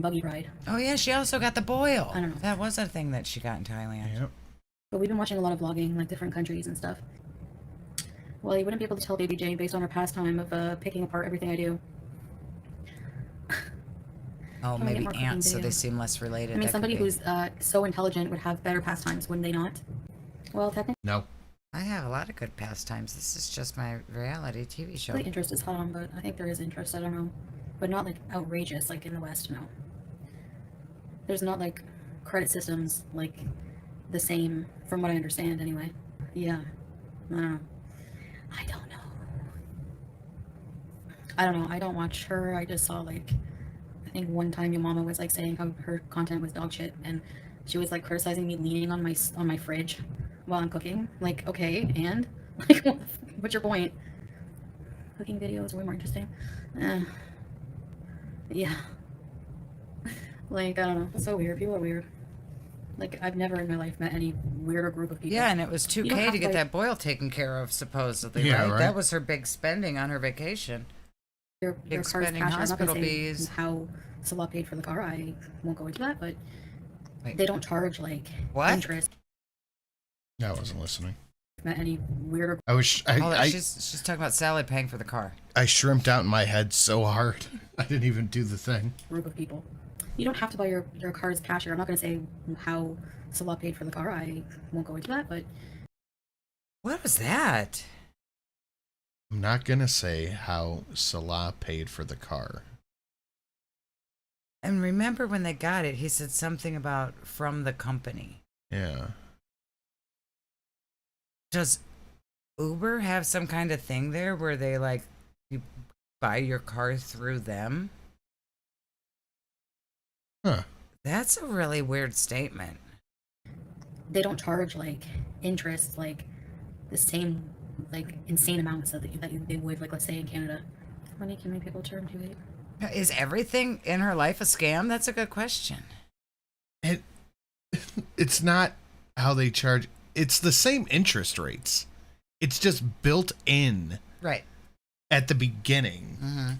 buggy ride. Oh yeah, she also got the boil. I don't know. That was a thing that she got in Thailand. Yep. But we've been watching a lot of vlogging, like different countries and stuff. Well, you wouldn't be able to tell Baby J based on her pastime of picking apart everything I do. Oh, Can we get maybe more cooking ants, so they videos? seem less related. I mean, That somebody could be. who's so intelligent would have better pastimes, wouldn't they not? Well, technically, No. I have a lot of good pastimes. This is just my reality TV show. interest is hot on, but I think there is interest. I don't know, but not like outrageous like in the West. No, there's not like credit systems like the same, from what I understand. Anyway, yeah, I don't know. I don't know. I don't watch her. I just saw like think one time your mama was like saying how her content was dog shit, and she was like criticizing me leaning on my fridge while I'm cooking. Like, okay, and like, what's your point? Cooking videos are way more interesting. Yeah. Like, I don't know. It's so weird. People are weird. Like, I've never in my life met any weirder group of people. Yeah, and it was You don't $2K have to get like, that boil taken care of, supposedly, Yeah, right? right. That was her big spending on her vacation. your Big car's spending cash. I'm not hospital gonna say fees. how Salah paid for the car. I won't go into that, but Wait. they don't charge like What? interest. I wasn't listening. Met any weirder. I was Hold on, I she's talking about Sally paying for the car. I shrimped out in my head so hard. I didn't even do the thing. Group of people. You don't have to buy your car's cash. I'm not going to say how Salah paid for the car. I won't go into that, but What was that? I'm not gonna say how Salah paid for the car. And remember when they got it, he said something about from the company. Yeah. Does Uber have some kind of thing there where they like you buy your car through them? Huh. That's a really weird statement. they don't charge like interest like the same like insane amounts that they would like, let's say in Canada. Money can make people turn to it. Is everything in her life a scam? That's a good question. It's not how they charge. It's the same interest rates. It's just built in. Right. At the beginning. Mm-hmm.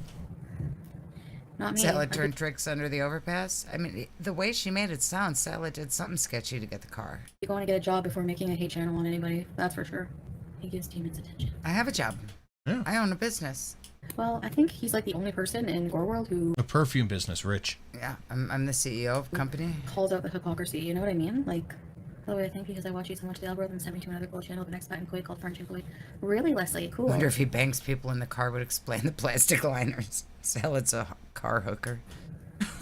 Not me. Stella turned tricks under the overpass. I mean, the way she made it sound, Stella did something sketchy to get the car. You're going to get a job before making a hate channel on anybody. That's for sure. He gives demons attention. I have a job. Yeah. I own a business. Well, I think he's like the only person in Gore World who A perfume business, Rich. Yeah, I'm the CEO of a company. calls out the hypocrisy. You know what I mean? Like, the way I think because I watch you so much, the algorithm sent me to another cool channel, the next time Koi called French and Koi. Really, Leslie? Cool. I wonder if he bangs people in the car would explain the plastic liners. Stella's a car hooker.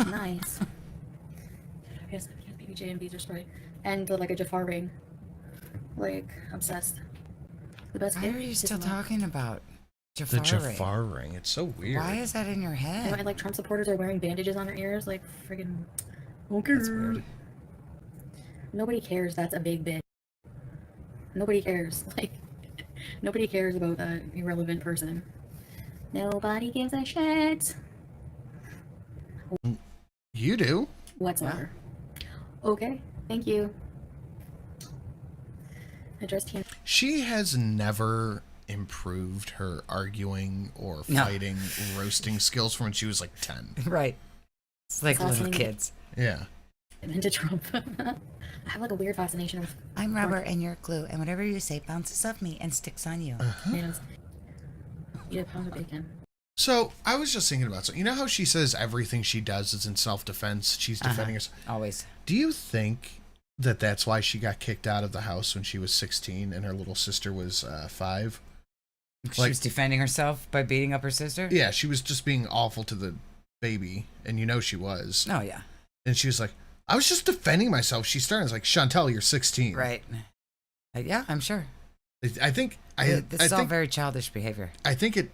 Nice. Yes, BBJ and Beezer spray. And like a Jafar ring. Like, obsessed. The best Why gift are you is still love. talking about The Jafar ring? Jafar ring. It's so weird. Why is that in your You head? know, and like Trump supporters are wearing bandages on their ears, like friggin' okay. That's weird. Nobody cares. That's a big bit. Nobody cares. Like, nobody cares about that irrelevant person. Nobody gives a shit. You do. Whatsoever. Okay. Thank you. Addressed him. She has never improved her arguing or No. fighting, roasting skills from when she was like 10. Right. It's like little Fascinating. kids. Yeah. Into Trump. I have like a weird fascination with I'm rubber and you're glue, and whatever you say bounces off me and sticks on you. tomatoes. Eat a pound of bacon. So I was just thinking about, so you know how she says everything she does is in self-defense? She's defending herself. Always. Do you think that that's why she got kicked out of the house when she was 16 and her little sister was 5? She was defending herself by beating up her sister? Yeah, she was just being awful to the baby, and you know she was. Oh, yeah. And she was like, I was just defending myself. She started like, Chantel, you're 16. Right. Yeah, I'm sure. I think This is all very childish behavior. I think it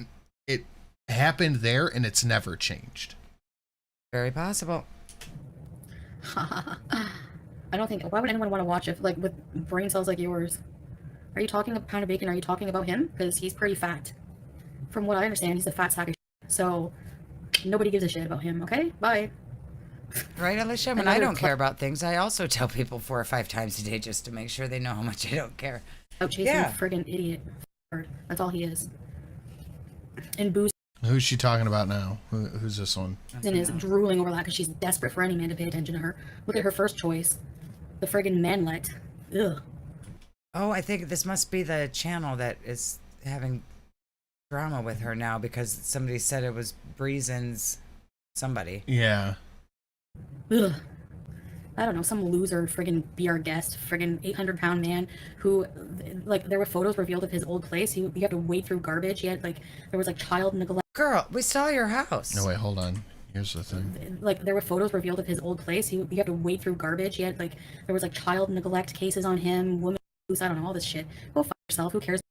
happened there, and it's never changed. Very possible. I don't think. Why would anyone want to watch it? Like with brain cells like yours. Are you talking a pound of bacon? Are you talking about him? Because he's pretty fat. From what I understand, he's a fat sack of shit. So nobody gives a shit about him. Okay, bye. Right, Alicia? When I don't care about things, I also tell people 4 or 5 times a day just to make sure they know how much I don't care. Out chasing a friggin' idiot. That's all he is. And booze. Who's she talking about now? Who's this one? And is drooling over that because she's desperate for any man to pay attention to her. Look at her first choice. The friggin' manlet. Ugh. Oh, I think this must be the channel that is having drama with her now because somebody said it was Breezen's somebody. Yeah. Ugh. I don't know, some loser friggin' be our guest, friggin' 800-pound man who, like, there were photos revealed of his old place. You had to wade through garbage. He had, like, there was, like, child neglect. Girl, we saw your house. No, wait, hold on. Here's the thing. Like, there were photos revealed of his old place. You had to wade through garbage. He had, like, there was, like, child neglect cases on him, woman abuse, I don't know, all this shit. Go fuck yourself. Who cares?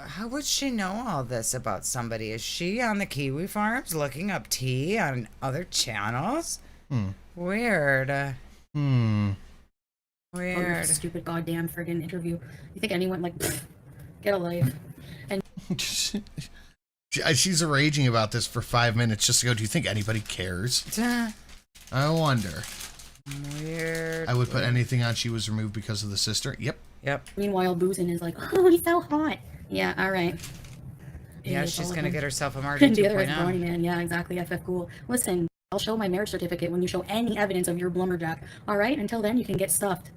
how would she know all this about somebody? Is she on the Kiwi Farms looking up tea on other channels? Weird. Oh, Weird. stupid goddamn friggin' interview. You think anyone, like, pfft, get a life. And She's raging about this for 5 minutes just to go, do you think anybody cares? I wonder. Weird. I would put anything on she was removed because of the sister. Yep. meanwhile, Boozin is like, oh, he's so hot. Yeah, all right. Yeah, Idiots, she's all of going to them. get herself a Marty The other is 2.0. Brony Man. Yeah, exactly. FF cool. Listen, I'll show my marriage certificate when you show any evidence of your lumberjack. All right? Until then, you can get stuffed.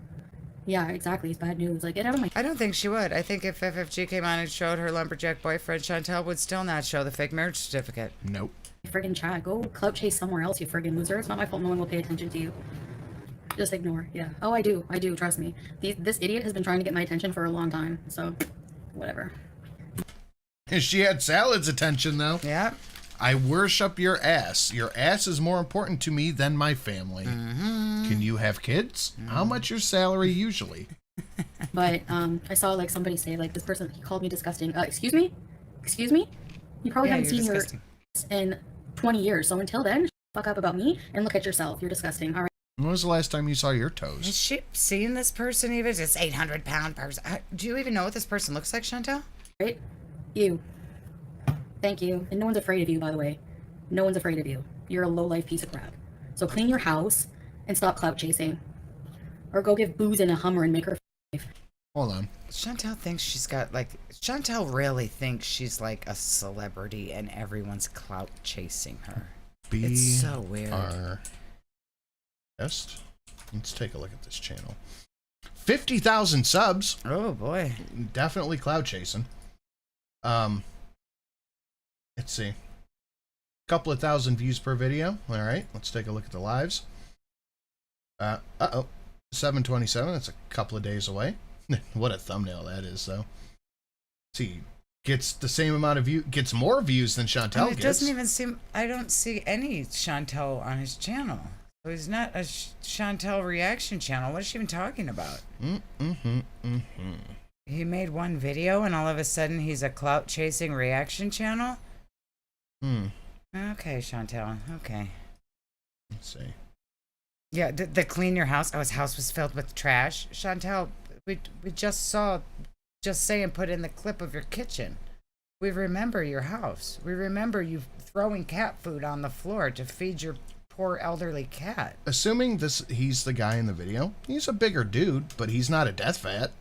Yeah, exactly. It's bad news. Like, get out of my... I don't think she would. I think if FFG came on and showed her lumberjack boyfriend, Chantel would still not show the fake marriage certificate. Nope. Friggin' chat. Go clout chase somewhere else, you friggin' loser. It's not my fault no one will pay attention to you. Just ignore. Yeah. Oh, I do. Trust me. This idiot has been trying to get my attention for a long time. So, whatever. She had Salad's attention, though. Yeah. I worship your ass. Your ass is more important to me than my family. Can you have kids? How much your salary usually? But I saw like somebody say like this person, he called me disgusting. Excuse me? You probably haven't seen your in 20 years. So until then, fuck up about me and look at yourself. You're disgusting. All right. When was the last time you saw your toes? Has she seen this person even? It's 800-pound person. Do you even know what this person looks like, Chantel? Right? You. Thank you. And no one's afraid of you, by the way. No one's afraid of you. You're a low-life piece of crap. So clean your house and stop clout chasing. Or go give Booze in a Hummer and make her f***. Hold on. Chantel thinks she's got like... Chantel really thinks she's like a celebrity and everyone's clout chasing her. It's so weird. Let's take a look at this channel. 50,000 subs. Oh boy. Definitely cloud chasing. Let's see. Couple of thousand views per video. All right, let's take a look at the lives. 727. That's a couple of days away. What a thumbnail that is, though. See, gets the same amount of views, gets more views than Chantel It gets. doesn't even seem... I don't see any Chantel on his channel. So he's not a Chantel reaction channel. What is she even talking about? He made one video and all of a sudden he's a clout chasing reaction channel? Okay, Chantel. Okay. Let's see. Yeah, the clean your house. Oh, his house was filled with trash. Chantel, we just saw, just saying, put in the clip of your kitchen. We remember your house. We remember you throwing cat food on the floor to feed your poor elderly cat. Assuming he's the guy in the video, he's a bigger dude, but he's not a death fat.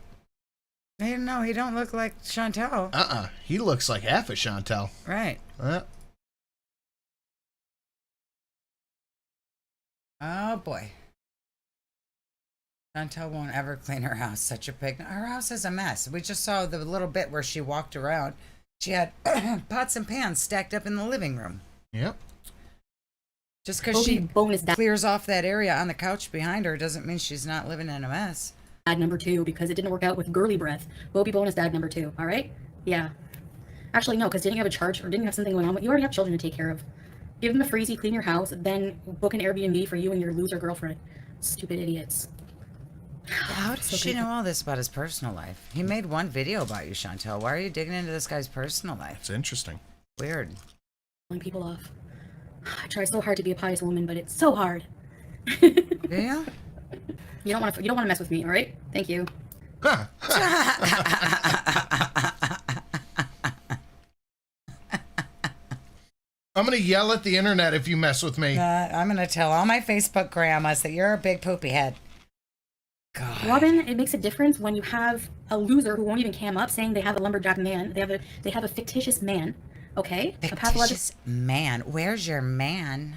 No, he don't look like Chantel. He looks like half a Chantel. Right. Oh boy. Chantel won't ever clean her house. Such a pig. Her house is a mess. We just saw the little bit where she walked around. She had pots and pans stacked up in the living room. Yep. Just because she clears off that area on the couch behind her doesn't mean she's not living in a mess. Dad number 2 because it didn't work out with girly breath. Bobby bonus dad number 2. All right? Yeah. Actually, no, because didn't you have a charge or didn't you have something going on? You already have children to take care of. Give them a freezy, clean your house, then book an Airbnb for you and your loser girlfriend. Stupid idiots. How does she know all this about his personal life? He made one video about you, Chantel. Why are you digging into this guy's personal life? It's interesting. Weird. Pulling people off. I try so hard to be a pious woman, but it's so hard. Yeah? You don't want to mess with me, all right? Thank you. I'm going to yell at the internet if you mess with me. I'm going to tell all my Facebook grandmas that you're a big poopy head. God. Robin, it makes a difference when you have a loser who won't even cam up saying they have a lumberjack man. They have a fictitious man, okay? Fictitious man. Where's your man?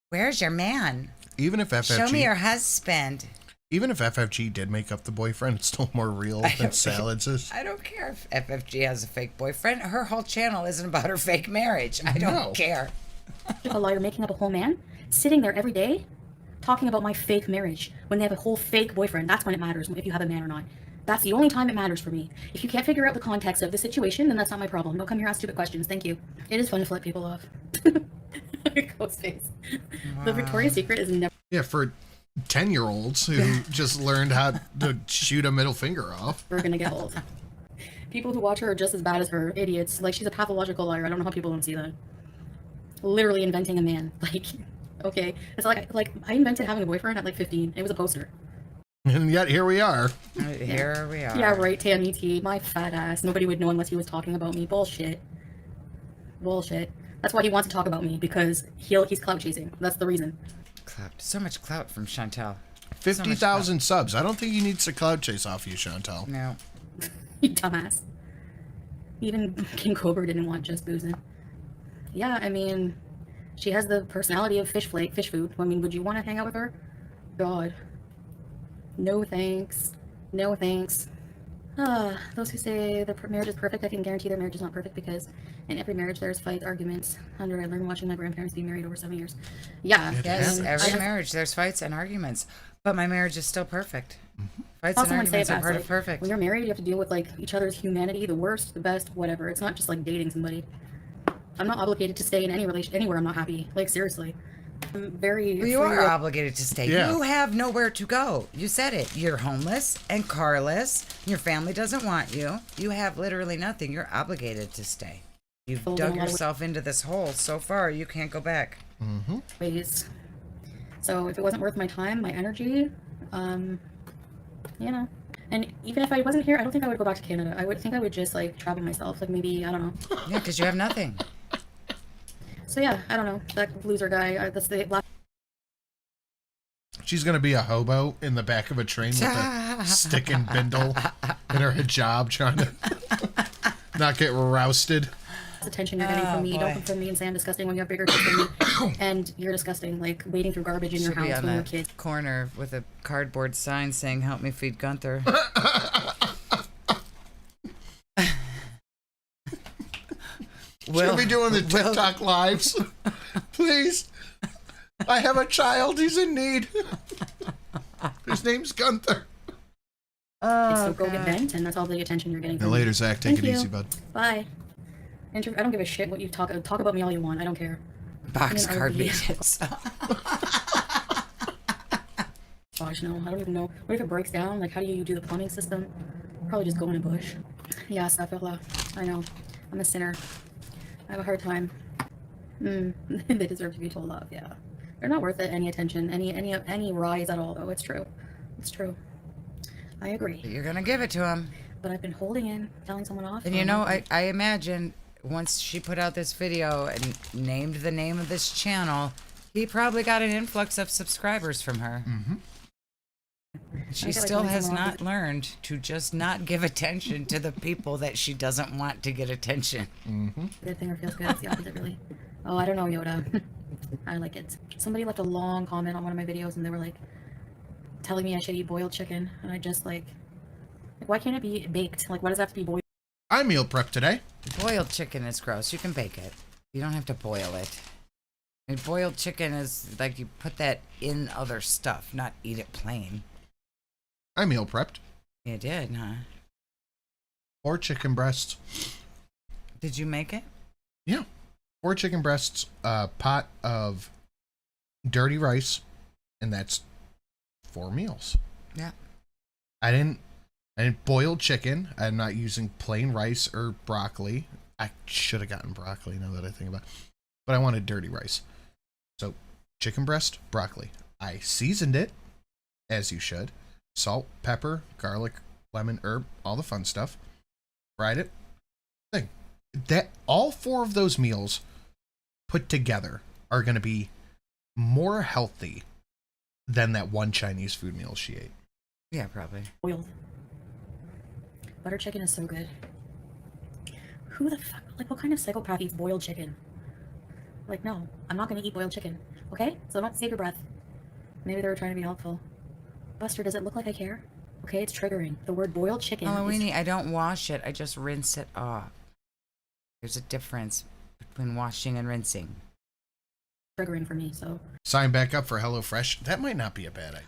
Where's your man? Even if FFG... Show me your husband. Even if FFG did make up the boyfriend, it's still more real than Salad's is. I don't care if FFG has a fake boyfriend. Her whole channel isn't about her fake marriage. I don't care. A liar making up a whole man, sitting there every day, talking about my fake marriage when they have a whole fake boyfriend. That's when it matters, if you have a man or not. That's the only time it matters for me. If you can't figure out the context of the situation, then that's not my problem. Don't come here and ask stupid questions. Thank you. It is fun to flip people off. Ghost face. The Victoria's Secret is never... Yeah, for 10-year-olds who just learned how to shoot a middle finger off. We're gonna get old. People who watch her are just as bad as her. Idiots. Like, she's a pathological liar. I don't know how people don't see that. Literally inventing a man. Like, okay. It's like I invented having a boyfriend at like 15. It was a poster. And yet here we are. Here we are. Yeah, right, Tammy T. My fat ass. Nobody would know unless he was talking about me. Bullshit. Bullshit. That's why he wants to talk about me, because he's clout chasing. That's the reason. Clout. So much clout from Chantel. 50,000 subs. I don't think he needs a cloud chase off you, Chantel. No. You dumbass. Even King Cobra didn't want just boozing. Yeah, I mean, she has the personality of fish food. I mean, would you want to hang out with her? God. No thanks. No thanks. Those who say the marriage is perfect, I can guarantee their marriage is not perfect, because in every marriage there's fights, arguments. I learned watching my grandparents be married over 7 years. Yeah. Yes, every marriage there's fights and arguments. But my marriage is still perfect. Fights and Someone say arguments it are best, part like, of perfect. when you're married, you have to deal with like each other's humanity, the worst, the best, whatever. It's not just like dating somebody. I'm not obligated to stay in any relation anywhere I'm not happy. Like, seriously. I'm very Well, you are obligated to stay. Yeah. You have nowhere to go. You said it. You're homeless and carless. Your family doesn't want you. You have literally nothing. You're obligated to stay. You've dug yourself into this hole so far, you can't go back. ways. So if it wasn't worth my time, my energy, you know. And even if I wasn't here, I don't think I would go back to Canada. I would think I would just like travel myself. Like maybe, I don't know. Yeah, because you have nothing. So yeah, I don't know. That loser guy, that's the last. She's gonna be a hobo in the back of a train with a stick and bindle in her hijab, trying to not get rousted. Attention you're getting from me. boy. Don't come from me and say I'm disgusting when you have bigger kids than me. And you're disgusting, like wading through garbage in your Should be house on when you're a the kid. corner with a cardboard sign saying, "Help me feed Gunther." Should be doing the TikTok lives. Please. I have a child. He's in need. His name's Gunther. So go get bent, and that's all the attention you're getting from Later, me. Zach. Take Thank it you. easy, bud. Bye. I don't give a shit what you talk about me all you want. I don't care. Boxcar RV. meetings. Gosh, no, I don't even know. What if it breaks down? Like, how do you do the plumbing system? Probably just go in a bush. Yeah, Safila. I know. I'm a sinner. I have a hard time. They deserve to be told off, yeah. They're not worth it, any attention, any rise at all, though. It's true. It's true. I agree. You're gonna give it to him. But I've been holding in, telling someone off. And you know, I imagine once she put out this video and named the name of this channel, he probably got an influx of subscribers from her. She still has not learned to just not give attention to the people that she doesn't want to get attention. Good thing or feels good. It's the opposite, really. Oh, I don't know, Yoda. I like it. Somebody left a long comment on one of my videos, and they were like, telling me I should eat boiled chicken, and I just like why can't it be baked? Like, why does it have to be boiled? I meal prep today. Boiled chicken is gross. You can bake it. You don't have to boil it. And boiled chicken is like you put that in other stuff, not eat it plain. I meal prepped. You did, huh? Or chicken breasts. Did you make it? Yeah. 4 chicken breasts, a pot of dirty rice, and that's 4 meals. Yeah. I didn't boil chicken. I'm not using plain rice or broccoli. I should have gotten broccoli now that I think about it. But I wanted dirty rice. So chicken breast, broccoli. I seasoned it, as you should. Salt, pepper, garlic, lemon, herb, all the fun stuff. Fried it. That all 4 of those meals put together are going to be more healthy than that one Chinese food meal she ate. Yeah, probably. Boiled. Butter chicken is so good. Who the fuck, like, what kind of psychopath eats boiled chicken? Like, no, I'm not gonna eat boiled chicken, okay? So don't save your breath. Maybe they were trying to be helpful. Buster, does it look like I care? Okay, it's triggering. The word boiled chicken Weenie, I don't wash it. I just rinse it off. There's a difference between washing and rinsing. triggering for me, so. Sign back up for HelloFresh. That might not be a bad idea.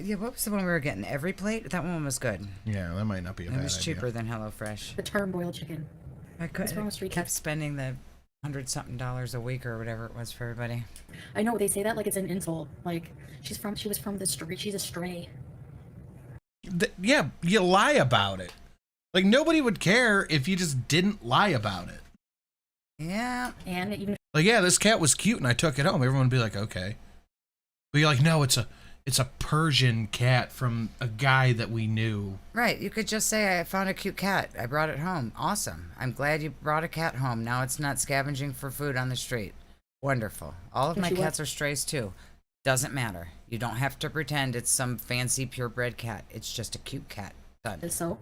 Yeah, what was the one we were getting? Every plate? That one was good. Yeah, that might not be a bad idea. It was cheaper than HelloFresh. The term boiled chicken. I kept spending the $100-something a week or whatever it was for everybody. I know, they say that like it's an insult. Like, she was from the street. She's a stray. Yeah, you lie about it. Like, nobody would care if you just didn't lie about it. Yeah. And even Like, yeah, this cat was cute and I took it home. Everyone would be like, okay. But you're like, no, it's a Persian cat from a guy that we knew. Right. You could just say, I found a cute cat. I brought it home. Awesome. I'm glad you brought a cat home. Now it's not scavenging for food on the street. Wonderful. All of my cats are strays too. Doesn't matter. You don't have to pretend it's some fancy purebred cat. It's just a cute cat. Done. so,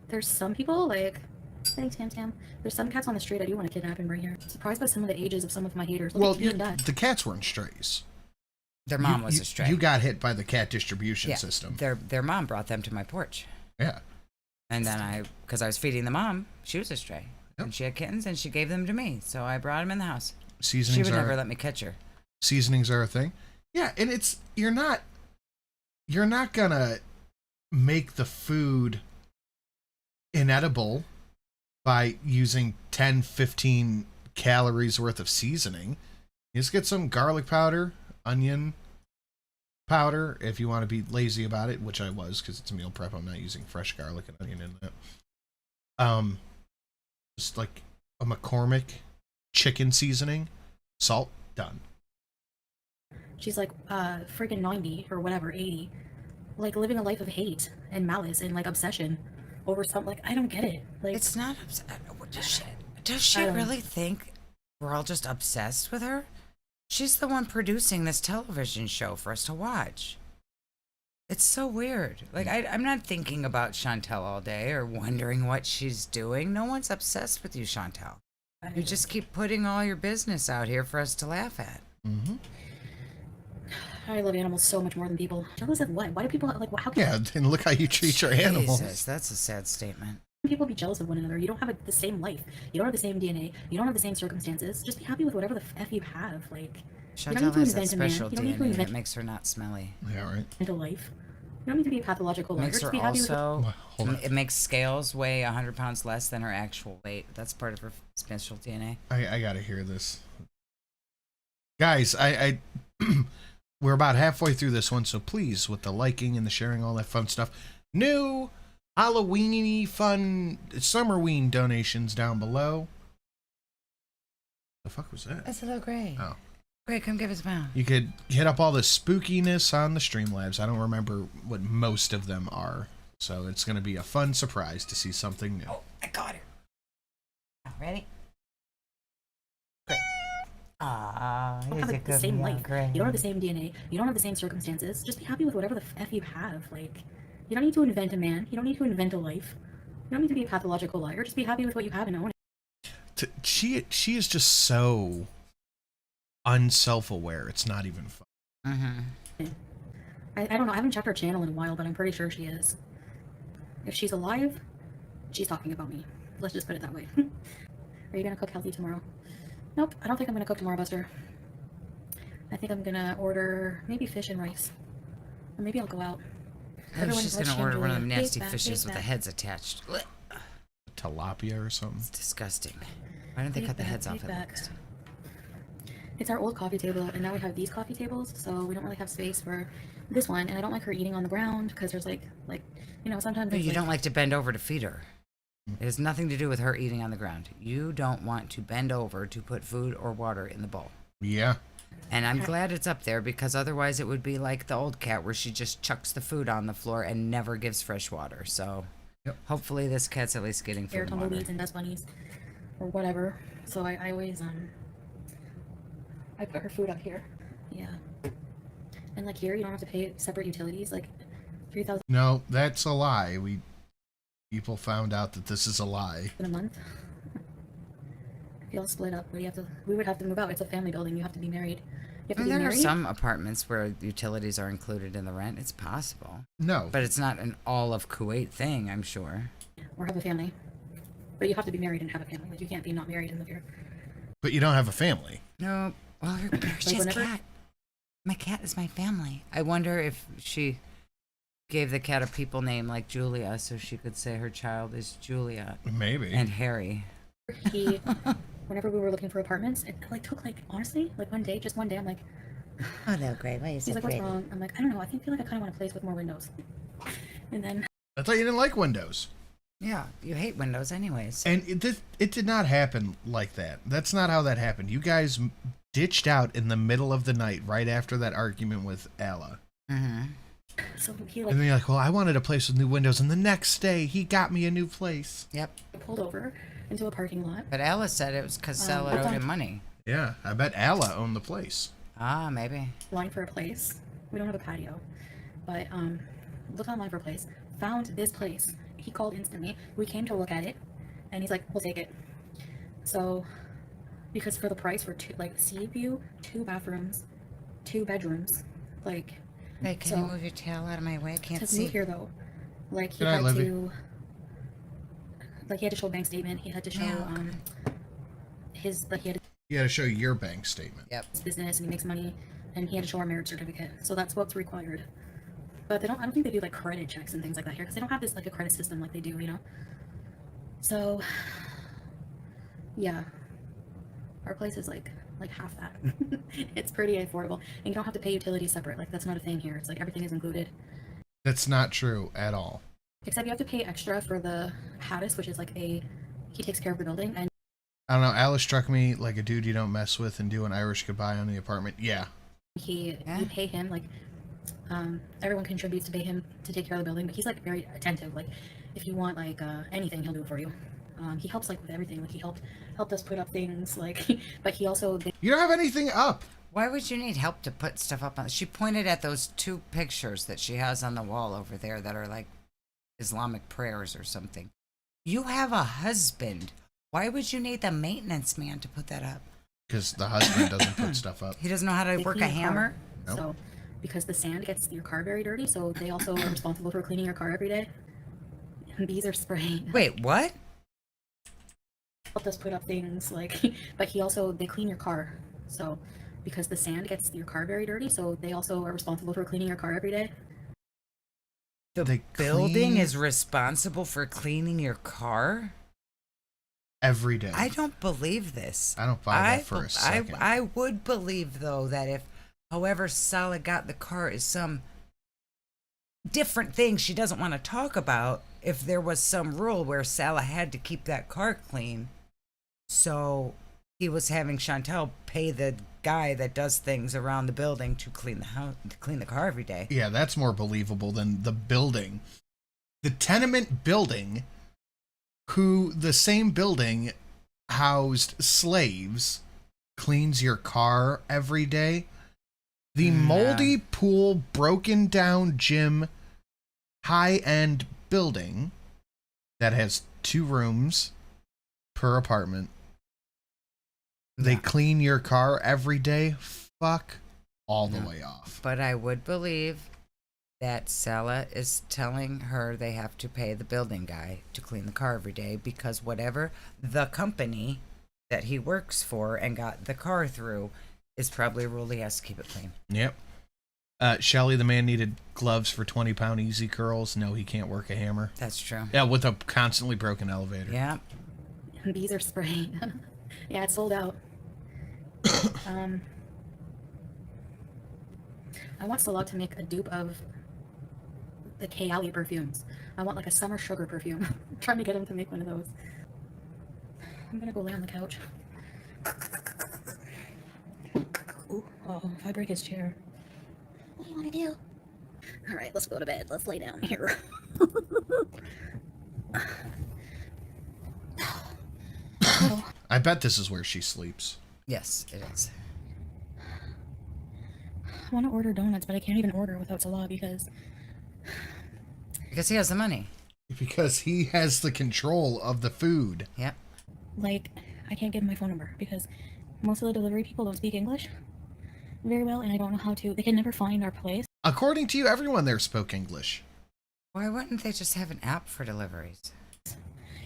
there's some people like. Thanks, Tam. There's some cats on the street I do want to kidnap and bring here. Surprised by some of the ages of some of my haters. Look Well, at you and Dad. the cats weren't strays. Their mom was a stray. You got hit by the cat distribution system. Their mom brought them to my porch. Yeah. And then because I was feeding the mom, she was a stray. Yep. And she had kittens and she gave them to me. So I brought them in the house. Seasonings She would never let me catch her. Seasonings are a thing. Yeah, and you're not gonna make the food inedible by using 10, 15 calories worth of seasoning. You just get some garlic powder, onion powder, if you want to be lazy about it, which I was, because it's a meal prep. I'm not using fresh garlic and onion in that. Just like a McCormick chicken seasoning, salt, done. She's like, freaking 90 or whatever, 80. Like, living a life of hate and malice and, like, obsession over something. Like, I don't get it. Like, it's not does she really think we're all just obsessed with her? She's the one producing this television show for us to watch. It's so weird. Like, I'm not thinking about Chantel all day or wondering what she's doing. No one's obsessed with you, Chantel. You just keep putting all your business out here for us to laugh at. Mm-hmm. I love animals so much more than people. Jealous of what? Why do people, like, how can... Yeah, and look how you treat your animals. Jesus, that's a sad statement. People be jealous of one another. You don't have the same life. You don't have the same DNA. You don't have the same circumstances. Just be happy with whatever the F you have. Like, you don't need Chantel to has that invent a man. special You don't need to DNA that invent makes her not smelly. Yeah, right. a life. You don't need to be a pathological liar. Makes Just her be happy also, with it makes Scales weigh 100 pounds less than her actual weight. That's part of her special DNA. I gotta hear this. Guys, I we're about halfway through this one, so please, with the liking and the sharing, all that fun stuff, new Halloween-y fun Summerween donations down below. The fuck was that? That's a little Gray. Oh. Gray, come give us a pound. You could hit up all the spookiness on the Streamlabs. I don't remember what most of them are, so it's going to be a fun surprise to see something new. Oh, I got her. Ready? Great. Ah, you don't have the same life. You don't have the same DNA. You don't have the same circumstances. Just be happy with whatever the F you have. Like, you don't need to invent a man. You don't need to invent a life. You don't need to be a pathological liar. Just be happy with what you have and own it. She is just so unself-aware. It's not even fun. Mm-hmm. I don't know. I haven't checked her channel in a while, but I'm pretty sure she is. If she's alive, she's talking about me. Let's just put it that way. Are you gonna cook healthy tomorrow? Nope, I don't think I'm gonna cook tomorrow, Buster. I think I'm gonna order maybe fish and rice. Or maybe I'll go out. She's gonna order one of them nasty fishes with the heads attached. Tilapia or something. It's disgusting. Why don't they cut the heads off at least? It's our old coffee table, and now we have these coffee tables, so we don't really have space for this one. And I don't like her eating on the ground because there's like you know, sometimes. You don't like to bend over to feed her. It has nothing to do with her eating on the ground. You don't want to bend over to put food or water in the bowl. Yeah. And I'm glad it's up there because otherwise it would be like the old cat where she just chucks the food on the floor and never gives fresh water. So hopefully this cat's at least getting food air and water. tumbleweeds and dust bunnies or whatever. So I always I put her food up here. Yeah. And like here you don't have to pay separate utilities, like 3,000. No, that's a lie. People found out that this is a lie. In a month. If you all split up, we would have to move out. It's a family building. You have to be married. You have to be There married. are some apartments where utilities are included in the rent. It's possible. No. But it's not an all of Kuwait thing, I'm sure. Or have a family. But you have to be married and have a family. Like you can't be not married and live here. But you don't have a family. No. Well, she has a cat. My cat is my family. I wonder if she gave the cat a people name like Julia so she could say her child is Julia. Maybe. And Harry. Whenever we were looking for apartments, it like took like honestly like just one day I'm like, oh no, great. Why is he's like, what's wrong? I'm like, I don't know. I feel like I kind of want a place with more windows. And then I thought you didn't like windows. Yeah, you hate windows anyways. And it did not happen like that. That's not how that happened. You guys ditched out in the middle of the night right after that argument with Alla. Mm-hmm. So he like And then you're like, well, I wanted a place with new windows. And the next day, he got me a new place. Yep. pulled over into a parking lot. But Ella said it was because Sella owed him money. Yeah, I bet Alla owned the place. Ah, maybe. Line for a place. We don't have a patio, but looked online for a place. Found this place. He called instantly. We came to look at it, and he's like, "We'll take it." So, because for the price for sea view, 2 bathrooms, 2 bedrooms, like. Hey, can you move your tail out of my way? I can't see. To move here though, like he Good night, had Livy. to. Like he had to show a bank statement. He had to show his he had to You got to show your bank statement. Yep. his business and he makes money, and he had to show our marriage certificate. So that's what's required. But they don't. I don't think they do like credit checks and things like that here because they don't have this like a credit system like they do, you know. So yeah, our place is like half that. It's pretty affordable, and you don't have to pay utilities separate. Like that's not a thing here. It's like everything is included. That's not true at all. Except you have to pay extra for the HADIS, which is like he takes care of the building. And I don't know. Alice struck me like a dude you don't mess with and do an Irish goodbye on the apartment. Yeah. you pay him like everyone contributes to pay him to take care of the building, but he's like very attentive. Like if you want like anything, he'll do it for you. He helps like with everything. Like he helped us put up things. Like, but he also You don't have anything up. Why would you need help to put stuff up on? She pointed at those 2 pictures that she has on the wall over there that are like Islamic prayers or something. You have a husband. Why would you need the maintenance man to put that up? Because the husband doesn't put stuff up. He doesn't know how to They work a clean your hammer? car. So because the sand gets your car very dirty, so they also are responsible for cleaning your car every day. And bees are spraying. Wait, what? Helped us put up things like, but they clean your car. So because the sand gets your car very dirty, so they also are responsible for cleaning your car every day. The building is responsible for cleaning your car? Every day. I don't believe this. I don't buy that for a second. I would believe, though, that if however Sala got the car is some different thing she doesn't want to talk about, if there was some rule where Sala had to keep that car clean, so he was having Chantel pay the guy that does things around the building to clean the house, to clean the car every day. Yeah, that's more believable than the building. The tenement building, the same building housed slaves, cleans your car every day. The moldy pool, broken down gym, high-end building that has 2 rooms per apartment. They clean your car every day. Fuck all the way off. But I would believe that Sala is telling her they have to pay the building guy to clean the car every day because whatever the company that he works for and got the car through is probably a rule he has to keep it clean. Yep. Shelly, the man, needed gloves for 20-pound easy curls. No, he can't work a hammer. That's true. Yeah, with a constantly broken elevator. Yeah. And bees are spraying. Yeah, it's sold out. I want Salah to make a dupe of the Kayali perfumes. I want like a summer sugar perfume. I'm trying to get him to make one of those. I'm gonna go lay on the couch. Ooh, oh, if I break his chair. What do you want to do? Alright, let's go to bed. Let's lay down here. I bet this is where she sleeps. Yes, it is. I want to order donuts, but I can't even order without Salah because he has the money. Because he has the control of the food. Yep. Like, I can't give him my phone number because most of the delivery people don't speak English very well, and I don't know how to. They can never find our place. According to you, everyone there spoke English. Why wouldn't they just have an app for deliveries?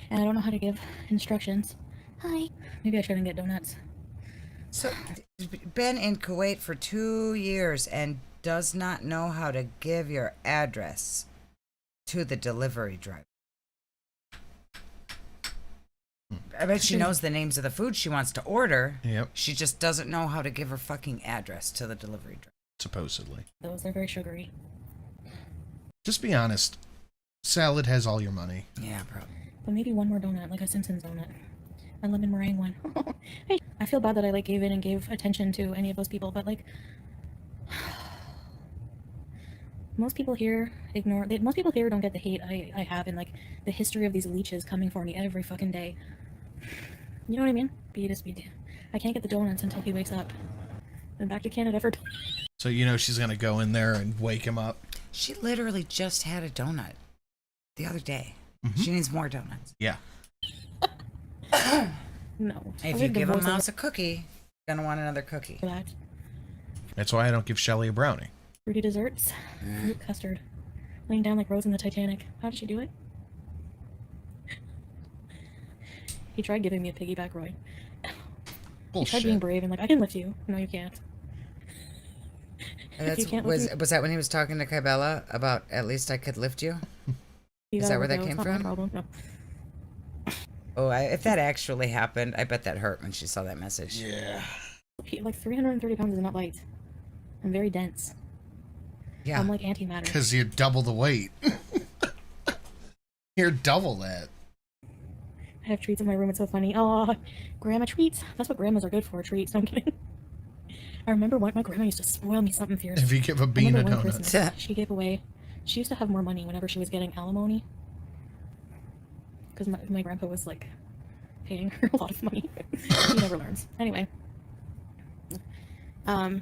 And I don't know how to give instructions. Hi. Maybe I shouldn't get donuts. So, been in Kuwait for 2 years and does not know how to give your address to the delivery driver. I bet she knows the names of the food she wants to order. Yep. She just doesn't know how to give her fucking address to the delivery driver. Supposedly. Those are very sugary. Just be honest. salad has all your money. Yeah, probably. But maybe one more donut, like a Simpsons donut. A lemon meringue one. Hey, I feel bad that I like gave in and gave attention to any of those people, but like most people here most people here don't get the hate I have, and like the history of these leeches coming for me every fucking day. You know what I mean? I can't get the donuts until he wakes up. And back to Canada for So you know she's gonna go in there and wake him up. She literally just had a donut the other day. Mm-hmm. She needs more donuts. Yeah. No. If you give a mouse a cookie, you're gonna want another cookie. That's why I don't give Shelly a brownie. Fruity desserts, fruit custard, laying down like Rose in the Titanic. How did she do it? He tried giving me a piggyback, Roy. He tried being brave and like, I can lift you. No, you can't. And You can't lift me. was that when he was talking to Kybella about at least I could lift you? Is that where that came from? Problem. No. Oh, if that actually happened, I bet that hurt when she saw that message. Yeah. Like 330 pounds is not light. I'm very dense. Yeah. I'm like antimatter. Because you're double the weight. You're double that. I have treats in my room. It's so funny. Oh, grandma treats. That's what grandmas are good for, treats. No, I'm kidding. I remember my grandma used to spoil me something fierce. If you give a bean a donut. Christmas, she gave away. She used to have more money whenever she was getting alimony. Because my grandpa was like paying her a lot of money. He never learns. Anyway. And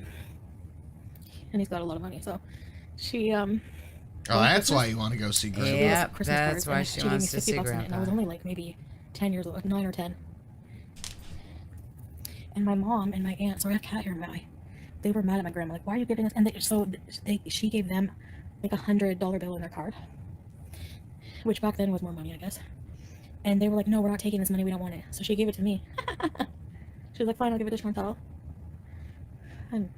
he's got a lot of money, so she Oh, that's why you want to go see Grandpa. Yeah, Christmas that's cards, why and she gave me wants to 50 see bucks in it, and I was Grandpa. only like maybe 10 years old, 9 or 10. And my mom and my aunt, sorry I have cat hair in my eye, they were mad at my grandma, like, why are you giving us, and she gave them like $100 bill in their card, which back then was more money, I guess. And they were like, no, we're not taking this money, we don't want it. So she gave it to me. She was like, fine, I'll give it to Chantal. And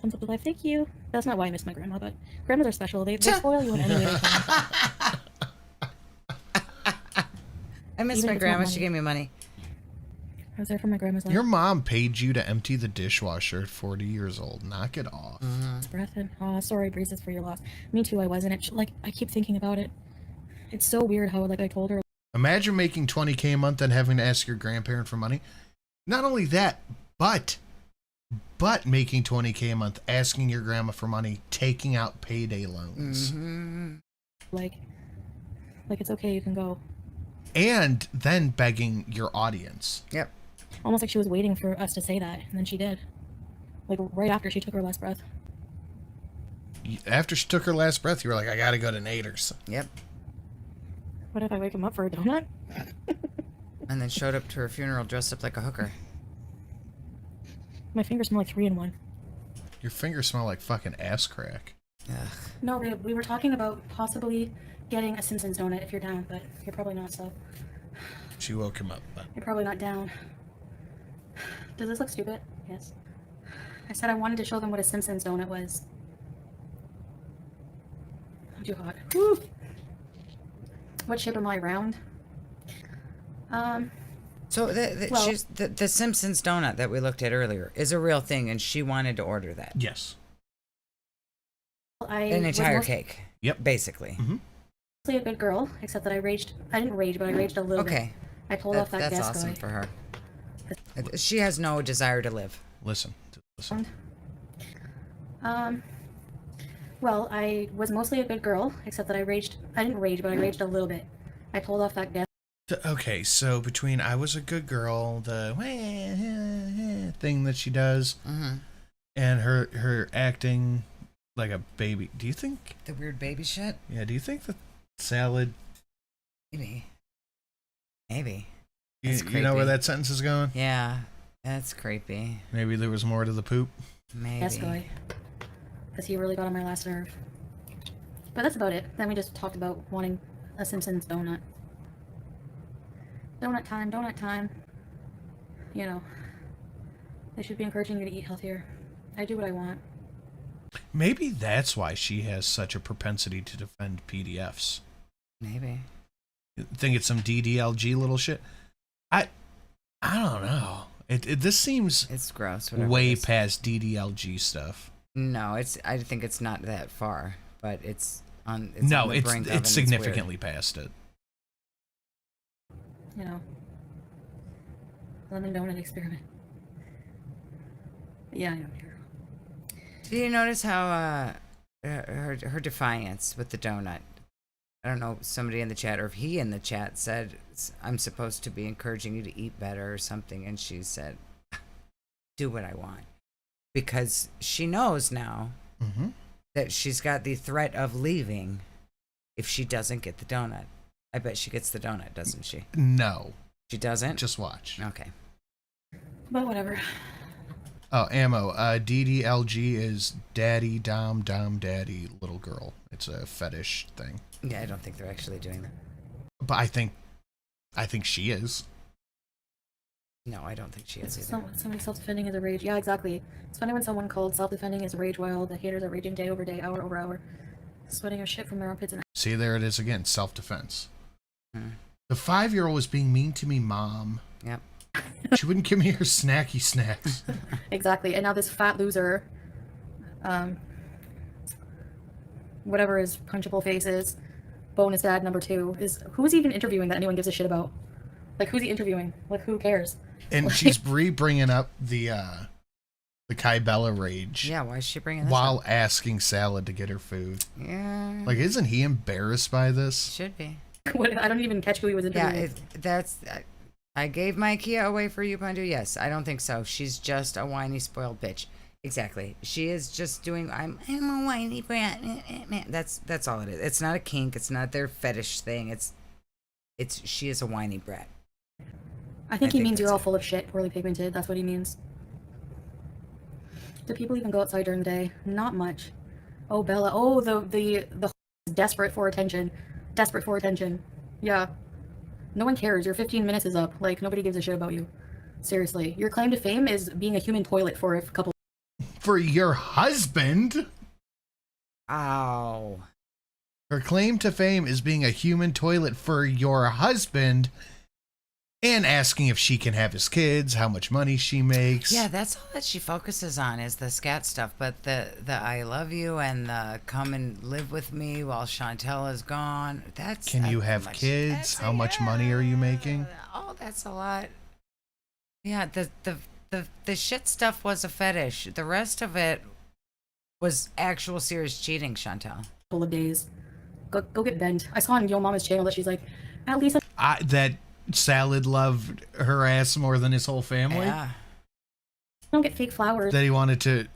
thumbs up to life, thank you. That's not why I miss my grandma, but grandmas are special. They spoil you in any way they can. I miss Even my if it's not grandma. She money. gave me money. I was there for my grandma's life. Your mom paid you to empty the dishwasher at 40 years old. Knock it off. Breath in. Oh, sorry, Breezes, for your loss. Me too, I wasn't. Like, I keep thinking about it. It's so weird how, like, I told her. Imagine making $20K a month and having to ask your grandparent for money. Not only that, but making $20K a month, asking your grandma for money, taking out payday loans. Mm-hmm. Like, it's okay, you can go. And then begging your audience. Yep. Almost like she was waiting for us to say that, and then she did. Like, right after she took her last breath. After she took her last breath, you were like, I gotta go to Nader's. Yep. What if I wake him up for a donut? And then showed up to her funeral dressed up like a hooker. My fingers smell like 3-in-1. Your fingers smell like fucking ass crack. Ugh. No, we were talking about possibly getting a Simpsons donut if you're down, but you're probably not, so. She woke him up. But You're probably not down. Does this look stupid? Yes. I said I wanted to show them what a Simpsons donut was. I'm too hot. Woo! What shape am I, round? So Well- she's the Simpsons donut that we looked at earlier is a real thing, and she wanted to order that. yes. An entire cake. Yep. Basically. Mm-hmm. Mostly a good girl, except that I didn't rage, but I raged a little bit. Okay. I pulled off that That's desk awesome guy. for her. She has no desire to live. Listen. Well, I was mostly a good girl, except that I didn't rage, but I raged a little bit. I pulled off that desk. Okay, so between I was a good girl, the thing that she does, and her acting like a baby, do you think... The weird baby shit? Yeah, do you think the salad... Maybe. Maybe. You, That's you know where creepy. that sentence is going? Yeah, that's creepy. Maybe there was more to the poop? Maybe. Desk guy. Because he really got on my last nerve. But that's about it. Then we just talked about wanting a Simpsons donut. Donut time. You know, they should be encouraging you to eat healthier. I do what I want. Maybe that's why she has such a propensity to defend PDFs. Maybe. You think it's some DDLG little shit? I don't know. This seems it's gross. Whatever way it is. past DDLG stuff. No, I think it's not that far, but it's on No, the it's brink of, and it's weird. significantly past it. You know, lemon donut experiment. Yeah, I know. Did you notice how her defiance with the donut? I don't know, somebody in the chat or if he in the chat said, I'm supposed to be encouraging you to eat better or something. And she said, do what I want. Because she knows now that she's got the threat of leaving if she doesn't get the donut. I bet she gets the donut, doesn't she? No. She doesn't? Just watch. Okay. But whatever. Oh, ammo. DDLG is daddy, dom, daddy, little girl. It's a fetish thing. Yeah, I don't think they're actually doing that. But I think she is. No, I don't think she is either. Somebody self-defending is a rage. Yeah, exactly. It's funny when someone called self-defending is rage while the haters are raging day over day, hour over hour, sweating a shit from their armpits and... See, there it is again. Self-defense. The 5-year-old was being mean to me, Mom. Yep. She wouldn't give me her snacky snacks. Exactly. And now this fat loser, whatever his punchable face is, bonus dad number 2, is who's even interviewing that anyone gives a shit about? Like, who's he interviewing? Like, who cares? And like, she's bringing up the Kybella rage. Yeah, why is she bringing this while up? asking Salad to get her food. Yeah. Like, isn't he embarrassed by this? Should be. I don't even catch who he was interviewing. Yeah, I gave my Kia away for you, Pandu. Yes, I don't think so. She's just a whiny, spoiled bitch. Exactly. She is just doing. I'm a whiny brat. That's all it is. It's not a kink. It's not their fetish thing. She is a whiny brat. I think he means you're all full of shit, poorly pigmented. That's what he means. Do people even go outside during the day? Not much. Oh, Bella. Oh, the desperate for attention. Desperate for attention. Yeah. No one cares. Your 15 minutes is up. Like, nobody gives a shit about you. Seriously. Your claim to fame is being a human toilet for a couple... For your husband? Ow. Her claim to fame is being a human toilet for your husband and asking if she can have his kids, how much money she makes. Yeah, that's all that she focuses on is the scat stuff. But the I love you and the come and live with me while Chantel is gone. Can you have kids? How much money are you making? Oh, that's a lot. Yeah, the shit stuff was a fetish. The rest of it was actual serious cheating, Chantel. Couple of days. Go get bent. I saw on Yo Mama's channel that she's like, at least... That Salad loved her ass more than his whole family? Yeah. Don't get fake flowers. That he wanted to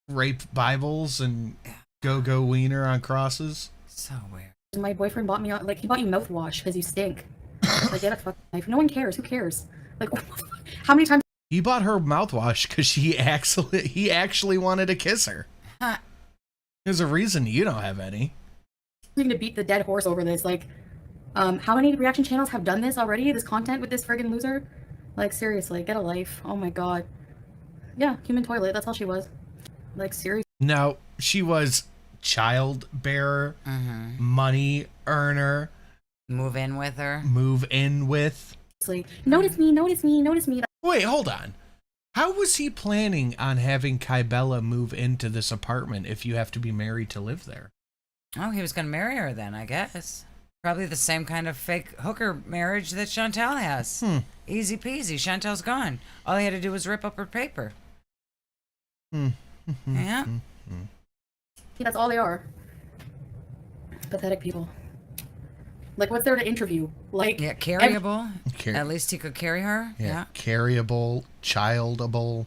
rape Bibles and go wiener on crosses? So weird. My boyfriend bought me, like, he bought you mouthwash because you stink. Like, get a fucking life. No one cares. Who cares? Like, how many times... He bought her mouthwash because he actually wanted to kiss her. Huh. There's a reason you don't have any. Going to beat the dead horse over this. Like, how many reaction channels have done this already? This content with this friggin' loser? Like, seriously, get a life. Oh my god. Yeah, human toilet. That's all she was. Like, seriously. No, she was child bearer, money earner. Move in with her. Move in with. Notice me, notice me, notice me. Wait, hold on. How was he planning on having Kybella move into this apartment if you have to be married to live there? Oh, he was going to marry her then, I guess. Probably the same kind of fake hooker marriage that Chantel has. Easy peasy. Chantel's gone. All he had to do was rip up her paper. Yeah. That's all they are. Pathetic people. Like, what's there to interview? Like, yeah, carryable. At least he could carry her. Yeah. Carryable, childable,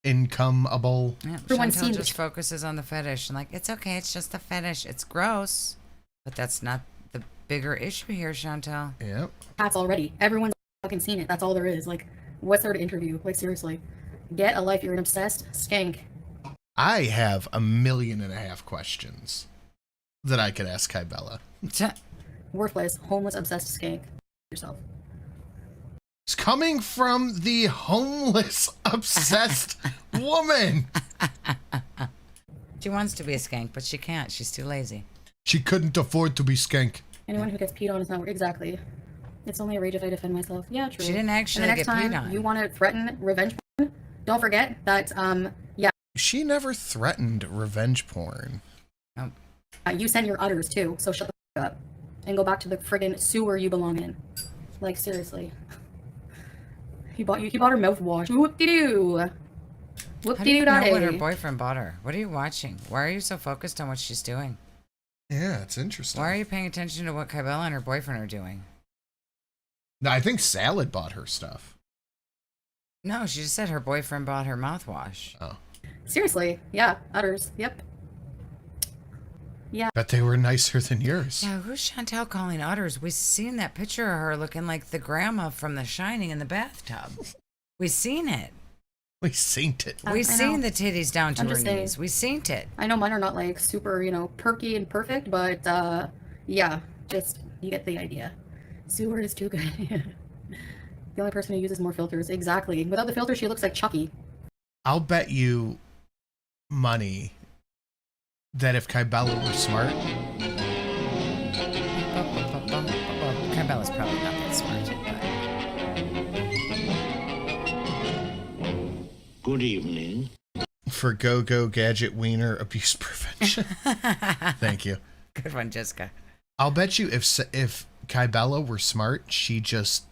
incomeable. Yeah. Chantel just focuses on the fetish and like, it's okay, it's just a fetish. It's gross. But that's not the bigger issue here, Chantel. Yep. That's already. Everyone's fucking seen it. That's all there is. Like, what's there to interview? Like, seriously. Get a life, you're an obsessed skank. I have 1.5 million questions that I could ask Kybella. Worthless, homeless, obsessed skank. Yourself. It's coming from the homeless, obsessed woman. She wants to be a skank, but she can't. She's too lazy. She couldn't afford to be skank. Anyone who gets peed on is not exactly. It's only a rage if I defend myself. Yeah, true. She didn't actually and the next get peed time on. you want to threaten revenge porn, don't forget that, yeah. She never threatened revenge porn. Oh. You sent your udders too, so shut the fuck up and go back to the friggin' sewer you belong in. Like seriously. He bought her mouthwash. Whoop-de-doo. How do Whoop-de-doo you know what her daddy. boyfriend bought her? What are you watching? Why are you so focused on what she's doing? Yeah, it's interesting. Why are you paying attention to what Kybella and her boyfriend are doing? No, I think Salad bought her stuff. No, she just said her boyfriend bought her mouthwash. Oh. Seriously, yeah, udders. Yep. Yeah. Bet they were nicer than yours. Yeah, who's Chantel calling udders? We've seen that picture of her looking like the grandma from The Shining in the bathtub. We've seen it. We seen it. We've seen the titties down to I'm her just saying. knees. We've seen it. I know mine are not like super, perky and perfect, but yeah, just you get the idea. Sewer is too good. The only person who uses more filters. Exactly. Without the filter, she looks like Chucky. I'll bet you money that if Kybella were smart, Kybella's probably not that smart. Good evening. for Go-Go Gadget Wiener Abuse Prevention. Thank you. Good one, Jessica. I'll bet you if Kybella were smart, she just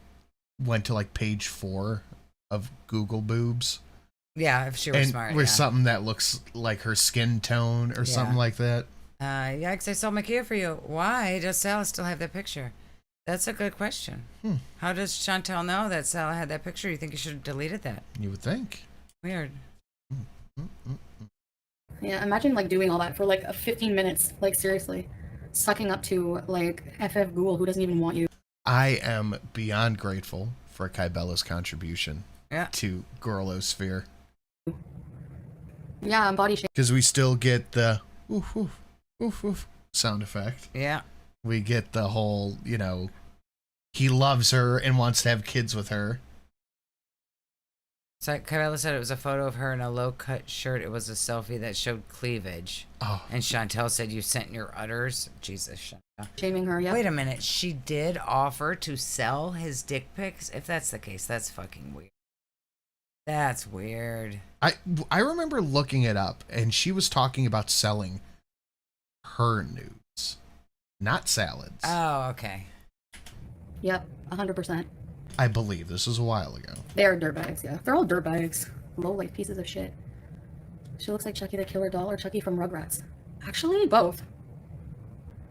went to like page 4 of Google Boobs. Yeah, if she were smart. With yeah. something that looks like her skin tone or something like that. Yeah, because I sold my Kia for you. Why does Sal still have that picture? That's a good question. How does Chantel know that Sal had that picture? You think you should have deleted that? You would think. Weird. Yeah, imagine like doing all that for like 15 minutes. Like seriously, sucking up to like FF Ghoul who doesn't even want you. I am beyond grateful for Kybella's contribution to Girlosphere. Yeah, I'm body shaming. Because we still get the oof, oof, oof, oof sound effect. Yeah. We get the whole, he loves her and wants to have kids with her. So Kybella said it was a photo of her in a low-cut shirt. It was a selfie that showed cleavage. Oh. And Chantel said you sent your udders. Jesus, Chantel. Shaming her, yeah. Wait a minute. She did offer to sell his dick pics? If that's the case, that's fucking weird. That's weird. I remember looking it up, and she was talking about selling her nudes, not Salad's. Oh, okay. Yep, 100%. I believe this was a while ago. They're dirtbags, yeah. They're all dirtbags. Low life pieces of shit. She looks like Chucky the Killer Doll or Chucky from Rugrats. Actually, both.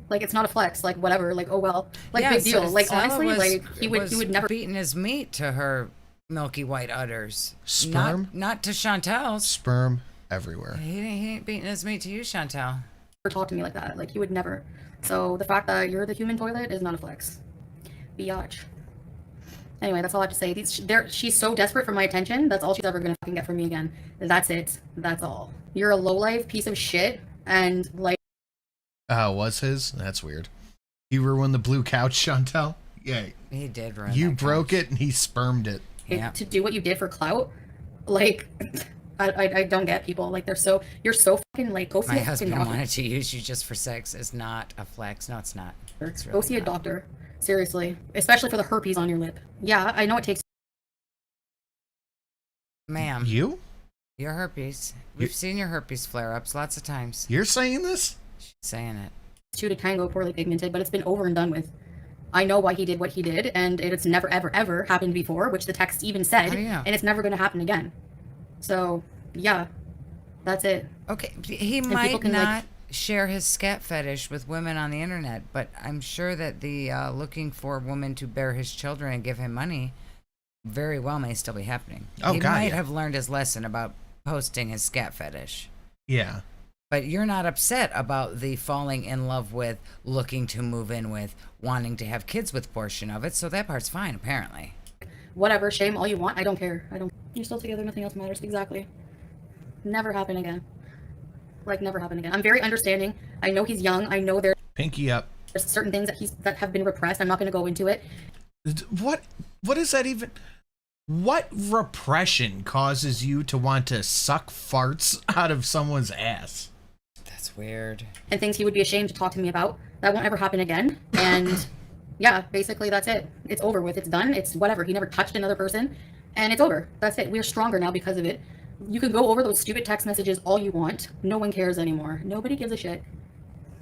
Like, it's not a flex. Like, whatever. Like, oh well. Like, Yeah, big deal. so Like, Sal honestly, was- like, he would never. beating his meat to her milky white udders. Sperm? Not to Chantel's. Sperm everywhere. He ain't beating his meat to you, Chantel. Talk to me like that. Like, he would never. So, the fact that you're the human toilet is not a flex. Biatch. Anyway, that's all I have to say. She's so desperate for my attention. That's all she's ever gonna fucking get from me again. That's it. That's all. You're a lowlife piece of shit, and like. Was his? That's weird. You ruined the blue couch, Chantel? Yeah. He did ruin You that broke it and he spermed it. To do what you did for clout, like, I don't get people. Like, you're so fucking like, go see My a fucking husband doctor. wanted to use you just for sex is not a flex. No, it's not. It's Go really see a not. doctor. Seriously. Especially for the herpes on your lip. Yeah, I know it takes. Ma'am. You? Your herpes. We've seen your herpes flare-ups lots of times. You're saying this? She's saying it. Two to tango, poorly pigmented, but it's been over and done with. I know why he did what he did, and it's never, ever, ever happened before, which the text even said, and it's never going to happen again. So, yeah, that's it. Okay, he And might people can, not like, share his scat fetish with women on the internet, but I'm sure that the looking for a woman to bear his children and give him money very well may still be happening. Oh, he God, might yeah. have learned his lesson about posting his scat fetish. Yeah. But you're not upset about the falling in love with, looking to move in with, wanting to have kids with portion of it, so that part's fine, apparently. Whatever, shame all you want. I don't care. You're still together, nothing else matters. Exactly. Never happen again. Like, never happen again. I'm very understanding. I know he's young. I know there's Pinky up. certain things that have been repressed. I'm not going to go into it. What is that even? What repression causes you to want to suck farts out of someone's ass? That's weird. And things he would be ashamed to talk to me about. That won't ever happen again. And yeah, basically that's it. It's over with. It's done. It's whatever. He never touched another person. And it's over. That's it. We're stronger now because of it. You can go over those stupid text messages all you want. No one cares anymore. Nobody gives a shit.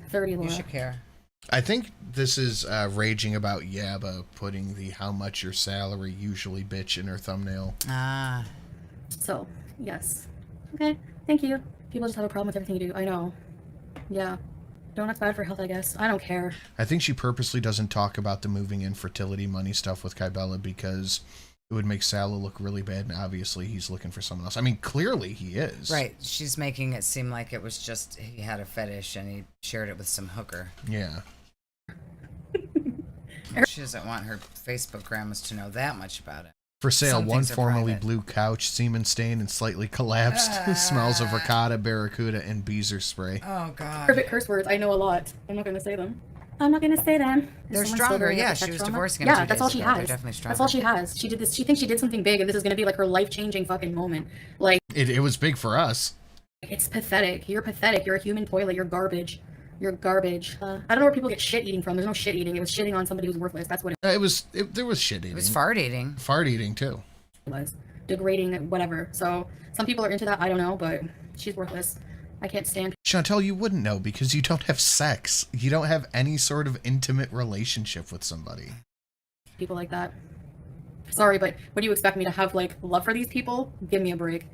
30, Laura. You should care. I think this is raging about Yaba putting the how much your salary usually bitch in her thumbnail. Ah. So, yes. Okay, thank you. People just have a problem with everything you do. I know. Yeah. Donut's bad for health, I guess. I don't care. I think she purposely doesn't talk about the moving in fertility money stuff with Kybella because it would make Salah look really bad, and obviously he's looking for someone else. I mean, clearly he is. Right. She's making it seem like it was just he had a fetish and he shared it with some hooker. Yeah. She doesn't want her Facebook grandmas to know that much about it. For sale, Some one things are formerly private. blue couch, semen stained and slightly collapsed. Smells of ricotta, barracuda, and beezer spray. Oh, God. Perfect curse words. I know a lot. I'm not going to say them. I'm not going to say them. They're Is someone stronger. still doing Yeah, the she sex was trauma? divorcing him Yeah, 2 that's all days she ago. They're has. definitely That's all she has. She did this. She thinks she did something big, and this is going to be like her life-changing fucking moment. Like, It was big for us. it's pathetic. You're pathetic. You're a human toilet. You're garbage. You're garbage. I don't know where people get shit eating from. There's no shit eating. It was shitting on somebody who's worthless. That's what it There was shit eating. It was fart eating. Fart eating, too. was. Degrading, whatever. So, some people are into that. I don't know, but she's worthless. I can't stand. Chantel, you wouldn't know because you don't have sex. You don't have any sort of intimate relationship with somebody. People like that. Sorry, but what do you expect me to have, like, love for these people? Give me a break.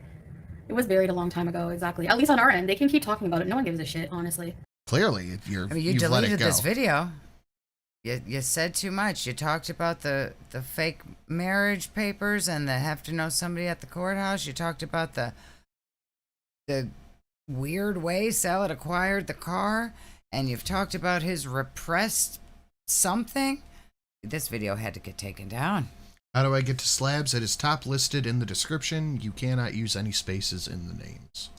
It was buried a long time ago, exactly. At least on our end. They can keep talking about it. No one gives a shit, honestly. Clearly, I mean, you you've let it deleted go. this video. You said too much. You talked about the fake marriage papers and the have to know somebody at the courthouse. You talked about the weird way Salad acquired the car, and you've talked about his repressed something. This video had to get taken down. How do I get to slabs? It is top listed in the description. You cannot use any spaces in the names.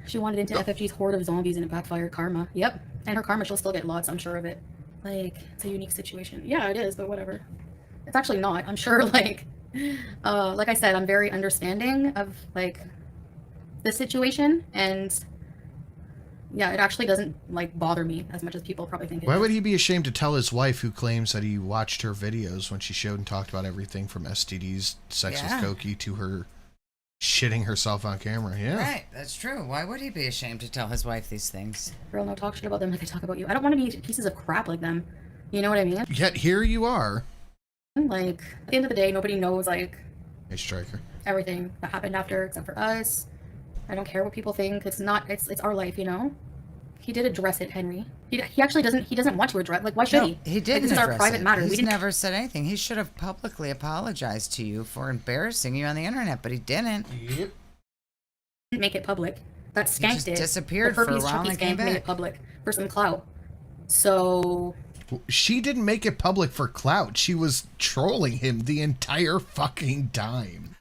She wandered into FFG's horde of zombies and it backfired karma. Yep. And her karma, she'll still get lots, I'm sure of it. Like, it's a unique situation. Yeah, it is, but whatever. It's actually not. I'm sure, like I said, I'm very understanding of, like, this situation, and yeah, it actually doesn't, like, bother me as much as people probably think it Why does. would he be ashamed to tell his wife, who claims that he watched her videos when she showed and talked about everything from STDs, sex with Yeah. Koki, to her shitting herself on camera? Yeah. Right, that's true. Why would he be ashamed to tell his wife these things? Girl, no, talk shit about them like they talk about you. I don't want to be pieces of crap like them. You know what I mean? Yet here you are. Like, at the end of the day, nobody knows, like, Hey, Striker. everything that happened after except for us. I don't care what people think. It's our life, you know? He did address it, Henry. He actually doesn't want to address, like, why should he? He didn't. Like, this is our address private it. matter. He's We didn't never said anything. He should have publicly apologized to you for embarrassing you on the internet, but he didn't. Yep. make it public. That He skanked just it. disappeared The for a herpes while Chucky and came skank made back. it public for some clout. So She didn't make it public for clout. She was trolling him the entire fucking time.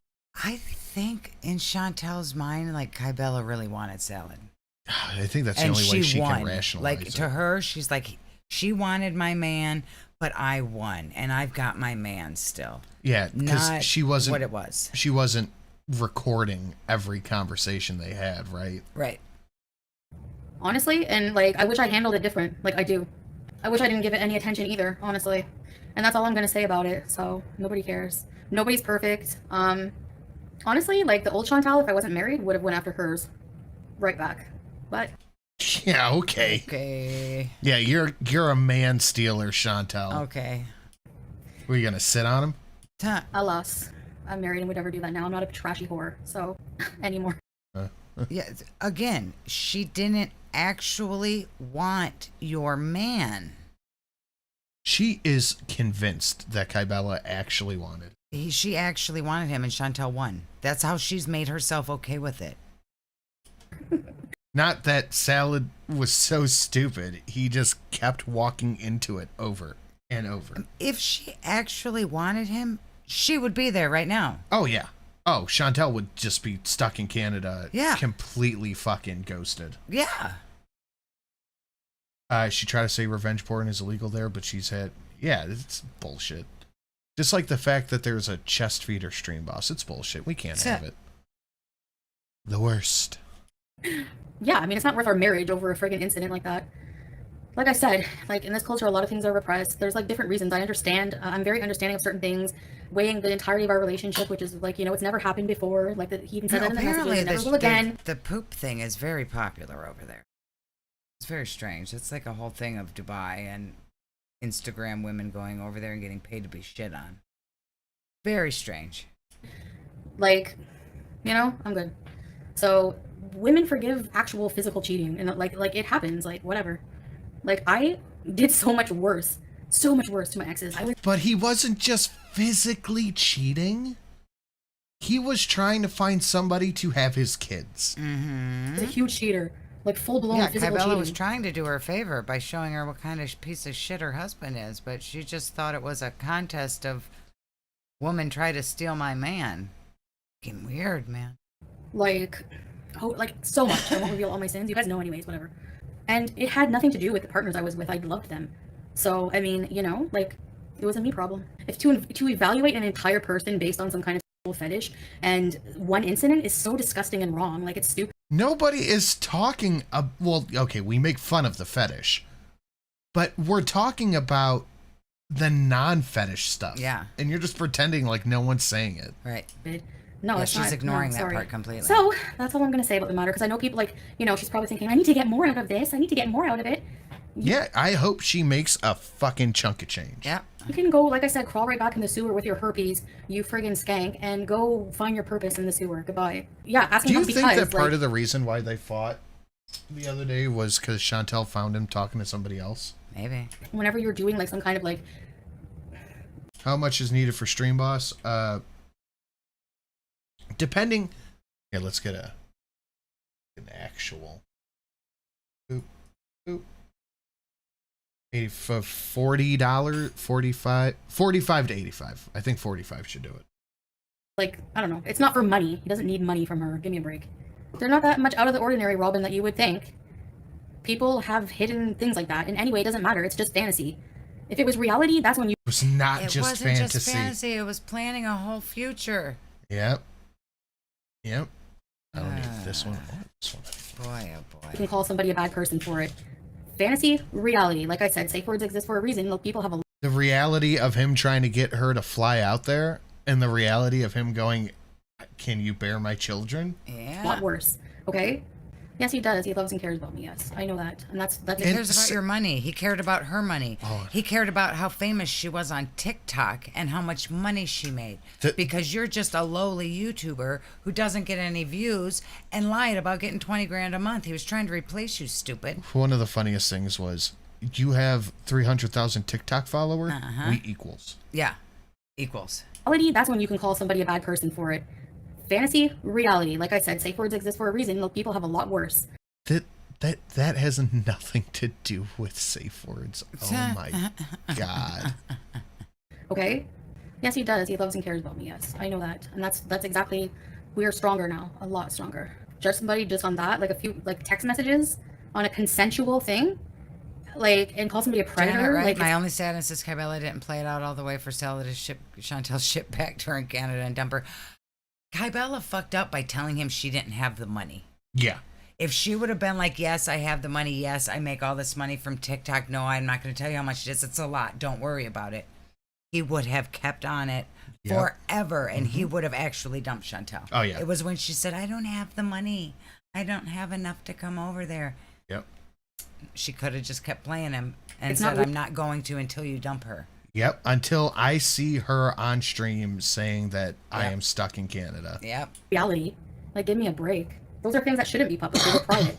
I think in Chantel's mind, like, Kybella really wanted Salad. I think that's the And only way she won. can rationalize Like, it. to her, she's like, she wanted my man, but I won, and I've got my man still. Yeah, because Not she wasn't what it was. She wasn't recording every conversation they had, right? Right. honestly, and like I wish I handled it different. Like I do. I wish I didn't give it any attention either, honestly. And that's all I'm gonna say about it. So nobody cares. Nobody's perfect. Honestly, like the old Chantal, if I wasn't married, would have went after hers right back. But Yeah, okay. Okay. Yeah, you're a man stealer, Chantel. Okay. Were you gonna sit on him? alas, I'm married and would never do that now. I'm not a trashy whore, so anymore. Yeah, again, she didn't actually want your man. She is convinced that Kybella actually wanted. She actually wanted him, and Chantel won. That's how she's made herself okay with it. Not that Salad was so stupid. He just kept walking into it over and over. If she actually wanted him, she would be there right now. Oh, yeah. Oh, Chantel would just be stuck in Canada. Yeah. Completely fucking ghosted. Yeah. She tried to say revenge porn is illegal there, but she's had... Yeah, it's bullshit. Just like the fact that there's a chest feeder stream boss. It's bullshit. We can't have it. The worst. Yeah, I mean, it's not worth our marriage over a friggin' incident like that. Like I said, like in this culture, a lot of things are repressed. There's like different reasons. I understand. I'm very understanding of certain things, weighing the entirety of our relationship, which is like, you know, it's never happened before. Like he even said that in the messages. It never will again. The poop thing is very popular over there. It's very strange. It's like a whole thing of Dubai and Instagram women going over there and getting paid to be shit on. Very strange. Like, you know, I'm good. So women forgive actual physical cheating, and like it happens, like whatever. Like I did so much worse to my exes. But he wasn't just physically cheating. He was trying to find somebody to have his kids. Mm-hmm. He's a huge cheater, like full blown Yeah, physical Kybella cheating. was trying to do her a favor by showing her what kind of piece of shit her husband is, but she just thought it was a contest of woman try to steal my man. Fucking weird, man. Like, oh, like so much. I won't reveal all my sins. You guys know anyways, whatever. And it had nothing to do with the partners I was with. I loved them. So, I mean, you know, like, it was a me problem. If to evaluate an entire person based on some kind of sexual fetish and one incident is so disgusting and wrong, like, it's stupid. Nobody is talking, well, okay, we make fun of the fetish, but we're talking about the non-fetish stuff. Yeah. And you're just pretending like no one's saying it. Right. No, yeah, it's she's not, ignoring no, that sorry. part completely. So, that's all I'm going to say about the matter, because I know people, like, you know, she's probably thinking, I need to get more out of this. I need to get more out of it. Yeah, I hope she makes a fucking chunk of change. Yeah. You can go, like I said, crawl right back in the sewer with your herpes, you friggin' skank, and go find your purpose in the sewer. Goodbye. Yeah, ask Do me you because, think that part like, of the reason why they fought the other day was because Chantel found him talking to somebody else? Maybe. whenever you're doing, like, some kind of, like... How much is needed for Stream Boss? Depending... Here, let's get an actual... Boop. Boop. For $40, $45 to $85. I think $45 should do it. Like, I don't know. It's not for money. He doesn't need money from her. Give me a break. They're not that much out of the ordinary, Robin, that you would think. People have hidden things like that. In any way, it doesn't matter. It's just fantasy. If it was reality, that's when you... It was not It just wasn't fantasy. just fantasy. It was planning a whole future. Yep. Yep. I don't need this one or this one. Boy, oh boy. You can call somebody a bad person for it. Fantasy, reality. Like I said, safe words exist for a reason. Look, people have a... The reality of him trying to get her to fly out there, and the reality of him going, can you bear my children? Yeah. lot worse. Okay? Yes, he does. He loves and cares about me. Yes, I know that. And that's He cares about your money. He cared about her money. Oh. He cared about how famous she was on TikTok and how much money she made. Because you're just a lowly YouTuber who doesn't get any views and lied about getting 20 grand a month. He was trying to replace you, stupid. One of the funniest things was, you have 300,000 TikTok followers. We equals. Yeah, equals. reality. That's when you can call somebody a bad person for it. Fantasy, reality. Like I said, safe words exist for a reason. Look, people have a lot worse. That has nothing to do with safe words. Oh my god. Okay? Yes, he does. He loves and cares about me. Yes, I know that. And that's exactly... We are stronger now. A lot stronger. Judge somebody just on that, like a few like text messages on a consensual thing, like, and call somebody a predator. Janet, right? Like, My only sadness is Kybella didn't play it out all the way for Stella to ship Chantel's ship back to her in Canada and dump her. Kybella fucked up by telling him she didn't have the money. Yeah. If she would have been like, yes, I have the money. Yes, I make all this money from TikTok. No, I'm not going to tell you how much it is. It's a lot. Don't worry about it. He would have kept on it forever, and he would have actually dumped Chantel. Oh, yeah. It was when she said, I don't have the money. I don't have enough to come over there. Yep. She could have just kept playing him and It's said, not- I'm not going to until you dump her. Yep. Until I see her on stream saying that I am stuck in Canada. Yep. reality. Like, give me a break. Those are things that shouldn't be public. They're private.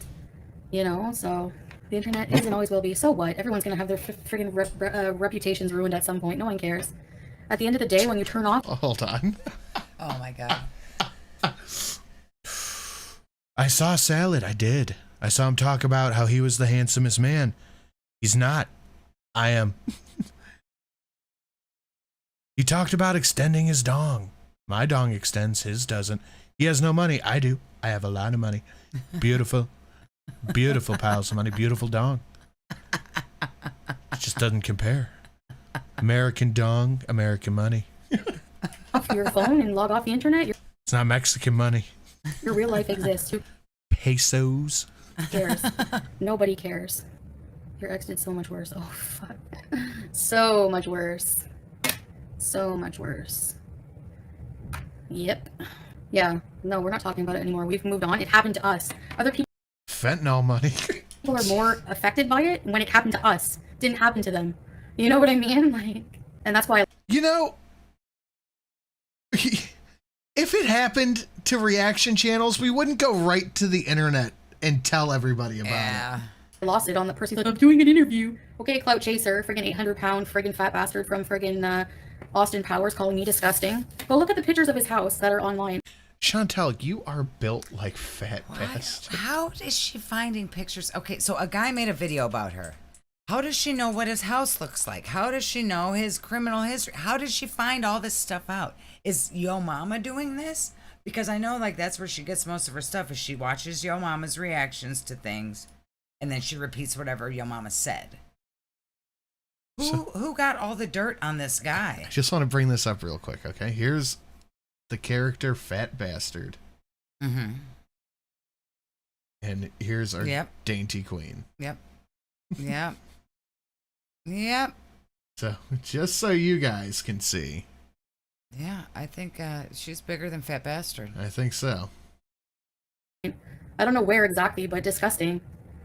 You know, so the internet is and always will be. So what? Everyone's gonna have their friggin' reputations ruined at some point. No one cares. At the end of the day, when you turn off... Hold on. Oh my god. I saw Salad. I did. I saw him talk about how he was the handsomest man. He's not. I am. He talked about extending his dong. My dong extends, his doesn't. He has no money. I do. I have a lot of money. Beautiful. Beautiful piles of money. Beautiful dong. It just doesn't compare. American dong, American money. off your phone and log off the internet, It's not Mexican money. your real life exists. Who Pesos. cares? Nobody cares. Your ex did so much worse. Oh, fuck. So much worse. So much worse. Yep. Yeah. No, we're not talking about it anymore. We've moved on. It happened to us. Other people... Fentanyl money. people are more affected by it when it happened to us. Didn't happen to them. You know what I mean? Like, and that's why. You know, if it happened to reaction channels, we wouldn't go right to the internet and tell everybody about it. I lost it on the person who's like, I'm doing an interview. Okay, clout chaser, friggin' 800-pound friggin' fat bastard from friggin' Austin Powers calling me disgusting. Go look at the pictures of his house that are online. Chantel, you are built like fat bastard. How is she finding pictures? Okay, so a guy made a video about her. How does she know what his house looks like? How does she know his criminal history? How does she find all this stuff out? Is Yo Mama doing this? Because I know like that's where she gets most of her stuff is she watches Yo Mama's reactions to things and then she repeats whatever Yo Mama said. Who got all the dirt on this guy? I just want to bring this up real quick, okay? Here's the character Fat Bastard. Mm-hmm. And here's our dainty queen. Yep. Yep. Yep. So, just so you guys can see. Yeah, I think she's bigger than Fat Bastard. I think so. I don't know where exactly, but disgusting.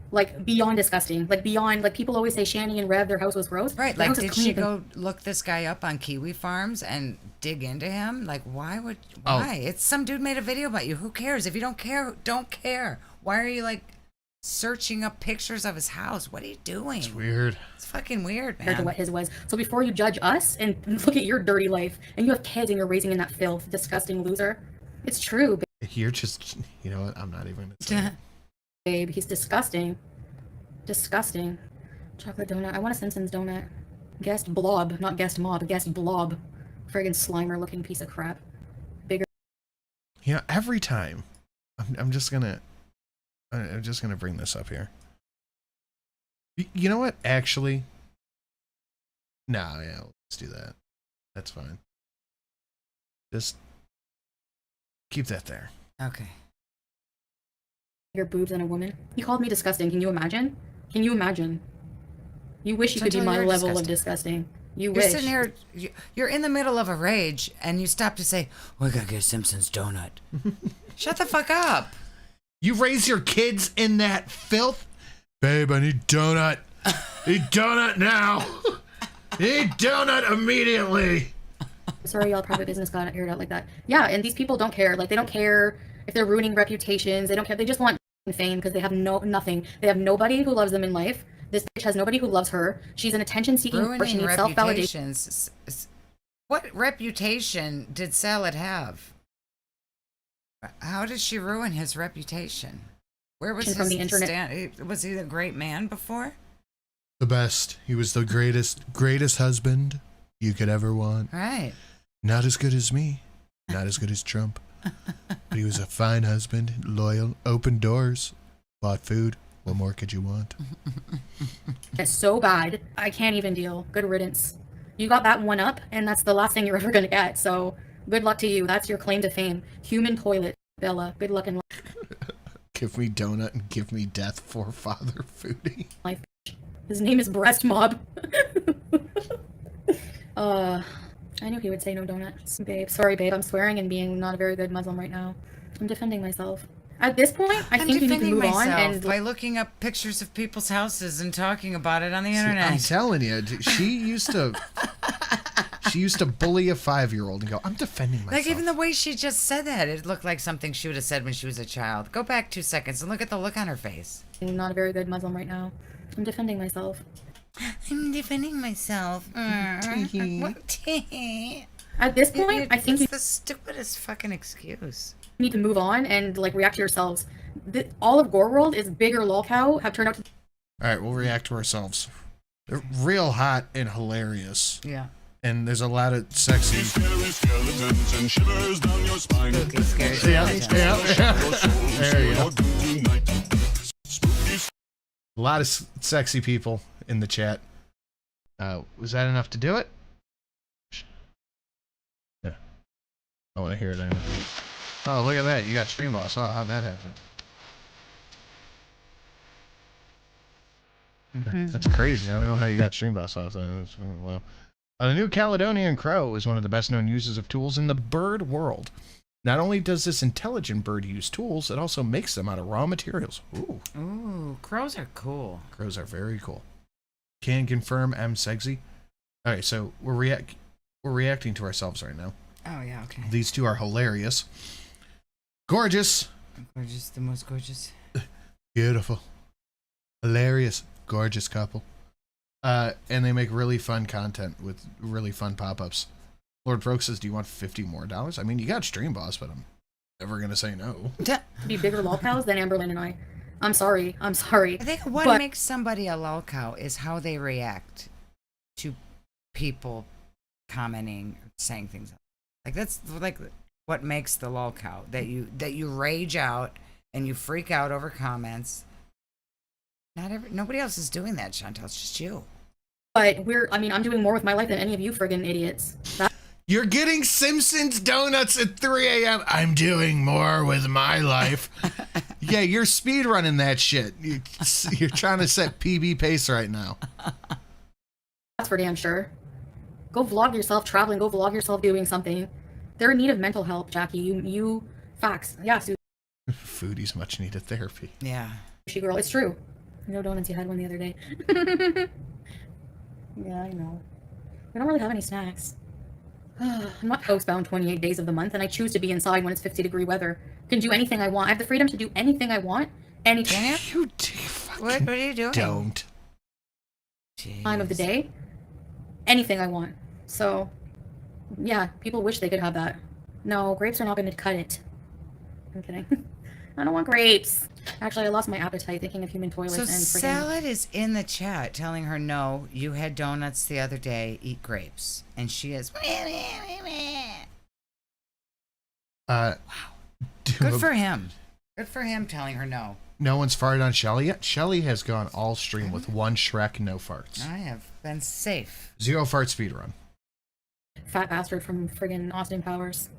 Like, beyond disgusting. Like, beyond, like, people always say Shani and Rev, their house was gross. Right, Their like, house is did she clean. go look this guy up on Kiwi Farms and dig into him? Like, why? Oh. It's some dude made a video about you. Who cares? If you don't care, don't care. Why are you, like, searching up pictures of his house? What are you doing? It's weird. It's fucking weird, man. Compared to what his was. So before you judge us and look at your dirty life, and you have kids and you're raising in that filth, disgusting loser. It's true, You're just, you know what? I'm not even going to say it. babe. He's disgusting. Disgusting. Chocolate donut. I want a Simpsons donut. Guest blob, not guest mob. Guest blob. Friggin' Slimer looking piece of crap. Bigger. You know, every time, I'm just gonna bring this up here. You know what? Actually, no, yeah, let's do that. That's fine. Just keep that there. Okay. Bigger boobs than a woman. He called me disgusting. Can you imagine? Can you imagine? You wish you could be my level of disgusting. You wish. You're sitting here, you're in the middle of a rage, and you stop to say, we gotta get a Simpsons donut. Shut the fuck up. You raise your kids in that filth? Babe, I need donut. Need donut now. Need donut immediately. Sorry, y'all, private business got aired out like that. Yeah, and these people don't care. Like, they don't care if they're ruining reputations. They don't care. They just want fame because they have nothing. They have nobody who loves them in life. This bitch has nobody who loves her. She's an attention-seeking person. She needs self-validation. What reputation did Salad have? How did she ruin his reputation? Where was From his the internet. stand? Was he a great man before? The best. He was the greatest husband you could ever want. Right. Not as good as me. Not as good as Trump. But he was a fine husband, loyal, opened doors, bought food. What more could you want? It's so bad. I can't even deal. Good riddance. You got that one up, and that's the last thing you're ever going to get. So good luck to you. That's your claim to fame. Human toilet, Bella. Good luck in life. Give me donut and give me death for Father Foodie. His name is Breast Mob. I knew he would say no donuts. Babe, sorry babe, I'm swearing and being not a very good Muslim right now. I'm defending myself. At this point, I think we need to move on and by looking up pictures of people's houses and talking about it on the internet. I'm telling you, she used to bully a 5-year-old and go, I'm defending myself. Like even the way she just said that, it looked like something she would have said when she was a child. Go back 2 seconds and look at the look on her face. I'm not a very good Muslim right now. I'm defending myself. I'm defending myself. At this point, I think it's the stupidest fucking excuse. You need to move on and like react to yourselves. All of Gore World is bigger lolcow have turned out to. All right, we'll react to ourselves. They're real hot and hilarious. Yeah. And there's a lot of sexy. Skeletons and shivers down your spine. Spooky, scary. There you go. A lot of sexy people in the chat. Was that enough to do it? Yeah. I want to hear it anyway. Oh, look at that. You got stream loss. Oh, how'd that happen? That's crazy. I don't know how you got stream loss off. Well, the New Caledonian crow is one of the best known uses of tools in the bird world. Not only does this intelligent bird use tools, it also makes them out of raw materials. Ooh. Ooh, crows are cool. Crows are very cool. Can confirm I'm Sxelly. Alright, so we're reacting to ourselves right now. Oh, yeah, okay. These two are hilarious. Gorgeous. Gorgeous, the most gorgeous. Beautiful. Hilarious. Gorgeous couple. And they make really fun content with really fun pop-ups. Lord Broke says, do you want $50 more? I mean, you got Stream Boss, but I'm never going to say no. To be bigger lol cows than Amberlynn and I. I'm sorry. I think what makes somebody a lol cow is how they react to people commenting, saying things. Like that's like what makes the lol cow, that you rage out and you freak out over comments. Nobody else is doing that, Chantal. It's just you. But I'm doing more with my life than any of you friggin' idiots. You're getting Simpsons donuts at 3 a.m. I'm doing more with my life. Yeah, you're speed running that shit. You're trying to set PB pace right now. That's for damn sure. Go vlog yourself traveling. Go vlog yourself doing something. They're in need of mental help, Jackie. You facts. Yeah, Sue. Foodie's much needed therapy. Yeah. She girl, it's true. No donuts, you had one the other day. Yeah, I know. We don't really have any snacks. I'm not housebound 28 days of the month, and I choose to be inside when it's 50-degree weather. I can do anything I want. I have the freedom to do anything I want. Anytime. You what are you doing? Don't. Time of the day. Anything I want. So, yeah, people wish they could have that. No, grapes are not going to cut it. I'm kidding. I don't want grapes. Actually, I lost my appetite thinking of human toilets So and freaking... Salad is in the chat telling her, no, you had donuts the other day, eat grapes. And she is... Wow. Good for him. Good for him telling her no. No one's farted on Shelly yet. Shelly has gone all stream with one Shrek, no farts. I have been safe. 0 fart speedrun. Fat bastard from friggin' Austin Powers.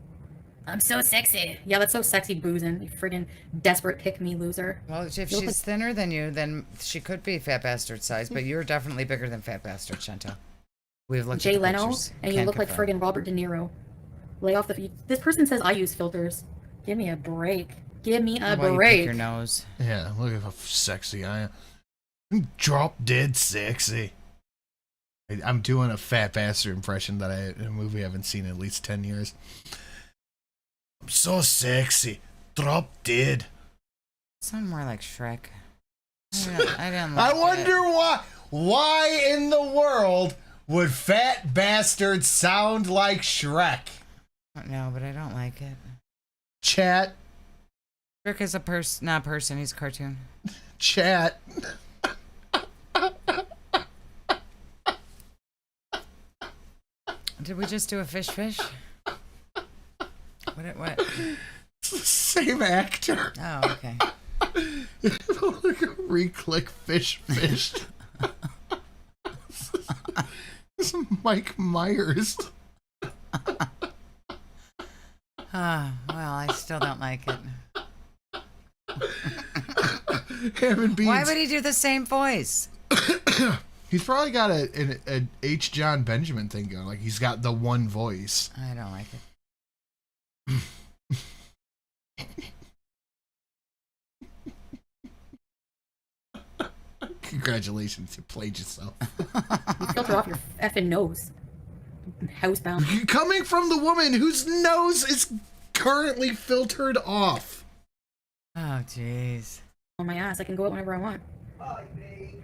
I'm so sexy. Yeah, that's so sexy boozing. You friggin' desperate pick-me loser. Well, if she's thinner than you, then she could be fat bastard size, but you're definitely bigger than fat bastard, Chantal. We've looked Jay at the Leno, pictures. and you Can't look like confirm. friggin' Robert De Niro. Lay off the... This person says I use filters. Give me a break. Give me a Why you break. pick your nose. Yeah, look at how sexy I am. Drop dead sexy. I'm doing a fat bastard impression that in a movie I haven't seen in at least 10 years. I'm so sexy. Drop dead. Sound more like Shrek. I didn't like I wonder why in the world would fat bastard sound like Shrek? No, but I don't like it. Chat. Shrek is not a person, he's a cartoon. Chat. Did we just do a fish? What? It's the same actor. Oh, okay. Re-click fish. This is Mike Myers. Well, I still don't like it. Why would he do the same voice? He's probably got an H. John Benjamin thing going. Like he's got the one voice. I don't like it. Congratulations, you played yourself. You filter off your effing nose. Housebound. Coming from the woman whose nose is currently filtered off. Oh, jeez. On my ass, I can go out whenever I want. Hi, babe.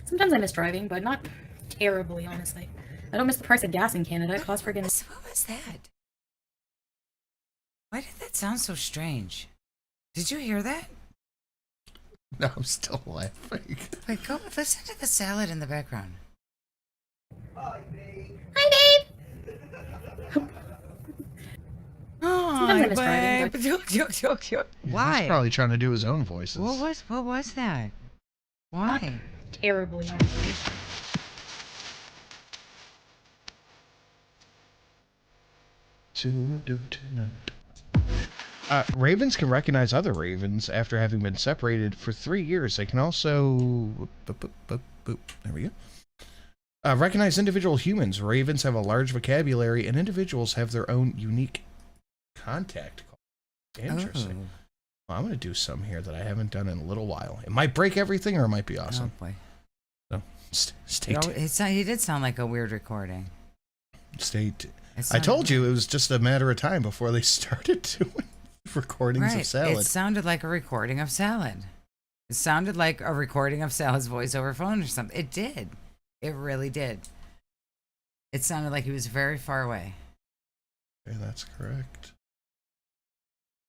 Sometimes I miss driving, but not terribly, honestly. I don't miss the price of gas in Canada. It costs friggin'... What was that? Why did that sound so strange? Did you hear that? No, I'm still laughing. Wait, go listen to the salad in the background. Hi, babe. Oh, Sometimes I miss driving, but... Why? He's probably trying to do his own voices. What was that? Why? Terribly, honestly. Ravens can recognize other ravens after having been separated for 3 years. They can also... There we go. Recognize individual humans. Ravens have a large vocabulary, and individuals have their own unique contact call. Interesting. Well, I'm going to do some here that I haven't done in a little while. It might break everything, or it might be awesome. Oh, boy. So, stay tuned. He did sound like a weird recording. Stay tuned. I told you it was just a matter of time before they started doing recordings of Salad. It sounded like a recording of Salad. It sounded like a recording of Salad's voice over phone or something. It did. It really did. It sounded like he was very far away. Okay, that's correct.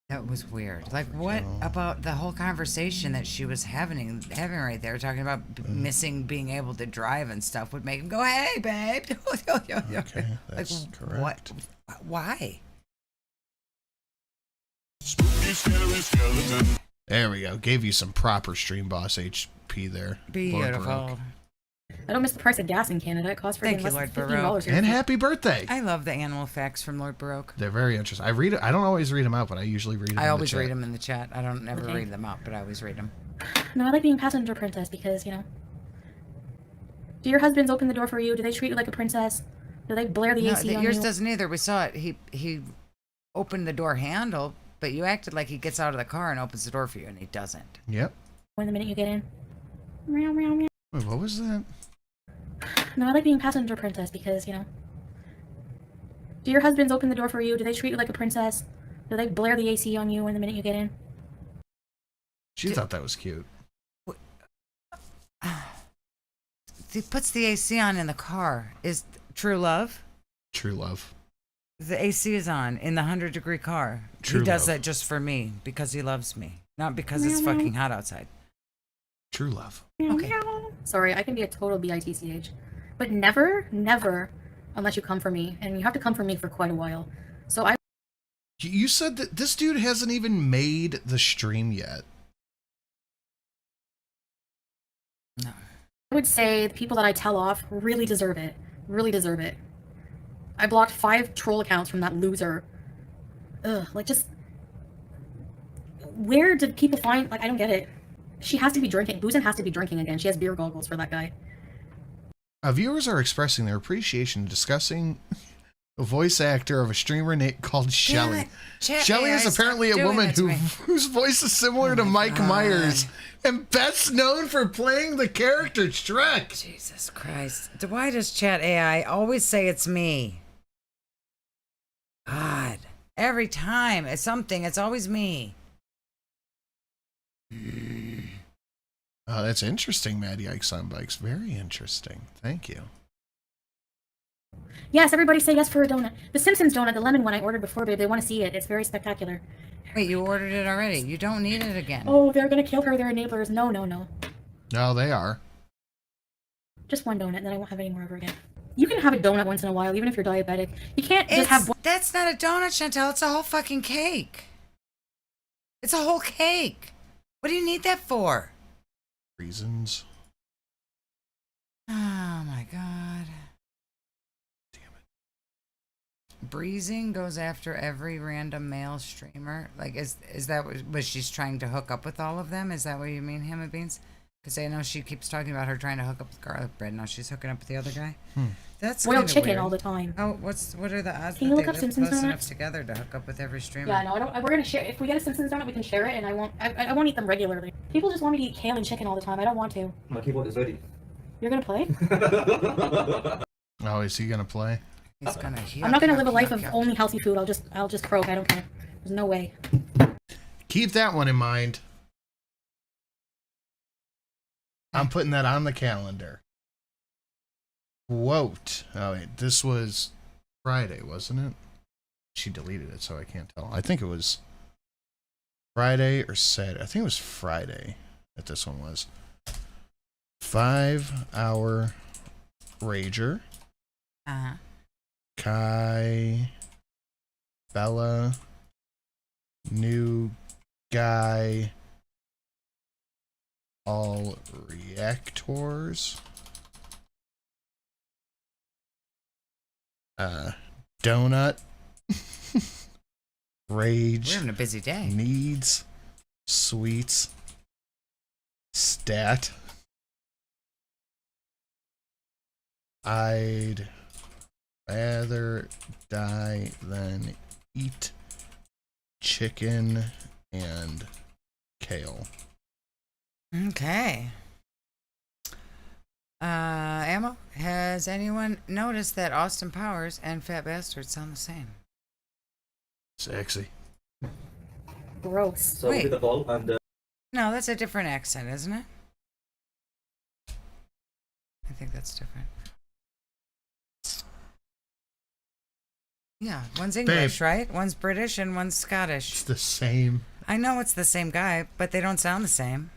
That was weird. Like, what about the whole conversation that she was having right there, talking about missing being able to drive and stuff, would make him go, "Hey, babe." Okay, that's like, correct. What? Why? Spooky, scary skeleton. There we go. Gave you some proper Stream Boss HP there. Beautiful. I don't miss the price of gas in Canada. It costs freaking less than $15 here. And happy birthday. I love the animal facts from Lord Baroque. They're very interesting. I read it. I don't always read them out, but I usually read them. I always read them in the chat. I don't never Okay. read them out, but I always read them. No, I like being passenger princess because, you know. Do your husbands open the door for you? Do they treat you like a princess? Do they blare the AC on yours you? doesn't either. We saw it. He opened the door handle, but you acted like he gets out of the car and opens the door for you, and he doesn't. Yep. When the minute you get in. Meow, meow, meow. Wait, what was that? No, I like being passenger princess because, you know. Do your husbands open the door for you? Do they treat you like a princess? Do they blare the AC on you when the minute you get in? She thought that was cute. He puts the AC on in the car. Is true love? True love. The AC is on in the 100-degree car. True he does love. that just for me because he loves me, not because it's fucking hot outside. True love. Okay. Sorry, I can be a total bitch, but never, never, unless you come for me, and you have to come for me for quite a while. So I. You said that this dude hasn't even made the stream yet. No. I would say the people that I tell off really deserve it. Really deserve it. I blocked 5 troll accounts from that loser. Ugh, like just. Where did people find. Like, I don't get it. She has to be drinking. Boozin has to be drinking again. She has beer goggles for that guy. Viewers are expressing their appreciation discussing a voice actor of a streamer called Shelly. Shelly is apparently a woman whose voice is similar to Mike Myers and best known for playing the character Shrek. Jesus Christ. Why does chat AI always say it's me? God. Every time it's something, it's always me. Oh, that's interesting, Mad Yikes on Bikes. Very interesting. Thank you. Yes, everybody say yes for a donut. The Simpsons donut, the lemon one I ordered before, babe. They want to see it. It's very spectacular. Wait, you ordered it already. You don't need it again. Oh, they're gonna kill her. They're enablers. No, no, no. No, they are. Just one donut, then I won't have any more ever again. You can have a donut once in a while, even if you're diabetic. You can't just have one. That's not a donut, Chantel. It's a whole fucking cake. It's a whole cake. What do you need that for? Reasons. Oh my god. Damn it. Breezing goes after every random male streamer. Like, is that was she's trying to hook up with all of them? Is that what you mean, Hammer Beans? Because I know she keeps talking about her trying to hook up with garlic bread. Now she's hooking up with the other guy. That's boiled chicken weird. all the time. Oh, what are the odds Can that you look they up live Simpsons close enough donuts? together to hook up with every streamer? Yeah, no, I don't. We're gonna share. If we get a Simpsons donut, we can share it, and I won't eat them regularly. People just want me to eat kale and chicken all the time. I don't want to. My keyboard is ready. You're gonna play? Oh, is he gonna play? He's gonna heal. I'm not gonna live a life of only healthy food. I'll just croak. I don't care. There's no way. Keep that one in mind. I'm putting that on the calendar. Quote. Oh, wait. This was Friday, wasn't it? She deleted it, so I can't tell. I think it was Friday or Saturday. I think it was Friday that this one was. 5-hour rager. Uh-huh. Kai. Bella. New guy. All reactors. Donut. Rage. We're having a busy day. Needs. Sweets. Stat. I'd rather die than eat chicken and kale. Okay. Ammo, has anyone noticed that Austin Powers and Fat Bastard sound the same? Sexy. Gross. So Wait. with the ball and No, that's a different accent, isn't it? I think that's different. Yeah, one's English, right? One's British and one's Scottish. It's the same. I know it's the same guy, but they don't sound the same.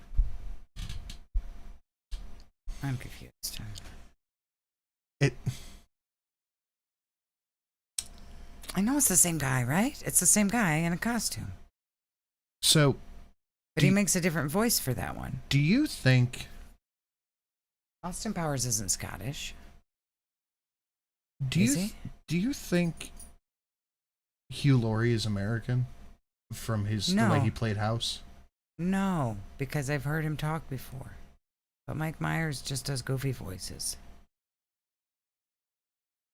I'm confused. I know it's the same guy, right? It's the same guy in a costume. So, but he makes a different voice for that one. do you think Austin Powers isn't Scottish. Do Is you he? do you think Hugh Laurie is American from the way No. he played House? No, because I've heard him talk before. But Mike Myers just does goofy voices.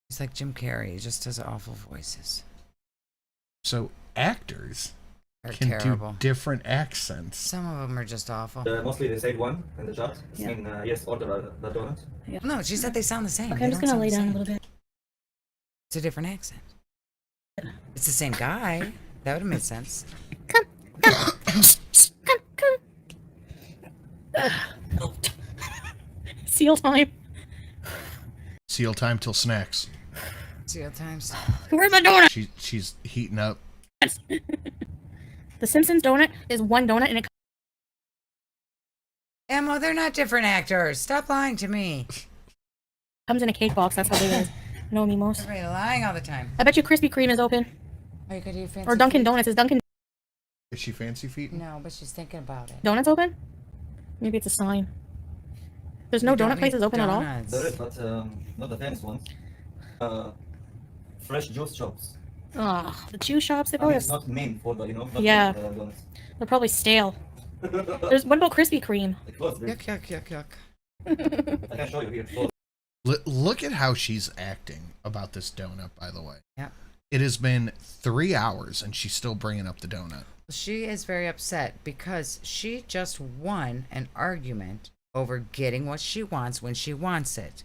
He's like Jim Carrey. He just does awful voices. So actors Are can terrible. do different accents. Some of them are just awful. mostly they said one in the chat. Yeah. Saying yes, order the donut. Yeah. No, she said they sound the same. Okay, They I'm just don't gonna lay sound down the a same. little bit. It's a different accent. It's the same guy. That would have made sense. Seal time. Seal time till snacks. Seal times. Where's my donut? She's heating up. The Simpsons donut is one donut and it Emma, they're not different actors. Stop lying to me. comes in a cake box. That's how they know me most. Everybody lying all the time. I bet you Krispy Kreme is open. Are you gonna do fancy Or Dunkin' feet? Donuts. Is Dunkin' Is she fancy feet? No, but she's thinking about it. Donuts open? Maybe it's a sign. There's no We don't donut need places open at all? donuts. There is, but not the famous ones. Fresh juice shops. Oh, the juice shops. They I mean, probably it's not meant for the, not Yeah. for the donuts. they're probably stale. What about Krispy Kreme? It was Yuck, yuck, yuck, yuck. I can show you here. Close. Look at how she's acting about this donut, by the way. Yeah. It has been 3 hours and she's still bringing up the donut. She is very upset because she just won an argument over getting what she wants when she wants it.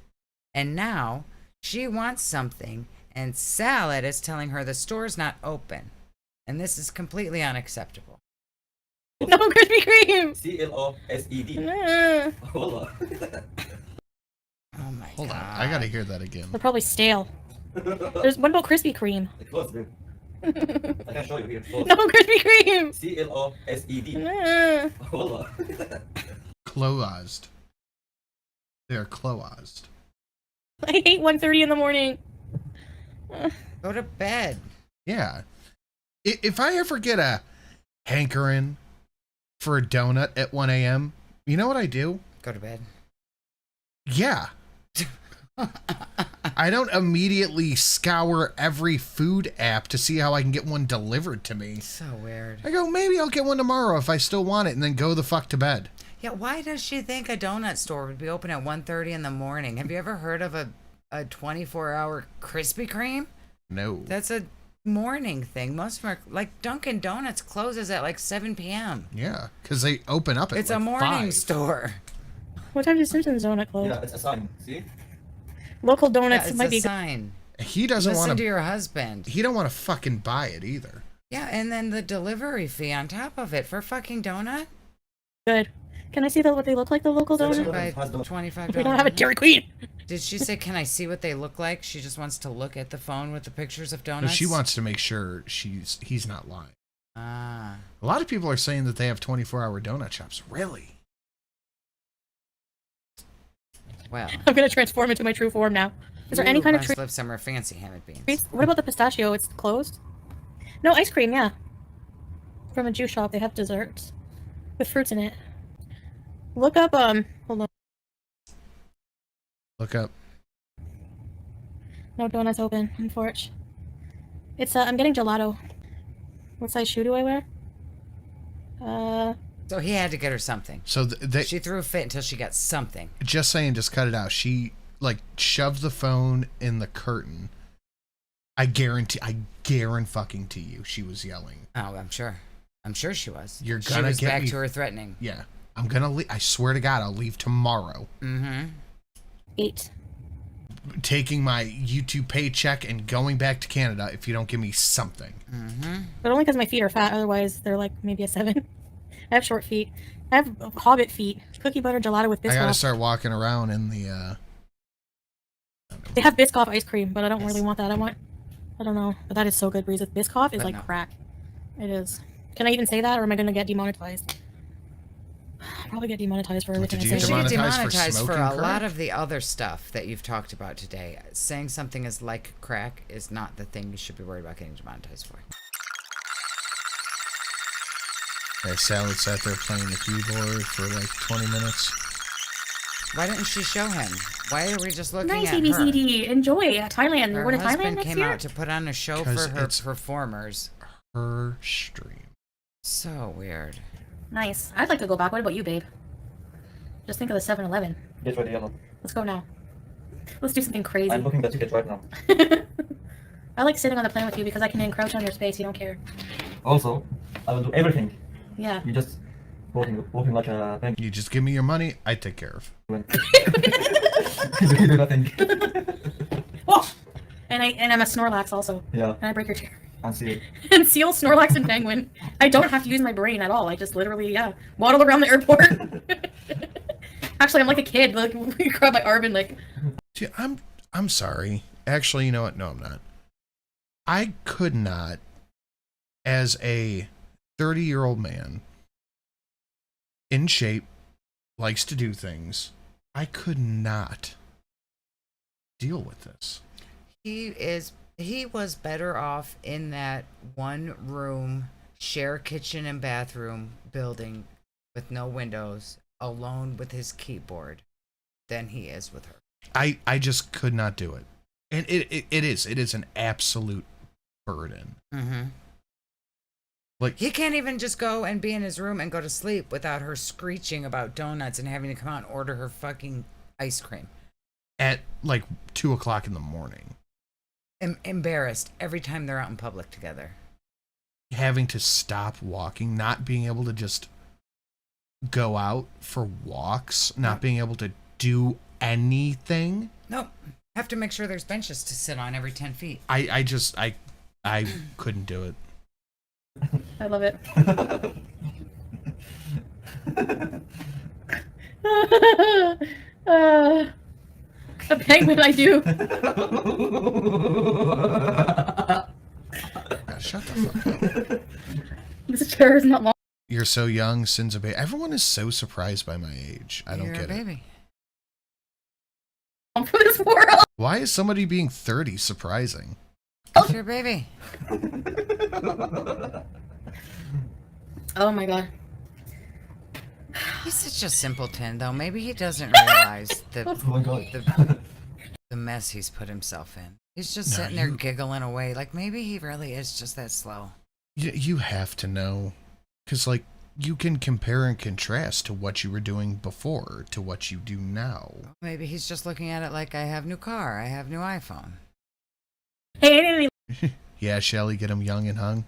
And now she wants something and Salad is telling her the store's not open. And this is completely unacceptable. No Krispy Kreme! CLOSED. Hold on. Oh my Hold god. on, I gotta hear that again. They're probably stale. What about Krispy Kreme? It was, dude. I can show you here. Close. No Krispy Kreme! CLOSED. Hold on. Closed. They're closed. I hate 1:30 in the morning. Go to bed. Yeah. If I ever get a hankering for a donut at 1 a.m., you know what I do? Go to bed. Yeah. I don't immediately scour every food app to see how I can get one delivered to me. So weird. I go, maybe I'll get one tomorrow if I still want it, and then go the fuck to bed. Yeah, why does she think a donut store would be open at 1:30 in the morning? Have you ever heard of a 24-hour Krispy Kreme? No. That's a morning thing. Most of them are, like Dunkin' Donuts closes at like 7 p.m. Yeah, because they open up at It's like a morning 5. store. What time does Simpsons donut close? Yeah, it's a sign. See? Local Yeah, donuts it's might a be sign. He doesn't Listen want to your husband. He don't want to fucking buy it either. Yeah, and then the delivery fee on top of it for a fucking donut. good. Can I see what they look like, the local By donuts? $25. We don't have a Dairy Queen. Did she say, can I see what they look like? She just wants to look at the phone with the pictures of No, donuts? she wants to make sure he's not lying. Ah. A lot of people are saying that they have 24-hour donut shops. Really? Well. I'm gonna transform into my true form now. Is there any Ooh, kind of must treat? live somewhere fancy, ham and beans. treats? What about the pistachio? It's closed. No ice cream. Yeah. From a juice shop, they have desserts with fruits in it. Look up. Hold on. Look up. No donuts open. Unfortunately. It's I'm getting gelato. What size shoe do I wear? So he had to get her something. So she threw a fit until she got something. Just saying, just cut it out. She like shoved the phone in the curtain, I guarantee you, she was yelling. Oh, I'm sure. I'm sure she was. You're She gonna was get back me. to her threatening. Yeah, I'm gonna leave. I swear to God, I'll leave tomorrow. Mm-hmm. 8. Taking my YouTube paycheck and going back to Canada if you don't give me something. Mm-hmm. But only because my feet are fat. Otherwise, they're like maybe a 7. I have short feet. I have hobbit feet. Cookie butter gelato with I Biscoff. gotta start walking around in the. They have Biscoff ice cream, but I don't really want that. I don't know. But that is so good, Breeze. Biscoff is But like no. crack. It is. Can I even say that, or am I going to get demonetized? I'll probably get demonetized for everything I did you say. You should get Demonetized for demonetized for smoking a crack? lot of the other stuff that you've talked about today. Saying something is like crack is not the thing you should be worried about getting demonetized for. Yeah, Salad sat there playing the keyboard for like 20 minutes. Why didn't she show him? Why are we just looking Nice at her? ABCD. Enjoy. Thailand. We're Her going to Thailand husband next came year? out to put on a show for Because her it's performers. Her stream. So weird. Nice. I'd like to go back. What about you, babe? Just think of the 7-Eleven. Get ready, yellow. Let's go now. Let's do something crazy. I'm booking the ticket right now. I like sitting on the plane with you because I can encroach on your space. You don't care. Also, I will do everything. Yeah. You just walking like a bank. You just give me your money, I take care of. You do nothing. Oh! And I'm a Snorlax also. Yeah. And I break your chair. And see it. And Seal, Snorlax, and Penguin. I don't have to use my brain at all. I just literally, waddle around the airport. Actually, I'm like a kid. Like, we grab my arm and like. See, I'm sorry. Actually, you know what? No, I'm not. I could not, as a 30-year-old man, in shape, likes to do things, I could not deal with this. He was better off in that one room, share kitchen and bathroom building with no windows, alone with his keyboard, than he is with her. I just could not do it. And it is an absolute burden. Mm-hmm. Like, he can't even just go and be in his room and go to sleep without her screeching about donuts and having to come out and order her fucking ice cream. At like 2 o'clock in the morning. Embarrassed every time they're out in public together. Having to stop walking, not being able to just go out for walks, not being able to do anything. Nope. Have to make sure there's benches to sit on every 10 feet. I couldn't do it. I love it. A penguin, I do. Shut the fuck up. This chair is not long. You're so young, sin's a baby. Everyone is so surprised by my age. I don't You're get a baby. For this world. Why is somebody being 30 surprising? It's your baby. Oh my god. He's such a simpleton, though. Maybe he doesn't realize the mess he's put himself in. He's just sitting there giggling away. Like, maybe he really is just that slow. You have to know. Because, like, you can compare and contrast to what you were doing before to what you do now. Maybe he's just looking at it like, I have new car, I have new iPhone. Hey, Yeah, Shelly, get him young and hung.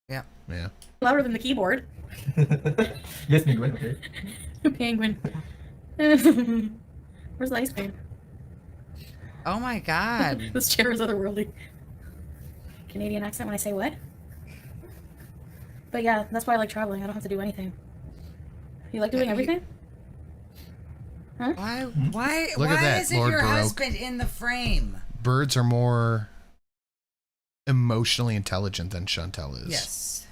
Yeah. Yeah. louder than the keyboard. Yes, penguin, okay. Penguin. Where's the ice cream? Oh my god. This chair is otherworldly. Canadian accent when I say what? But yeah, that's why I like traveling. I don't have to do anything. You like doing everything? Huh? Why Look at that, isn't Lord your Baroque. husband in the frame? Birds are more emotionally intelligent than Chantel is. Yes.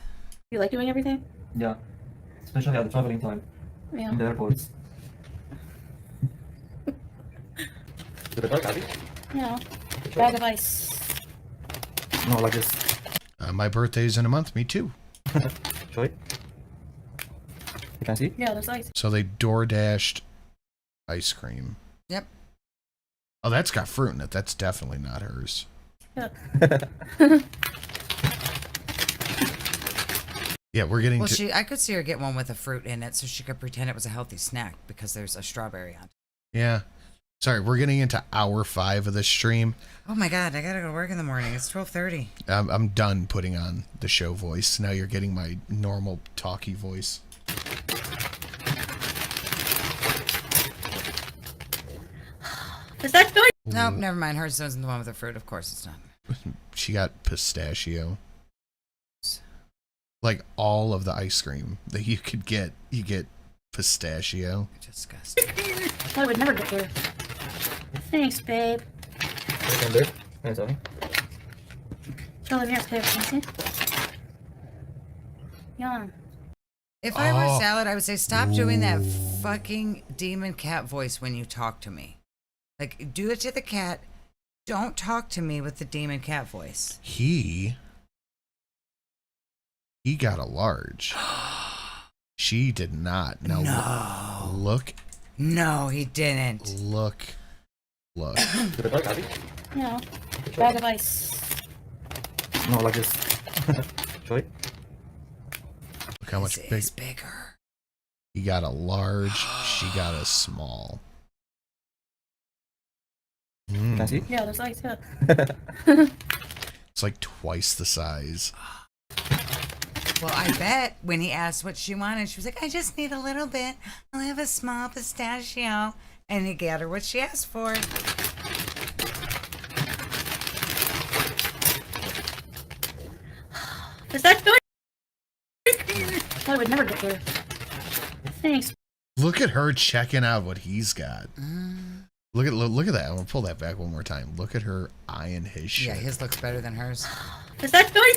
You like doing everything? Yeah. Especially at the traveling time. Yeah. In the airports. To the dark alley? No. Bag of ice. No, like this. My birthday's in a month. Me too. Show it. You can see? Yeah, there's ice. So they door dashed ice cream. Yep. Oh, that's got fruit in it. That's definitely not hers. Yeah. Yeah, we're getting Well, to... I could see her get one with a fruit in it so she could pretend it was a healthy snack because there's a strawberry on it. Yeah. Sorry, we're getting into hour 5 of this stream. Oh my god, I gotta go to work in the morning. It's 12:30. I'm done putting on the show voice. Now you're getting my normal talky voice. Is that going? Nope, never mind. Hers isn't the one with the fruit. Of course it's not. She got pistachio. Like all of the ice cream that you could get, you get pistachio. Disgusting. I would never get there. Thanks, babe. Charlie, here's babe. Can you see? Yawn. If I were Salad, I would say stop doing that fucking demon cat voice when you talk to me. Like, do it to the cat. Don't talk to me with the demon cat voice. He got a large. She did not. No. Look. No, he didn't. Look. No. Bag of ice. No, like this. Show it. Look how much bigger. He got a large. She got a small. Can I see? Yeah, there's ice, yeah. It's like twice the size. Well, I bet when he asked what she wanted, she was like, I just need a little bit. I'll have a small pistachio. And he got her what she asked for. Is that going? I would never get there. Thanks. Look at her checking out what he's got. Look at that. I'm gonna pull that back one more time. Look at her eyeing his shit. Yeah, his looks better than hers. Is that going?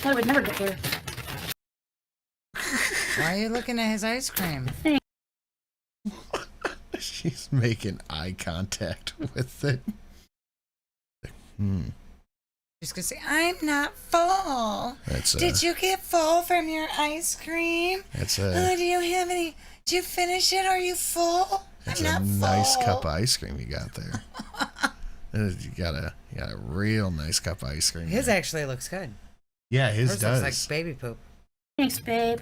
I would never get there. Why are you looking at his ice cream? She's making eye contact with it. She's gonna say, I'm not full. Did you get full from your ice cream? Do you have any? Did you finish it? Are you full? That's a nice cup of ice cream you got there. You got a real nice cup of ice cream. His actually looks good. Yeah, his Hers does. looks like baby poop. Thanks, babe.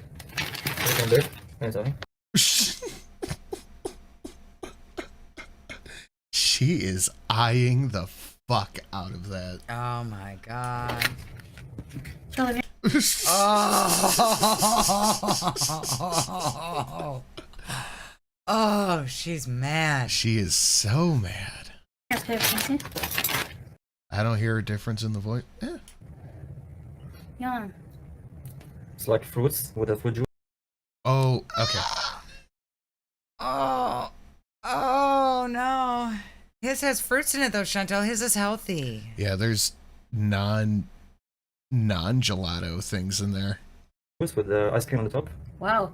She is eyeing the fuck out of that. Oh my god. Charlie, Oh, she's mad. She is so mad. here's babe. Can you see? I don't hear a difference in the voice. Yawn. It's like fruits with a fruit juice. Oh, okay. Oh no. His has fruits in it though, Chantel. His is healthy. Yeah, there's non-gelato things in there. With the ice cream on the top. Wow.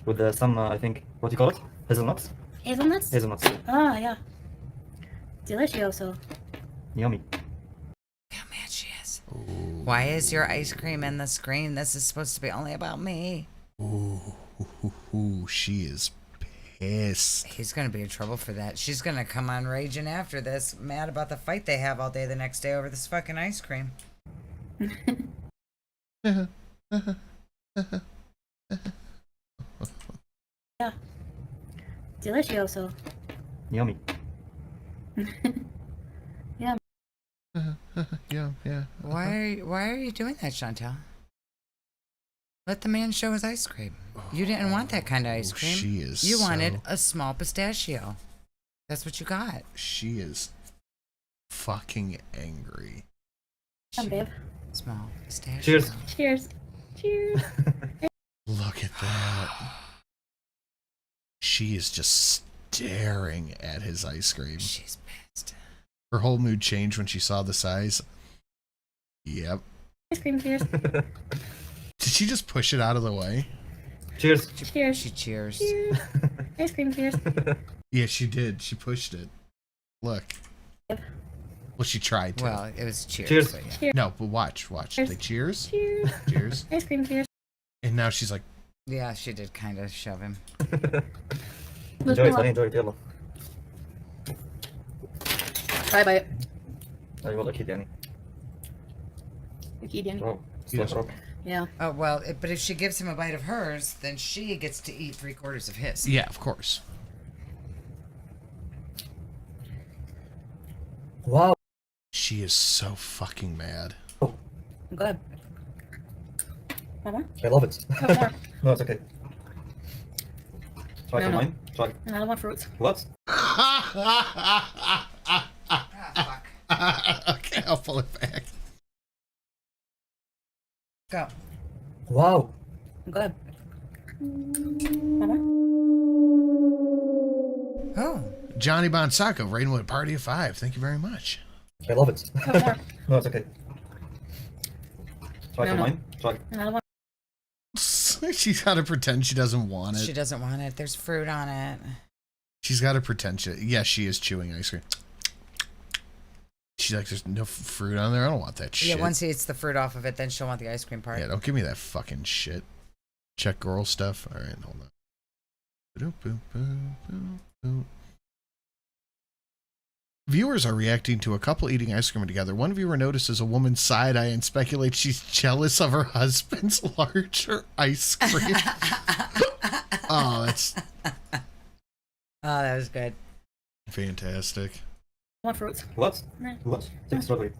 With some, I think, what do you call it? Hazelnuts? Hazelnuts? Hazelnuts. Ah, yeah. Delicioso. Yummy. How mad she is. Why is your ice cream in the screen? This is supposed to be only about me. Ooh, she is pissed. He's gonna be in trouble for that. She's gonna come on raging after this, mad about the fight they have all day the next day over this fucking ice cream. Yeah. Delicioso. Yummy. Yeah. Yeah. Why are you doing that, Chantel? Let the man show his ice cream. You didn't want that kind of ice cream. She is You wanted so- a small pistachio. That's what you got. She is fucking angry. Come, babe. Small pistachio. Cheers. Cheers. Cheers. Look at that. She is just staring at his ice cream. She's pissed. Her whole mood changed when she saw the size. Yep. Ice cream, cheers. Did she just push it out of the way? Cheers. Cheers. She cheers. Cheers. Ice cream, cheers. Yeah, she did. She pushed it. Look. Yep. Well, she tried to. Well, it was cheers. Cheers. But yeah. Cheers. No, but watch. Cheers. They cheers. Cheers. Cheers. Ice cream, cheers. And now she's like, Yeah, she did kind of shove him. Enjoy it, honey. Enjoy it, yellow. Bye bye. I will keep Danny. Okay, Danny. Oh, slash rock. Yeah. Oh, well, but if she gives him a bite of hers, then she gets to eat 3/4 of his. yeah, of course. Wow. She is so fucking mad. Good. Mama? I love it. Have more. No, it's okay. Try No, for no. mine. Try. I don't want fruits. What? Okay, I'll pull it back. Go. Wow. Good. Mama? Oh. Johnny Bonsacco, Rainwood Party of 5. Thank you very much. I love it. Have more. No, it's okay. Try No, for no. mine. Try. I don't want. She's got to pretend she doesn't want it. She doesn't want it. There's fruit on it. She's got to pretend she... Yes, she is chewing ice cream. She's like, there's no fruit on there. I don't want that shit. Yeah, once he eats the fruit off of it, then she'll want the ice cream part. Yeah, don't give me that fucking shit. Check girl stuff. All right, hold on. Viewers are reacting to a couple eating ice cream together. One viewer notices a woman's side eye and speculates she's jealous of her husband's larger ice cream. Oh, that's Oh, that was good. fantastic. I want fruits. What? Nah. What? Take strawberry.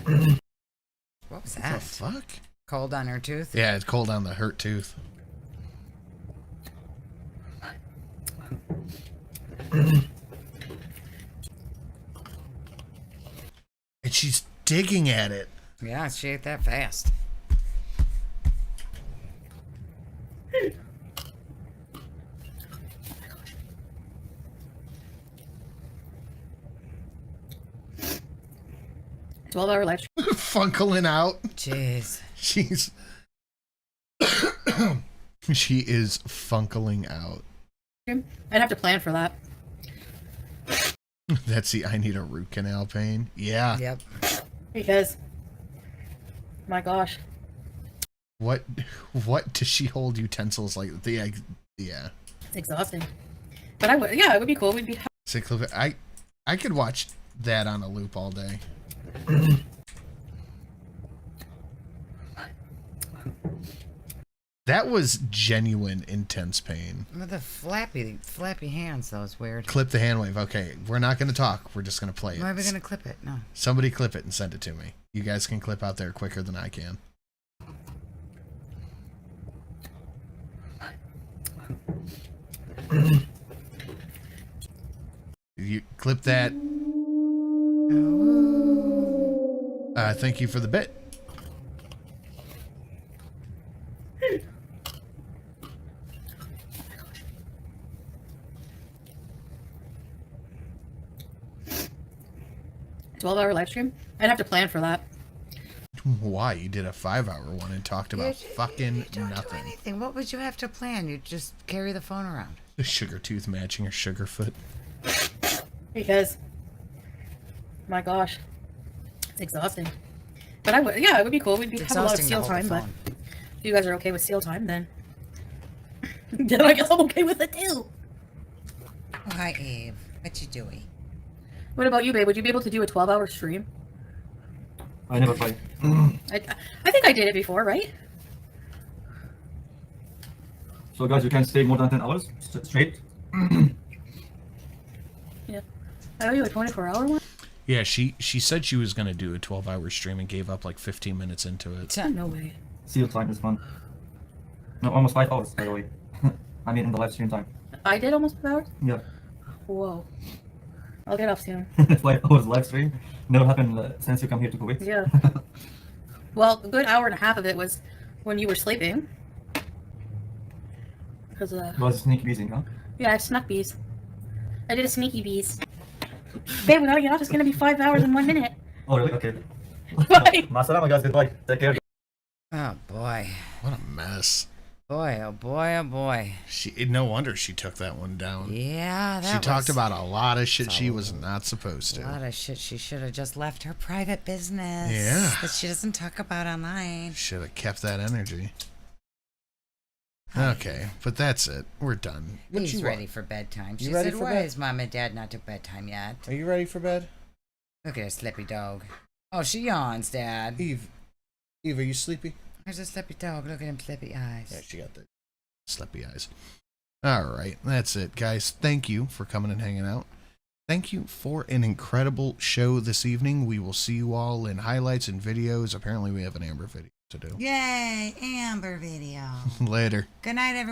What was What that? the fuck? Cold on her tooth? Yeah, it's cold on the hurt tooth. And she's digging at it. Yeah, she ate that fast. $12-hour live stream. Funkling out. Jeez. She's she is funkling out. I'd have to plan for that. That's the I need a root canal pain. Yeah. Yep. Because, my gosh. What does she hold utensils like the egg? Yeah. It's exhausting. But I would, yeah, it would be cool. We'd be. I could watch that on a loop all day. That was genuine intense pain. With the flappy hands, though, is weird. Clip the hand wave. Okay, we're not going to talk. We're just going to play it. Why are we going to clip it? No. Somebody clip it and send it to me. You guys can clip out there quicker than I can. You clip that. Thank you for the bit. $12-hour live stream? I'd have to plan for that. Why? You did a 5-hour one and talked about fucking You don't nothing. do anything. What would you have to plan? You just carry the phone around. The sugar tooth matching her sugar foot. Because, my gosh, it's exhausting. But I would, yeah, it would be cool. We'd be, have a lot of Exhausting to seal hold the time, but phone. if you guys are okay with seal time, then then I guess I'm okay with it too. Oh, hi, Eve. What you doing? What about you, babe? Would you be able to do a 12-hour stream? I never tried. I think I did it before, right? So guys, you can stay more than 10 hours straight? Yeah. I owe you a 24-hour one? Yeah, she said she was going to do a 12-hour stream and gave up like 15 minutes into it. No way. Seal time is fun. No, almost 5 hours, by the way. I mean, in the live stream time. I did almost 5 hours? Yeah. Whoa. I'll get off soon. 5 hours live stream. Never happened since you come here to Kuwait. Yeah. Well, a good hour and a half of it was when you were sleeping. Because, It was sneaky busy, huh? yeah, I snuck bees. I did a sneaky bees. Babe, we gotta get off. It's gonna be 5 hours and 1 minute. Oh, really? Okay. Bye. Masalama, guys. Goodbye. Take care. Oh, boy. What a mess. Boy, oh boy, oh boy. No wonder she took that one down. Yeah, that She talked was about a lot of shit That's she a was not supposed a to. lot of shit. She should have just left her private business. Yeah. That she doesn't talk about online. Should have kept that energy. Okay, but that's it. We're done. What He's you ready want? for bedtime. She You ready said, for why bed? is mom and dad not to bedtime yet? Are you ready for bed? Look at her slippy dog. Oh, she yawns, Dad. Eve, are you sleepy? There's a slippy dog. Look at him slippy eyes. Yeah, she got the sleepy eyes. All right, that's it, guys. Thank you for coming and hanging out. Thank you for an incredible show this evening. We will see you all in highlights and videos. Apparently, we have an Amber video to do. Yay, Amber video. Later. Good night, everyone.